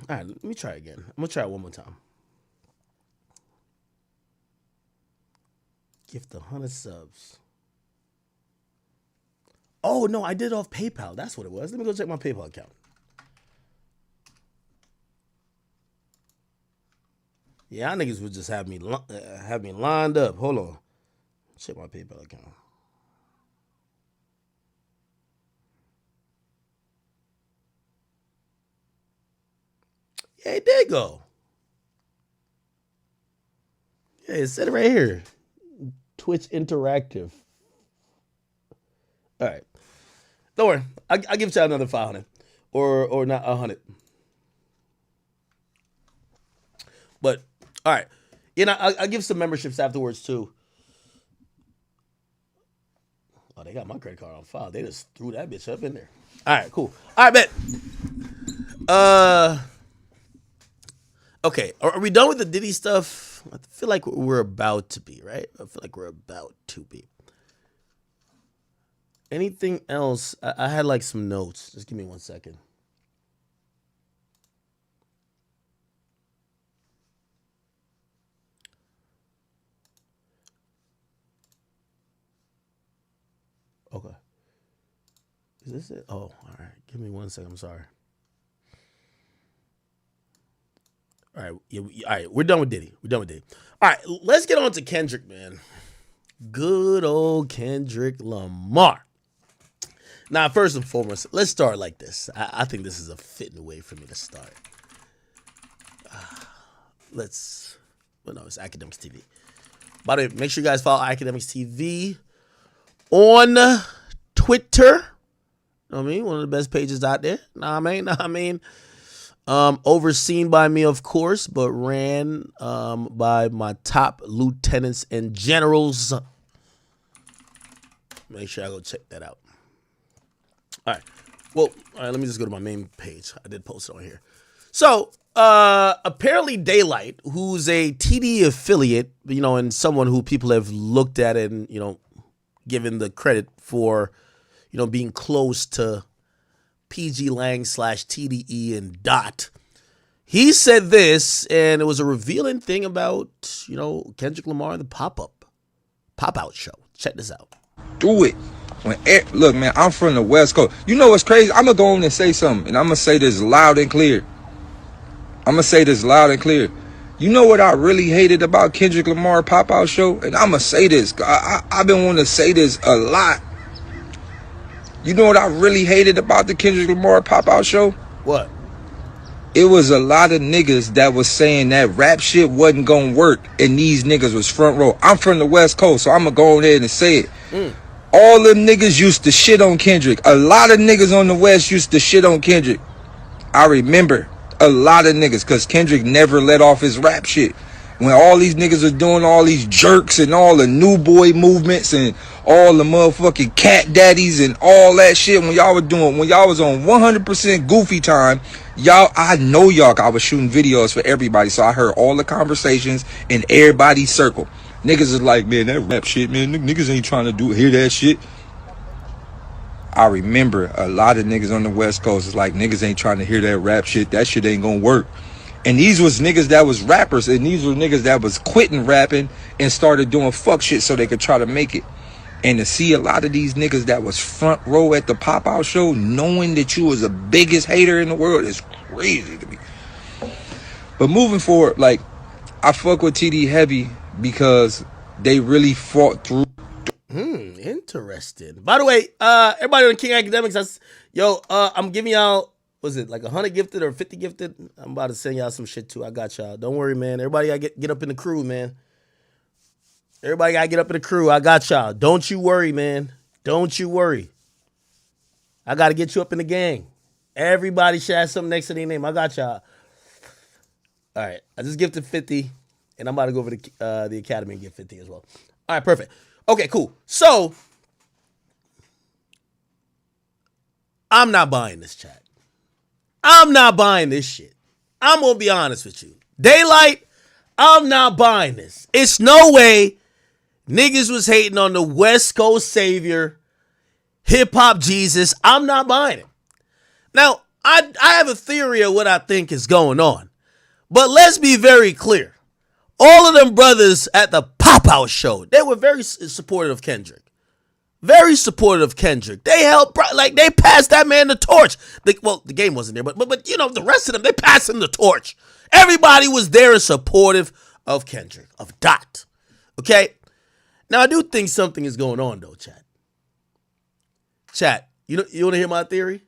All right, let me try again. I'm going to try it one more time. Gift 100 subs. Oh, no, I did it off PayPal. That's what it was. Let me go check my PayPal account. Yeah, y'all niggas would just have me lined up. Hold on. Check my PayPal account. Yeah, it did go. Yeah, it said it right here. Twitch Interactive. All right. Don't worry. I'll give y'all another 500. Or not 100. But, all right. You know, I'll give some memberships afterwards, too. Oh, they got my credit card on file. They just threw that bitch up in there. All right, cool. All right, bet. Okay, are we done with the Diddy stuff? I feel like we're about to be, right? I feel like we're about to be. Anything else? I had like some notes. Just give me 1 second. Okay. Is this it? Oh, all right. Give me 1 second. I'm sorry. All right. Yeah, all right. We're done with Diddy. All right. Let's get on to Kendrick, man. Good old Kendrick Lamar. Now, first and foremost, let's start like this. I think this is a fitting way for me to start. It's Academics TV. By the way, make sure you guys follow Academics TV on Twitter. You know what I mean? One of the best pages out there. Know what I mean? Overseen by me, of course, but ran by my top lieutenants and generals. Make sure I go check that out. All right. Well, all right, let me just go to my main page. I did post it on here. So, apparently Daylight, who's a TD affiliate, you know, and someone who people have looked at and, you know, given the credit for, you know, being close to PG Lang / TDE and Dot. He said this, and it was a revealing thing about, you know, Kendrick Lamar and the pop-out show. Check this out. Do it. Look, man, I'm from the West Coast. You know what's crazy? I'm going to go on and say something, and I'm going to say this loud and clear. You know what I really hated about Kendrick Lamar pop-out show? And I'm going to say this. I've been wanting to say this a lot. You know what I really hated about the Kendrick Lamar pop-out show? What? It was a lot of niggas that was saying that rap shit wasn't gonna work, and these niggas was front row. I'm from the West Coast, so I'm gonna go ahead and say it. All them niggas used to shit on Kendrick. A lot of niggas on the West used to shit on Kendrick. I remember a lot of niggas, cause Kendrick never let off his rap shit. When all these niggas was doing all these jerks and all the new boy movements and all the motherfucking cat daddies and all that shit, when y'all was on 100% goofy time, I know y'all, I was shooting videos for everybody, so I heard all the conversations in everybody's circle. Niggas is like, man, that rap shit, man, niggas ain't trying to hear that shit. I remember a lot of niggas on the West Coast is like, niggas ain't trying to hear that rap shit, that shit ain't gonna work. And these was niggas that was rappers, and these were niggas that was quitting rapping and started doing fuck shit so they could try to make it. And to see a lot of these niggas that was front row at the pop-out show, knowing that you was the biggest hater in the world, is crazy to me. But moving forward, like, I fuck with TD heavy because they really fought through. Interesting. By the way, everybody on King Academics, I'm giving y'all, was it like 100 gifted or 50 gifted? I'm about to send y'all some shit too. I got y'all. Don't worry, man. Everybody gotta get up in the crew, man. Everybody gotta get up in the crew. I got y'all. Don't you worry, man. Don't you worry. I gotta get you up in the gang. Everybody should have something next to their name. I got y'all. All right. I just gifted 50, and I'm about to go over to the Academy and get 50 as well. All right, perfect. Okay, cool. So, I'm not buying this, chat. I'm not buying this shit. I'm going to be honest with you. Daylight, I'm not buying this. It's no way niggas was hating on the West Coast savior, hip-hop Jesus. I'm not buying it. Now, I have a theory of what I think is going on. But let's be very clear. All of them brothers at the pop-out show, they were very supportive of Kendrick. Very supportive of Kendrick. They helped, like, they passed that man the torch. The game wasn't there, but you know, the rest of them, they passed him the torch. Everybody was there and supportive of Kendrick, of Dot. Okay? Now, I do think something is going on, though, chat. Chat, you want to hear my theory?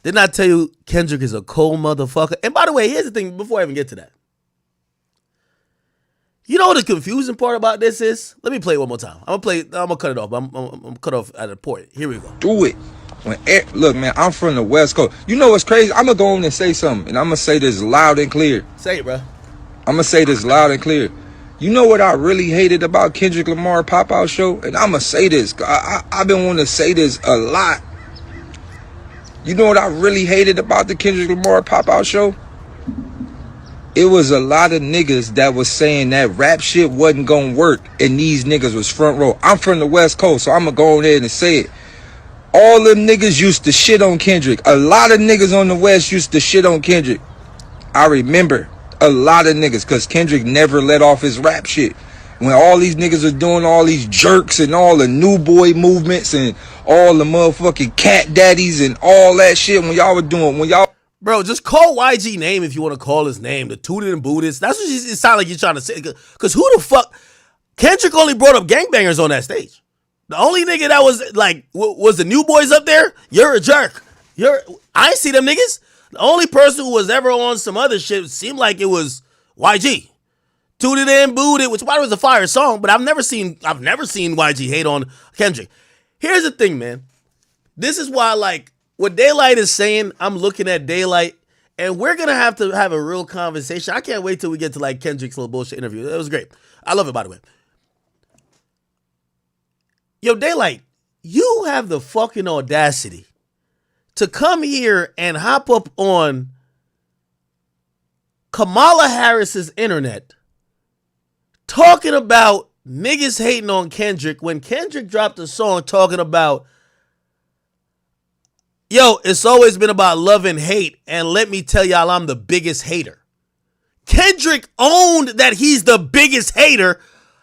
Didn't I tell you Kendrick is a cold motherfucker? And by the way, here's the thing before I even get to that. You know what the confusing part about this is? Let me play it one more time. I'm gonna cut it off. I'm cut off at a point. Here we go. Do it. Look, man, I'm from the West Coast. You know what's crazy? I'm gonna go on and say something, and I'm gonna say this loud and clear. Say it, bro. I'm gonna say this loud and clear. You know what I really hated about Kendrick Lamar pop-out show? And I'm gonna say this. I've been wanting to say this a lot. You know what I really hated about the Kendrick Lamar pop-out show? It was a lot of niggas that was saying that rap shit wasn't gonna work, and these niggas was front row. I'm from the West Coast, so I'm gonna go ahead and say it. All them niggas used to shit on Kendrick. A lot of niggas on the West used to shit on Kendrick. I remember a lot of niggas, cause Kendrick never let off his rap shit. When all these niggas was doing all these jerks and all the new boy movements and all the motherfucking cat daddies and all that shit, when y'all Bro, just call YG name if you want to call his name. The Tooted and Buddhist. That's what it sounds like you're trying to say. Because who the fuck? Kendrick only brought up gangbangers on that stage. The only nigga that was like, was the new boys up there? You're a jerk. I ain't see them niggas. The only person who was ever on some other shit seemed like it was YG. Tooted and Booted, which by the way was a fire song, but I've never seen YG hate on Kendrick. Here's the thing, man. This is why, like, what Daylight is saying, I'm looking at Daylight, and we're going to have a real conversation. I can't wait till we get to, like, Kendrick's little bullshit interview. It was great. I love it, by the way. Yo, Daylight, you have the fucking audacity to come here and hop up on Kamala Harris's internet talking about niggas hating on Kendrick when Kendrick dropped a song talking about, yo, it's always been about love and hate, and let me tell y'all I'm the biggest hater. Kendrick owned that he's the biggest hater.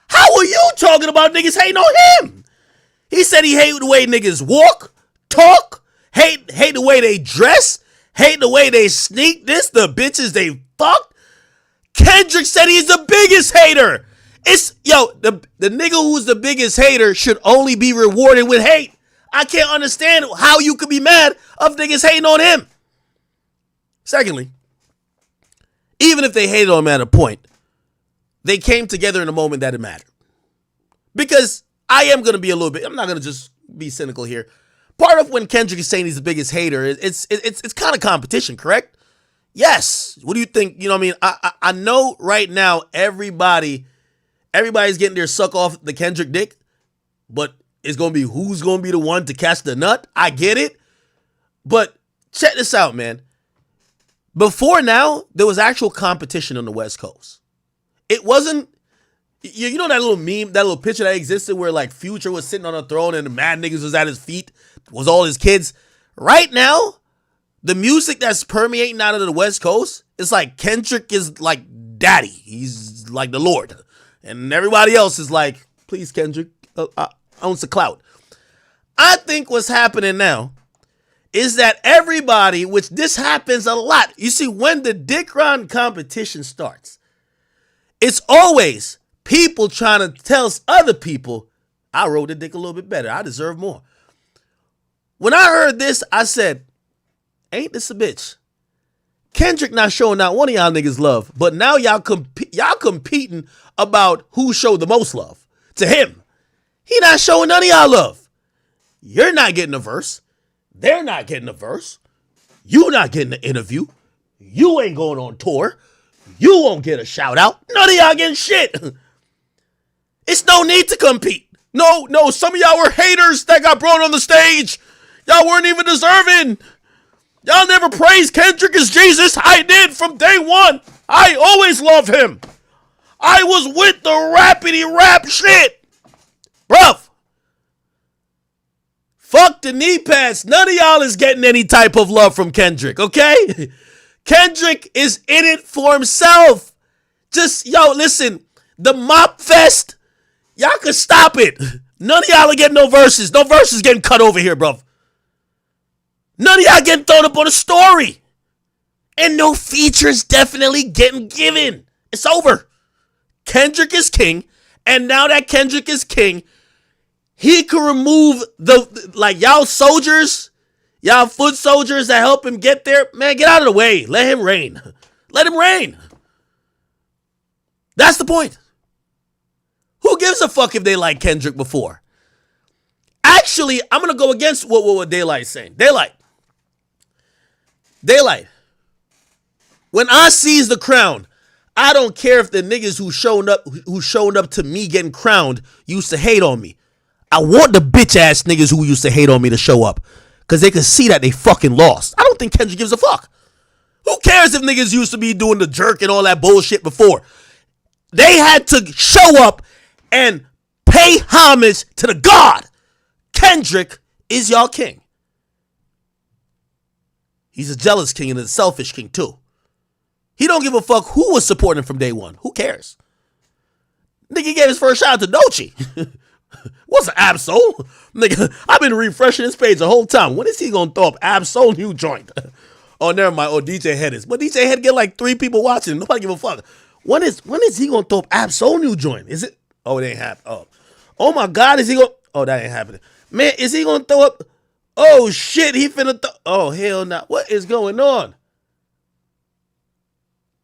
How are you talking about niggas hating on him? He said he hate the way niggas walk, talk, hate the way they dress, hate the way they sneak this, the bitches they fuck. Kendrick said he's the biggest hater. It's, yo, the nigga who's the biggest hater should only be rewarded with hate. I can't understand how you could be mad of niggas hating on him. Secondly, even if they hated on him at a point, they came together in a moment that it mattered. Because I am going to be a little bit, I'm not going to just be cynical here. Part of when Kendrick is saying he's the biggest hater, it's kind of competition, correct? Yes. What do you think? You know what I mean? I know right now everybody's getting their suck off the Kendrick dick, but it's going to be who's going to be the one to catch the nut. I get it. But check this out, man. Before now, there was actual competition on the West Coast. It wasn't, you know that little meme, that little picture that existed where like Future was sitting on a throne and the mad niggas was at his feet, was all his kids. Right now, the music that's permeating out of the West Coast, it's like Kendrick is like daddy. He's like the Lord. And everybody else is like, please, Kendrick, owns the clout. I think what's happening now is that everybody, which this happens a lot. You see, when the dick round competition starts, it's always people trying to tell other people, I rode the dick a little bit better. I deserve more. When I heard this, I said, ain't this a bitch? Kendrick not showing not one of y'all niggas love, but now y'all competing about who showed the most love to him. He not showing none of y'all love. You're not getting a verse. They're not getting a verse. You not getting an interview. You ain't going on tour. You won't get a shout out. None of y'all getting shit. It's no need to compete. No, some of y'all were haters that got brought on the stage. Y'all weren't even deserving. Y'all never praised Kendrick as Jesus. I did from day one. I always loved him. I was with the rappity rap shit. Bruv. Fuck the knee pads. None of y'all is getting any type of love from Kendrick, okay? Kendrick is in it for himself. Just, listen, the mop fest, y'all could stop it. None of y'all are getting no verses. No verses getting cut over here, bruv. None of y'all getting thrown up on a story. And no features definitely getting given. It's over. Kendrick is king. And now that Kendrick is king, he can remove y'all soldiers, y'all foot soldiers that help him get there. Man, get out of the way. Let him reign. Let him reign. That's the point. Who gives a fuck if they like Kendrick before? Actually, I'm going to go against what Daylight's saying. Daylight. When I seize the crown, I don't care if the niggas who showed up to me getting crowned used to hate on me. I want the bitch ass niggas who used to hate on me to show up, because they can see that they fucking lost. I don't think Kendrick gives a fuck. Who cares if niggas used to be doing the jerk and all that bullshit before? They had to show up and pay homage to the God. Kendrick is y'all king. He's a jealous king and a selfish king too. He don't give a fuck who was supporting him from day one. Who cares? Nigga gave his first shot to Doechii. What's an Absol? Nigga, I've been refreshing his page the whole time. When is he gonna throw up Absol new joint? Oh, never mind. Oh, DJ Head is. But DJ Head get like 3 people watching. Nobody give a fuck. When is he gonna throw up Absol new joint? Is it? Oh, it ain't happening. Oh my God, is he gonna? Oh, that ain't happening. Man, is he gonna throw up? Oh shit, he finna oh hell no. What is going on?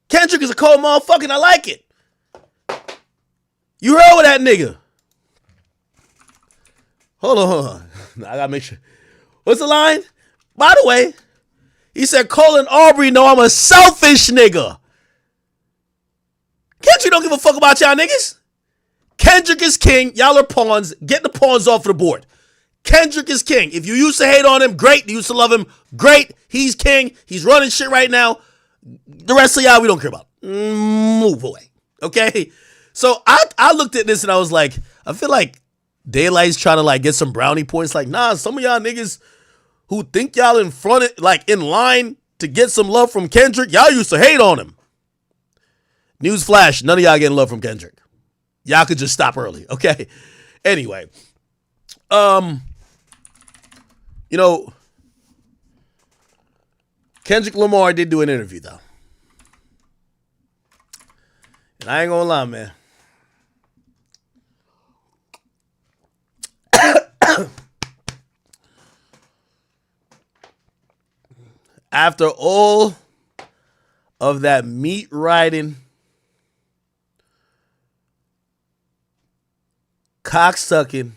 Kendrick is a cold motherfucker and I like it. You heard with that nigga. Hold on. I gotta make sure. What's the line? By the way, he said Colin Aubrey know I'm a selfish nigga. Kendrick don't give a fuck about y'all niggas. Kendrick is king. Y'all are pawns. Get the pawns off the board. Kendrick is king. If you used to hate on him, great. You used to love him, great. He's king. He's running shit right now. The rest of y'all, we don't care about. Move away. Okay? So I looked at this and I was like, I feel like Daylight's trying to like get some brownie points. Like, nah, some of y'all niggas who think y'all in line to get some love from Kendrick, y'all used to hate on him. Newsflash, none of y'all getting love from Kendrick. Y'all could just stop early, okay? Anyway, Kendrick Lamar did do an interview though. And I ain't gonna lie, man. After all of that meat riding, cock sucking,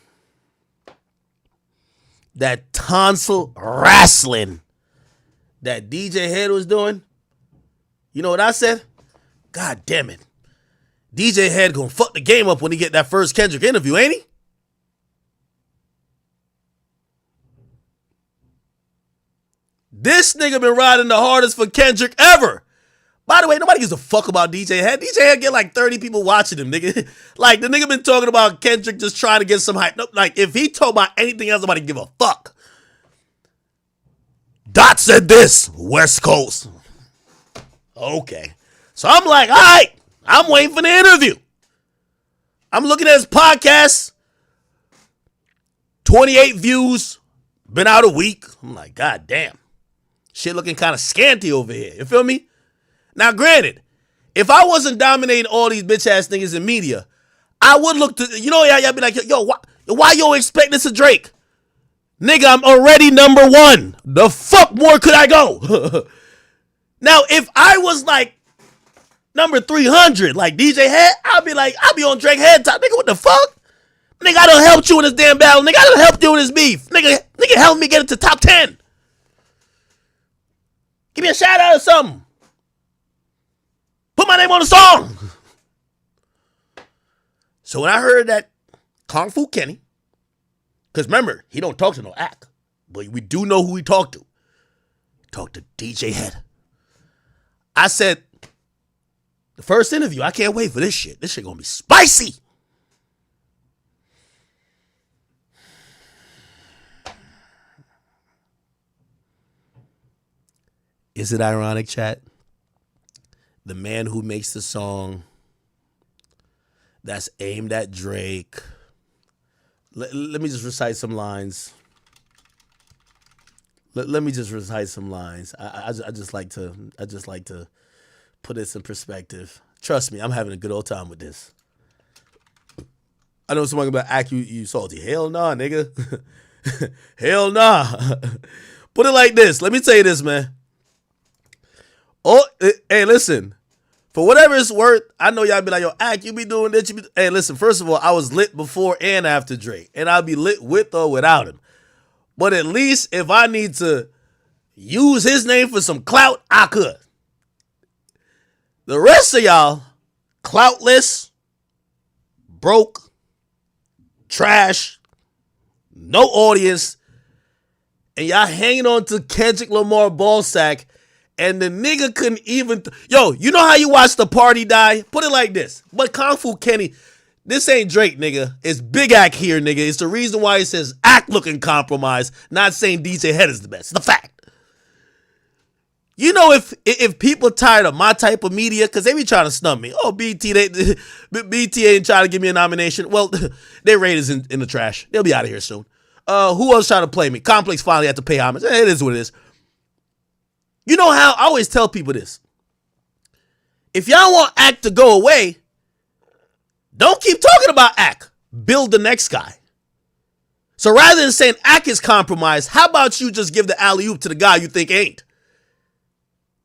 that tonsil wrestling that DJ Head was doing, you know what I said? God damn it. DJ Head gonna fuck the game up when he get that first Kendrick interview, ain't he? This nigga been riding the hardest for Kendrick ever. By the way, nobody gives a fuck about DJ Head. DJ Head get like 30 people watching him, nigga. Like, the nigga been talking about Kendrick just trying to get some hype. Nope, like, if he talk about anything else, nobody give a fuck. Dot said this, West Coast. Okay. So I'm like, all right, I'm waiting for the interview. I'm looking at his podcast. 28 views. Been out a week. I'm like, God damn. Shit looking kind of scanty over here. You feel me? Now, granted, if I wasn't dominating all these bitch-ass niggas in media, I would look to, you know, y'all be like, yo, why you expect this of Drake? Nigga, I'm already number one. The fuck more could I go? Now, if I was like number 300, like DJ Head, I'll be on Drake Head top. Nigga, what the fuck? Nigga, I done helped you in this damn battle. Nigga, I done helped you in this beef. Nigga helped me get into top 10. Give me a shout out or something. Put my name on the song. So when I heard that Kung Fu Kenny, because remember, he don't talk to no act, but we do know who he talked to. He talked to DJ Head. I said, the first interview, I can't wait for this shit. This shit gonna be spicy. Is it ironic, chat? The man who makes the song that's aimed at Drake. Let me just recite some lines. Let me just recite some lines. I just like to put this in perspective. Trust me, I'm having a good old time with this. I know someone gonna act you salty. Hell nah, nigga. Hell nah. Put it like this. Let me tell you this, man. Oh, hey, listen. For whatever it's worth, I know y'all be like, yo, act, you be doing this. Hey, listen, first of all, I was lit before and after Drake. And I'll be lit with or without him. But at least if I need to use his name for some clout, I could. The rest of y'all, cloutless, broke, trash, no audience, and y'all hanging on to Kendrick Lamar ballsack. And the nigga couldn't even... Yo, you know how you watch the party die? Put it like this. But Kung Fu Kenny, this ain't Drake, nigga. It's Big Act here, nigga. It's the reason why it says act looking compromised, not saying DJ Head is the best. It's the fact. You know, if people tired of my type of media, because they be trying to snub me. Oh, BT ain't trying to give me a nomination. Well, their rate is in the trash. They'll be out of here soon. Who else trying to play me? Complex finally had to pay homage. It is what it is. You know how I always tell people this. If y'all want act to go away, don't keep talking about act. Build the next guy. So rather than saying act is compromised, how about you just give the alley-oop to the guy you think ain't?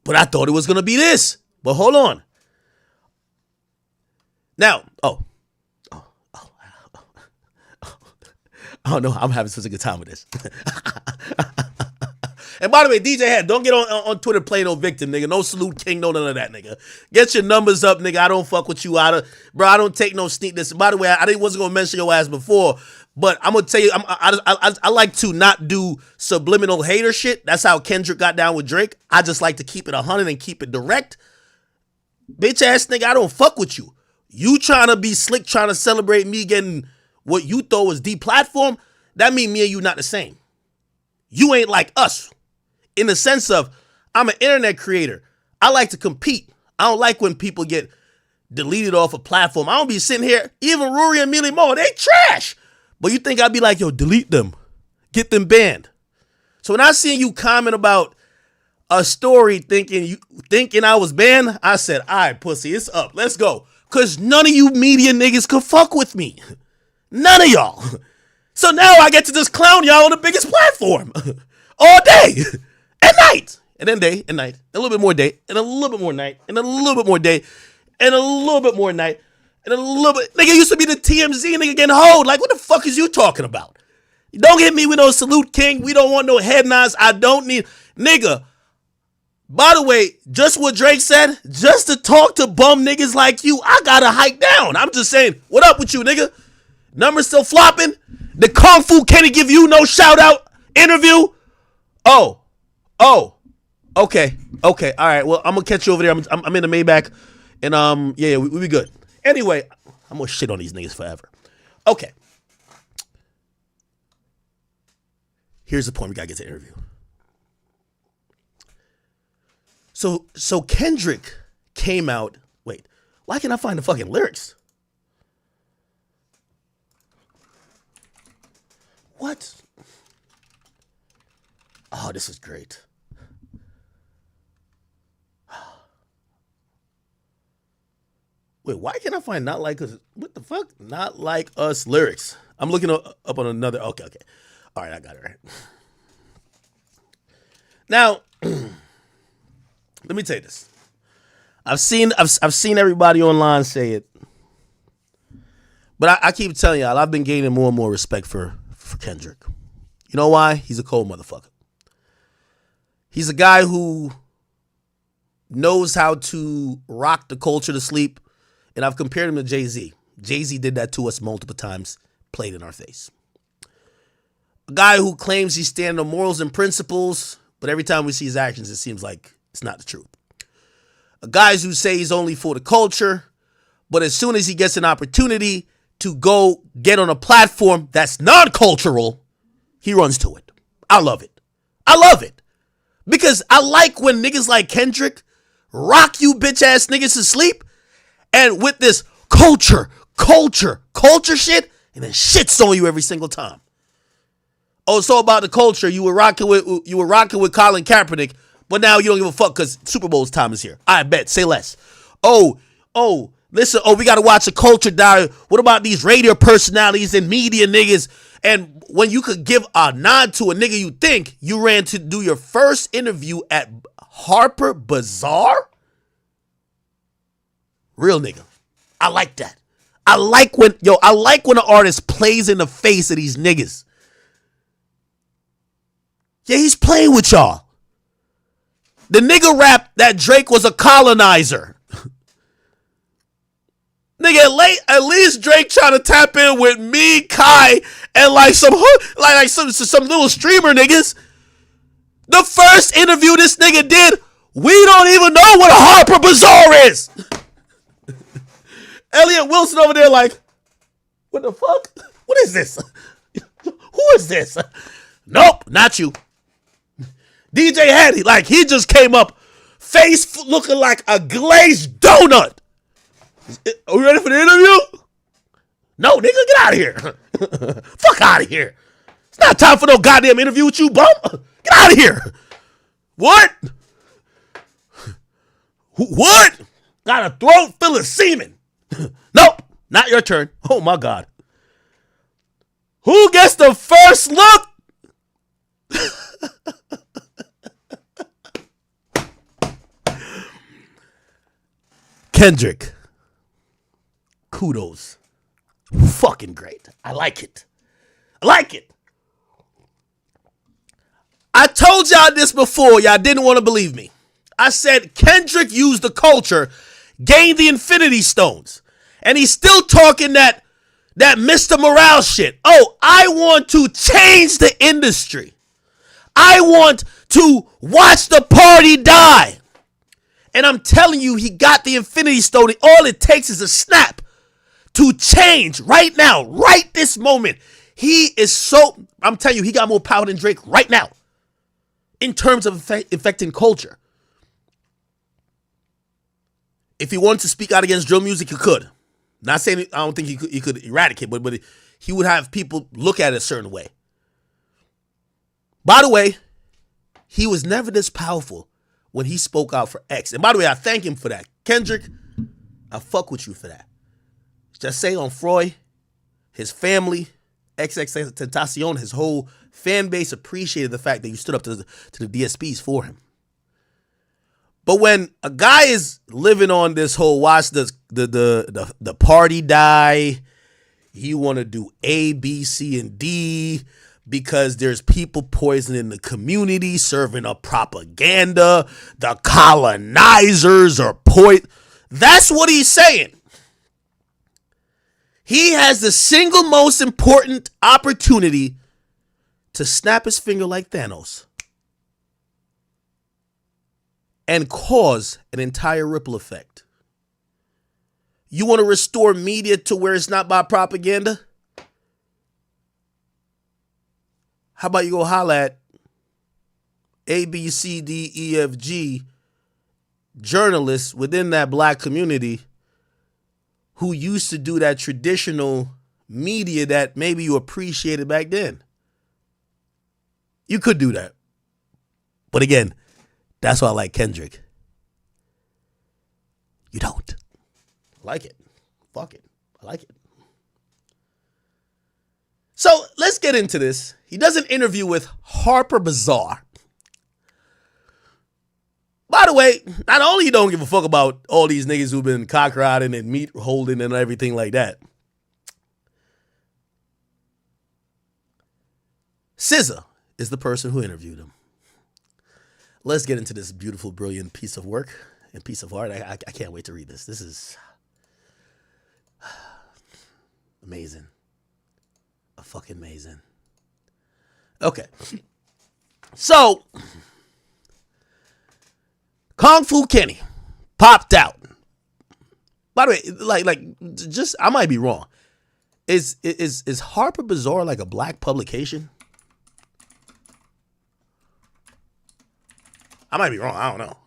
But I thought it was going to be this. But hold on. Now, I don't know. I'm having such a good time with this. And by the way, DJ Head, don't get on Twitter playing no victim, nigga. No salute king, no none of that, nigga. Get your numbers up, nigga. I don't fuck with you. I don't take no sneak this. By the way, I wasn't going to mention your ass before, but I'm going to tell you, I like to not do subliminal hater shit. That's how Kendrick got down with Drake. I just like to keep it 100 and keep it direct. Bitch ass nigga, I don't fuck with you. You trying to be slick, trying to celebrate me getting what you thought was deplatformed, that mean me and you not the same. You ain't like us. In the sense of, I'm an internet creator. I like to compete. I don't like when people get deleted off a platform. I don't be sitting here, even Rory and Millie Moore, they trash. But you think I'd be like, yo, delete them. Get them banned. So when I seen you comment about a story thinking I was banned, I said, all right, pussy, it's up. Let's go. Because none of you media niggas could fuck with me. None of y'all. So now I get to just clown y'all on the biggest platform. All day. At night. and then day and night, and a little bit more day, and a little bit more night, and a little bit more day, and a little bit more night, and a little bit. Nigga used to be the TMZ nigga getting hoed. Like, what the fuck is you talking about? Don't hit me with no salute, king. We don't want no head nods. I don't need, nigga. By the way, just what Drake said, just to talk to bum niggas like you, I gotta hike down. I'm just saying, what up with you, nigga? Numbers still flopping? The Kung Fu Kenny give you no shout out interview? Oh, okay, all right. Well, I'm gonna catch you over there. I'm in the Maybach, and yeah, we be good. Anyway, I'm gonna shit on these niggas forever. Okay. Here's the point. We gotta get to the interview. So Kendrick came out. Wait, why can't I find the fucking lyrics? What? Oh, this is great. Wait, why can't I find Not Like Us? What the fuck? Not Like Us lyrics. I'm looking up on another. Okay. All right, I got it right. Now, let me tell you this. I've seen everybody online say it, but I keep telling y'all, I've been gaining more and more respect for Kendrick. You know why? He's a cold motherfucker. He's a guy who knows how to rock the culture to sleep, and I've compared him to Jay-Z. Jay-Z did that to us multiple times, played in our face. A guy who claims he's standing on morals and principles, but every time we see his actions, it seems like it's not the truth. A guy who say he's only for the culture, but as soon as he gets an opportunity to go get on a platform that's non-cultural, he runs to it. I love it. Because I like when niggas like Kendrick rock you bitch ass niggas to sleep, and with this culture shit, and then shits on you every single time. Oh, it's all about the culture. You were rocking with Colin Kaepernick, but now you don't give a fuck because Super Bowl's time is here. I bet. Say less. Oh, listen. Oh, we got to watch a culture die. What about these radio personalities and media niggas? And when you could give a nod to a nigga you think, you ran to do your first interview at Harper Bazaar? Real nigga. I like that. I like when an artist plays in the face of these niggas. Yeah, he's playing with y'all. The nigga rap that Drake was a colonizer. Nigga, at least Drake trying to tap in with me, Kai, and like some little streamer niggas. The first interview this nigga did, we don't even know what a Harper Bazaar is. Elliot Wilson over there like, what the fuck? What is this? Who is this? Nope, not you. DJ Hattie, like he just came up, face looking like a glazed donut. Are we ready for the interview? No, nigga, get out of here. Fuck out of here. It's not time for no goddamn interview with you, bum. Get out of here. What? What? Got a throat full of semen. Nope, not your turn. Oh my God. Who gets the first look? Kendrick. Kudos. Fucking great. I like it. I told y'all this before. Y'all didn't want to believe me. I said Kendrick used the culture, gained the Infinity Stones, and he's still talking that Mr. Morale shit. Oh, I want to change the industry. I want to watch the party die. And I'm telling you, he got the Infinity Stone. All it takes is a snap to change right now, right this moment. I'm telling you, he got more power than Drake right now in terms of affecting culture. If he wanted to speak out against drill music, he could. Not saying I don't think he could eradicate, but he would have people look at it a certain way. By the way, he was never this powerful when he spoke out for X. And by the way, I thank him for that. Kendrick, I fuck with you for that. Just say on Freud, his family, XXXTentacion, his whole fan base appreciated the fact that you stood up to the DSPs for him. But when a guy is living on this whole watch the party die, he want to do A, B, C, and D because there's people poisoning the community, serving up propaganda. The colonizers are That's what he's saying. He has the single most important opportunity to snap his finger like Thanos and cause an entire ripple effect. You want to restore media to where it's not by propaganda? How about you go holla at A, B, C, D, E, F, G journalists within that black community who used to do that traditional media that maybe you appreciated back then. You could do that. But again, that's why I like Kendrick. You don't. I like it. Fuck it. I like it. So let's get into this. He does an interview with Harper Bazaar. By the way, not only you don't give a fuck about all these niggas who've been cock riding and meat holding and everything like that. SZA is the person who interviewed him. Let's get into this beautiful, brilliant piece of work and piece of art. I can't wait to read this. This is amazing. Fucking amazing. Okay. So, Kung Fu Kenny popped out. By the way, just I might be wrong. Is Harper Bazaar like a black publication? I might be wrong. I don't know.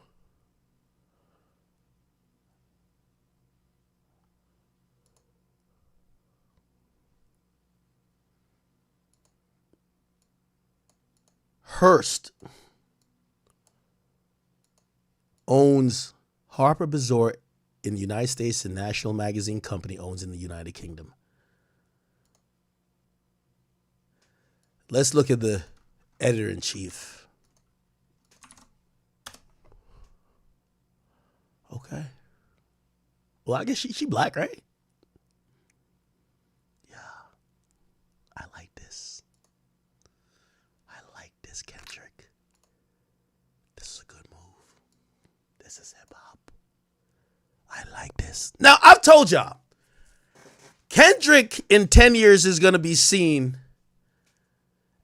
Hearst owns Harper Bazaar in the United States and National Magazine Company owns in the United Kingdom. Let's look at the editor-in-chief. Okay. Well, I guess she black, right? Yeah. I like this. Kendrick. This is a good move. This is hip hop. I like this. Now, I've told y'all, Kendrick in 10 years is going to be seen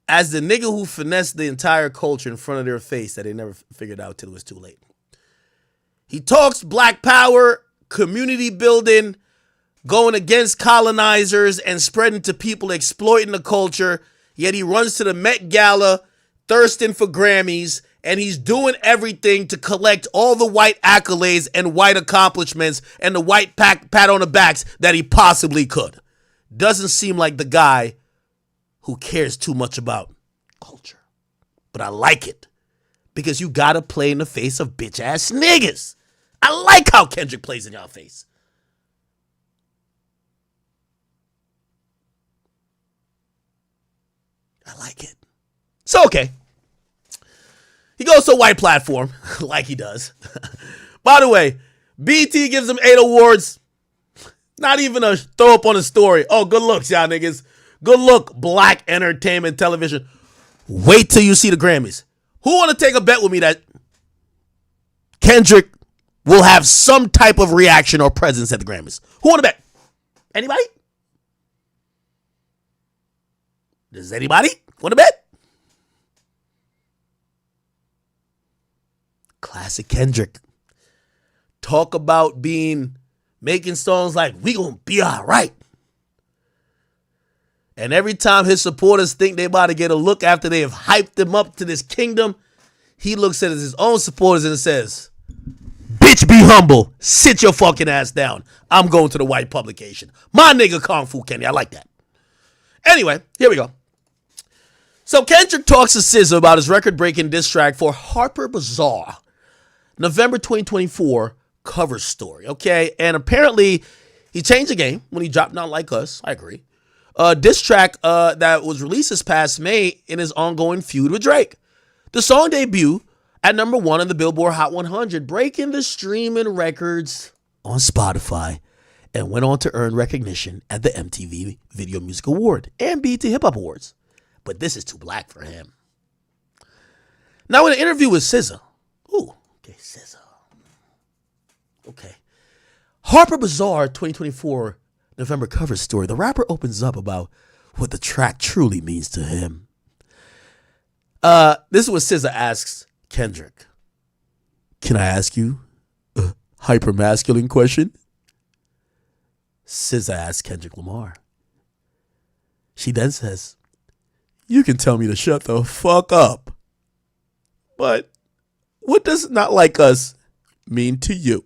as the nigga who finessed the entire culture in front of their face that they never figured out till it was too late. He talks black power, community building, going against colonizers and spreading to people exploiting the culture, yet he runs to the Met Gala thirsting for Grammys, and he's doing everything to collect all the white accolades and white accomplishments and the white pat on the backs that he possibly could. Doesn't seem like the guy who cares too much about culture. But I like it because you gotta play in the face of bitch ass niggas. I like how Kendrick plays in y'all face. I like it. So, okay. He goes to a white platform, like he does. By the way, BT gives him 8 awards. Not even a throw up on a story. Oh, good looks, y'all niggas. Good look, black entertainment television. Wait till you see the Grammys. Who want to take a bet with me that Kendrick will have some type of reaction or presence at the Grammys? Who want to bet? Anybody? Does anybody want to bet? Classic Kendrick. Talk about making songs like "We Gonna Be Alright." And every time his supporters think they about to get a look after they have hyped them up to this kingdom, he looks at his own supporters and says, "Bitch, be humble. Sit your fucking ass down. I'm going to the white publication." My nigga Kung Fu Kenny. I like that. Anyway, here we go. So Kendrick talks to SZA about his record-breaking diss track for Harper Bazaar. November 2024 cover story, okay? And apparently he changed the game when he dropped Not Like Us. I agree. Diss track that was released this past May in his ongoing feud with Drake. The song debut at number 1 on the Billboard Hot 100, breaking the streaming records on Spotify, and went on to earn recognition at the MTV Video Music Award and BET Hip Hop Awards. But this is too black for him. Now, in an interview with SZA, SZA. Okay. Harper Bazaar 2024 November cover story, the rapper opens up about what the track truly means to him. This is what SZA asks Kendrick. Can I ask you a hyper-masculine question? SZA asks Kendrick Lamar. She then says, you can tell me to shut the fuck up. But what does not like us mean to you?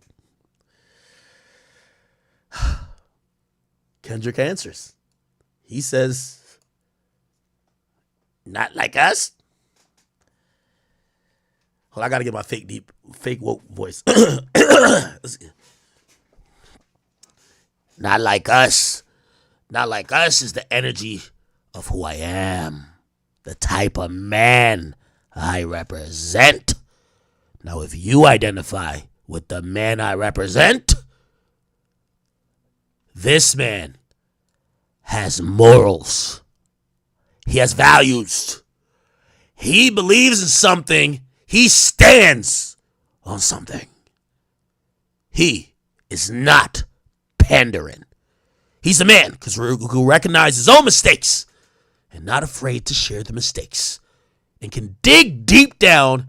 Kendrick answers. He says, not like us? Hold on, I gotta get my fake woke voice. Not like us. Not like us is the energy of who I am. The type of man I represent. Now, if you identify with the man I represent, this man has morals. He has values. He believes in something. He stands on something. He is not pandering. He's a man who recognizes his own mistakes and not afraid to share the mistakes and can dig deep down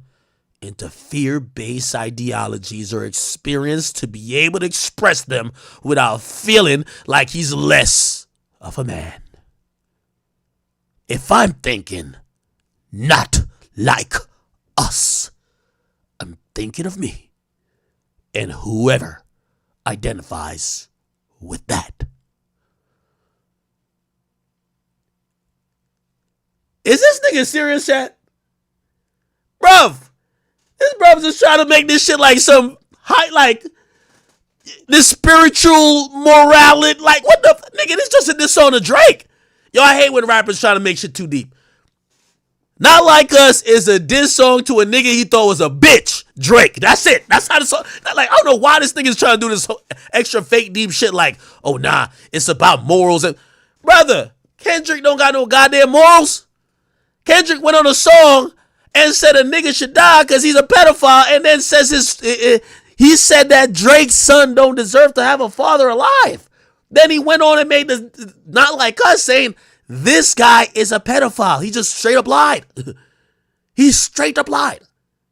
into fear-based ideologies or experience to be able to express them without feeling like he's less of a man. If I'm thinking not like us, I'm thinking of me and whoever identifies with that. Is this nigga serious, chat? Bruv, this bruv just trying to make this shit like some high, like this spiritual morality. Like, what the nigga? This just a diss on to Drake. Yo, I hate when rappers try to make shit too deep. Not Like Us is a diss song to a nigga he thought was a bitch. Drake. That's it. That's how the song. Like, I don't know why this nigga's trying to do this extra fake deep shit. Like, oh nah, it's about morals. And brother, Kendrick don't got no goddamn morals. Kendrick went on a song and said a nigga should die because he's a pedophile, and then says he said that Drake's son don't deserve to have a father alive. Then he went on and made the Not Like Us saying this guy is a pedophile. He just straight up lied. He straight up lied.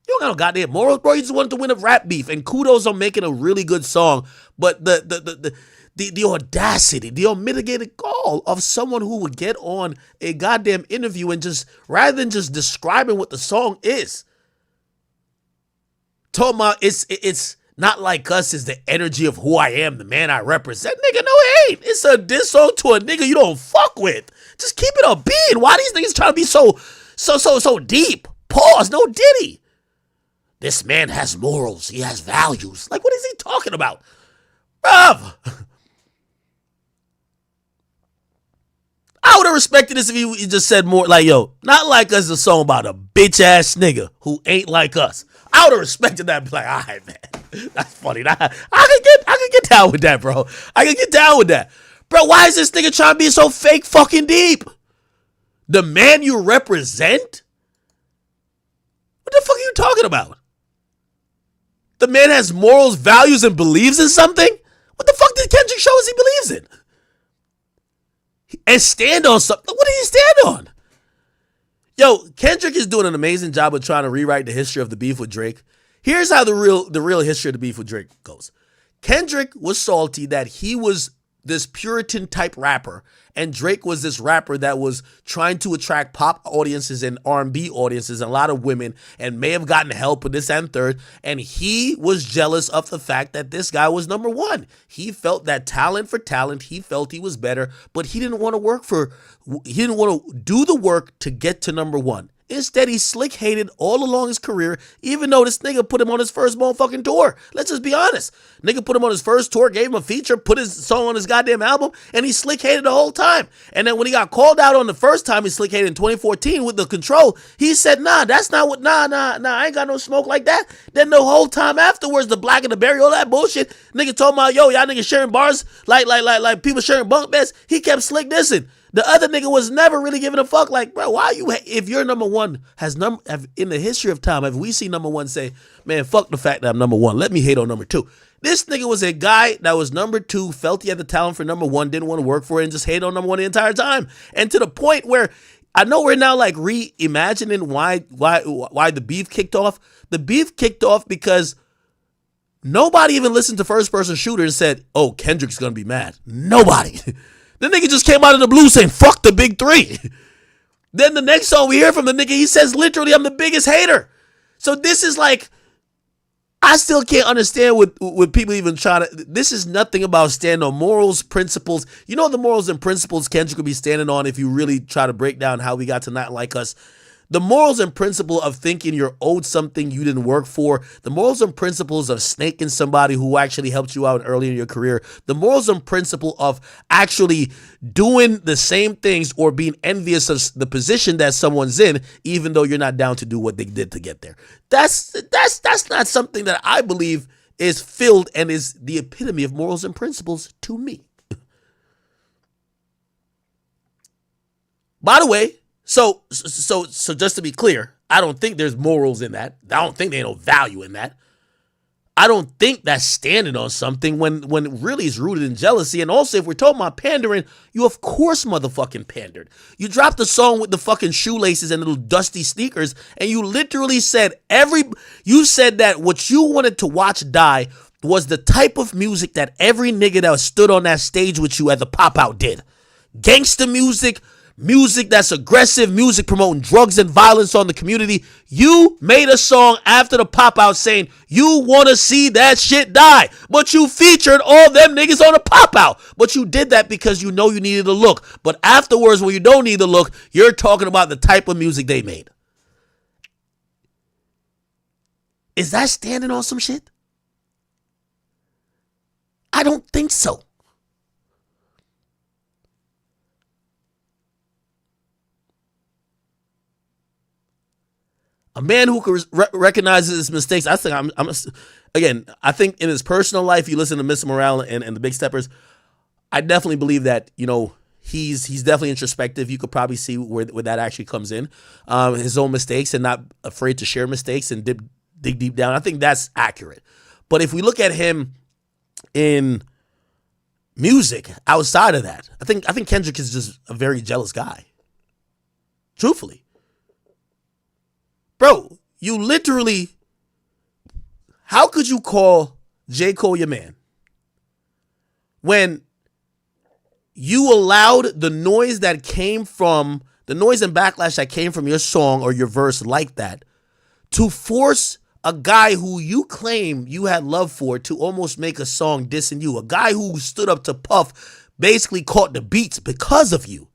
You don't got no goddamn morals, bro. You just wanted to win a rap beef, and kudos on making a really good song. But the audacity, the unmitigated gall of someone who would get on a goddamn interview and just, rather than just describing what the song is, talking about it's not like us is the energy of who I am, the man I represent. Nigga, no it ain't. It's a diss song to a nigga you don't fuck with. Just keep it a bean. Why these niggas trying to be so deep? Pause. No Diddy. This man has morals. He has values. Like, what is he talking about? Bruv. I would have respected this if he just said more like, yo, Not Like Us is a song about a bitch ass nigga who ain't like us. I would have respected that and be like, all right, man. That's funny. I can get down with that, bro. I can get down with that. Bro, why is this nigga trying to be so fake fucking deep? The man you represent? What the fuck are you talking about? The man has morals, values, and believes in something? What the fuck did Kendrick show us he believes in? And stand on something. What did he stand on? Yo, Kendrick is doing an amazing job of trying to rewrite the history of the beef with Drake. Here's how the real history of the beef with Drake goes. Kendrick was salty that he was this Puritan type rapper, and Drake was this rapper that was trying to attract pop audiences and R&B audiences and a lot of women, and may have gotten help with this and third, and he was jealous of the fact that this guy was number one. He felt that talent for talent, he felt he was better, but he didn't want to do the work to get to number one. Instead, he slick hated all along his career, even though this nigga put him on his first motherfucking tour. Let's just be honest. Nigga put him on his first tour, gave him a feature, put his song on his goddamn album, and he slick hated the whole time. And then when he got called out on the first time he slick hated in 2014 with the Control, he said, that's not what, I ain't got no smoke like that. Then the whole time afterwards, the Black and the Berry, all that bullshit, nigga told me, yo, y'all niggas sharing bars like people sharing bunk beds. He kept slick dissing. The other nigga was never really giving a fuck. Like, bro, why you? If you're number one, in the history of time, have we seen number one say, man, fuck the fact that I'm number one. Let me hate on number two. This nigga was a guy that was number two, felt he had the talent for number one, didn't want to work for it, and just hated on number one the entire time. And to the point where I know we're now like reimagining why the beef kicked off. The beef kicked off because nobody even listened to First Person Shooter and said, oh, Kendrick's gonna be mad. Nobody. The nigga just came out of the blue saying, fuck the big three. Then the next song we hear from the nigga, he says literally, I'm the biggest hater. So this is like, I still can't understand what people even try to, this is nothing about standing on morals, principles. You know the morals and principles Kendrick could be standing on if you really try to break down how we got to not like us. The morals and principle of thinking you're owed something you didn't work for. The morals and principles of snaking somebody who actually helped you out early in your career. The morals and principle of actually doing the same things or being envious of the position that someone's in, even though you're not down to do what they did to get there. That's not something that I believe is filled and is the epitome of morals and principles to me. By the way, So just to be clear, I don't think there's morals in that. I don't think there's no value in that. I don't think that's standing on something when really it's rooted in jealousy. And also, if we're talking about pandering, you of course motherfucking pandered. You dropped the song with the fucking shoelaces and little dusty sneakers, and you literally said you said that what you wanted to watch die was the type of music that every nigga that stood on that stage with you at the pop-out did. Gangsta music, music that's aggressive, music promoting drugs and violence on the community. You made a song after the pop out saying you want to see that shit die, but you featured all them niggas on the pop out. But you did that because you know you needed a look. But afterwards, when you don't need the look, you're talking about the type of music they made. Is that standing on some shit? I don't think so. A man who recognizes his mistakes. I think I think in his personal life, you listen to Mr. Morale and the Big Steppers, I definitely believe that, you know, he's definitely introspective. You could probably see where that actually comes in. His own mistakes and not afraid to share mistakes and dig deep down. I think that's accurate. But if we look at him in music outside of that, I think Kendrick is just a very jealous guy. Truthfully. Bro, you literally, how could you call J. Cole your man when you allowed the noise and backlash that came from your song or your verse like that to force a guy who you claim you had love for to almost make a song dissing you, a guy who stood up to Puff, basically caught the beats because of you.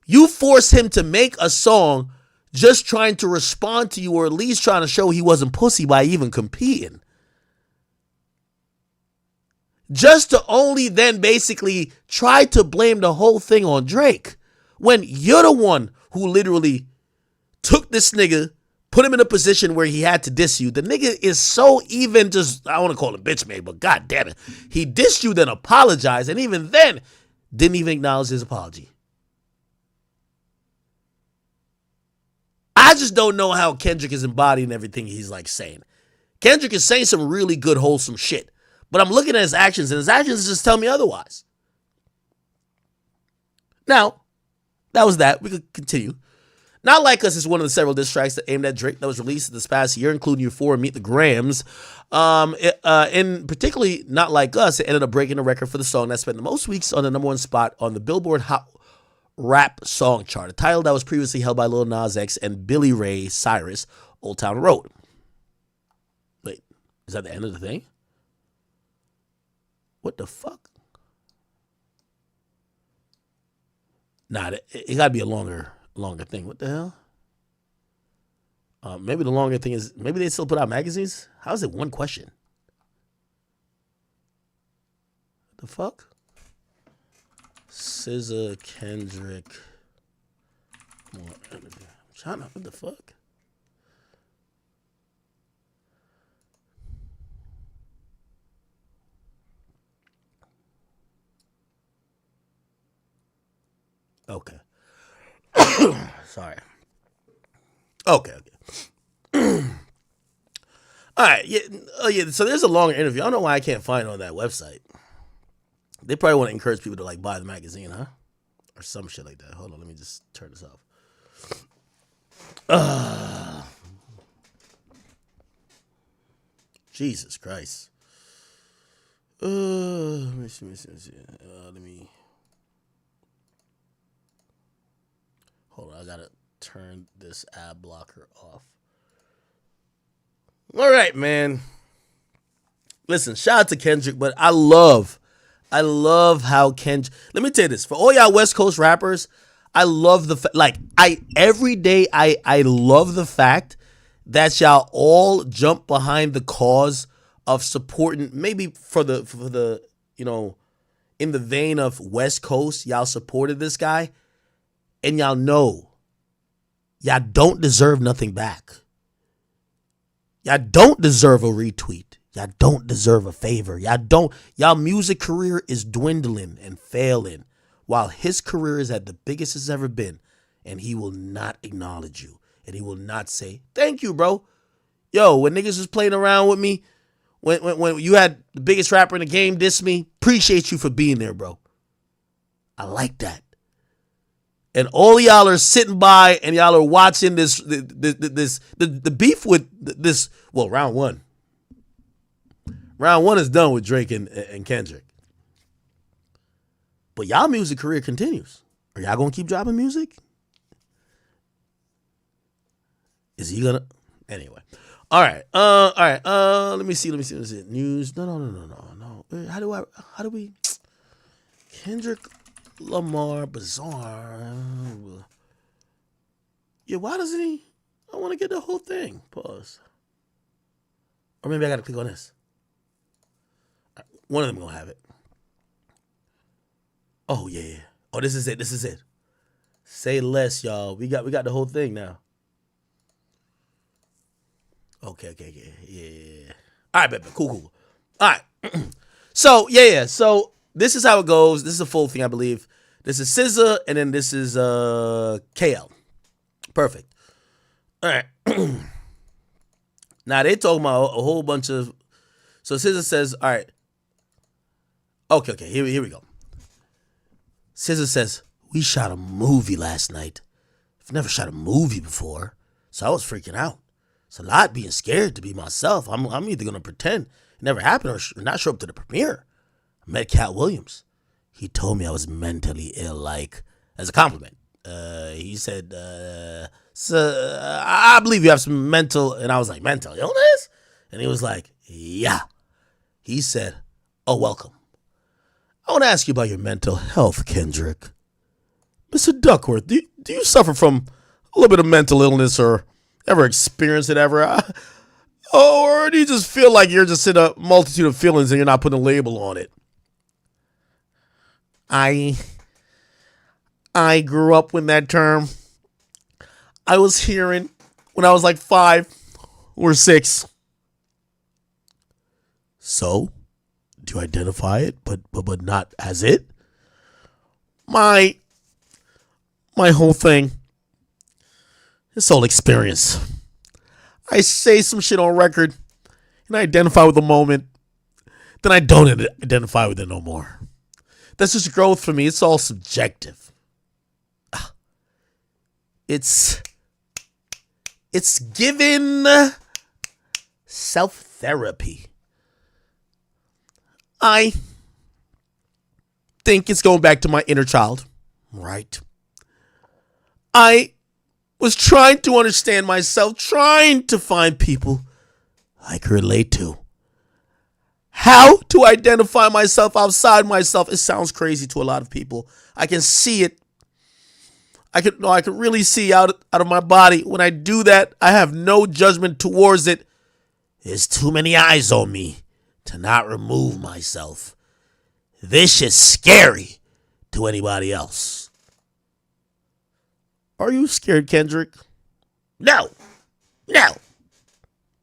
You force him to make a song just trying to respond to you, or at least trying to show he wasn't pussy by even competing. Just to only then basically try to blame the whole thing on Drake. When you're the one who literally took this nigga, put him in a position where he had to diss you. The nigga is so even just, I want to call him bitch made, but god damn it. He dissed you, then apologized, and even then didn't even acknowledge his apology. I just don't know how Kendrick is embodying everything he's like saying. Kendrick is saying some really good, wholesome shit. But I'm looking at his actions, and his actions just tell me otherwise. Now, that was that. We could continue. Not Like Us is one of the several diss tracks that aimed at Drake that was released this past year, including Euphoria and Meet the Grams. And particularly Not Like Us, it ended up breaking the record for the song that spent the most weeks on the number one spot on the Billboard Hot Rap Song Chart, a title that was previously held by Lil Nas X and Billy Ray Cyrus, Old Town Road. Wait, is that the end of the thing? What the fuck? Nah, it gotta be a longer thing. What the hell? Maybe the longer thing is maybe they still put out magazines. How is it one question? The fuck? SZA, Kendrick. I'm trying to, what the fuck? Okay. Sorry. Okay. All right. Yeah. Oh, yeah. So there's a longer interview. I don't know why I can't find it on that website. They probably want to encourage people to like buy the magazine, huh? Or some shit like that. Hold on. Let me just turn this off. Jesus Christ. Let me see. Let me. Hold on. I gotta turn this ad blocker off. All right, man. Listen, shout out to Kendrick, but I love how Kendrick. Let me tell you this: for all y'all West Coast rappers, I love every day I love the fact that y'all all jump behind the cause of supporting, maybe for the in the vein of West Coast, y'all supported this guy, and y'all know y'all don't deserve nothing back. Y'all don't deserve a retweet. Y'all don't deserve a favor. Y'all music career is dwindling and failing while his career is at the biggest it's ever been, and he will not acknowledge you, and he will not say, thank you, bro. Yo, when niggas was playing around with me, when you had the biggest rapper in the game diss me, appreciate you for being there, bro. I like that. And all y'all are sitting by and y'all are watching the beef with this. Well, round one. Round one is done with Drake and Kendrick. But y'all music career continues. Are y'all gonna keep dropping music? Is he gonna? Anyway. All right. Let me see. News. No. How do we? Kendrick Lamar bizarre. Yeah, why doesn't he? I want to get the whole thing. Pause. Or maybe I gotta click on this. One of them gonna have it. Oh yeah. Oh, this is it. Say less, y'all. We got the whole thing now. Okay. Yeah. All right, baby. Cool. All right. So yeah. So this is how it goes. This is a full thing, I believe. This is SZA, and then this is KL. Perfect. All right. Now they talking about a whole bunch of. So SZA says, all right. Okay. Here we go. SZA says, we shot a movie last night. I've never shot a movie before, so I was freaking out. It's a lot being scared to be myself. I'm either gonna pretend it never happened or not show up to the premiere. I met Cat Williams. He told me I was mentally ill, like, as a compliment. He said, I believe you have some mental, and I was like, mental illness? And he was like, yeah. He said, oh, welcome. I want to ask you about your mental health, Kendrick. Mr. Duckworth, do you suffer from a little bit of mental illness or ever experience it ever? Or do you just feel like you're just in a multitude of feelings and you're not putting a label on it? I grew up with that term. I was hearing when I was like 5 or 6. So, do you identify it, but not as it? My whole thing, this whole experience. I say some shit on record, and I identify with the moment. Then I don't identify with it no more. That's just growth for me. It's all subjective. It's given self-therapy. I think it's going back to my inner child, right? I was trying to understand myself, trying to find people I could relate to. How to identify myself outside myself. It sounds crazy to a lot of people. I can see it. I can really see out of my body. When I do that, I have no judgment towards it. There's too many eyes on me to not remove myself. This shit's scary to anybody else. Are you scared, Kendrick? No.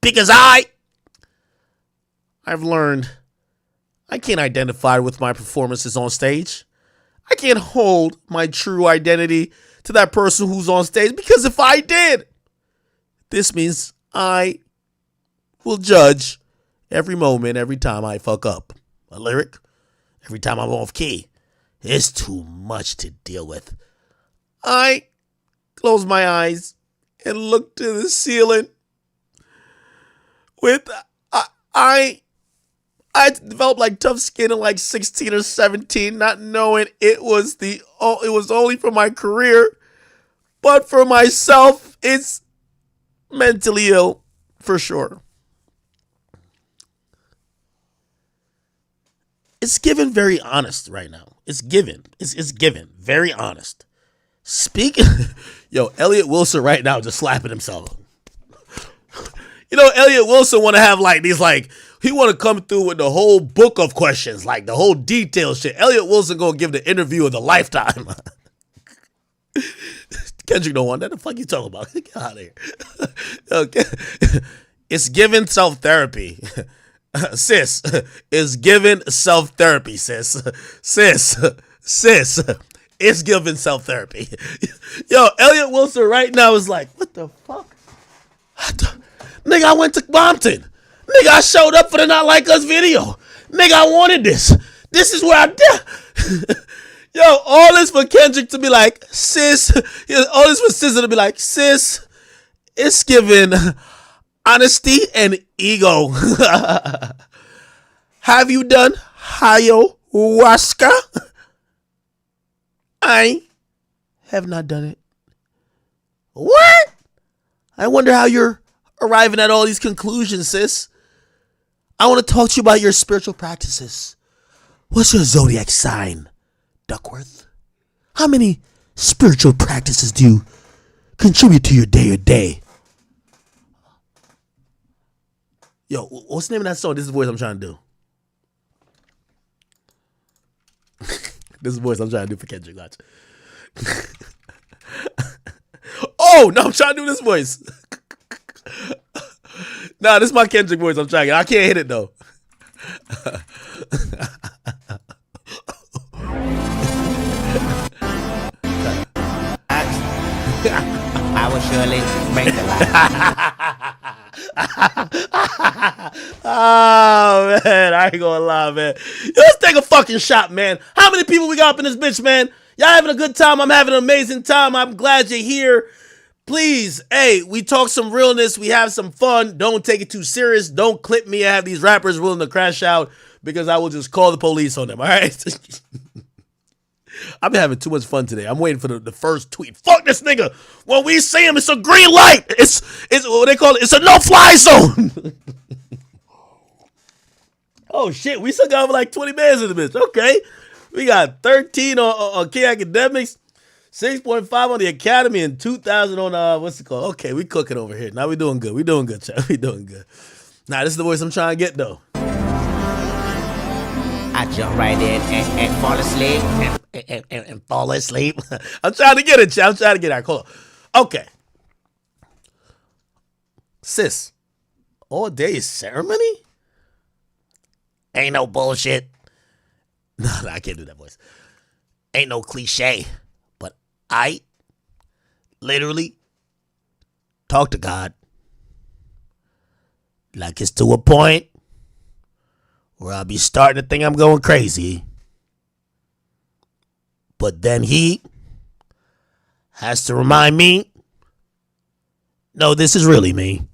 Because I've learned I can't identify with my performances on stage. I can't hold my true identity to that person who's on stage, because if I did, this means I will judge every moment, every time I fuck up a lyric, every time I'm off key. It's too much to deal with. I close my eyes and look to the ceiling with I developed like tough skin at like 16 or 17, not knowing it was only for my career, but for myself, it's mentally ill for sure. It's given very honest right now. It's given very honest. Speaking, Elliot Wilson right now just slapping himself. Elliot Wilson want to have like these he want to come through with the whole book of questions, like the whole detail shit. Elliot Wilson gonna give the interview of the lifetime. Kendrick don't want that. The fuck you talking about? Get out of here. Okay. It's given self-therapy. Sis. It's given self-therapy, sis. Sis. It's given self-therapy. Elliot Wilson right now is like, what the fuck? Nigga, I went to Bompton. Nigga, I showed up for the Not Like Us video. Nigga, I wanted this. This is where I did. All this for Kendrick to be like, sis. All this for SZA to be like, sis. It's given honesty and ego. Have you done ayahuasca? I have not done it. What? I wonder how you're arriving at all these conclusions, sis. I want to talk to you about your spiritual practices. What's your zodiac sign, Duckworth? How many spiritual practices do you contribute to your day? What's the name of that song? This is the voice I'm trying to do. This is the voice I'm trying to do for Kendrick. Watch. Oh, no, I'm trying to do this voice. Nah, this is my Kendrick voice I'm trying. I can't hit it, though. I will surely make the Oh, man, I ain't gonna lie, man. Let's take a fucking shot, man. How many people we got up in this bitch, man? Y'all having a good time? I'm having an amazing time. I'm glad you're here. Please, hey, we talk some realness. We have some fun. Don't take it too serious. Don't clip me. I have these rappers willing to crash out because I will just call the police on them, all right? I've been having too much fun today. I'm waiting for the first tweet. Fuck this nigga. When we see him, it's a green light. It's what they call it. It's a no-fly zone. Oh, shit. We still got like 20 bands in the bitch. Okay. We got 13 on K Academics, 6.5 on the Academy, and 2,000 on, what's it called? Okay, we cooking over here. Now we doing good. We doing good, chat. We doing good. Nah, this is the voice I'm trying to get, though. I jump right in and fall asleep. And fall asleep. I'm trying to get it, chat. I'm trying to get it. Hold on. Okay. Sis, all day ceremony? Ain't no bullshit. No, I can't do that voice. Ain't no cliche. But I literally talk to God like it's to a point where I'll be starting to think I'm going crazy. But then he has to remind me, no, this is really me.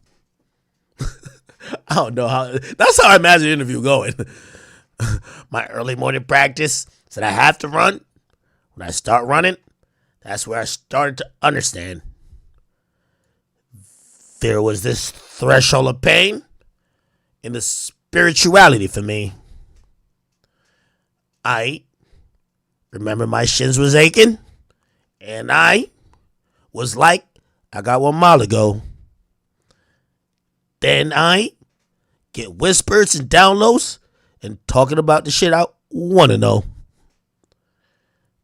I don't know how. That's how I imagine the interview going. My early morning practice that I have to run. When I start running, that's where I started to understand. There was this threshold of pain in the spirituality for me. I remember my shins was aching, and I was like I got one mile ago. Then I get whispers and downloads and talking about the shit I want to know.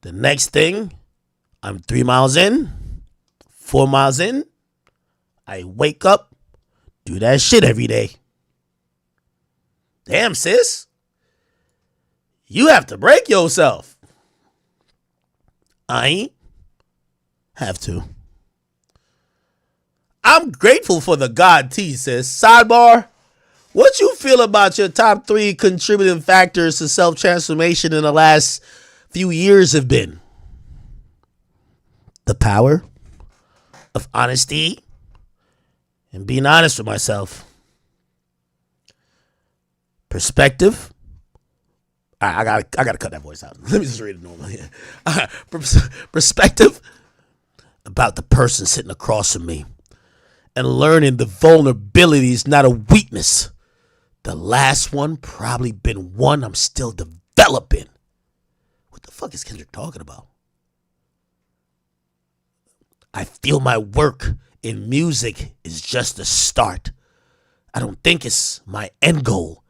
The next thing, I'm 3 miles in, 4 miles in. I wake up, do that shit every day. Damn, sis. You have to break yourself. I ain't have to. I'm grateful for the God T, sis. Sidebar. What you feel about your top 3 contributing factors to self-transformation in the last few years have been? The power of honesty and being honest with myself. Perspective. I gotta cut that voice out. Let me just read it normally. Perspective about the person sitting across from me and learning the vulnerability is not a weakness. The last one probably been one I'm still developing. What the fuck is Kendrick talking about? I feel my work in music is just a start. I don't think it's my end goal.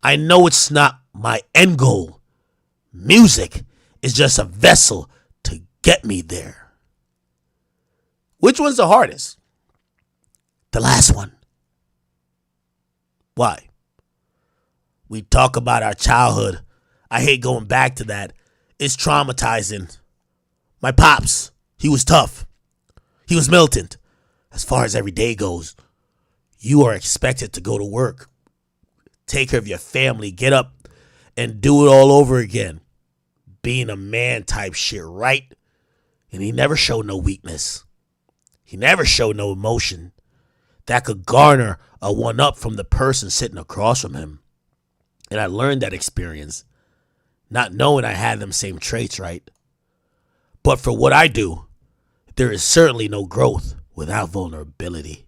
I know it's not my end goal. Music is just a vessel to get me there. Which one's the hardest? The last one. Why? We talk about our childhood. I hate going back to that. It's traumatizing. My pops, he was tough. He was militant. As far as every day goes, you are expected to go to work, take care of your family, get up and do it all over again. Being a man type shit, right? And he never showed no weakness. He never showed no emotion that could garner a one-up from the person sitting across from him. And I learned that experience, not knowing I had them same traits, right? But for what I do, there is certainly no growth without vulnerability.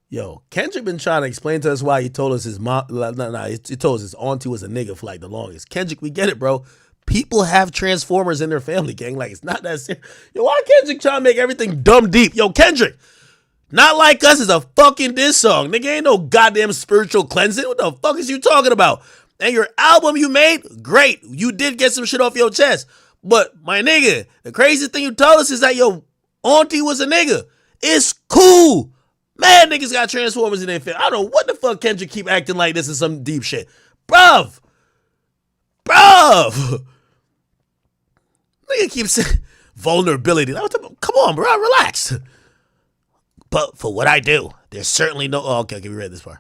Yo, Kendrick been trying to explain to us why he told us his mom. He told us his auntie was a nigga for like the longest. Kendrick, we get it, bro. People have transformers in their family, gang. Like, it's not that serious. Yo, why Kendrick trying to make everything dumb deep? Yo, Kendrick, Not Like Us is a fucking diss song. Nigga, ain't no goddamn spiritual cleansing. What the fuck is you talking about? And your album you made, great. You did get some shit off your chest. But, my nigga, the craziest thing you told us is that your auntie was a nigga. It's cool. Mad niggas got transformers in their family. I don't know what the fuck Kendrick keep acting like this is some deep shit. Bruv. Nigga keeps saying vulnerability. Come on, bro, relax. But for what I do, there's certainly no... Oh, okay, we read this part.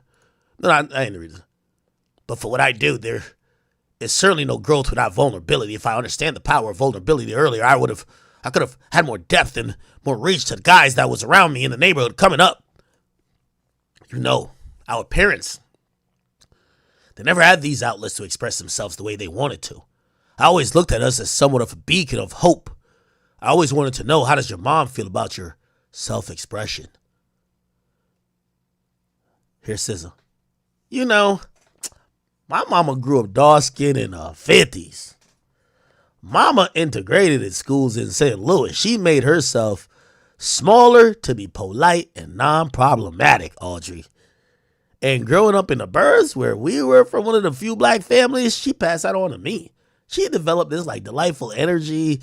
No, I didn't read this. But for what I do, there is certainly no growth without vulnerability. If I understand the power of vulnerability earlier, I could have had more depth and more reach to the guys that was around me in the neighborhood coming up. You know, our parents, they never had these outlets to express themselves the way they wanted to. I always looked at us as somewhat of a beacon of hope. I always wanted to know, how does your mom feel about your self-expression? Here's SZA. You know, my mama grew up dark-skinned in her 50s. Mama integrated in schools in St. Louis. She made herself smaller to be polite and non-problematic, Audrey. And growing up in the burbs where we were from one of the few black families, she passed that on to me. She developed this like delightful energy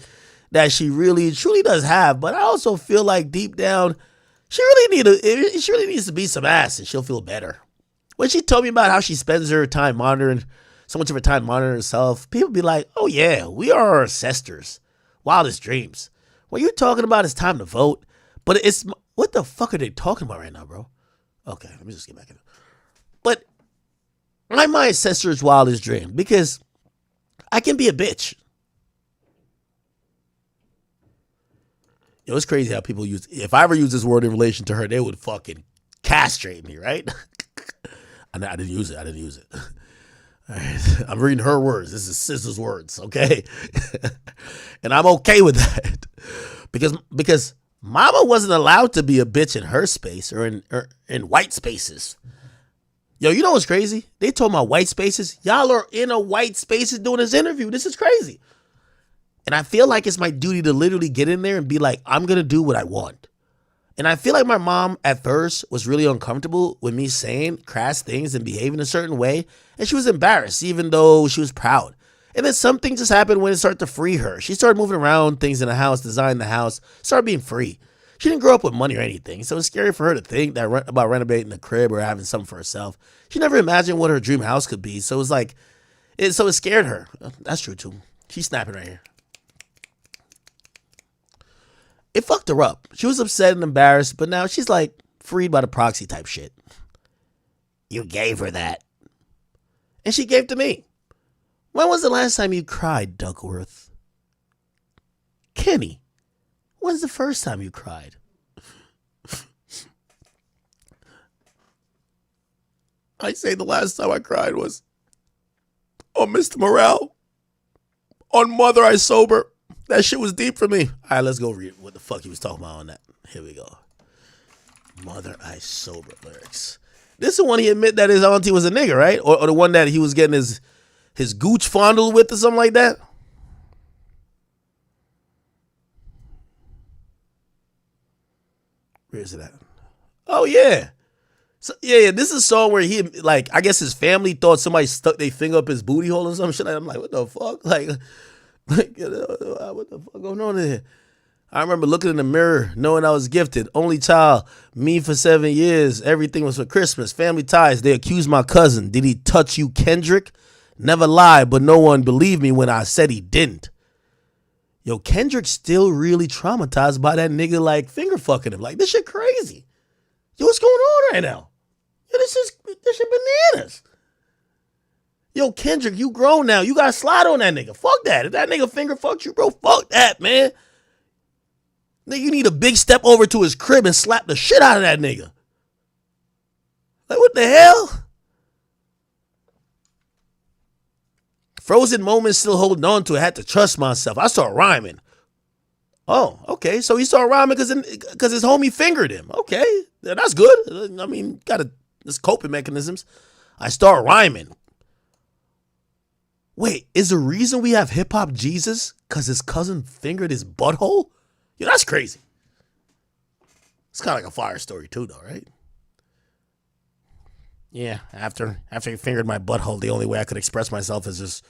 that she really truly does have. But I also feel like deep down, she really needs to be some ass and she'll feel better. When she told me about how she spends her time monitoring, so much of her time monitoring herself, people be like, oh yeah, we are our ancestors. Wildest dreams. What you're talking about is time to vote. But it's, what the fuck are they talking about right now, bro? Okay, let me just get back in it. But I'm my ancestor's wildest dream because I can be a bitch. It was crazy how people use, if I ever use this word in relation to her, they would fucking castrate me, right? I didn't use it. All right. I'm reading her words. This is SZA's words, okay? And I'm okay with that. Because mama wasn't allowed to be a bitch in her space or in white spaces. Yo, you know what's crazy? They told my white spaces, y'all are in a white spaces doing this interview. This is crazy. And I feel like it's my duty to literally get in there and be like, I'm going to do what I want. And I feel like my mom at first was really uncomfortable with me saying crass things and behaving a certain way. And she was embarrassed, even though she was proud. And then something just happened when it started to free her. She started moving around things in the house, designing the house, started being free. She didn't grow up with money or anything, so it's scary for her to think that about renovating the crib or having something for herself. She never imagined what her dream house could be, so it was like, it scared her. That's true too. She's snapping right here. It fucked her up. She was upset and embarrassed, but now she's like freed by the proxy type shit. You gave her that. And she gave to me. When was the last time you cried, Duckworth? Kenny, when's the first time you cried? I say the last time I cried was on Mr. Morale. On Mother I Sober. That shit was deep for me. All right, let's go read what the fuck he was talking about on that. Here we go. Mother I Sober lyrics. This is the one he admit that his auntie was a nigga, right? Or the one that he was getting his gooch fondled with or something like that? Where is it at? Oh, yeah. So, yeah, this is a song where he, like, I guess his family thought somebody stuck their finger up his booty hole or some shit. I'm like, what the fuck? Like, what the fuck going on in here? I remember looking in the mirror, knowing I was gifted. Only child, me for 7 years. Everything was for Christmas. Family ties. They accused my cousin. Did he touch you, Kendrick? Never lied, but no one believed me when I said he didn't. Yo, Kendrick's still really traumatized by that nigga, like, finger fucking him. Like, this shit crazy. Yo, what's going on right now? Yo, this shit bananas. Yo, Kendrick, you grown now. You gotta slide on that nigga. Fuck that. If that nigga finger fucked you, bro, fuck that, man. Nigga, you need a big step over to his crib and slap the shit out of that nigga. Like, what the hell? Frozen moments still holding on to it. I had to trust myself. I started rhyming. Oh, okay. So he started rhyming because his homie fingered him. Okay. That's good. I mean, there's coping mechanisms. I start rhyming. Wait, is the reason we have hip hop Jesus because his cousin fingered his butthole? Yeah, that's crazy. It's kind of like a fire story too, though, right? Yeah, after he fingered my butthole, the only way I could express myself is just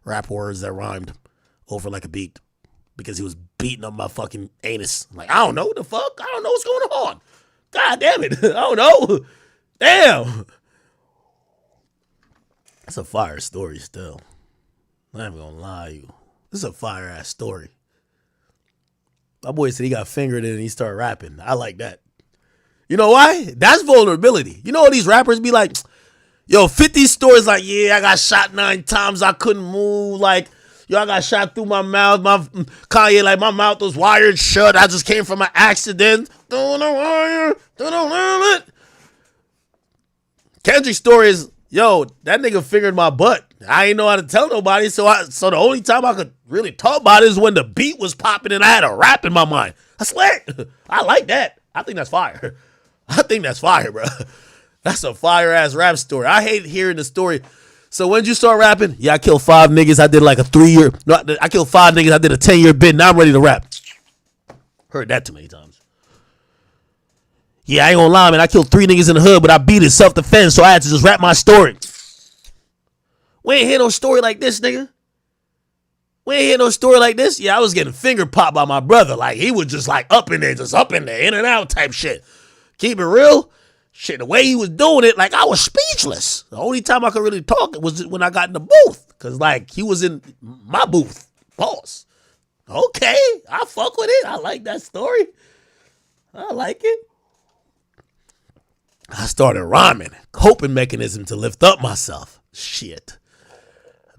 rap words that rhymed over like a beat because he was beating up my fucking anus. Like, I don't know what the fuck. I don't know what's going on. God damn it. I don't know. Damn. That's a fire story still. I'm not even gonna lie to you. This is a fire ass story. My boy said he got fingered and he started rapping. I like that. You know why? That's vulnerability. You know all these rappers be like, yo, 50 stories like, yeah, I got shot 9 times. I couldn't move. Like, yo, I got shot through my mouth. Kanye, like, my mouth was wired shut. I just came from an accident. Kendrick's story is, yo, that nigga fingered my butt. I ain't know how to tell nobody. So the only time I could really talk about it is when the beat was popping and I had a rap in my mind. That's lit. I like that. I think that's fire. I think that's fire, bro. That's a fire-ass rap story. I hate hearing the story. So when did you start rapping? Yeah, I killed 5 niggas. I did like a 3-year. No, I killed 5 niggas. I did a 10-year bid. Now I'm ready to rap. Heard that too many times. Yeah, I ain't gonna lie, man. I killed 3 niggas in the hood, but I beat it self-defense, so I had to just rap my story. We ain't hear no story like this, nigga. We ain't hear no story like this. Yeah, I was getting finger popped by my brother. Like, he was just like up in there, in and out type shit. Keep it real. Shit, the way he was doing it, like, I was speechless. The only time I could really talk was when I got in the booth. Because, like, he was in my booth. Pause. Okay, I fuck with it. I like that story. I like it. I started rhyming. Coping mechanism to lift up myself. Shit.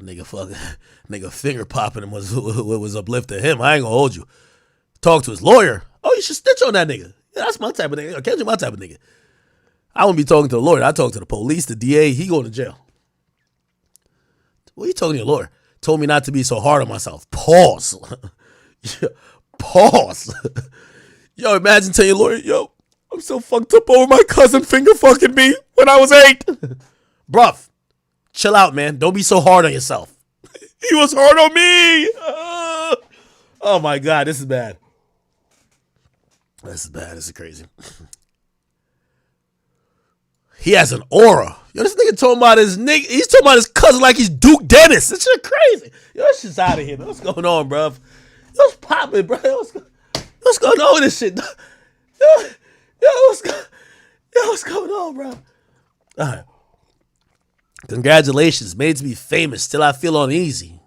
Nigga finger popping him was uplifting him. I ain't gonna hold you. Talk to his lawyer. Oh, you should snitch on that nigga. Yeah, that's my type of nigga. Kendrick, my type of nigga. I wouldn't be talking to the lawyer. I talk to the police, the DA. He going to jail. What are you talking to your lawyer? Told me not to be so hard on myself. Pause. Pause. Yo, imagine telling your lawyer, yo, I'm so fucked up over my cousin finger fucking me when I was 8. Bruv, chill out, man. Don't be so hard on yourself. He was hard on me. Oh my God, this is bad. This is bad. This is crazy. He has an aura. Yo, this nigga talking about his nigga. He's talking about his cousin like he's Duke Dennis. This shit crazy. Yo, this shit's out of here, man. What's going on, bro? What's popping, bro? What's going on with this shit? What's going on, bro? All right. Congratulations. Made to be famous. Still I feel uneasy.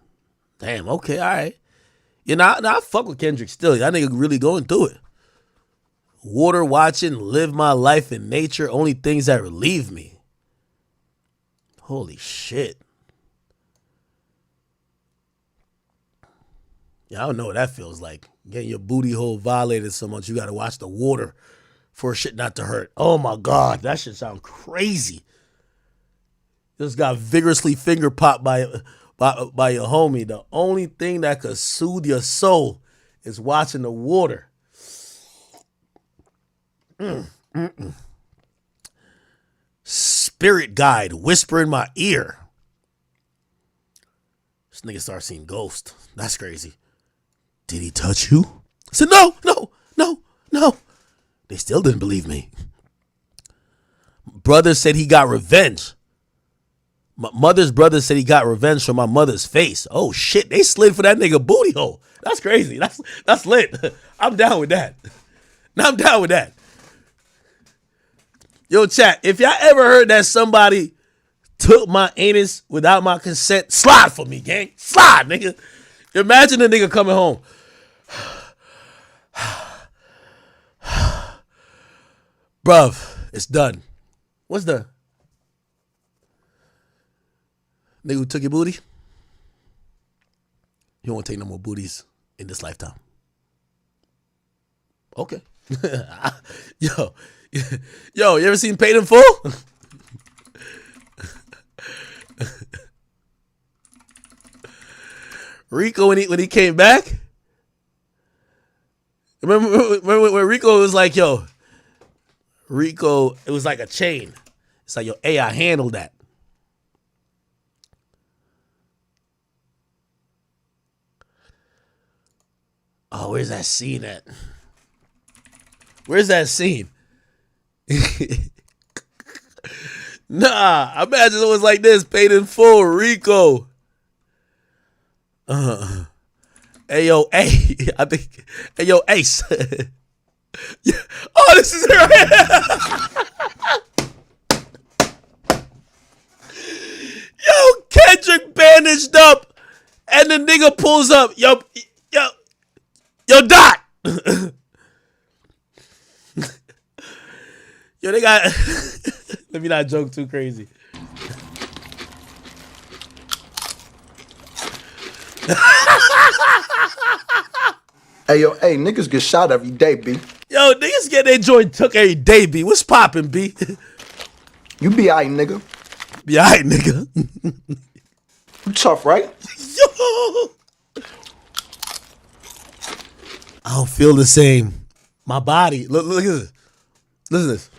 Damn, okay, all right. You know, I fuck with Kendrick still. That nigga really going through it. Water watching, live my life in nature, only things that relieve me. Holy shit. Yeah, I don't know what that feels like. Getting your booty hole violated so much you gotta watch the water for shit not to hurt. Oh my God, that shit sound crazy. Just got vigorously finger popped by your homie. The only thing that could soothe your soul is watching the water. Spirit guide whisper in my ear. This nigga starts seeing ghosts. That's crazy. Did he touch you? I said, no. They still didn't believe me. Brother said he got revenge. My mother's brother said he got revenge from my mother's face. Oh shit, they slid for that nigga booty hole. That's crazy. That's lit. I'm down with that. Yo, chat, if y'all ever heard that somebody took my anus without my consent, slide for me, gang. Slide, nigga. Imagine the nigga coming home. Bruv, it's done. What's done? Nigga who took your booty? You won't take no more booties in this lifetime. Okay. Yo, you ever seen Paid in Full? Rico, when he came back, remember when Rico was like, yo, Rico, it was like a chain. It's like, yo, hey, I handled that. Oh, where's that scene at? Where's that scene? Nah, I imagine it was like this, Paid in Full, Rico. Hey, yo, A. I think, hey, yo, Ace. Yeah. Oh, this is her. Yo, Kendrick bandaged up, and the nigga pulls up. Yo, Dot. Yo, they got. Let me not joke too crazy. Hey, niggas get shot every day, B. Yo, niggas get their joint took every day, B. What's poppin', B? You be alright, nigga. Be alright, nigga. You tough, right? Yo. I don't feel the same. My body. Look at this. Listen to this.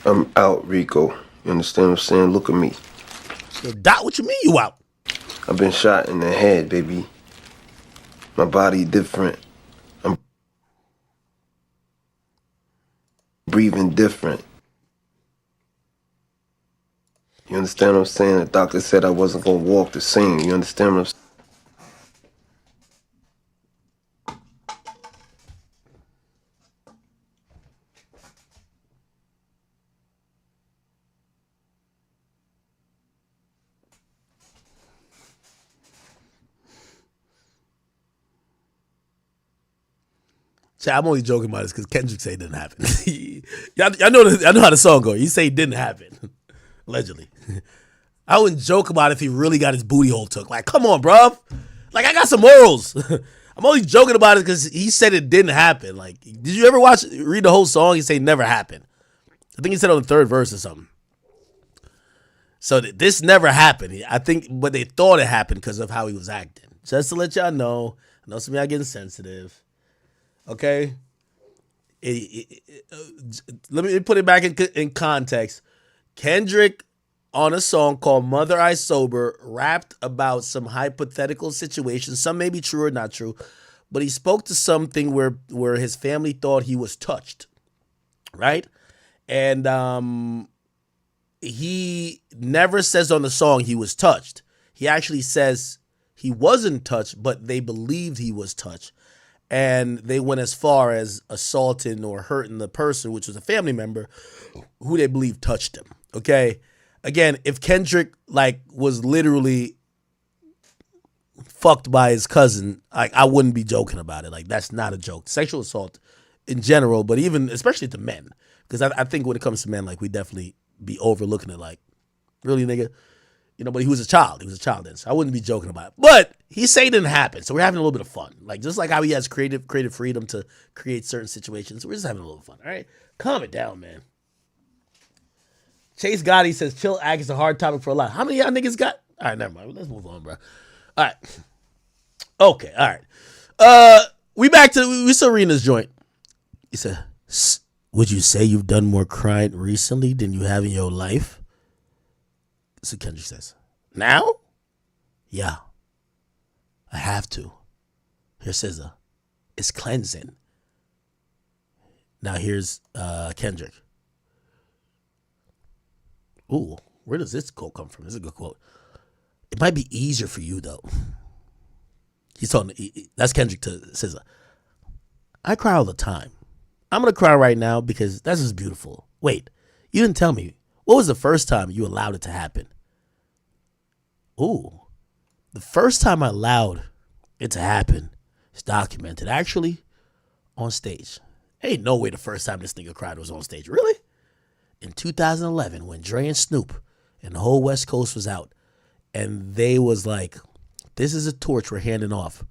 I'm out, Rico. You understand what I'm saying? Look at me. Yo, Dot, what you mean you out? I've been shot in the head, baby. My body different. I'm breathing different. You understand what I'm saying? The doctor said I wasn't gonna walk the same. You understand what I'm saying? I'm only joking about this because Kendrick said it didn't happen. I know how the song goes. He say it didn't happen, allegedly. I wouldn't joke about if he really got his booty hole took. Like, come on, bruv. Like, I got some morals. I'm only joking about it because he said it didn't happen. Like, did you ever read the whole song? He say it never happened. I think he said on the third verse or something. So this never happened. I think, but they thought it happened because of how he was acting. Just to let y'all know. I know some of y'all getting sensitive. Okay, let me put it back in context. Kendrick, on a song called Mother I Sober, rapped about some hypothetical situations. Some may be true or not true, but he spoke to something where his family thought he was touched, right? And he never says on the song he was touched. He actually says he wasn't touched, but they believed he was touched. And they went as far as assaulting or hurting the person, which was a family member who they believe touched him. Okay. Again, if Kendrick was literally fucked by his cousin, I wouldn't be joking about it. That's not a joke. Sexual assault in general, but even especially to men, because I think when it comes to men, we definitely be overlooking it. Really, nigga. But he was a child. He was a child then, so I wouldn't be joking about it. But he say it didn't happen, so we're having a little bit of fun. Just like how he has creative freedom to create certain situations, we're just having a little fun. All right, calm it down, man. Chase Gotti says, "Chill act is a hard topic for a lot." How many of y'all niggas got? All right, never mind. Let's move on, bro. All right. Okay. All right. We back to we still reading this joint. He said, "Would you say you've done more crying recently than you have in your life?" So Kendrick says, "Now? Yeah. I have to." Here's SZA. "It's cleansing." Now here's Kendrick. Ooh, where does this quote come from? This is a good quote. "It might be easier for you, though." He's talking, that's Kendrick to SZA. "I cry all the time. I'm going to cry right now because that's just beautiful. Wait, you didn't tell me. What was the first time you allowed it to happen?" Ooh, the first time I allowed it to happen is documented, actually, on stage. Ain't no way the first time this nigga cried was on stage. Really? In 2011, when Dre and Snoop and the whole West Coast was out, and they was like, "This is a torch we're handing off."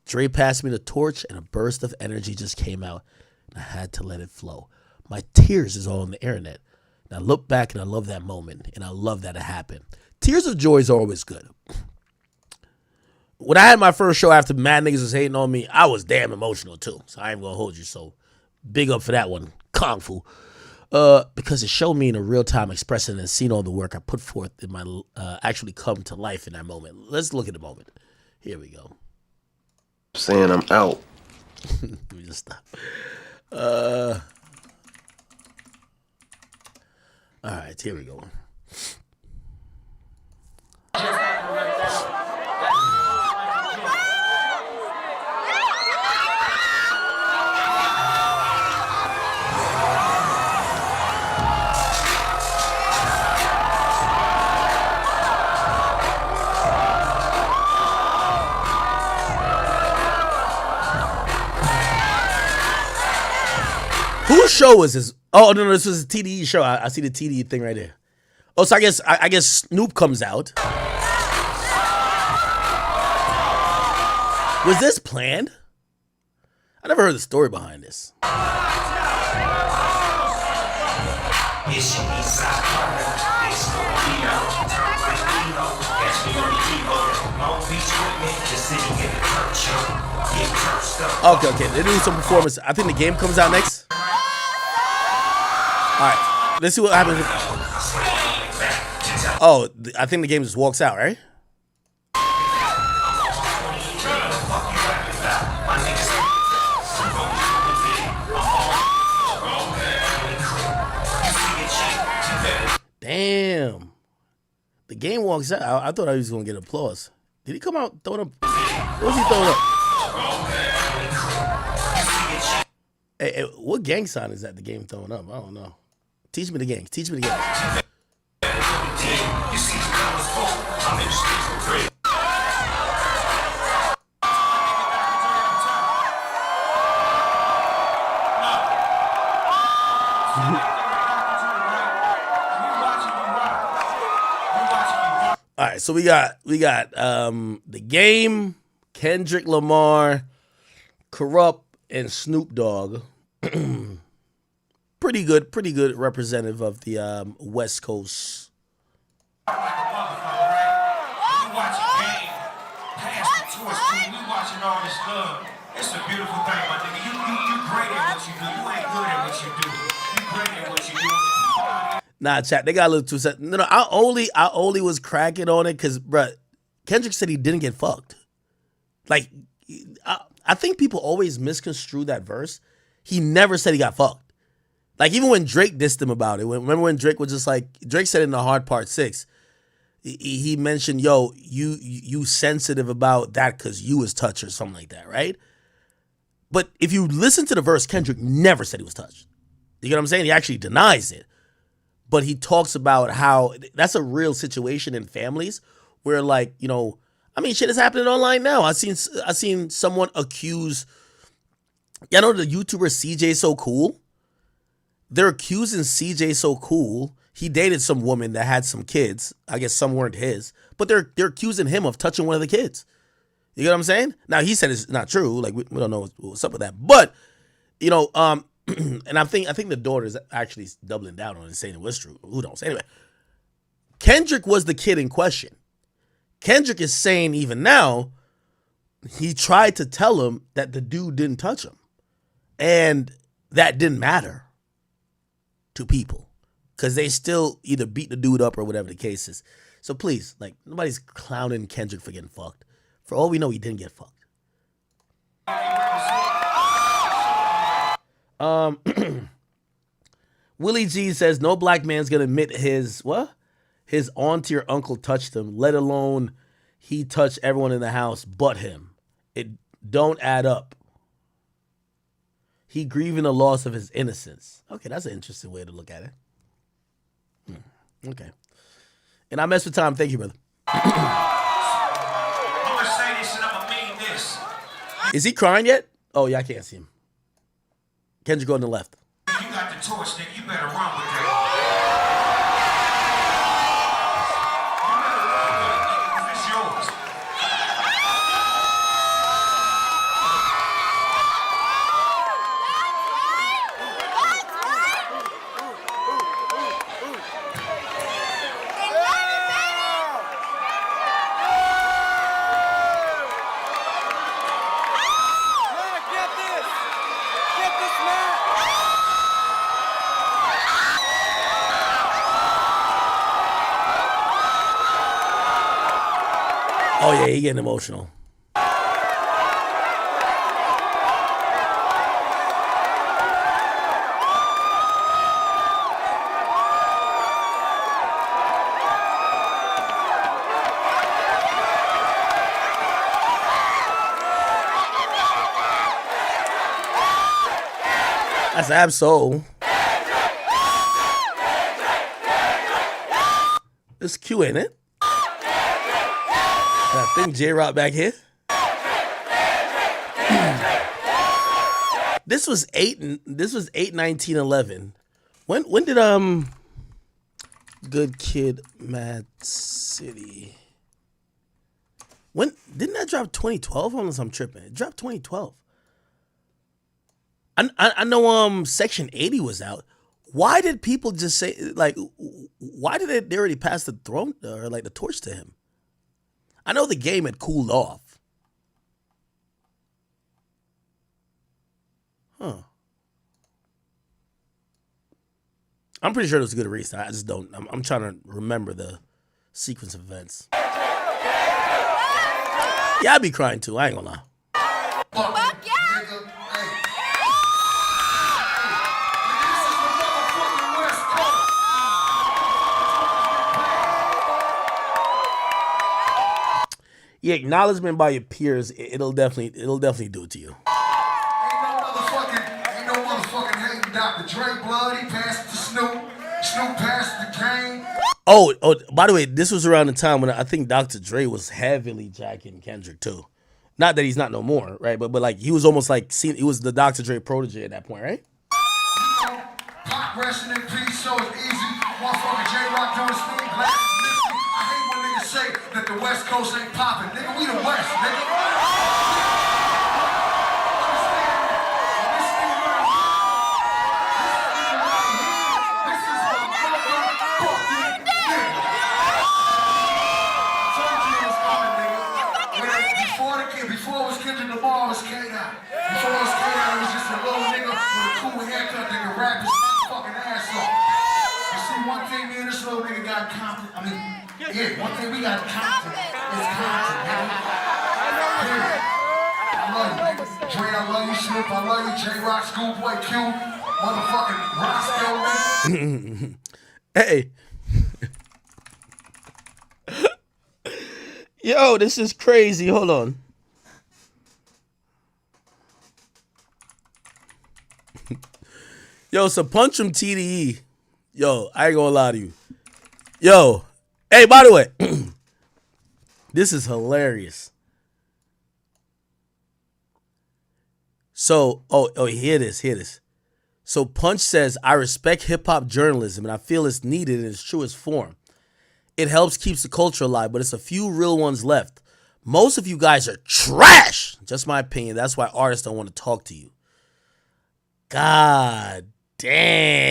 Dre passed me the torch, and a burst of energy just came out, and I had to let it flow. My tears is all on the internet. And I look back, and I love that moment, and I love that it happened. Tears of joy is always good. When I had my first show after mad niggas was hating on me, I was damn emotional too. So I ain't gonna hold you. So big up for that one, Kung Fu. Because it showed me in a real time expressing and seeing all the work I put forth in my actually come to life in that moment. Let's look at the moment. Here we go. Saying I'm out. Let me just stop. All right, here we go. Whose show was this? Oh no, this was a TDE show. I see the TDE thing right there. Oh, so I guess Snoop comes out. Was this planned? I never heard the story behind this. Okay. They're doing some performance. I think the game comes out next. All right, let's see what happens. Oh, I think the game just walks out, right? Damn. The game walks out. I thought I was going to get applause. Did he come out throwing up? What was he throwing up? Hey, what gang sign is that the game throwing up? I don't know. Teach me the game. Teach me the game. All right, so we got the game, Kendrick Lamar, Corrupt, and Snoop Dogg. pretty good representative of the West Coast. We watching all this love. It's a beautiful thing, my nigga. You great at what you do. You ain't good at what you do. You great at what you do. Nah, chat. They got a little too set. No. I only was cracking on it because, bruh, Kendrick said he didn't get fucked. Like, I I think people always misconstrue that verse. He never said he got fucked. Like, even when Drake dissed him about it, remember when Drake was just like, Drake said in the Hard Part 6, he mentioned, yo, you sensitive about that because you was touched or something like that, right? But if you listen to the verse, Kendrick never said he was touched. You get what I'm saying? He actually denies it. But he talks about how that's a real situation in families where, like, you know, I mean, shit is happening online now. I seen someone accuse, you know, the YouTuber CJ So Cool. They're accusing CJ So Cool. He dated some woman that had some kids. I guess some weren't his, but they're accusing him of touching one of the kids. You get what I'm saying? Now, he said it's not true. Like, we don't know what's up with that. But, you know, and I think the daughter is actually doubling down on it and saying it was true. Who knows? Anyway, Kendrick was the kid in question. Kendrick is saying even now, he tried to tell him that the dude didn't touch him. And that didn't matter to people because they still either beat the dude up or whatever the case is. So please, like, nobody's clowning Kendrick for getting fucked. For all we know, he didn't get fucked. Willie G says no black man's gonna admit his auntie or uncle touched him, let alone he touched everyone in the house but him. It don't add up. He grieving the loss of his innocence. Okay, that's an interesting way to look at it. Okay. And I mess with time. Thank you, brother. Is he crying yet? Oh, yeah, I can't see him. Kendrick go on the left. You got the torch, nigga. You better run with that. It's yours. Oh, yeah, he getting emotional. That's Absol. It's Q, ain't it? I think J-Rock back here. This was 8/19/11. When did Good Kid, Mad City? When didn't that drop 2012? Unless I'm tripping. It dropped 2012. I know Section 80 was out. Why did people just say, like, why did they already pass the throne or like the torch to him? I know the game had cooled off. Huh. I'm pretty sure it was a good race. I just don't. I'm trying to remember the sequence of events. Yeah, I'd be crying too. I ain't gonna lie. Fuck yeah! Yeah, acknowledgement by your peers, it'll definitely do it to you. Ain't no motherfucking hating Dr. Dre blood. He passed it to Snoop. Snoop passed the game. Oh, by the way, this was around the time when I think Dr. Dre was heavily jacking Kendrick too. Not that he's not no more, right? But like he was almost like he was the Dr. Dre protege at that point, right? Pop resting in peace, so it's easy. Motherfucker J-Rock doing his thing, glasses missing. I hate when niggas say that the West Coast ain't popping. Nigga, we the West, nigga. Before it was Kendrick Lamar, it was Kodak. Before it was Kodak, it was just a little nigga with a cool haircut that could rap his fucking ass off. You see, one thing me and this little nigga got confident. I mean, yeah, one thing we got confident is confident, nigga. I love you, nigga. Dre, I love you, Snoop, I love you, J-Rock, Schoolboy Q, motherfucking Roscoe, man. Hey. Yo, this is crazy. Hold on. Yo, so punch from TDE. Yo, I ain't gonna lie to you. Yo, hey, by the way, this is hilarious. So, hear this. So Punch says, I respect hip-hop journalism and I feel it's needed in its truest form. It helps keeps the culture alive, but it's a few real ones left. Most of you guys are trash. Just my opinion. That's why artists don't want to talk to you. God damn.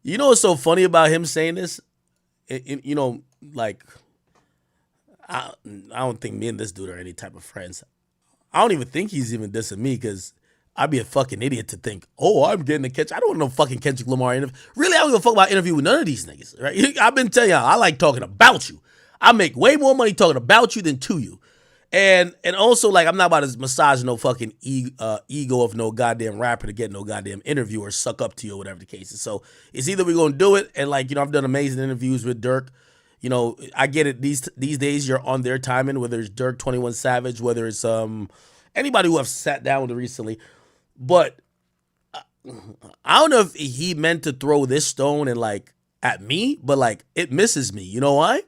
You know what's so funny about him saying this? You know, like, I don't think me and this dude are any type of friends. I don't even think he's even dissing me because I'd be a fucking idiot to think, oh, I'm getting a catch. I don't want no fucking Kendrick Lamar interview. Really, I don't give a fuck about interview with none of these niggas, right? I've been telling y'all, I like talking about you. I make way more money talking about you than to you. And also, like, I'm not about to massage no fucking ego of no goddamn rapper to get no goddamn interview or suck up to you or whatever the case is. So it's either we're going to do it, and, like, you know, I've done amazing interviews with Durk. You know, I get it. These days you're on their timing, whether it's Durk, 21 Savage, whether it's anybody who I've sat down with recently. But I don't know if he meant to throw this stone and, like, at me, but, like, it misses me. You know why?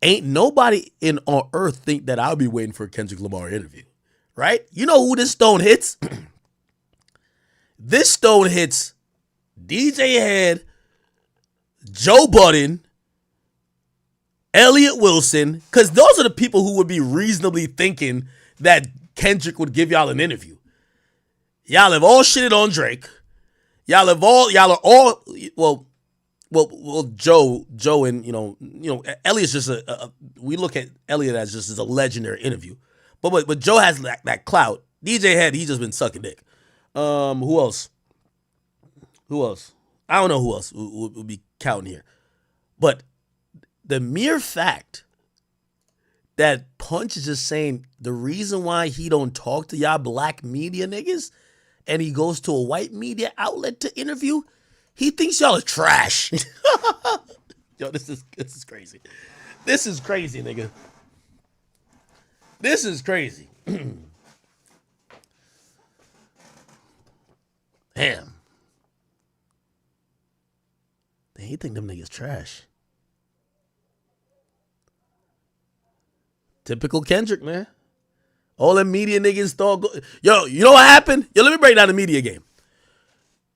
Ain't nobody on earth think that I'll be waiting for a Kendrick Lamar interview, right? You know who this stone hits? This stone hits DJ Head, Joe Budden, Elliott Wilson, because those are the people who would be reasonably thinking that Kendrick would give y'all an interview. Y'all have all shitted on Drake. Y'all are all Joe and you know Elliott's just we look at Elliott as just as a legendary interview, but Joe has that clout. DJ Head, he's just been sucking dick. Who else? I don't know who else would be counting here, but the mere fact that Punch is just saying the reason why he don't talk to y'all black media niggas and he goes to a white media outlet to interview, he thinks y'all are trash. Yo, this is crazy. This is crazy, nigga. This is crazy. Damn. He think them niggas trash. Typical Kendrick, man. All them media niggas thought. Yo, you know what happened? Yo, let me break down the media game.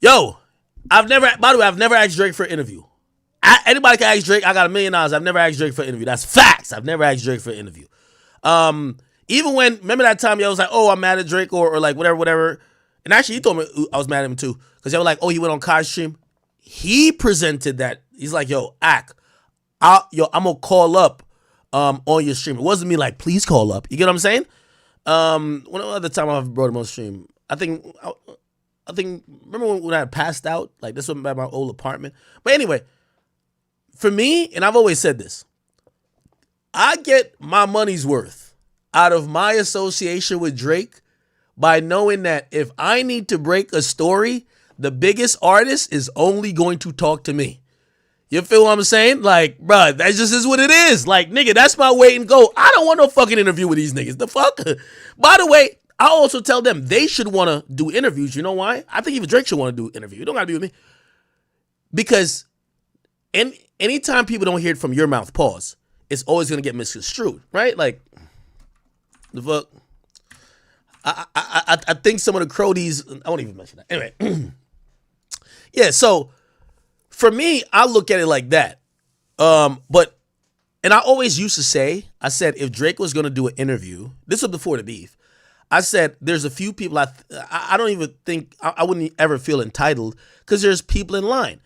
Yo, by the way, I've never asked Drake for an interview. Anybody can ask Drake. I got $1 million. I've never asked Drake for an interview. That's facts. I've never asked Drake for an interview. Even when, remember that time y'all was like, oh, I'm mad at Drake or like whatever. And actually, he told me I was mad at him too. Because y'all were like, oh, he went on Kai's stream. He presented that. He's like, yo, I'm going to call up on your stream. It wasn't me like, please call up. You get what I'm saying? One other time I've brought him on stream, I think, remember when I passed out? Like, this was at my old apartment. But anyway, for me, and I've always said this, I get my money's worth out of my association with Drake by knowing that if I need to break a story, the biggest artist is only going to talk to me. You feel what I'm saying? Like, bruh, that just is what it is. Like, nigga, that's my way and go. I don't want no fucking interview with these niggas. The fuck? By the way, I also tell them they should want to do interviews. You know why? I think even Drake should want to do an interview. You don't got to be with me. Because anytime people don't hear it from your mouth, pause, it's always going to get misconstrued, right? Like, the fuck? I think some of the cronies, I won't even mention that. Anyway. Yeah, so for me, I look at it like that. And I always used to say, I said, if Drake was going to do an interview, this was before the beef, I said, there's a few people I don't even think, I wouldn't ever feel entitled because there's people in line.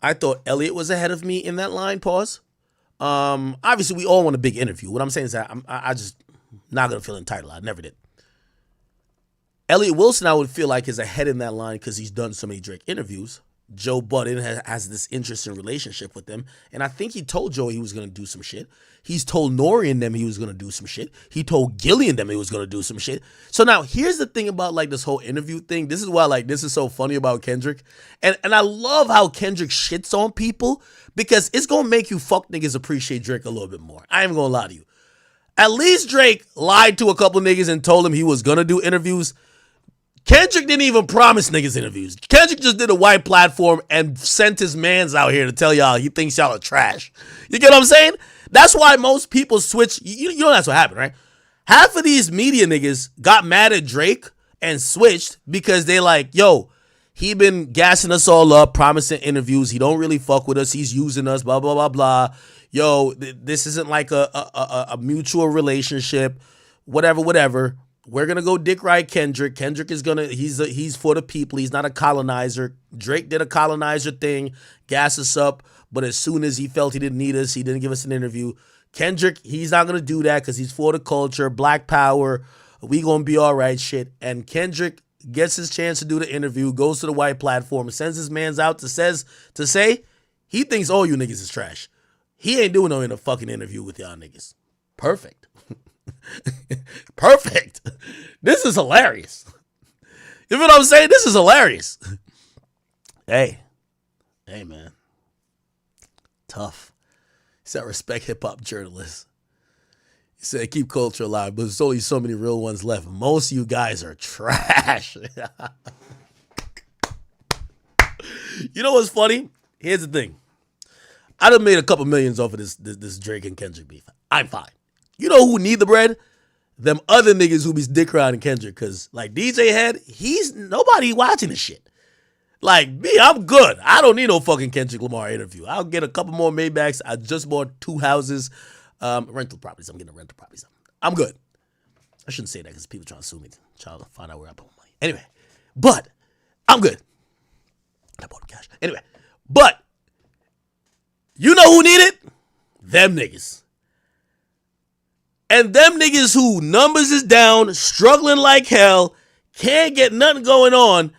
I thought Elliott was ahead of me in that line, pause. Obviously, we all want a big interview. What I'm saying is that I just not going to feel entitled. I never did. Elliott Wilson, I would feel like is ahead in that line because he's done so many Drake interviews. Joe Budden has this interesting relationship with them. And I think he told Joe he was going to do some shit. He's told Nori and them he was going to do some shit. He told Gilly and them he was going to do some shit. So now here's the thing about like this whole interview thing. This is why like this is so funny about Kendrick. And I love how Kendrick shits on people because it's going to make you fuck niggas appreciate Drake a little bit more. I ain't going to lie to you. At least Drake lied to a couple niggas and told him he was going to do interviews. Kendrick didn't even promise niggas interviews. Kendrick just did a white platform and sent his mans out here to tell y'all he thinks y'all are trash. You get what I'm saying? That's why most people switch. You know that's what happened, right? Half of these media niggas got mad at Drake and switched because they like, yo, he been gassing us all up, promising interviews. He don't really fuck with us. He's using us, blah, blah, blah, blah. Yo, this isn't like a mutual relationship, whatever. We're going to go dick ride Kendrick. Kendrick is going to, he's for the people. He's not a colonizer. Drake did a colonizer thing, gas us up. But as soon as he felt he didn't need us, he didn't give us an interview. Kendrick, he's not going to do that because he's for the culture, black power. We going to be all right shit. And Kendrick gets his chance to do the interview, goes to the white platform, sends his mans out to say he thinks all you niggas is trash. He ain't doing no fucking interview with y'all niggas. Perfect. Perfect. This is hilarious. You know what I'm saying? This is hilarious. Hey, man. Tough. He said, respect hip-hop journalists. He said, keep culture alive, but there's only so many real ones left. Most of you guys are trash. You know what's funny? Here's the thing. I done made a couple millions off of this Drake and Kendrick beef. I'm fine. You know who need the bread? Them other niggas who be dick riding Kendrick. Because, like, DJ Head, nobody watching this shit. Like, me, I'm good. I don't need no fucking Kendrick Lamar interview. I'll get a couple more Maybachs. I just bought 2 houses. Rental properties. I'm getting rental properties. I'm good. I shouldn't say that because people trying to sue me. Trying to find out where I put my money. Anyway, but I'm good. I bought cash. Anyway, but you know who need it? Them niggas. And them niggas who numbers is down, struggling like hell, can't get nothing going on,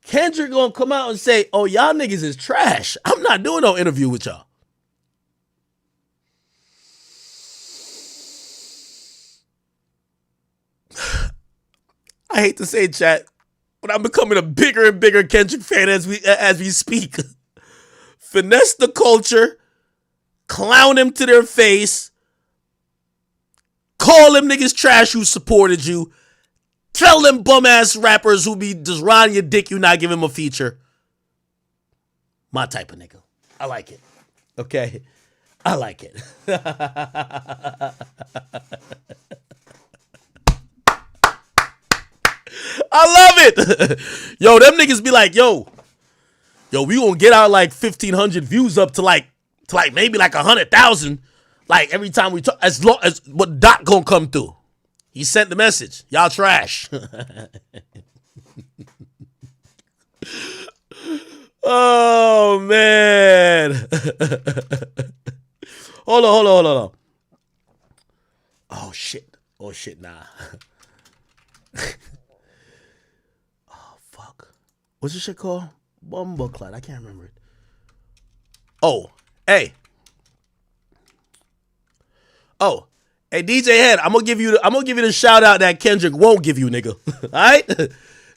Kendrick gonna come out and say, oh, y'all niggas is trash. I'm not doing no interview with y'all. I hate to say it, chat, but I'm becoming a bigger and bigger Kendrick fan as we speak. Finesse the culture, clown him to their face, call them niggas trash who supported you. Tell them bum-ass rappers who be just riding your dick you not give him a feature. My type of nigga. I like it. Okay? I like it. I love it. Yo, them niggas be like, yo, we gonna get our like 1,500 views up to like maybe like 100,000. Like every time we talk, as long as what Doc gonna come through. He sent the message. Y'all trash. Oh man. Hold on. Oh shit, nah. Oh fuck. What's this shit called? Bumbleclad. I can't remember it. Oh, hey. Oh, hey DJ Head, I'm gonna give you the shout out that Kendrick won't give you, nigga. All right?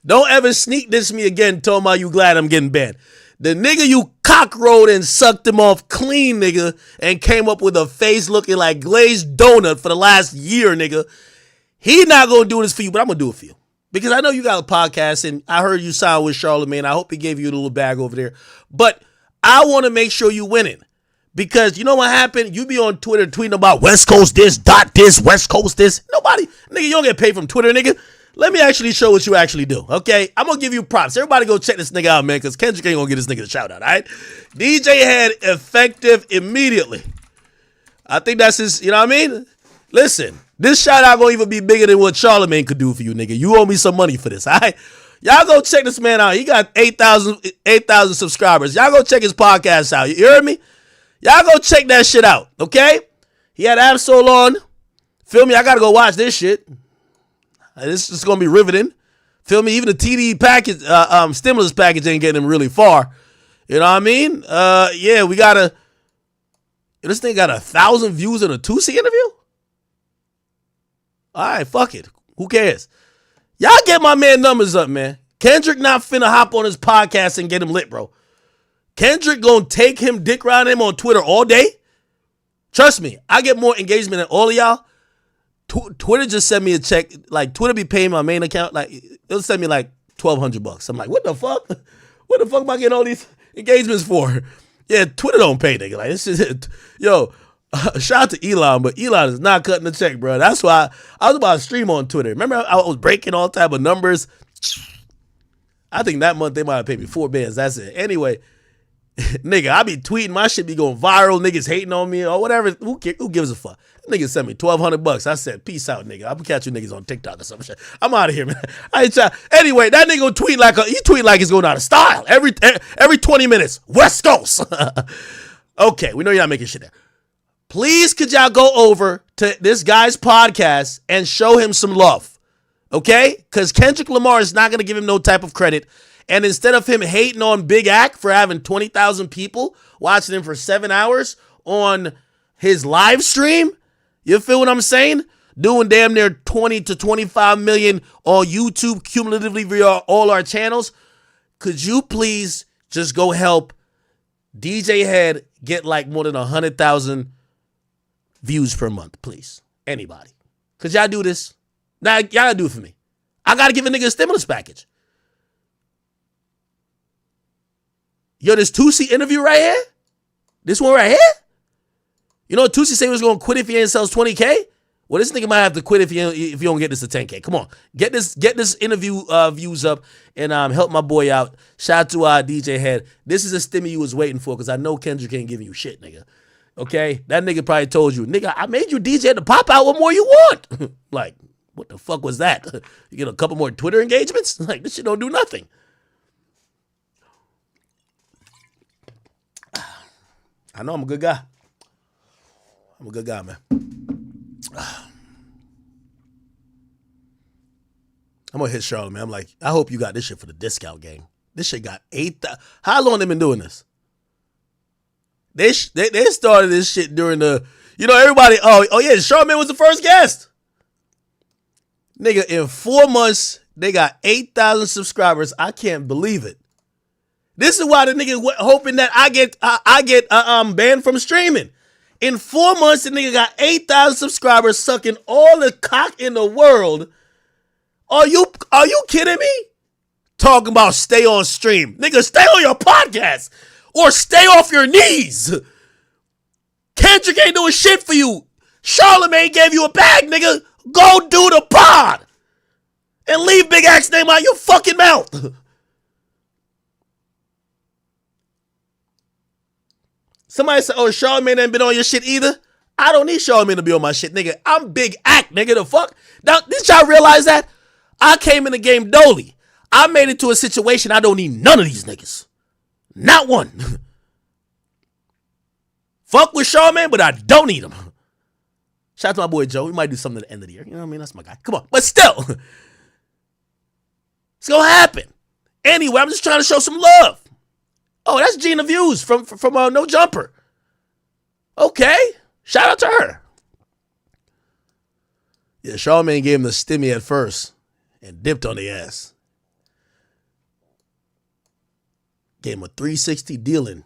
Don't ever sneak diss me again, talking about you glad I'm getting banned. The nigga you cockroached and sucked him off clean, nigga, and came up with a face looking like glazed donut for the last year, nigga. He not gonna do this for you, but I'm gonna do it for you. Because I know you got a podcast, and I heard you signed with Charlamagne. I hope he gave you a little bag over there. But I want to make sure you winning. Because you know what happened? You be on Twitter tweeting about West Coast this, West Coast this. Nobody, nigga, you don't get paid from Twitter, nigga. Let me actually show what you actually do, okay? I'm going to give you props. Everybody go check this nigga out, man, because Kendrick ain't going to get this nigga a shout out, all right? DJ Head effective immediately. I think that's his, you know what I mean? Listen, this shout out going to even be bigger than what Charlamagne could do for you, nigga. You owe me some money for this, all right? Y'all go check this man out. He got 8,000 subscribers. Y'all go check his podcast out. You heard me? Y'all go check that shit out, okay? He had Absol on. Feel me? I got to go watch this shit. This is going to be riveting. Feel me? Even the TD package, stimulus package ain't getting him really far. You know what I mean? Yeah, we gotta. This thing got 1,000 views in a Tusi interview? All right, fuck it. Who cares? Y'all get my man numbers up, man. Kendrick not finna hop on his podcast and get him lit, bro. Kendrick gonna take him, dick around him on Twitter all day. Trust me, I get more engagement than all of y'all. Twitter just sent me a check. Like, Twitter be paying my main account. Like, it'll send me like $1,200. I'm like, what the fuck? What the fuck am I getting all these engagements for? Yeah, Twitter don't pay, nigga. Like, this is yo. Shout out to Elon, but Elon is not cutting the check, bro. That's why I was about to stream on Twitter. Remember, I was breaking all type of numbers. I think that month they might have paid me $4 bands. That's it. Anyway, nigga, I be tweeting, my shit be going viral. Niggas hating on me or whatever. Who gives a fuck? Niggas sent me $1,200. I said, peace out, nigga. I'm gonna catch you niggas on TikTok or some shit. I'm out of here, man. I ain't try. Anyway, that nigga tweet like he's going out of style every 20 minutes. West Coast. Okay, we know you're not making shit there. Please, could y'all go over to this guy's podcast and show him some love, okay? Because Kendrick Lamar is not going to give him no type of credit. And instead of him hating on Big Act for having 20,000 people watching him for 7 hours on his live stream, you feel what I'm saying? Doing damn near 20 to 25 million on YouTube cumulatively via all our channels. Could you please just go help DJ Head get like more than 100,000 views per month, please? Anybody. Could y'all do this? Now, y'all gotta do it for me. I gotta give a nigga a stimulus package. Yo, this Tusi interview right here? This one right here? You know, Tusi said he was gonna quit if he ain't sells 20K? Well, this nigga might have to quit if you don't get this to 10K. Come on. Get this interview views up and help my boy out. Shout out to DJ Head. This is a stimmy you was waiting for because I know Kendrick ain't giving you shit, nigga. Okay, that nigga probably told you, nigga, I made you DJ to pop out. What more you want? Like, what the fuck was that? You get a couple more Twitter engagements? Like, this shit don't do nothing. I know I'm a good guy. I'm a good guy, man. I'm gonna hit Charlotte, man. I'm like, I hope you got this shit for the discount gang. This shit got 8,000. How long they been doing this? They started this shit during the, everybody, oh yeah, Charlamagne was the first guest. Nigga, in 4 months, they got 8,000 subscribers. I can't believe it. This is why the nigga hoping that I get banned from streaming. In 4 months, the nigga got 8,000 subscribers, sucking all the cock in the world. Are you kidding me? Talking about stay on stream. Nigga, stay on your podcast. Or stay off your knees. Kendrick ain't doing shit for you. Charlamagne gave you a bag, nigga. Go do the pod. And leave Big Act's name out your fucking mouth. Somebody said, oh, Charlamagne ain't been on your shit either. I don't need Charlamagne to be on my shit, nigga. I'm Big Act, nigga. The fuck? Now, did y'all realize that? I came in the game dolly. I made it to a situation I don't need none of these niggas. Not one. Fuck with Charlamagne, but I don't need him. Shout out to my boy Joe. We might do something at the end of the year. You know what I mean? That's my guy. Come on. But still, it's going to happen. Anyway, I'm just trying to show some love. Oh, that's Gina Views from No Jumper. Okay. Shout out to her. Yeah, Charlamagne gave him the stimmy at first and dipped on the ass. Gave him a 360 dealing.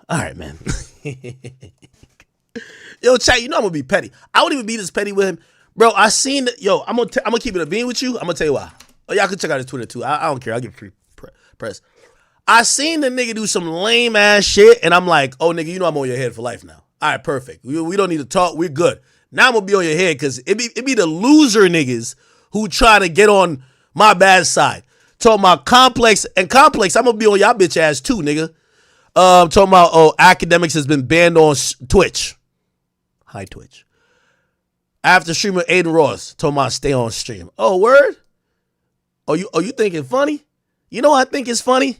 All right, man. Yo, chat, I'm gonna be petty. I wouldn't even be this petty with him. Bro, I seen that. Yo, I'm gonna keep it a bean with you. I'm gonna tell you why. Oh, y'all can check out his Twitter too. I don't care. I'll give free press. I seen the nigga do some lame ass shit, and I'm like, oh, nigga, I'm on your head for life now. All right, perfect. We don't need to talk. We're good. Now I'm gonna be on your head because it be the loser niggas who try to get on my bad side. Talking about Complex, I'm gonna be on y'all bitch ass too, nigga. Talking about, academics has been banned on Twitch. Hi, Twitch. After streamer Aiden Ross told me stay on stream. Oh, word? Oh, you think it's funny? You know what I think is funny?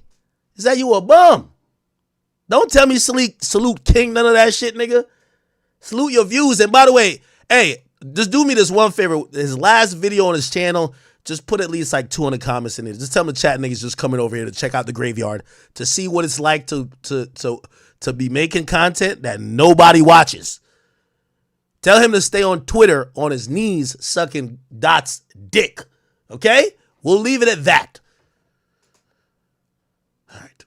Is that you a bum. Don't tell me salute King, none of that shit, nigga. Salute your views. And by the way, hey, Just do me this one favor. His last video on his channel, just put at least like 200 comments in it. Just tell him the chat niggas just coming over here to check out the graveyard to see what it's like to be making content that nobody watches. Tell him to stay on Twitter on his knees sucking Dot's dick. Okay? We'll leave it at that. All right.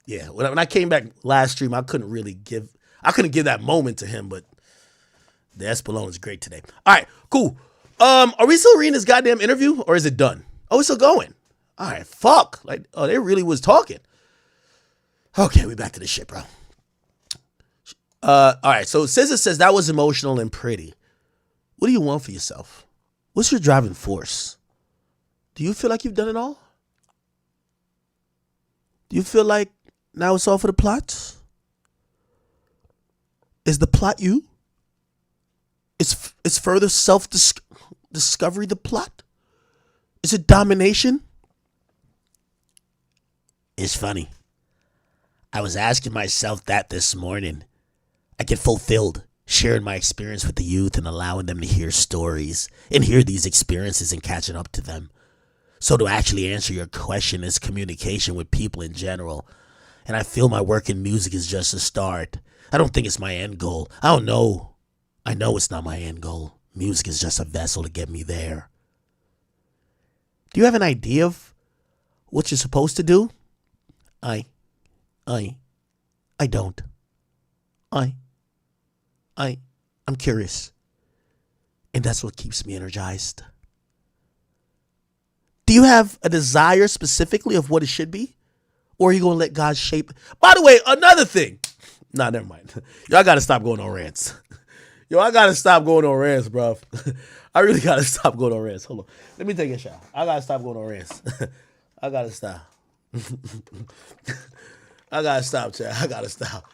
Yeah, when I came back last stream, I couldn't give that moment to him, but the Espelon is great today. All right, cool. Are we still reading this goddamn interview or is it done? Oh, it's still going. All right, fuck. Like, oh, they really was talking. Okay, we back to this shit, bro. All right, so SZA says that was emotional and pretty. What do you want for yourself? What's your driving force? Do you feel like you've done it all? Do you feel like now it's all for the plot? Is the plot you? Is further self-discovery the plot? Is it domination? It's funny. I was asking myself that this morning. I get fulfilled sharing my experience with the youth and allowing them to hear stories and hear these experiences and catching up to them. So to actually answer your question is communication with people in general. And I feel my work in music is just a start. I don't think it's my end goal. I don't know. I know it's not my end goal. Music is just a vessel to get me there. Do you have an idea of what you're supposed to do? I don't. I'm curious. And that's what keeps me energized. Do you have a desire specifically of what it should be? Or are you going to let God shape? By the way, another thing. Nah, never mind. Y'all got to stop going on rants. Yo, I got to stop going on rants, bro. I really got to stop going on rants. Hold on. Let me take a shot. I got to stop going on rants. I got to stop. I got to stop, Chad. I got to stop.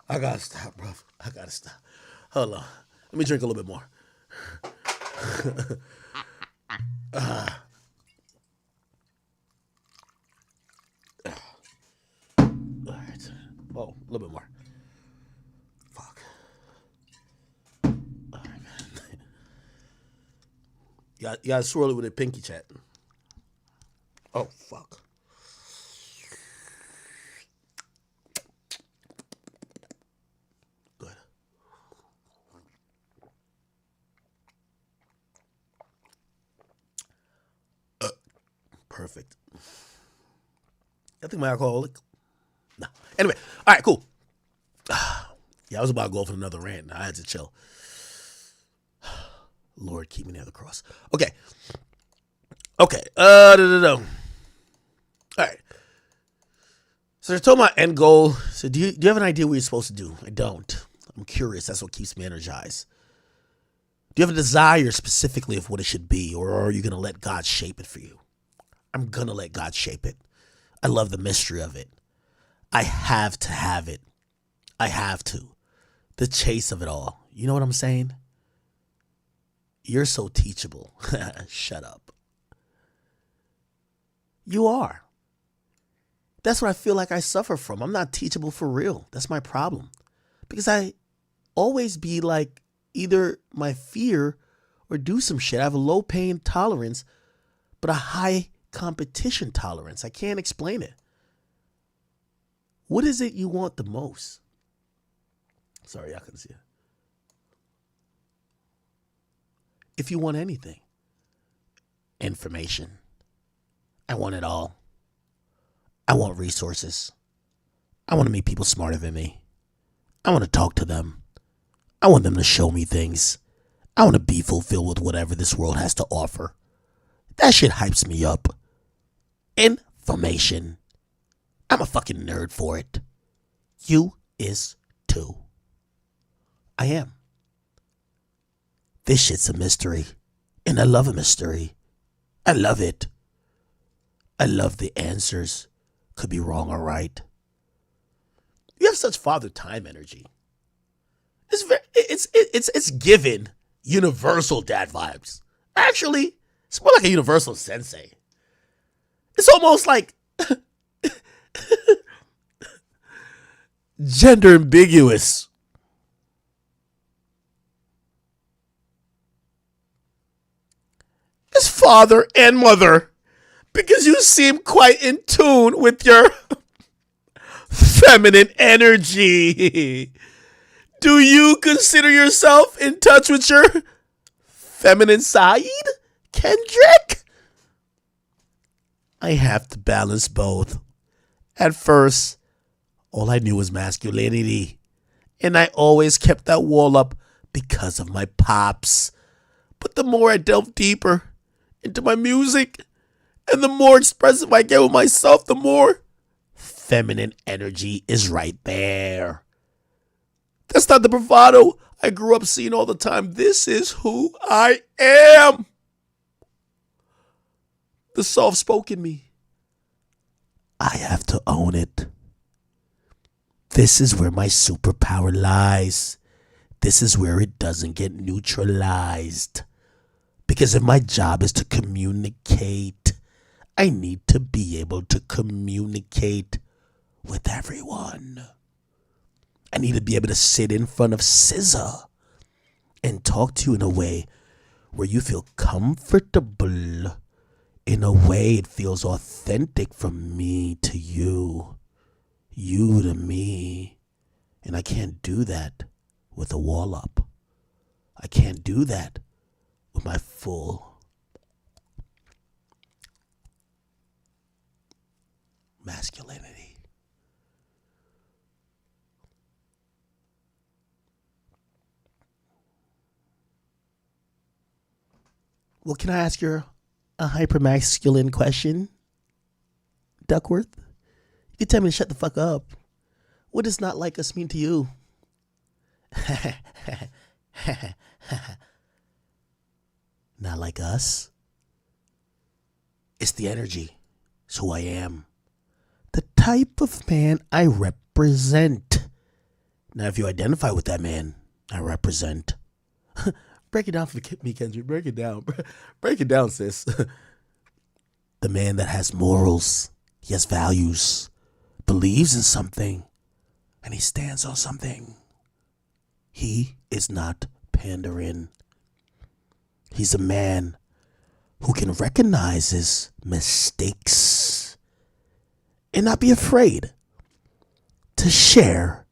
I got to stop, bro. I got to stop. Hold on. Let me drink a little bit more. All right. Oh, a little bit more. Fuck. All right, man. You got to swirl it with a pinky, chat. Oh, fuck. Good. Perfect. I think my alcoholic. No. Anyway, all right, cool. Yeah, I was about to go off on another rant. I had to chill. Lord, keep me near the cross. Okay. Okay. All right. So I told my end goal. So do you have an idea what you're supposed to do? I don't. I'm curious. That's what keeps me energized. Do you have a desire specifically of what it should be, or are you going to let God shape it for you? I'm going to let God shape it. I love the mystery of it. I have to have it. I have to. The chase of it all. You know what I'm saying? You're so teachable. Shut up. You are. That's what I feel like I suffer from. I'm not teachable for real. That's my problem. Because I always be like either my fear or do some shit. I have a low pain tolerance, but a high competition tolerance. I can't explain it. What is it you want the most? Sorry, I couldn't see it. If you want anything, information. I want it all. I want resources. I want to meet people smarter than me. I want to talk to them. I want them to show me things. I want to be fulfilled with whatever this world has to offer. That shit hypes me up. Information. I'm a fucking nerd for it. You is too. I am. This shit's a mystery. And I love a mystery. I love it. I love the answers. Could be wrong or right. You have such Father Time energy. It's given universal dad vibes. Actually, it's more like a universal sensei. It's almost like gender ambiguous. as father and mother because you seem quite in tune with your feminine energy. Do you consider yourself in touch with your feminine side, Kendrick? I have to balance both. At first, all I knew was masculinity, and I always kept that wall up because of my pops. But the more I delve deeper into my music, and the more expressive I get with myself, the more feminine energy is right there. That's not the bravado I grew up seeing all the time. This is who I am. The soft-spoken me. I have to own it. This is where my superpower lies. This is where it doesn't get neutralized. Because if my job is to communicate, I need to be able to communicate with everyone. I need to be able to sit in front of SZA and talk to you in a way where you feel comfortable. In a way it feels authentic from me to you, you to me. And I can't do that with a wall up. I can't do that with my full masculinity. Well, can I ask you a hypermasculine question, Duckworth? You can tell me to shut the fuck up. What does not like us mean to you? Not like us. It's the energy. It's who I am. The type of man I represent. Now, if you identify with that man I represent, break it down for me, Kendrick. Break it down. Break it down, sis. The man that has morals. He has values. Believes in something. And he stands on something. He is not pandering. He's a man who can recognize his mistakes and not be afraid to share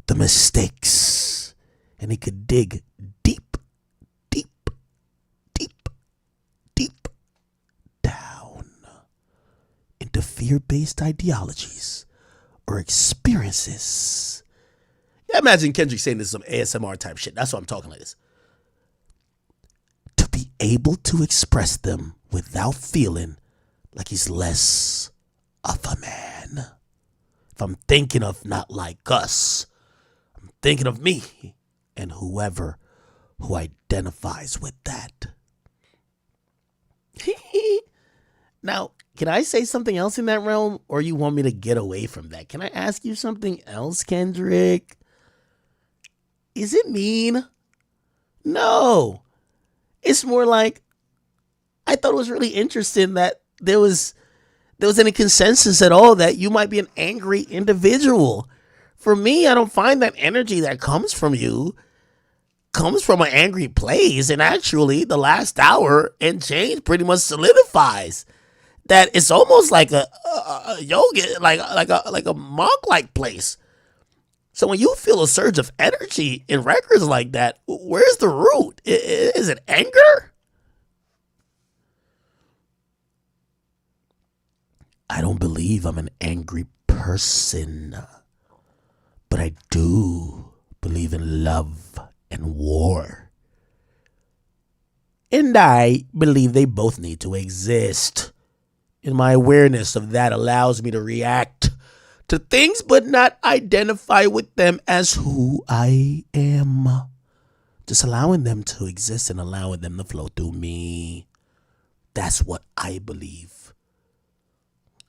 the mistakes. And he could dig deep down into fear-based ideologies or experiences. Yeah, imagine Kendrick saying this is some ASMR type shit. That's why I'm talking like this. To be able to express them without feeling like he's less of a man. If I'm thinking of not like us, I'm thinking of me and whoever who identifies with that. Now, can I say something else in that realm, or you want me to get away from that? Can I ask you something else, Kendrick? Is it mean? No. It's more like, I thought it was really interesting that there was any consensus at all that you might be an angry individual. For me, I don't find that energy that comes from you comes from an angry place. And actually, the last hour and change pretty much solidifies that it's almost like a yoga, like a monk-like place. So when you feel a surge of energy in records like that, where's the root? Is it anger? I don't believe I'm an angry person, but I do believe in love and war. And I believe they both need to exist. And my awareness of that allows me to react to things but not identify with them as who I am. Just allowing them to exist and allowing them to flow through me. That's what I believe.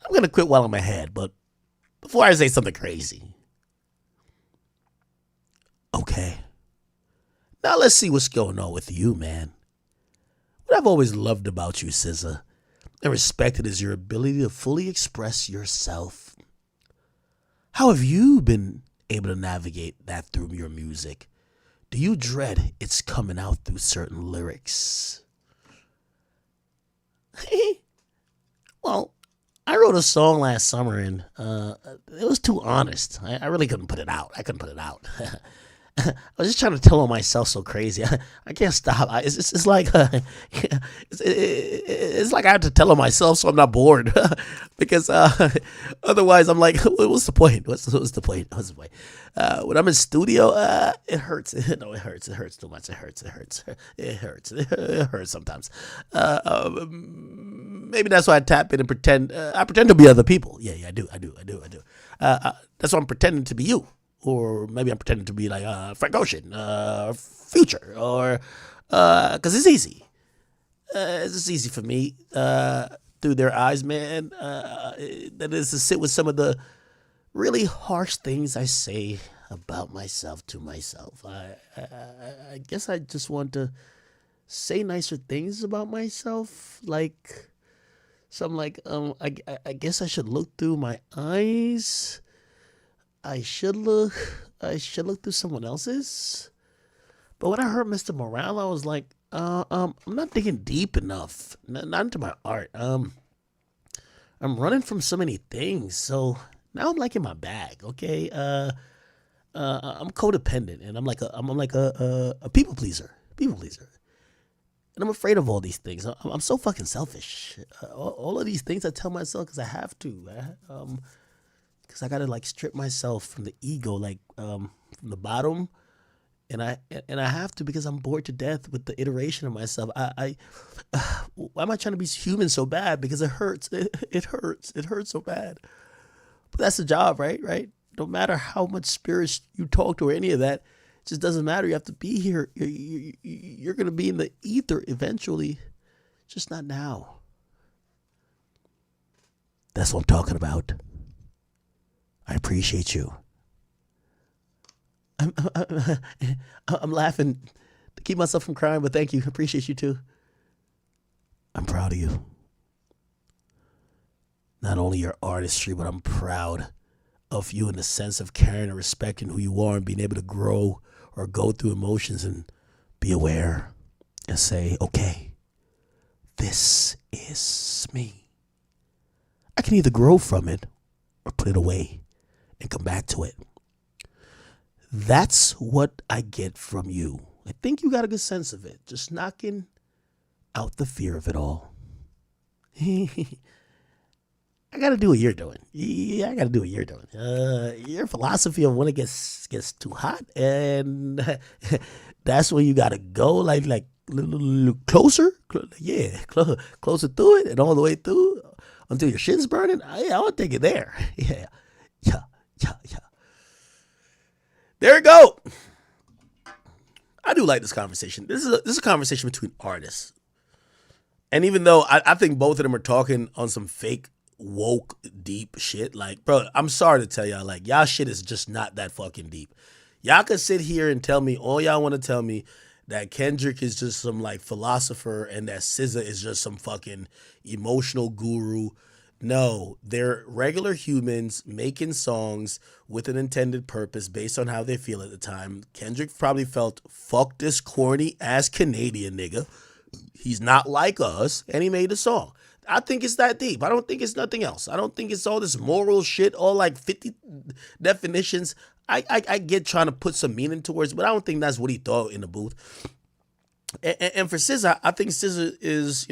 I'm going to quit while I'm ahead, but before I say something crazy. Okay. Now let's see what's going on with you, man. What I've always loved about you, SZA, and respected is your ability to fully express yourself. How have you been able to navigate that through your music? Do you dread it's coming out through certain lyrics? Well, I wrote a song last summer and it was too honest. I really couldn't put it out. I couldn't put it out. I was just trying to tell on myself so crazy. I can't stop. It's like it's like I have to tell on myself so I'm not bored because otherwise I'm like, what's the point? What's the point? What's the point? When I'm in studio, it hurts. No, it hurts. It hurts too much. It hurts. It hurts sometimes. Maybe that's why I tap in and pretend. I pretend to be other people. Yeah, I do. That's why I'm pretending to be you. Or maybe I'm pretending to be like Frank Ocean, Future, or because it's easy. It's just easy for me through their eyes, man. That is to sit with some of the really harsh things I say about myself to myself. I guess I just want to say nicer things about myself, like something like I guess I should look through my eyes. I should look through someone else's. But when I heard Mr. Morale, I was like, I'm not digging deep enough. Not into my art. I'm running from so many things. So now I'm like in my bag, okay? I'm codependent and I'm like a people pleaser. And I'm afraid of all these things. I'm so fucking selfish. All of these things I tell myself because I have to. Because I gotta like strip myself from the ego, like from the bottom, and I have to because I'm bored to death with the iteration of myself. Why am I trying to be human so bad? Because it hurts. It hurts so bad. But that's the job, right? Right? No matter how much spirit you talk to or any of that, it just doesn't matter. You have to be here. You're gonna be in the ether eventually, just not now. That's what I'm talking about. I appreciate you. I'm laughing to keep myself from crying, but thank you. I appreciate you too. I'm proud of you. Not only your artistry, but I'm proud of you in the sense of caring and respecting who you are and being able to grow or go through emotions and be aware and say, okay, this is me. I can either grow from it or put it away and come back to it. That's what I get from you. I think you got a good sense of it. Just knocking out the fear of it all. I got to do what you're doing. Yeah, I got to do what you're doing. Your philosophy of when it gets too hot, and that's where you got to go, like a little closer. Closer through it and all the way through until your shit's burning. I want to take it there. Yeah. There you go. I do like this conversation. This is a conversation between artists. And even though I think both of them are talking on some fake, woke, deep shit, like, bro, I'm sorry to tell y'all, like, y'all shit is just not that fucking deep. Y'all could sit here and tell me all y'all want to tell me that Kendrick is just some, like, philosopher and that SZA is just some fucking emotional guru. No, they're regular humans making songs with an intended purpose based on how they feel at the time. Kendrick probably felt, fuck this corny ass Canadian nigga. He's not like us, and he made a song. I think it's that deep. I don't think it's nothing else. I don't think it's all this moral shit, all like 50 definitions. I get trying to put some meaning towards it, but I don't think that's what he thought in the booth. And for SZA, I think SZA is,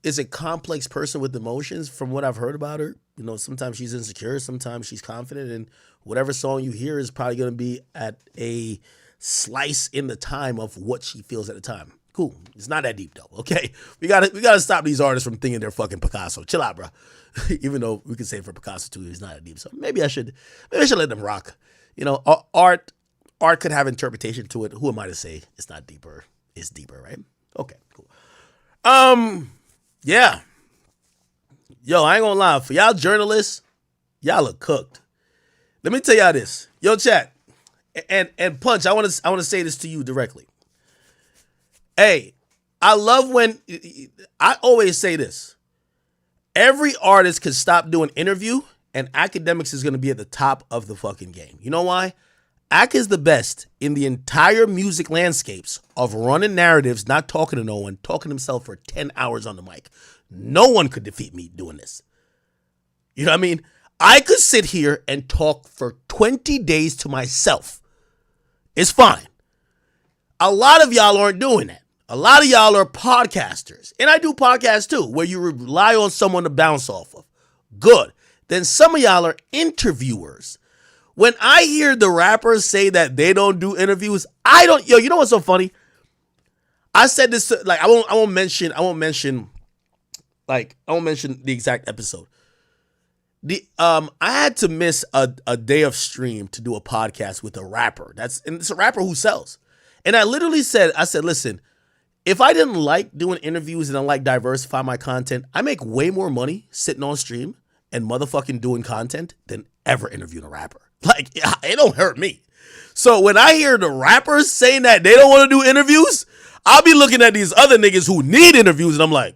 is a complex person with emotions from what I've heard about her. Sometimes she's insecure, sometimes she's confident, and whatever song you hear is probably going to be at a slice in the time of what she feels at the time. Cool. It's not that deep though. Okay. We gotta stop these artists from thinking they're fucking Picasso. Chill out, bro. Even though we could say for Picasso too, he's not that deep. So maybe I should let them rock. Art could have interpretation to it. Who am I to say it's not deeper? It's deeper, right? Okay, cool. Yeah. Yo, I ain't gonna lie. For y'all journalists, y'all are cooked. Let me tell y'all this. Yo, chat. And Punch, I wanna say this to you directly. Hey, I love when I always say this. Every artist can stop doing interview and academics is going to be at the top of the fucking game. You know why? Ak is the best in the entire music landscapes of running narratives, not talking to no one, talking to himself for 10 hours on the mic. No one could defeat me doing this. You know what I mean? I could sit here and talk for 20 days to myself. It's fine. A lot of y'all aren't doing that. A lot of y'all are podcasters. And I do podcasts too, where you rely on someone to bounce off of. Good. Then some of y'all are interviewers. When I hear the rappers say that they don't do interviews, I don't. Yo, you know what's so funny? I said this, like, I won't mention the exact episode. I had to miss a day of stream to do a podcast with a rapper. And it's a rapper who sells. And I literally said, listen, if I didn't like doing interviews and I like diversify my content, I make way more money sitting on stream and motherfucking doing content than ever interviewing a rapper. Like, it don't hurt me. So when I hear the rappers saying that they don't want to do interviews, I'll be looking at these other niggas who need interviews and I'm like,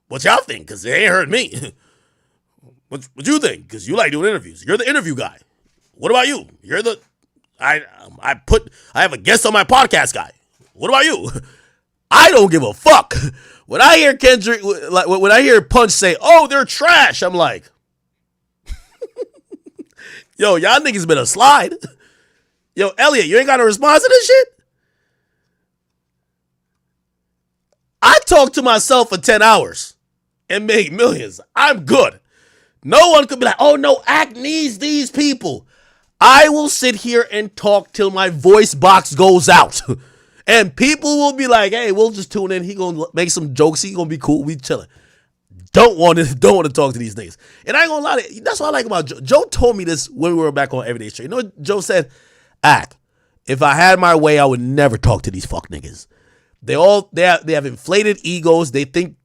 what y'all think? Because it ain't hurt me. What you think? Because you like doing interviews. You're the interview guy. What about you? You're the I have a guest on my podcast guy. What about you? I don't give a fuck. When I hear Kendrick, like when I hear Punch say, "Oh, they're trash," I'm like, yo, y'all niggas better slide. Yo, Elliot, you ain't got a response to this shit? I talk to myself for 10 hours and make millions. I'm good. No one could be like, oh no, Ak needs these people. I will sit here and talk till my voice box goes out. And people will be like, hey, we'll just tune in. He gonna make some jokes. He gonna be cool. We chilling. Don't want to talk to these niggas. And I ain't gonna lie to you, that's what I like about Joe. Joe told me this when we were back on Everyday Straight. You know what Joe said? Ak, if I had my way, I would never talk to these fuck niggas. They have inflated egos. They think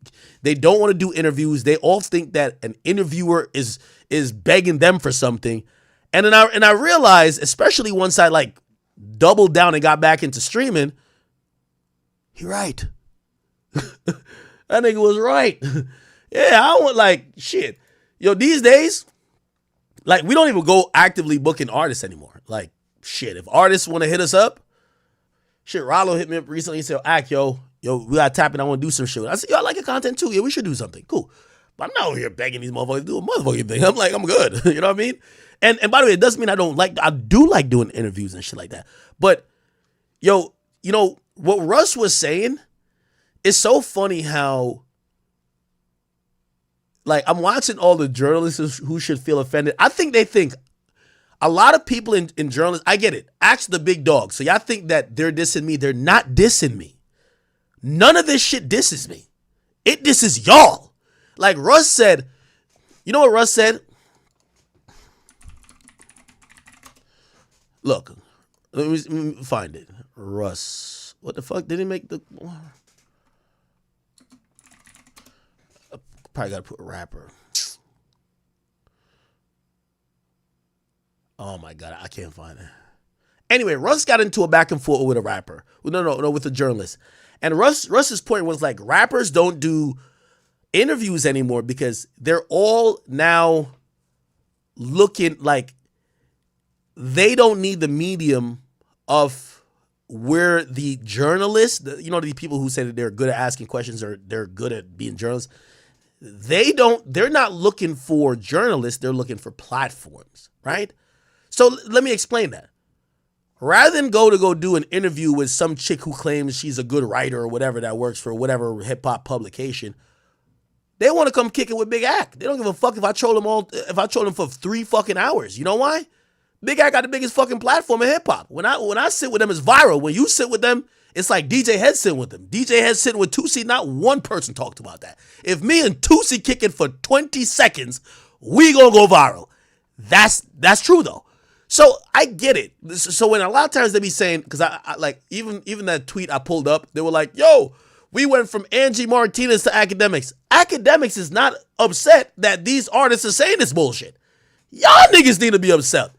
they don't want to do interviews. They all think that an interviewer is begging them for something. And then I realized, especially once I like doubled down and got back into streaming, he right. That nigga was right. Yeah, I don't want like shit. Yo, these days, like we don't even go actively booking artists anymore. Like shit, if artists want to hit us up, shit, Rollo hit me up recently and said, Ak, yo, we gotta tap in. I want to do some shit. I said, yo, I like your content too. Yeah, we should do something. Cool. But I'm not over here begging these motherfuckers to do a motherfucking thing. I'm like, I'm good. You know what I mean? And by the way, it doesn't mean I do like doing interviews and shit like that. But yo, you know, what Russ was saying is so funny how, like, I'm watching all the journalists who should feel offended. I think they think a lot of people in journalists, I get it. Ask the big dog. So y'all think that they're dissing me. They're not dissing me. None of this shit disses me. It disses y'all. Like Russ said, you know what Russ said? Look, let me find it. Russ. What the fuck? Did he make the... Probably got to put rapper. Oh my God, I can't find it. Anyway, Russ got into a back and forth with a rapper. No, with a journalist. And Russ's point was like, rappers don't do interviews anymore because they're all now looking like they don't need the medium of where the journalists, the people who say that they're good at asking questions or they're good at being journalists, they're not looking for journalists, they're looking for platforms, right? So let me explain that. Rather than go do an interview with some chick who claims she's a good writer or whatever that works for whatever hip hop publication, they want to come kick it with Big Ak. They don't give a fuck if I troll them for 3 fucking hours. You know why? Big Ak got the biggest fucking platform in hip hop. When I sit with them, it's viral. When you sit with them, it's like DJ Head sitting with them. DJ Head sitting with Tusi, not one person talked about that. If me and Tusi kick it for 20 seconds, we gonna go viral. That's true though. So I get it. So when a lot of times they be saying, because I like even that tweet I pulled up, they were like, yo, we went from Angie Martinez to Academics. Academics is not upset that these artists are saying this bullshit. Y'all niggas need to be upset.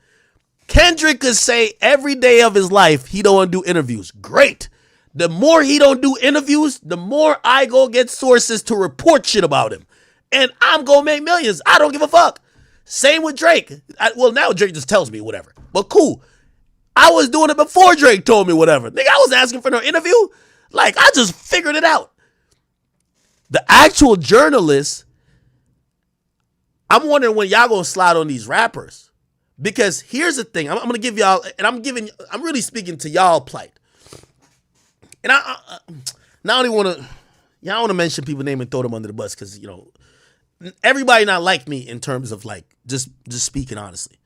Kendrick could say every day of his life he don't want to do interviews. Great. The more he don't do interviews, the more I go get sources to report shit about him. And I'm going to make millions. I don't give a fuck. Same with Drake. Well, now Drake just tells me whatever. But cool. I was doing it before Drake told me whatever. Nigga, I was asking for no interview. Like, I just figured it out. The actual journalists, I'm wondering when y'all gonna slide on these rappers. Because here's the thing. I'm gonna give y'all, and I'm really speaking to y'all plight. And I don't even want to, y'all want to mention people's name and throw them under the bus because, you know, everybody not like me in terms of like, just speaking honestly.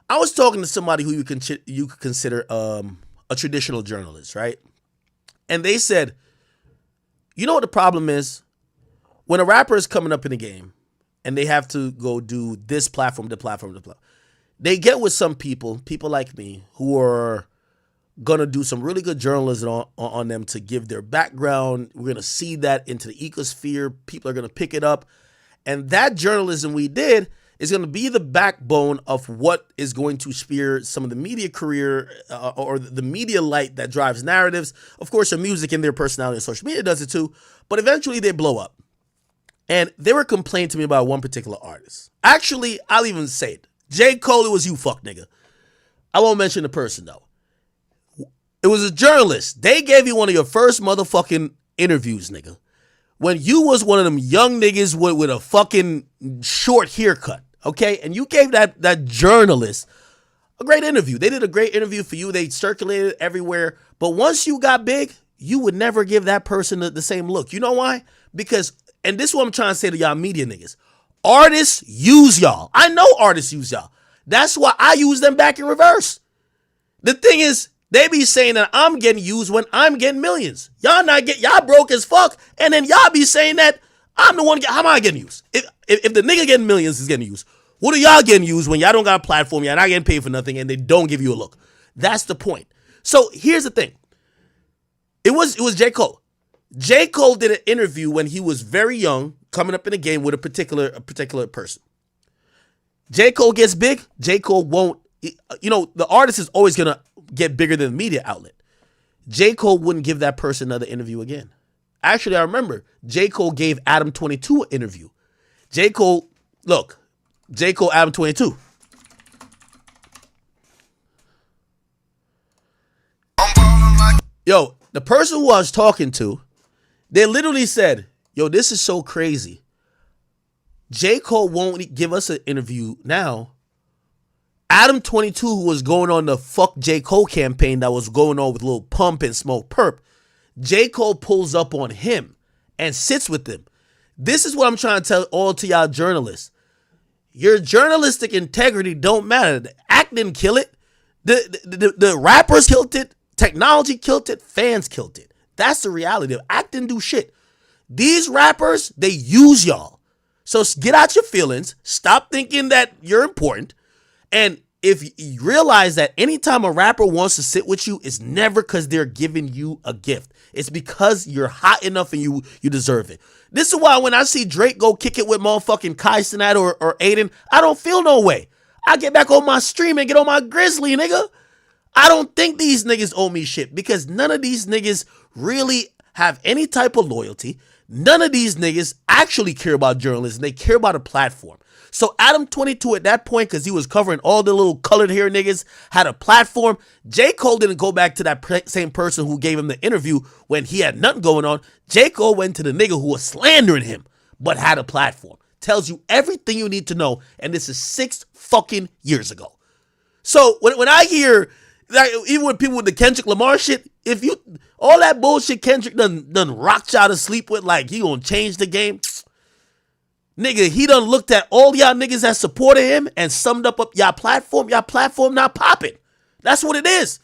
I was talking to somebody who you could consider a traditional journalist, right? And they said, you know what the problem is? When a rapper is coming up in the game and they have to go do this platform, they get with some people like me, who are going to do some really good journalism on them to give their background. We're going to see that into the ecosphere. People are going to pick it up. And that journalism we did is going to be the backbone of what is going to spear some of the media career or the media light that drives narratives. Of course, their music and their personality on social media does it too, but eventually they blow up. And they were complaining to me about one particular artist. Actually, I'll even say it. J. Cole, it was you, fuck nigga. I won't mention the person though. It was a journalist. They gave you one of your first motherfucking interviews, nigga, when you was one of them young niggas with a fucking short haircut, okay? And you gave that journalist a great interview. They did a great interview for you. They circulated it everywhere. But once you got big, you would never give that person the same look. You know why? Because, and this is what I'm trying to say to y'all media niggas, artists use y'all. I know artists use y'all. That's why I use them back in reverse. The thing is, they be saying that I'm getting used when I'm getting millions. Y'all broke as fuck, and then y'all be saying that I'm the one. How am I getting used? If the nigga getting millions is getting used, what are y'all getting used when y'all don't got a platform, y'all not getting paid for nothing, and they don't give you a look? That's the point. So here's the thing. It was J. Cole. J. Cole did an interview when he was very young, coming up in the game with a particular person. J. Cole gets big. J. Cole won't. You know, the artist is always gonna get bigger than the media outlet. J. Cole wouldn't give that person another interview again. Actually, I remember J. Cole gave Adam 22 an interview. J. Cole, Adam 22. Yo, the person who I was talking to, they literally said, yo, this is so crazy. J. Cole won't give us an interview now. Adam 22, who was going on the fuck J. Cole campaign that was going on with Lil Pump and Smoke Perp, J. Cole pulls up on him and sits with him. This is what I'm trying to tell all to y'all journalists. Your journalistic integrity don't matter. The act didn't kill it. The rappers killed it. Technology killed it. Fans killed it. That's the reality. The act didn't do shit. These rappers, they use y'all. So get out your feelings. Stop thinking that you're important. And if you realize that anytime a rapper wants to sit with you, it's never because they're giving you a gift. It's because you're hot enough and you deserve it. This is why when I see Drake go kick it with motherfucking Kai Cenat or Aiden, I don't feel no way. I get back on my stream and get on my Grizzly, nigga. I don't think these niggas owe me shit because none of these niggas really have any type of loyalty. None of these niggas actually care about journalism. They care about a platform. So Adam 22 at that point, because he was covering all the little colored hair niggas, had a platform. J. Cole didn't go back to that same person who gave him the interview when he had nothing going on. J. Cole went to the nigga who was slandering him, but had a platform. Tells you everything you need to know, and this is 6 fucking years ago. So when I hear, like, even with people with the Kendrick Lamar shit, if you, all that bullshit Kendrick done rocked y'all to sleep with, like he gonna change the game. Nigga, he done looked at all y'all niggas that supported him and summed up y'all platform not popping. That's what it is.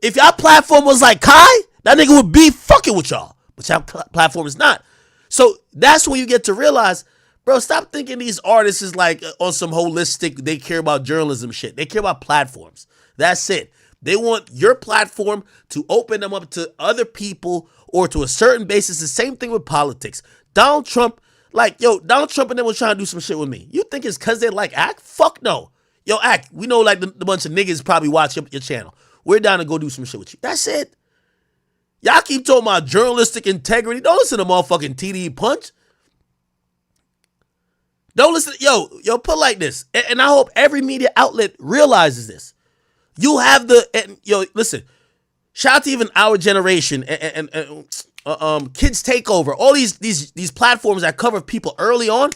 If y'all platform was like Kai, that nigga would be fucking with y'all. But y'all platform is not. So that's when you get to realize, bro, stop thinking these artists is like on some holistic, they care about journalism shit. They care about platforms. That's it. They want your platform to open them up to other people or to a certain basis. The same thing with politics. Donald Trump, Donald Trump and them was trying to do some shit with me. You think it's because they like Act? Fuck no. Yo, Act, we know like the bunch of niggas probably watch your channel. We're down to go do some shit with you. That's it. Y'all keep talking about journalistic integrity. Don't listen to motherfucking TD Punch. Don't listen. Yo, put like this. And I hope every media outlet realizes this. You have listen, shout out to even our generation and Kids Takeover, all these platforms that cover people early on.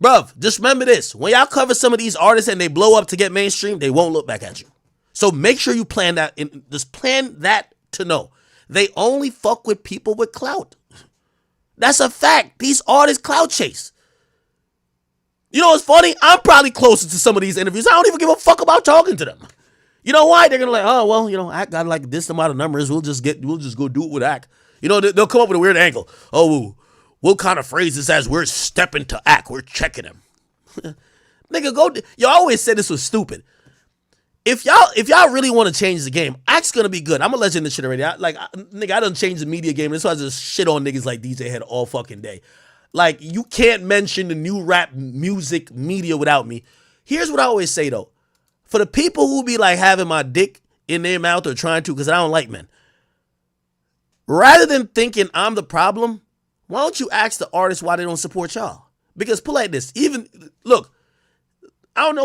Bruv, just remember this. When y'all cover some of these artists and they blow up to get mainstream, they won't look back at you. So make sure you plan that. Just plan that to know. They only fuck with people with clout. That's a fact. These artists clout chase. You know what's funny? I'm probably closer to some of these interviews. I don't even give a fuck about talking to them. You know why? They're gonna like, oh well, Act got like this amount of numbers. We'll just go do it with Act. They'll come up with a weird angle. Oh, we'll kind of phrase this as we're stepping to Act. We're checking him. Nigga, you always said this was stupid. If y'all really want to change the game, Act's gonna be good. I'm a legend in this shit already. I done changed the media game. That's why I just shit on niggas like DJ Head all fucking day. Like, you can't mention the new rap music media without me. Here's what I always say though. For the people who be like having my dick in their mouth or trying to, because I don't like men. Rather than thinking I'm the problem, why don't you ask the artists why they don't support y'all? Because put like this, look, I don't know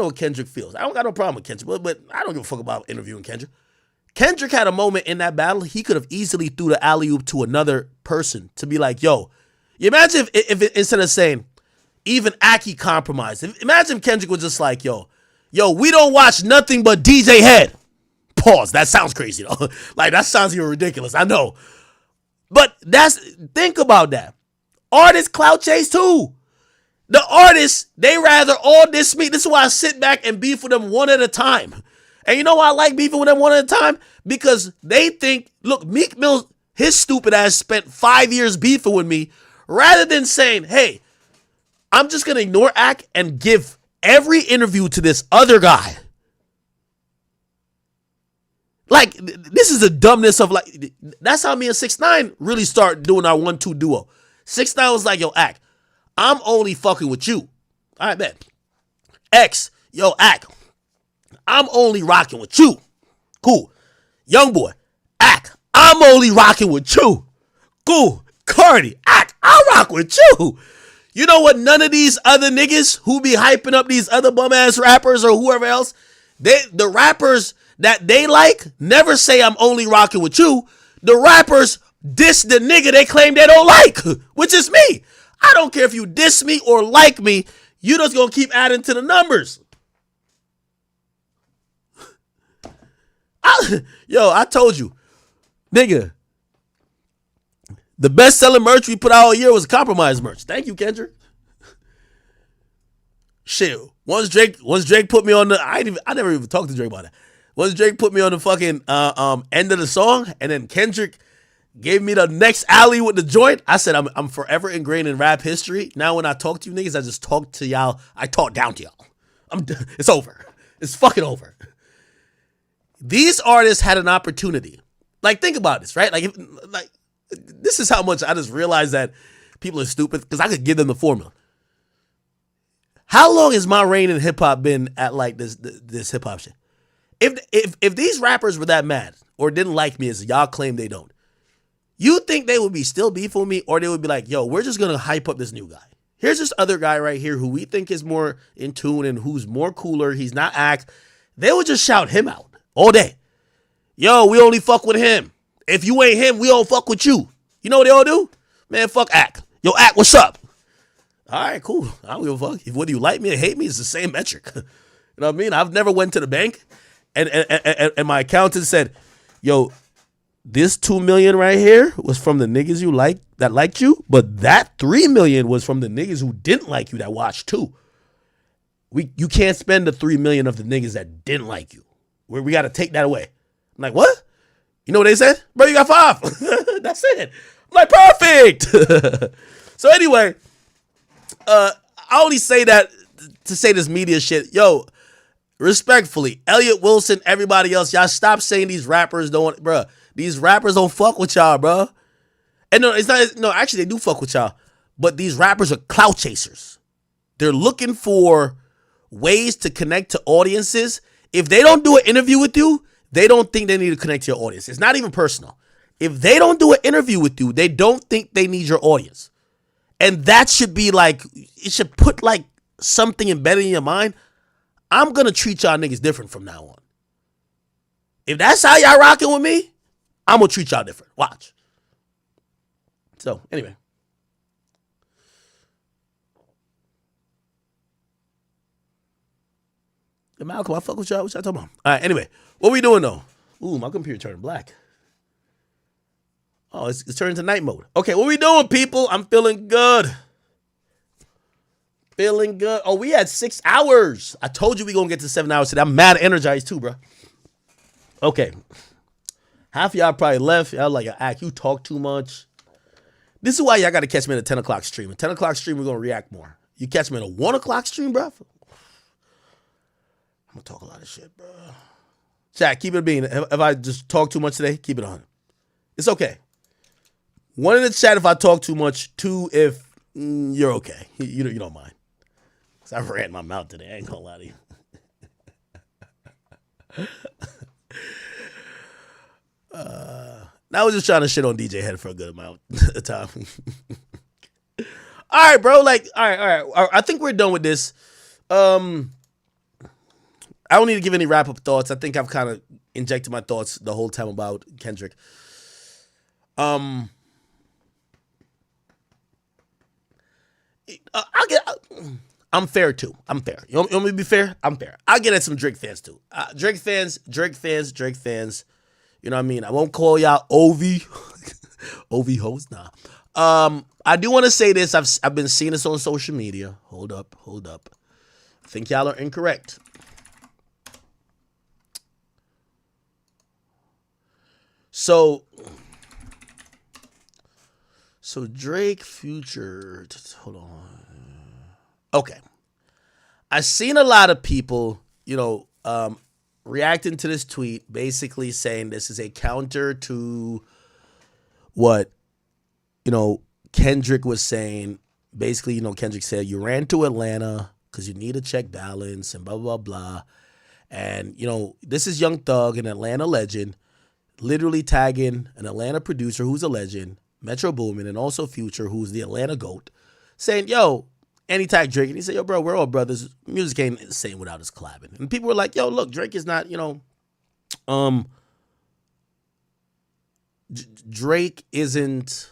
what Kendrick feels. I don't got no problem with Kendrick, but I don't give a fuck about interviewing Kendrick. Kendrick had a moment in that battle. He could have easily threw the alley-oop to another person to be like, yo, you imagine if instead of saying, even Aki compromised. Imagine if Kendrick was just like, yo, we don't watch nothing but DJ Head. Pause. That sounds crazy though. Like, that sounds even ridiculous. I know. But think about that. Artists clout chase too. The artists, they rather all diss me. This is why I sit back and beef with them one at a time. And you know why I like beefing with them one at a time? Because they think, look, Meek Mill, his stupid ass spent 5 years beefing with me rather than saying, hey, I'm just going to ignore Act and give every interview to this other guy. Like, this is the dumbness of like, that's how me and 6ix9ine really start doing our 1-2 duo. 6ix9ine was like, yo, Act, I'm only fucking with you. All right, man. X, yo, Act, I'm only rocking with you. Cool. Young boy, Act, I'm only rocking with you. Cool. Cardi, Act, I rock with you. You know what? None of these other niggas who be hyping up these other bum ass rappers or whoever else, the rappers that they like never say I'm only rocking with you. The rappers diss the nigga they claim they don't like, which is me. I don't care if you diss me or like me, you just gonna keep adding to the numbers. I told you, nigga, the best selling merch we put out all year was compromise merch. Thank you, Kendrick. Shit, once Drake put me on the, I never even talked to Drake about that. Once Drake put me on the fucking end of the song, and then Kendrick gave me the next alley with the joint, I said I'm forever ingrained in rap history. Now when I talk to you niggas, I just talk to y'all. I talk down to y'all. It's over. It's fucking over. These artists had an opportunity. Like, think about this, right? Like this is how much I just realized that people are stupid, because I could give them the formula. How long has my reign in hip hop been at like this hip hop shit? If these rappers were that mad or didn't like me as y'all claim they don't, you think they would be still beefing with me, or they would be like, yo, we're just gonna hype up this new guy. Here's this other guy right here who we think is more in tune and who's more cooler. He's not Act. They would just shout him out all day. Yo, we only fuck with him. If you ain't him, we don't fuck with you. You know what they all do? Man, fuck Act. Yo, Act, what's up? All right, cool. I don't give a fuck. Whether you like me or hate me, it's the same metric. You know what I mean? I've never went to the bank and my accountant said, yo, this $2 million right here was from the niggas you like that liked you, but that $3 million was from the niggas who didn't like you that watched too. You can't spend the $3 million of the niggas that didn't like you. We got to take that away. I'm like, what? You know what they said? Bro, you got 5. That's it. I'm like, perfect. So anyway, I only say that to say this media shit. Yo, respectfully, Elliot Wilson, everybody else, y'all stop saying these rappers don't, bruh. These rappers don't fuck with y'all, bruh. And actually they do fuck with y'all. But these rappers are clout chasers. They're looking for ways to connect to audiences. If they don't do an interview with you, they don't think they need to connect to your audience. It's not even personal. If they don't do an interview with you, they don't think they need your audience. And that should be like, it should put like something embedded in your mind. I'm going to treat y'all niggas different from now on. If that's how y'all rocking with me, I'm gonna treat y'all different. Watch. So anyway. Hey, Malcolm, I fuck with y'all. What y'all talking about? All right, anyway. What we doing though? Ooh, my computer turned black. Oh, it's turning to night mode. Okay, what we doing, people? I'm feeling good. Feeling good. Oh, we had 6 hours. I told you we gonna get to 7 hours today. I'm mad energized too, bro. Okay. Half of y'all probably left. Y'all like, Ack, you talk too much. This is why y'all gotta catch me at a 10 o'clock stream. At 10 o'clock stream, we're gonna react more. You catch me at a 1 o'clock stream, bro? I'm gonna talk a lot of shit, bro. Chat, keep it being. If I just talk too much today, keep it on. It's okay. 1 in the chat if I talk too much. 2 if you're okay. You don't mind. Because I ran my mouth today. I ain't gonna lie to you. I was just trying to shit on DJ Head for a good amount of time. All right, bro. Like, all right. I think we're done with this. I don't need to give any wrap-up thoughts. I think I've kind of injected my thoughts the whole time about Kendrick. I'm fair too. I'm fair. You want me to be fair? I'm fair. I'll get at some Drake fans too. Drake fans. You know what I mean? I won't call y'all OV hosts. Nah. I do want to say this. I've been seeing this on social media. Hold up. I think y'all are incorrect. So Drake Future. Hold on. Okay. I've seen a lot of people, reacting to this tweet, basically saying this is a counter to what, Kendrick was saying. Basically, Kendrick said, you ran to Atlanta because you need a check balance and blah, blah, blah. And, this is Young Thug, an Atlanta legend, literally tagging an Atlanta producer who's a legend, Metro Boomin, and also Future, who's the Atlanta GOAT, saying, yo, and he tagged Drake, and he said, yo, bro, we're all brothers. Music ain't the same without us collabing. And people were like, yo, look, Drake is not, Drake isn't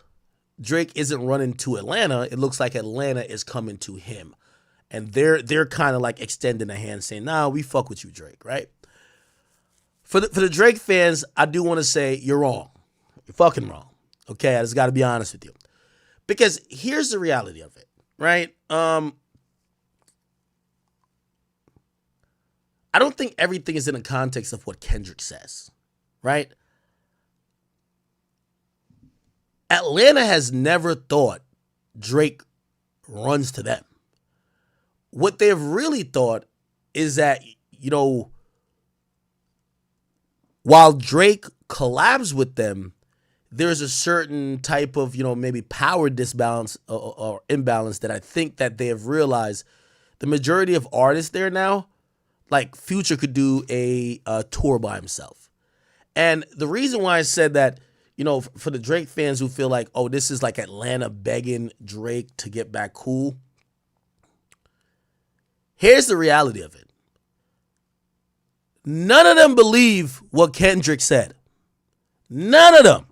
running to Atlanta. It looks like Atlanta is coming to him. And they're kind of like extending a hand saying, nah, we fuck with you, Drake, right? For the Drake fans, I do want to say you're wrong. You're fucking wrong. Okay, I just got to be honest with you. Because here's the reality of it, right? I don't think everything is in the context of what Kendrick says, right? Atlanta has never thought Drake runs to them. What they've really thought is that, while Drake collabs with them, there's a certain type of, maybe power disbalance or imbalance that I think that they have realized. The majority of artists there now, like Future could do a tour by himself. And the reason why I said that, for the Drake fans who feel like, oh, this is like Atlanta begging Drake to get back cool. Here's the reality of it. None of them believe what Kendrick said. None of them.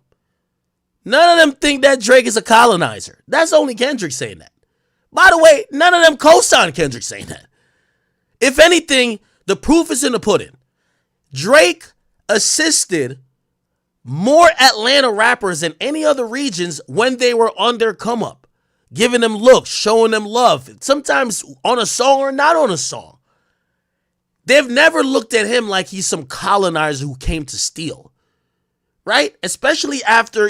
None of them think that Drake is a colonizer. That's only Kendrick saying that. By the way, none of them co-sign Kendrick saying that. If anything, the proof is in the pudding. Drake assisted more Atlanta rappers than any other regions when they were on their come up, giving them looks, showing them love, sometimes on a song or not on a song. They've never looked at him like he's some colonizer who came to steal. Right? Especially after,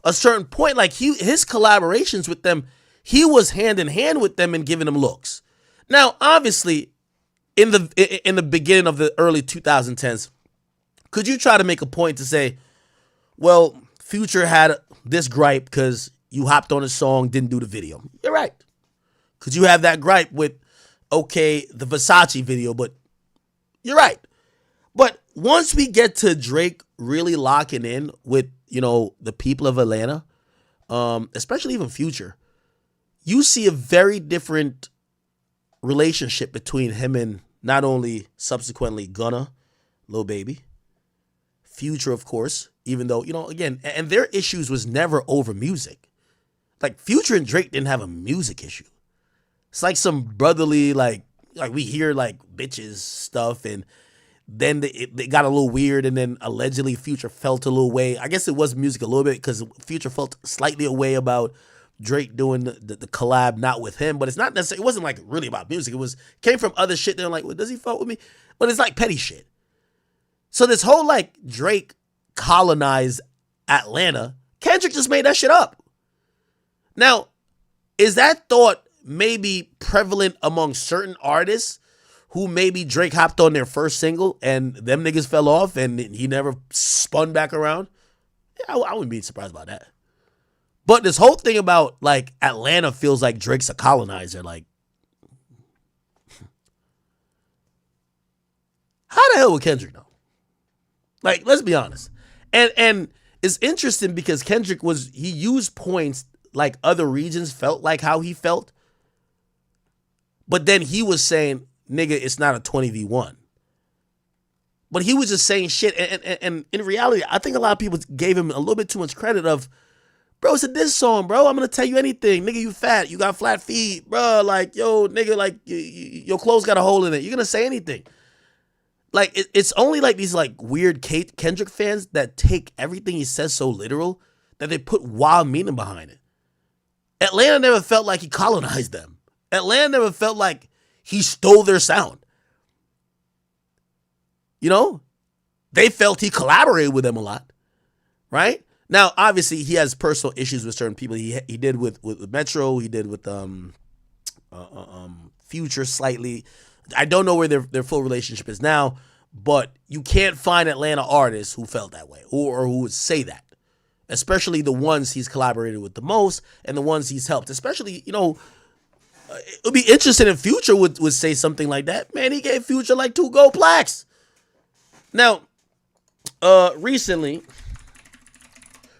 a certain point, like his collaborations with them, he was hand in hand with them and giving them looks. Now, obviously, in the beginning of the early 2010s, could you try to make a point to say, well, Future had this gripe because you hopped on a song, didn't do the video? You're right. Could you have that gripe with, okay, the Versace video, but you're right. But once we get to Drake really locking in with, the people of Atlanta, especially even Future, you see a very different relationship between him and not only subsequently Gunna, Lil Baby, Future, of course, even though, again, and their issues was never over music. Like Future and Drake didn't have a music issue. It's like some brotherly, like we hear like bitches stuff, and then they got a little weird, and then allegedly Future felt a little way. I guess it was music a little bit because Future felt slightly away about Drake doing the collab, not with him, but it's not necessarily, it wasn't like really about music. It came from other shit. They're like, well, does he fuck with me? But it's like petty shit. So this whole like Drake colonized Atlanta, Kendrick just made that shit up. Now, is that thought maybe prevalent among certain artists who maybe Drake hopped on their first single and them niggas fell off and he never spun back around? Yeah, I wouldn't be surprised about that. But this whole thing about like Atlanta feels like Drake's a colonizer, like how the hell would Kendrick know? Like, let's be honest. And it's interesting because Kendrick he used points like other regions felt like how he felt. But then he was saying, nigga, it's not a 20v1. But he was just saying shit. And in reality, I think a lot of people gave him a little bit too much credit of, bro, it's a diss song, bro. I'm going to tell you anything. Nigga, you fat. You got flat feet. Bro, like, yo, nigga, like, your clothes got a hole in it. You're going to say anything. Like, it's only like these, like, weird Kendrick fans that take everything he says so literal that they put wild meaning behind it. Atlanta never felt like he colonized them. Atlanta never felt like he stole their sound. They felt he collaborated with them a lot, right? Now, obviously, he has personal issues with certain people. He did with Metro. He did with Future slightly. I don't know where their full relationship is now, but you can't find Atlanta artists who felt that way or who would say that, especially the ones he's collaborated with the most and the ones he's helped. Especially, it would be interesting if Future would say something like that. Man, he gave Future like 2 gold plaques. Now, recently,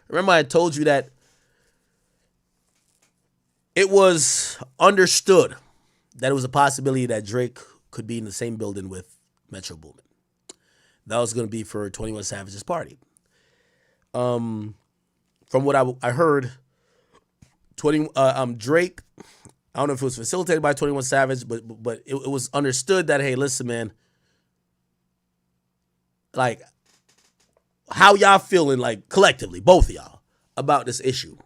remember I told you that it was understood that it was a possibility that Drake could be in the same building with Metro Boomin. That was going to be for 21 Savage's party. From what I heard, Drake, I don't know if it was facilitated by 21 Savage, but it was understood that, hey, listen, man, like, how y'all feeling, like, collectively, both of y'all, about this issue?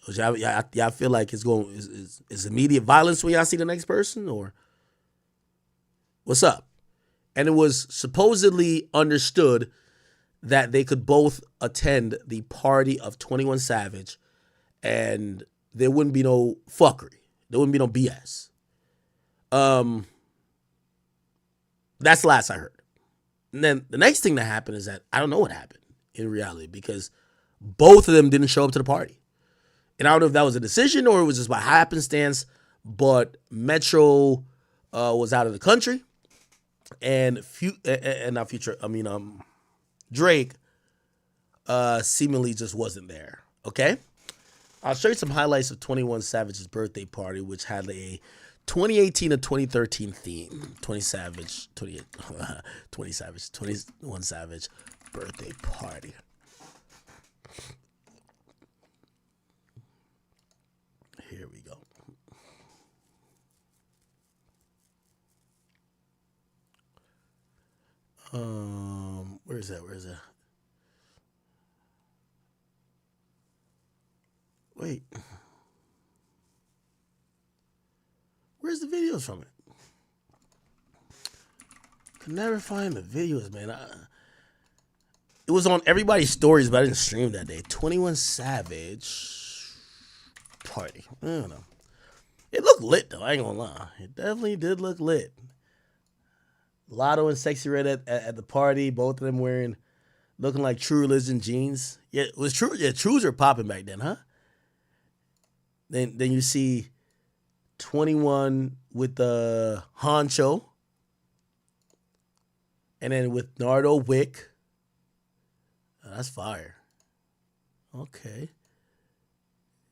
Y'all feel like is immediate violence when y'all see the next person, or what's up? And it was supposedly understood that they could both attend the party of 21 Savage and there wouldn't be no fuckery. There wouldn't be no BS. That's the last I heard. And then the next thing that happened is that I don't know what happened in reality because both of them didn't show up to the party. And I don't know if that was a decision or it was just by happenstance, but Metro was out of the country and Drake seemingly just wasn't there. Okay? I'll show you some highlights of 21 Savage's birthday party, which had a 2018 to 2013 theme. 21 Savage birthday party. Here we go. Where is that? Wait. Where's the videos from it? Could never find the videos, man. It was on everybody's stories, but I didn't stream that day. 21 Savage party. I don't know. It looked lit, though. I ain't gonna lie. It definitely did look lit. Lotto and Sexy Red at the party. Both of them looking like True Religion jeans. Yeah, it was true. Yeah, Trues were popping back then, huh? Then you see 21 with the Honcho. And then with Nardo Wick. Oh, that's fire. Okay.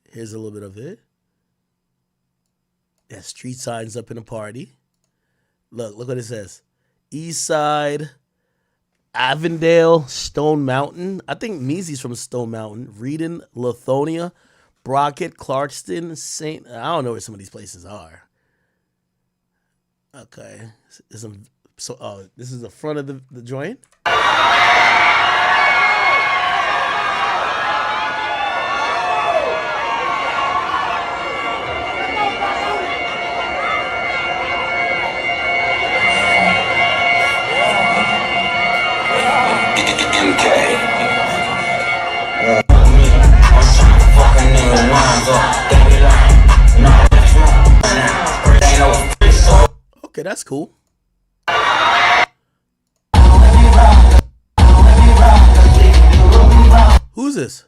Here's a little bit of it. Yeah, street signs up in the party. Look what it says. East Side Avondale, Stone Mountain. I think Meezy's from Stone Mountain. Reading, Lithonia, Brockett, Clarkston, St. I don't know where some of these places are. Okay. This is the front of the joint. Okay, that's cool. Who's this?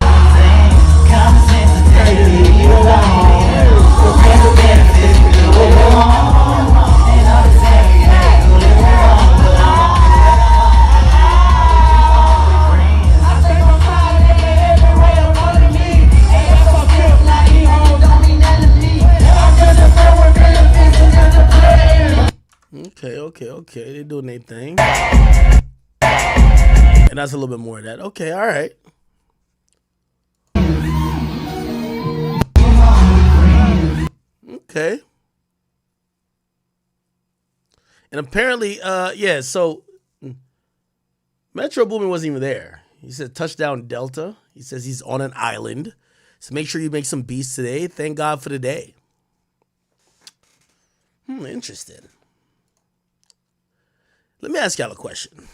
Okay. They're doing their thing. And that's a little bit more of that. Okay, all right. Okay. And apparently, so Metro Boomin wasn't even there. He said touchdown Delta. He says he's on an island. So make sure you make some beats today. Thank God for the day. Interesting. Let me ask y'all a question.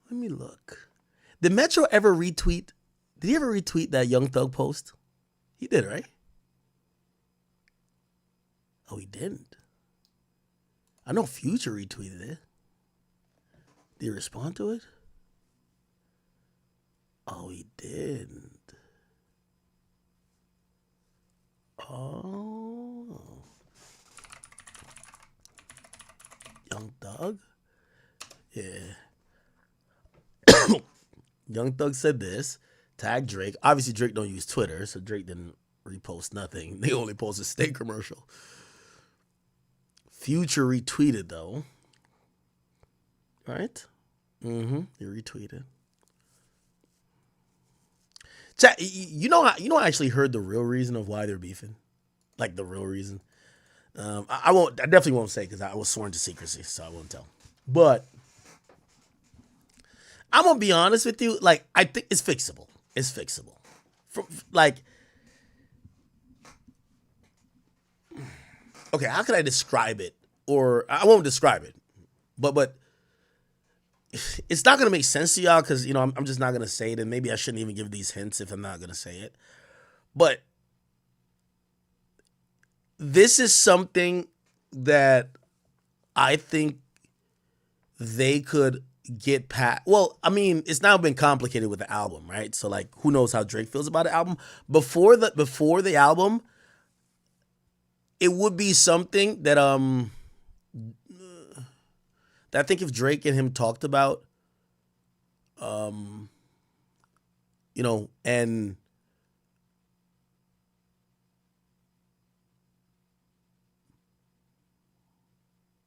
Let me look. Did Metro ever retweet? Did he ever retweet that Young Thug post? He did, right? Oh, he didn't. I know Future retweeted it. Did he respond to it? Oh, he didn't. Oh. Young Thug? Yeah. Young Thug said this. Tag Drake. Obviously, Drake don't use Twitter, so Drake didn't repost nothing. They only posted a state commercial. Future retweeted, though. Right? He retweeted. Chat, you know, I actually heard the real reason of why they're beefing. Like, the real reason. I definitely won't say because I was sworn to secrecy, so I won't tell. But I'm gonna be honest with you. Like, I think it's fixable. It's fixable. Okay, how can I describe it? Or I won't describe it, but it's not gonna make sense to y'all because I'm just not gonna say it, and maybe I shouldn't even give these hints if I'm not gonna say it. But this is something that I think they could get past. Well, I mean, it's now been complicated with the album, right? So, like, who knows how Drake feels about the album? Before the album, it would be something that that I think if Drake and him talked about,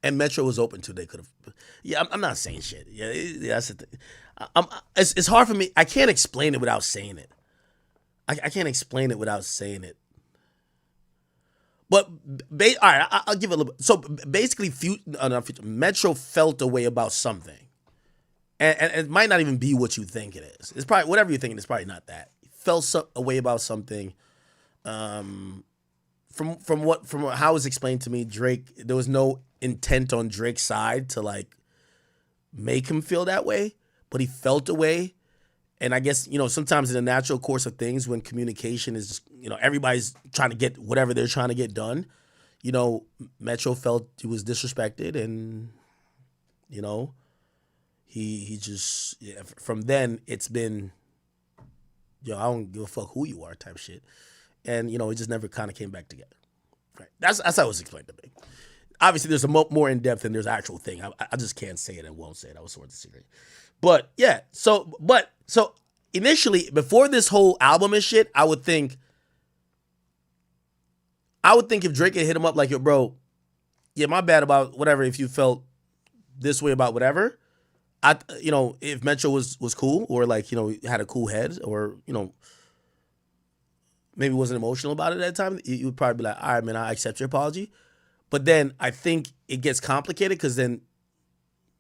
and Metro was open to, they could have. Yeah, I'm not saying shit. Yeah, that's the thing. It's hard for me. I can't explain it without saying it. I can't explain it without saying it. But all right, I'll give it a little bit. So basically, Metro felt a way about something, and it might not even be what you think it is. It's probably whatever you're thinking. It's probably not that. He felt a way about something. From how it was explained to me, Drake, there was no intent on Drake's side to like make him feel that way, but he felt a way. And I guess, sometimes in the natural course of things, when communication is just, everybody's trying to get whatever they're trying to get done, Metro felt he was disrespected, and, he just, from then it's been, I don't give a fuck who you are type shit. And, it just never kind of came back together. Right. That's how it was explained to me. Obviously, there's a more in-depth and there's actual thing. I just can't say it and won't say it. I was sort of secret. But, yeah. So initially, before this whole album and shit, I would think if Drake had hit him up like, yo, bro, yeah, my bad about whatever, if you felt this way about whatever, if Metro was cool or like, had a cool head or, maybe wasn't emotional about it at the time, you would probably be like, all right, man, I accept your apology. But then I think it gets complicated because then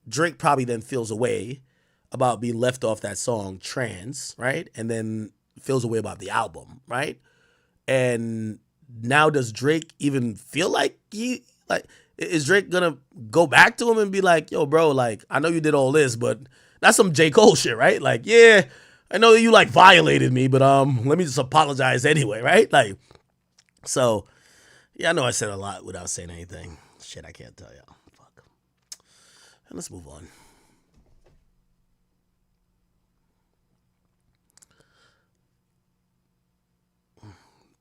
Drake probably then feels a way about being left off that song Trans, right? And then feels a way about the album, right? And now does Drake even feel like is Drake gonna go back to him and be like, yo, bro, like, I know you did all this, but that's some J. Cole shit, right? Like, yeah, I know you like violated me, but let me just apologize anyway, right? Like, so yeah, I know I said a lot without saying anything. Shit, I can't tell y'all. Fuck. And let's move on.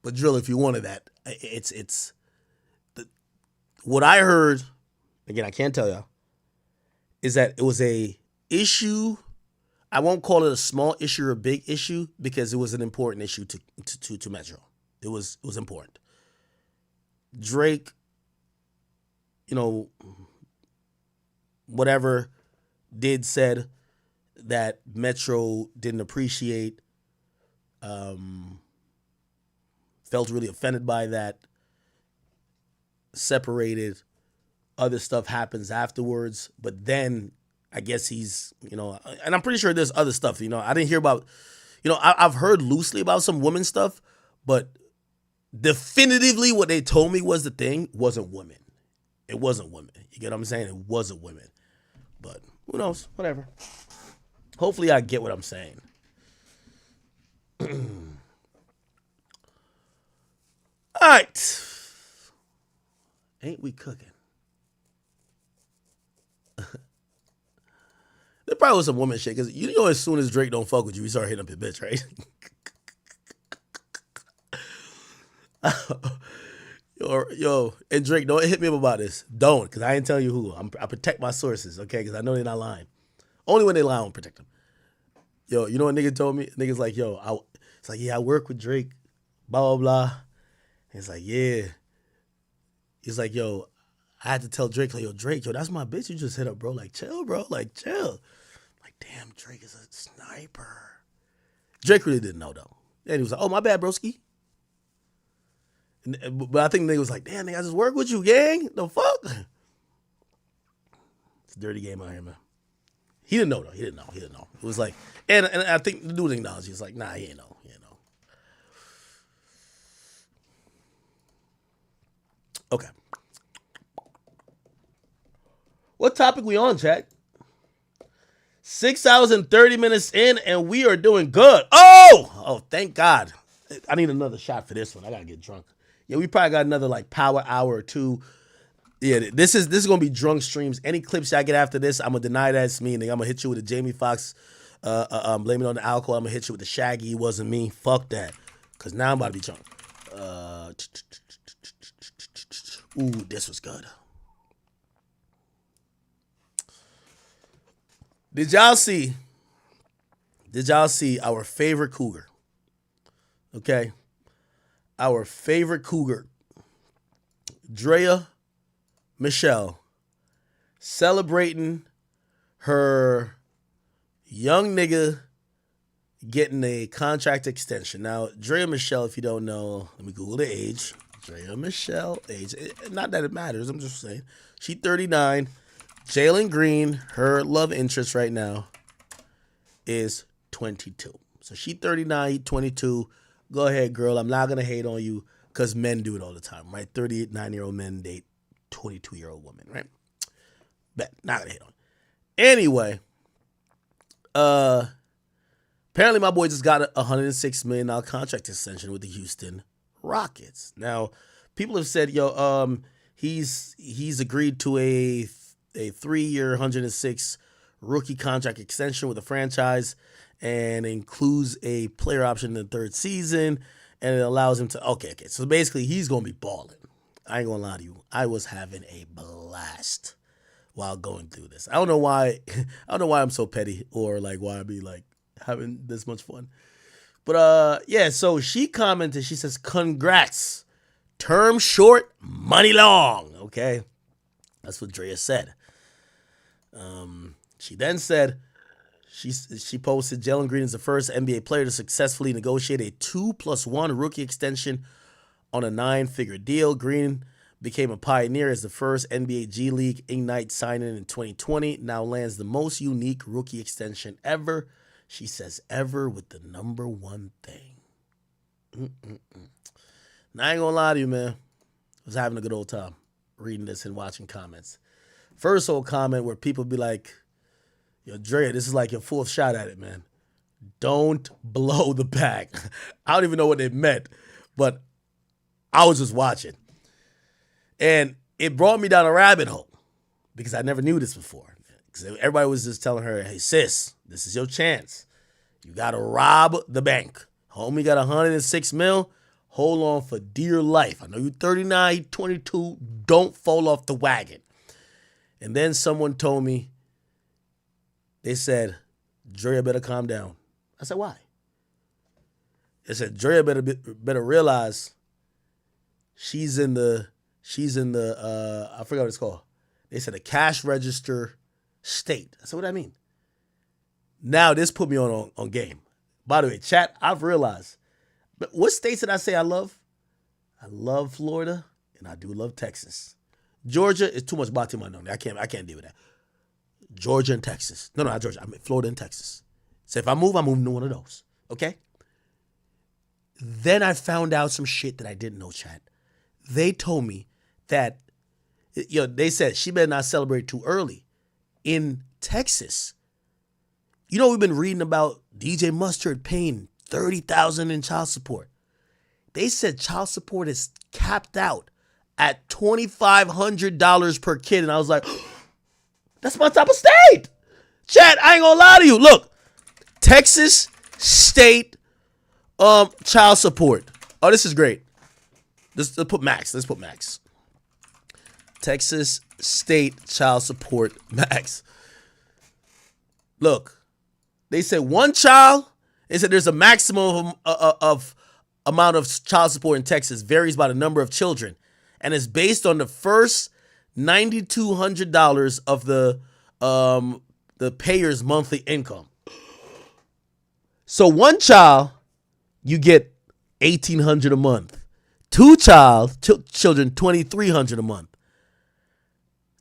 But Drill, if you wanted that, it's what I heard, again, I can't tell y'all, is that it was a issue. I won't call it a small issue or a big issue because it was an important issue to Metro. It was important. Drake, whatever said that Metro didn't appreciate, felt really offended by that, separated, other stuff happens afterwards, but then I guess he's, and I'm pretty sure there's other stuff, I didn't hear about, I've heard loosely about some women stuff, but definitively what they told me was the thing wasn't women. It wasn't women. You get what I'm saying? It wasn't women. But who knows? Whatever. Hopefully I get what I'm saying. All right. Ain't we cooking? There probably was some woman shit, because as soon as Drake don't fuck with you, he start hitting up your bitch, right? Yo, and Drake, don't hit me up about this. Don't, because I ain't telling you who. I protect my sources, okay? Because I know they're not lying. Only when they lie, I don't protect them. Yo, you know what nigga told me? Nigga's like, it's like, yeah, I work with Drake, blah, blah, blah. And it's like, yeah. He's like, yo, I had to tell Drake, like, yo, Drake, that's my bitch you just hit up, bro. Like, chill, bro. Like, chill. I'm like, damn, Drake is a sniper. Drake really didn't know, though. And he was like, oh, my bad, broski. But I think the nigga was like, damn, nigga, I just work with you, gang. The fuck? It's a dirty game out here, man. He didn't know, though. He didn't know. It was like, and I think the dude acknowledged. He was like, nah, he ain't know. Okay. What topic we on, chat? 6 hours and 30 minutes in, and we are doing good. Oh, thank God. I need another shot for this one. I gotta get drunk. Yeah, we probably got another like power hour or two. Yeah, this is gonna be drunk streams. Any clips I get after this, I'm gonna deny that's me. Nigga, I'm gonna hit you with a Jamie Foxx, blame it on the alcohol. I'm gonna hit you with the Shaggy. It wasn't me. Fuck that. Cause now I'm about to be drunk. Ooh, this was good. Did y'all see our favorite cougar? Okay. Our favorite cougar, Drea Michelle, celebrating her young nigga getting a contract extension. Now, Drea Michelle, if you don't know, let me Google the age. Drea Michelle age. Not that it matters. I'm just saying. She's 39. Jalen Green, her love interest right now, is 22. So she 39, he 22. Go ahead, girl. I'm not going to hate on you because men do it all the time, right? 39-year-old men date 22-year-old women, right? Bet. Not going to hate on you. Anyway, apparently my boy just got a $106 million contract extension with the Houston Rockets. Now, people have said, he's agreed to a 3-year, 106 rookie contract extension with the franchise, and includes a player option in the third season, and it allows him to okay. So basically, he's gonna be balling. I ain't gonna lie to you. I was having a blast while going through this. I don't know why. I don't know why I'm so petty, or like why I be like having this much fun. But yeah. So she commented. She says, "Congrats, term short, money long." Okay, that's what Drea said. She then said she posted Jalen Green is the first NBA player to successfully negotiate a 2+1 rookie extension on a 9-figure deal. Green became a pioneer as the first NBA G League Ignite signing in 2020. Now lands the most unique rookie extension ever. She says ever with the number one thing. Now, I ain't gonna lie to you, man. I was having a good old time reading this and watching comments. First old comment where people be like, yo, Dre, this is like your fourth shot at it, man. Don't blow the bag. I don't even know what they meant, but I was just watching. And it brought me down a rabbit hole because I never knew this before. Because everybody was just telling her, hey, sis, this is your chance. You got to rob the bank. Homie got 106 mil. Hold on for dear life. I know you're 39, 22. Don't fall off the wagon. And then someone told me, they said, Drea better calm down. I said, why? They said, Drea better realize she's in the I forgot what it's called. They said a cash register state. I said, what do I mean? Now this put me on game. By the way, chat, I've realized, but what states did I say I love? I love Florida and I do love Texas. Georgia is too much Batimano. I can't deal with that. Georgia and Texas. No, not Georgia. I mean Florida and Texas. So if I move to one of those. Okay? Then I found out some shit that I didn't know, chat. They told me that, they said she better not celebrate too early. In Texas, we've been reading about DJ Mustard paying $30,000 in child support. They said child support is capped out at $2,500 per kid. And I was like, that's my type of state. Chat, I ain't gonna lie to you. Look, Texas state child support. Oh, this is great. Let's put max. Texas state child support max. Look, they said one child. They said there's a maximum of amount of child support in Texas, varies by the number of children, and it's based on the first $9,200 of the payer's monthly income. So one child, you get $1,800 a month. Two children, $2,300 a month.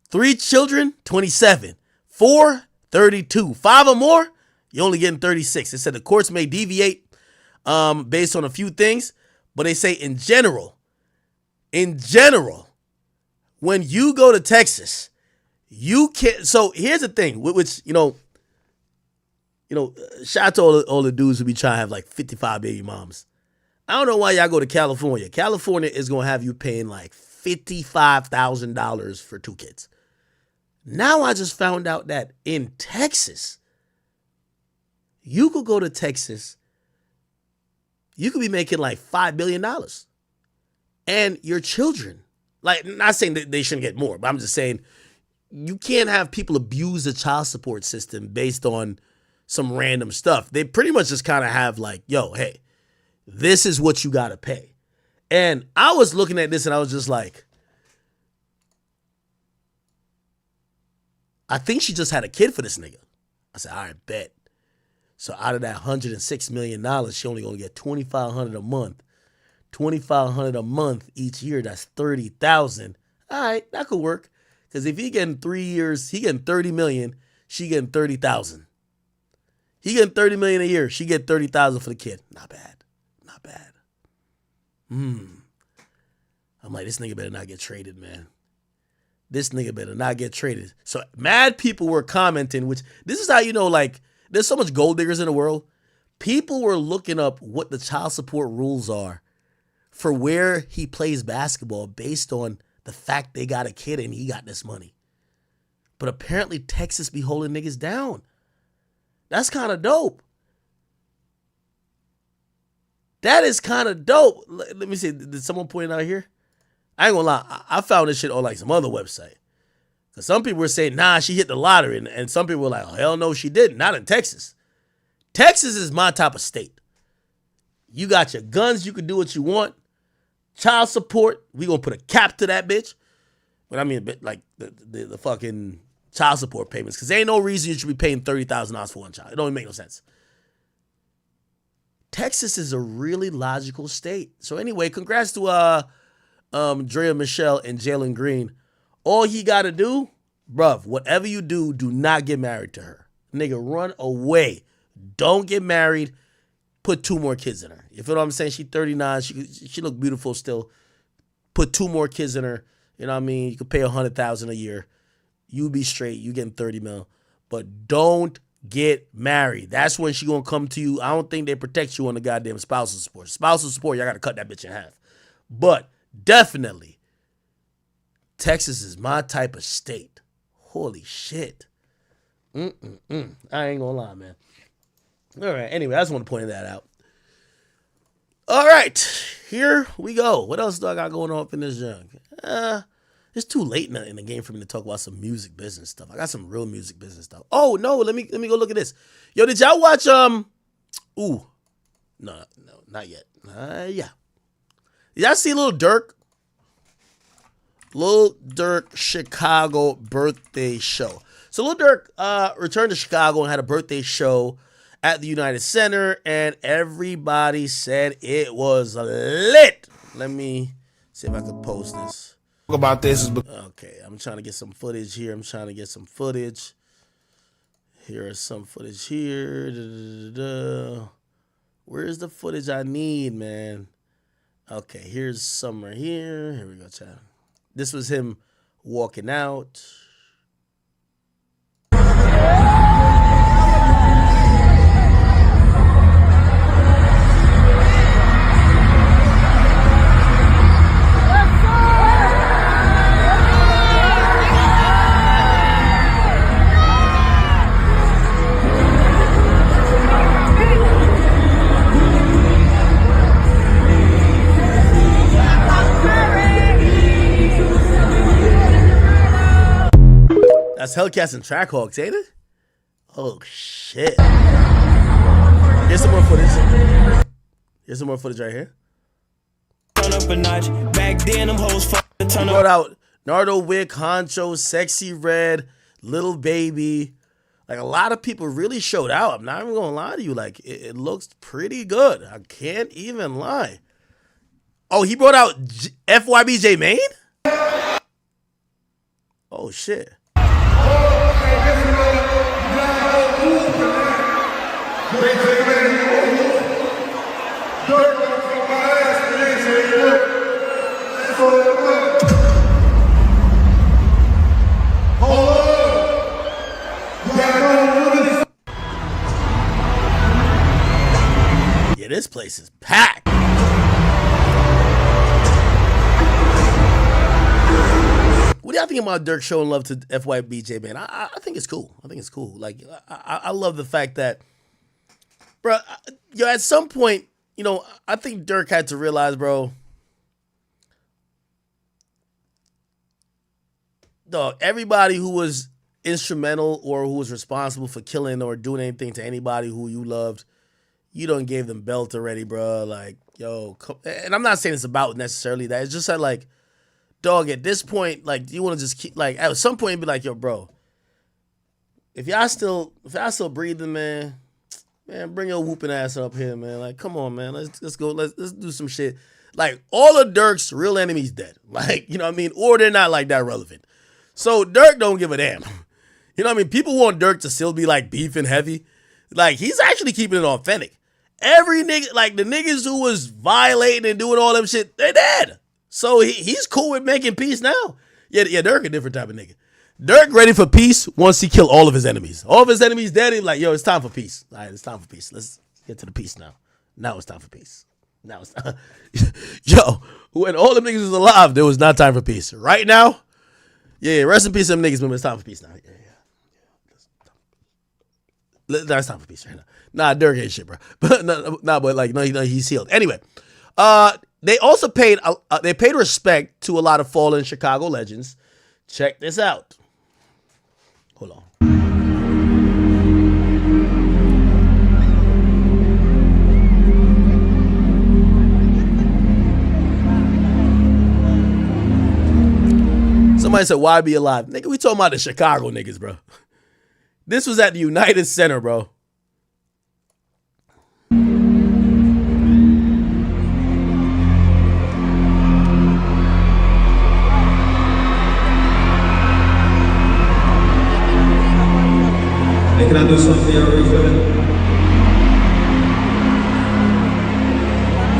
3 children, $27,000. 4, $32,000. 5 or more, you're only getting $36,000. They said the courts may deviate based on a few things, but they say in general, when you go to Texas, you can't. So here's the thing, which shout out to all the dudes who be trying to have like 55 baby moms. I don't know why y'all go to California. California is gonna have you paying like $55,000 for 2 kids. Now I just found out that in Texas, you could go to Texas, you could be making like $5 billion. And your children, like, not saying that they shouldn't get more, but I'm just saying you can't have people abuse the child support system based on some random stuff. They pretty much just kind of have like, yo, hey, this is what you got to pay. And I was looking at this and I was just like, I think she just had a kid for this nigga. I said, all right, bet. So out of that $106 million, she only gonna get $2,500 a month. $2,500 a month each year, that's $30,000. All right, that could work. Because if he getting 3 years, he getting $30 million, she getting $30,000. He getting $30 million a year, she get $30,000 for the kid. Not bad. I'm like, this nigga better not get traded, man. This nigga better not get traded. So mad people were commenting, which this is how you know, like, there's so much gold diggers in the world. People were looking up what the child support rules are for where he plays basketball based on the fact they got a kid and he got this money. But apparently Texas be holding niggas down. That's kind of dope. That is kind of dope. Let me see. Did someone point it out here? I ain't gonna lie. I found this shit on like some other website. Because some people were saying, nah, she hit the lottery. And some people were like, oh, hell no, she didn't. Not in Texas. Texas is my type of state. You got your guns. You can do what you want. Child support. We gonna put a cap to that bitch. But I mean, like the fucking child support payments, because there ain't no reason you should be paying $30,000 for one child. It don't even make no sense. Texas is a really logical state. So anyway, congrats to Drea Michelle and Jalen Green. All he got to do, bruv, whatever you do, do not get married to her. Nigga, run away. Don't get married. Put 2 more kids in her. You feel what I'm saying? She's 39. She look beautiful still. Put 2 more kids in her. You know what I mean? You could pay $100,000 a year. You be straight. You getting 30 mil. But don't get married. That's when she gonna come to you. I don't think they protect you on the goddamn spousal support. Spousal support, y'all gotta cut that bitch in half. But definitely, Texas is my type of state. Holy shit. I ain't gonna lie, man. All right. Anyway, I just want to point that out. All right, here we go. What else do I got going on up in this junk? It's too late in the game for me to talk about some music business stuff. I got some real music business stuff. Oh no, let me go look at this. Yo, did y'all watch no, not yet. Yeah. Did y'all see Lil Durk? Lil Durk Chicago birthday show. So Lil Durk returned to Chicago and had a birthday show at the United Center, and everybody said it was lit. Let me see if I can post this. About this. Okay, I'm trying to get some footage here. Here is some footage here. Where's the footage I need, man? Okay, here's some right here. Here we go, child. This was him walking out. That's Hellcats and Trackhawks, ain't it? Oh, shit. Here's some more footage right here. Turn up a notch. Back then, them hoes turn brought out Nardo Wick, Honcho, Sexy Red, Little Baby. Like, a lot of people really showed out. I'm not even going to lie to you. Like, it looks pretty good. I can't even lie. Oh, he brought out FYBJ Maine? Oh, shit. Yeah, this place is packed. What do y'all think about Durk showing love to FYBJ, man? I think it's cool. Like, I love the fact that, bro, yo, at some point, you know, I think Durk had to realize, bro, dog, everybody who was instrumental or who was responsible for killing or doing anything to anybody who you loved, you done gave them belt already, bro. Like, yo, and I'm not saying it's about necessarily that. It's just that, like, dog, at this point, like, you want to just keep, like, at some point, be like, yo, bro, if y'all still breathing, man, bring your whooping ass up here, man. Like, come on, man, let's go, let's do some shit. Like, all of Durk's real enemies dead. Like, you know what I mean? Or they're not, like, that relevant. So Durk don't give a damn. You know what I mean? People want Durk to still be, like, beefing heavy. Like, he's actually keeping it authentic. Every nigga, like, the niggas who was violating and doing all them shit, they're dead. So he's cool with making peace now. Yeah, Durk a different type of nigga. Durk ready for peace once he killed all of his enemies. All of his enemies dead. He's like, yo, it's time for peace. All right, it's time for peace. Let's get to the peace now. Now it's time for peace. Now it's time. Yo, when all them niggas was alive, there was not time for peace. Right now, yeah, rest in peace, them niggas, but it's time for peace now. Yeah. It's time for peace right now. Nah, Durk ain't shit, bro. But he's healed. Anyway, they also paid respect to a lot of fallen Chicago legends. Check this out. Hold on. Somebody said, "Why be alive?" Nigga, we talking about the Chicago niggas, bro. This was at the United Center, bro. Hey, can I do something for y'all real quick?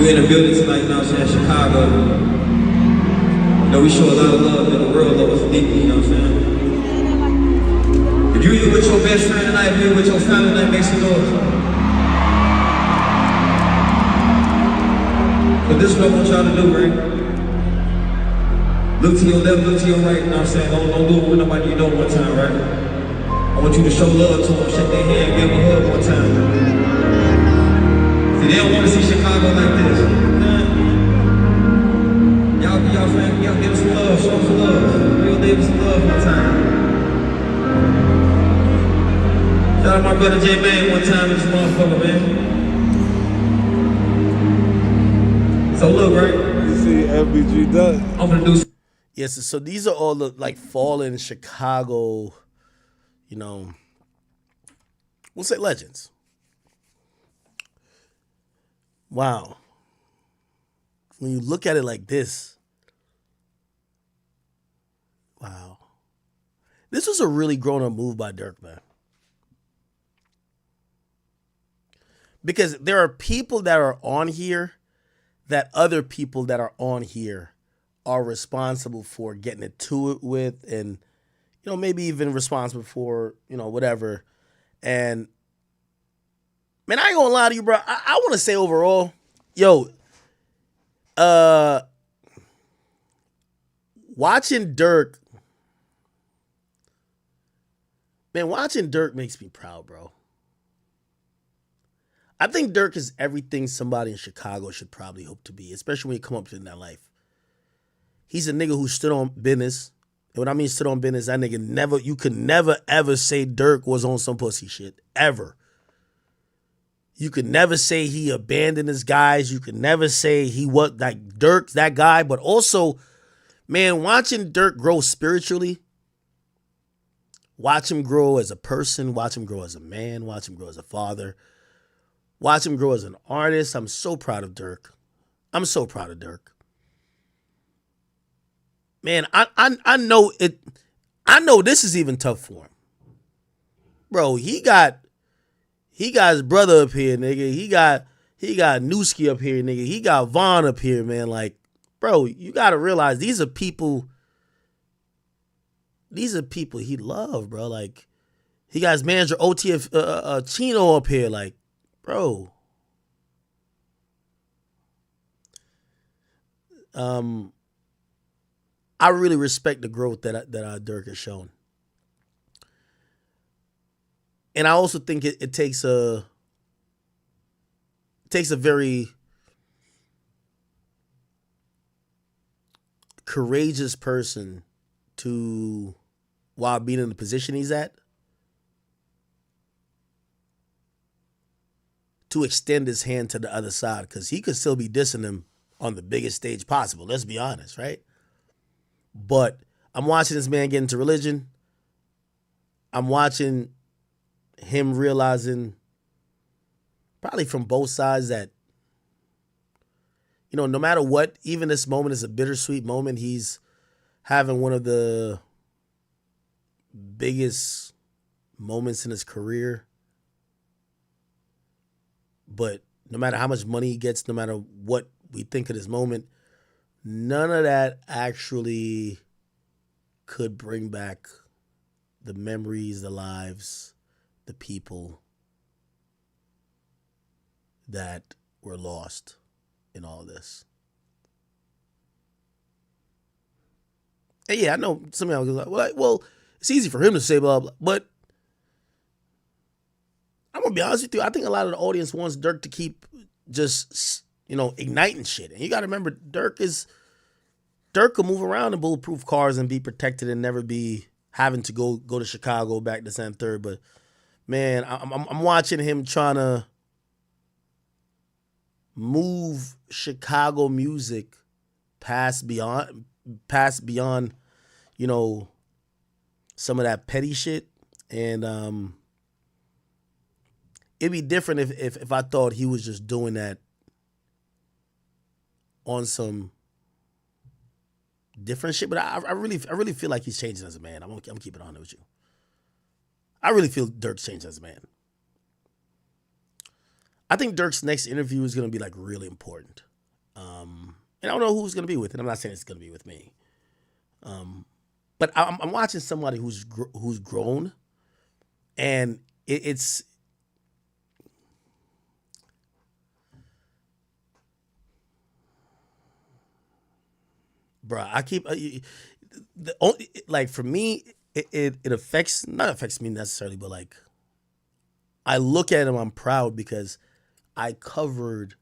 We're in a building tonight, you know what I'm saying, Chicago. You know, we show a lot of love and the world love us deeply, you know what I'm saying? If you here with your best friend tonight, if you here with your family tonight, make some noise. But this is what I want y'all to do, right? Look to your left, look to your right, you know what I'm saying? Don't do it with nobody you know one time, right? I want you to show love to them, shake their hand, give them a hug one time. See, they don't want to see Chicago like this. Y'all family, y'all give us some love, show us some love. Real give us some love one time. Shout out my brother J Man one time in this motherfucker, man. So look, right? You see FBG does. I'm gonna do. Yes, so these are all the like fallen Chicago, you know, we'll say legends. Wow. When you look at it like this, wow. This was a really grown-up move by Durk, man. Because there are people that are on here that other people that are on here are responsible for getting into it with, and, you know, maybe even responsible for, you know, whatever. And, man, I ain't gonna lie to you, bro. I want to say overall, yo, watching Durk, man, watching Durk makes me proud, bro. I think Durk is everything somebody in Chicago should probably hope to be, especially when you come up in that life. He's a nigga who stood on business. And when I mean stood on business, that nigga never, you could never, ever say Durk was on some pussy shit. Ever. You could never say he abandoned his guys. You could never say he was like Durk, that guy. But also, man, watching Durk grow spiritually, watch him grow as a person, watch him grow as a man, watch him grow as a father, watch him grow as an artist. I'm so proud of Durk. I'm so proud of Durk. Man, I know it. I know this is even tough for him, bro. He got his brother up here, nigga. He got Newski up here, nigga. He got Vaughn up here, man. Like, bro, you gotta realize these are people he loved, bro. Like, he got his manager OTF Chino up here, like, bro. I really respect the growth that Durk has shown. And I also think it takes a very courageous person to, while being in the position he's at, to extend his hand to the other side, because he could still be dissing him on the biggest stage possible. Let's be honest, right? But I'm watching this man get into religion. I'm watching him realizing, probably from both sides, that, you know, no matter what, even this moment is a bittersweet moment. He's having one of the biggest moments in his career. But no matter how much money he gets, no matter what we think of this moment, none of that actually could bring back the memories, the lives, the people that were lost in all this. And yeah, I know some of y'all go like, well, it's easy for him to say blah, blah, but I'm going to be honest with you. I think a lot of the audience wants Durk to keep just, you know, igniting shit. And you got to remember, Durk will move around in bulletproof cars and be protected and never be having to go to Chicago, back to San Third. But man, I'm watching him trying to move Chicago music past beyond, you know, some of that petty shit. And it'd be different if I thought he was just doing that on some different shit. But I really feel like he's changing as a man. I'm keeping it honest with you. I really feel Durk's changed as a man. I think Durk's next interview is going to be like really important. And I don't know who's going to be with it. I'm not saying it's going to be with me. But I'm watching somebody who's grown, and it's bruh. I keep like for me, it affects not affects me necessarily, but like I look at him, I'm proud because I covered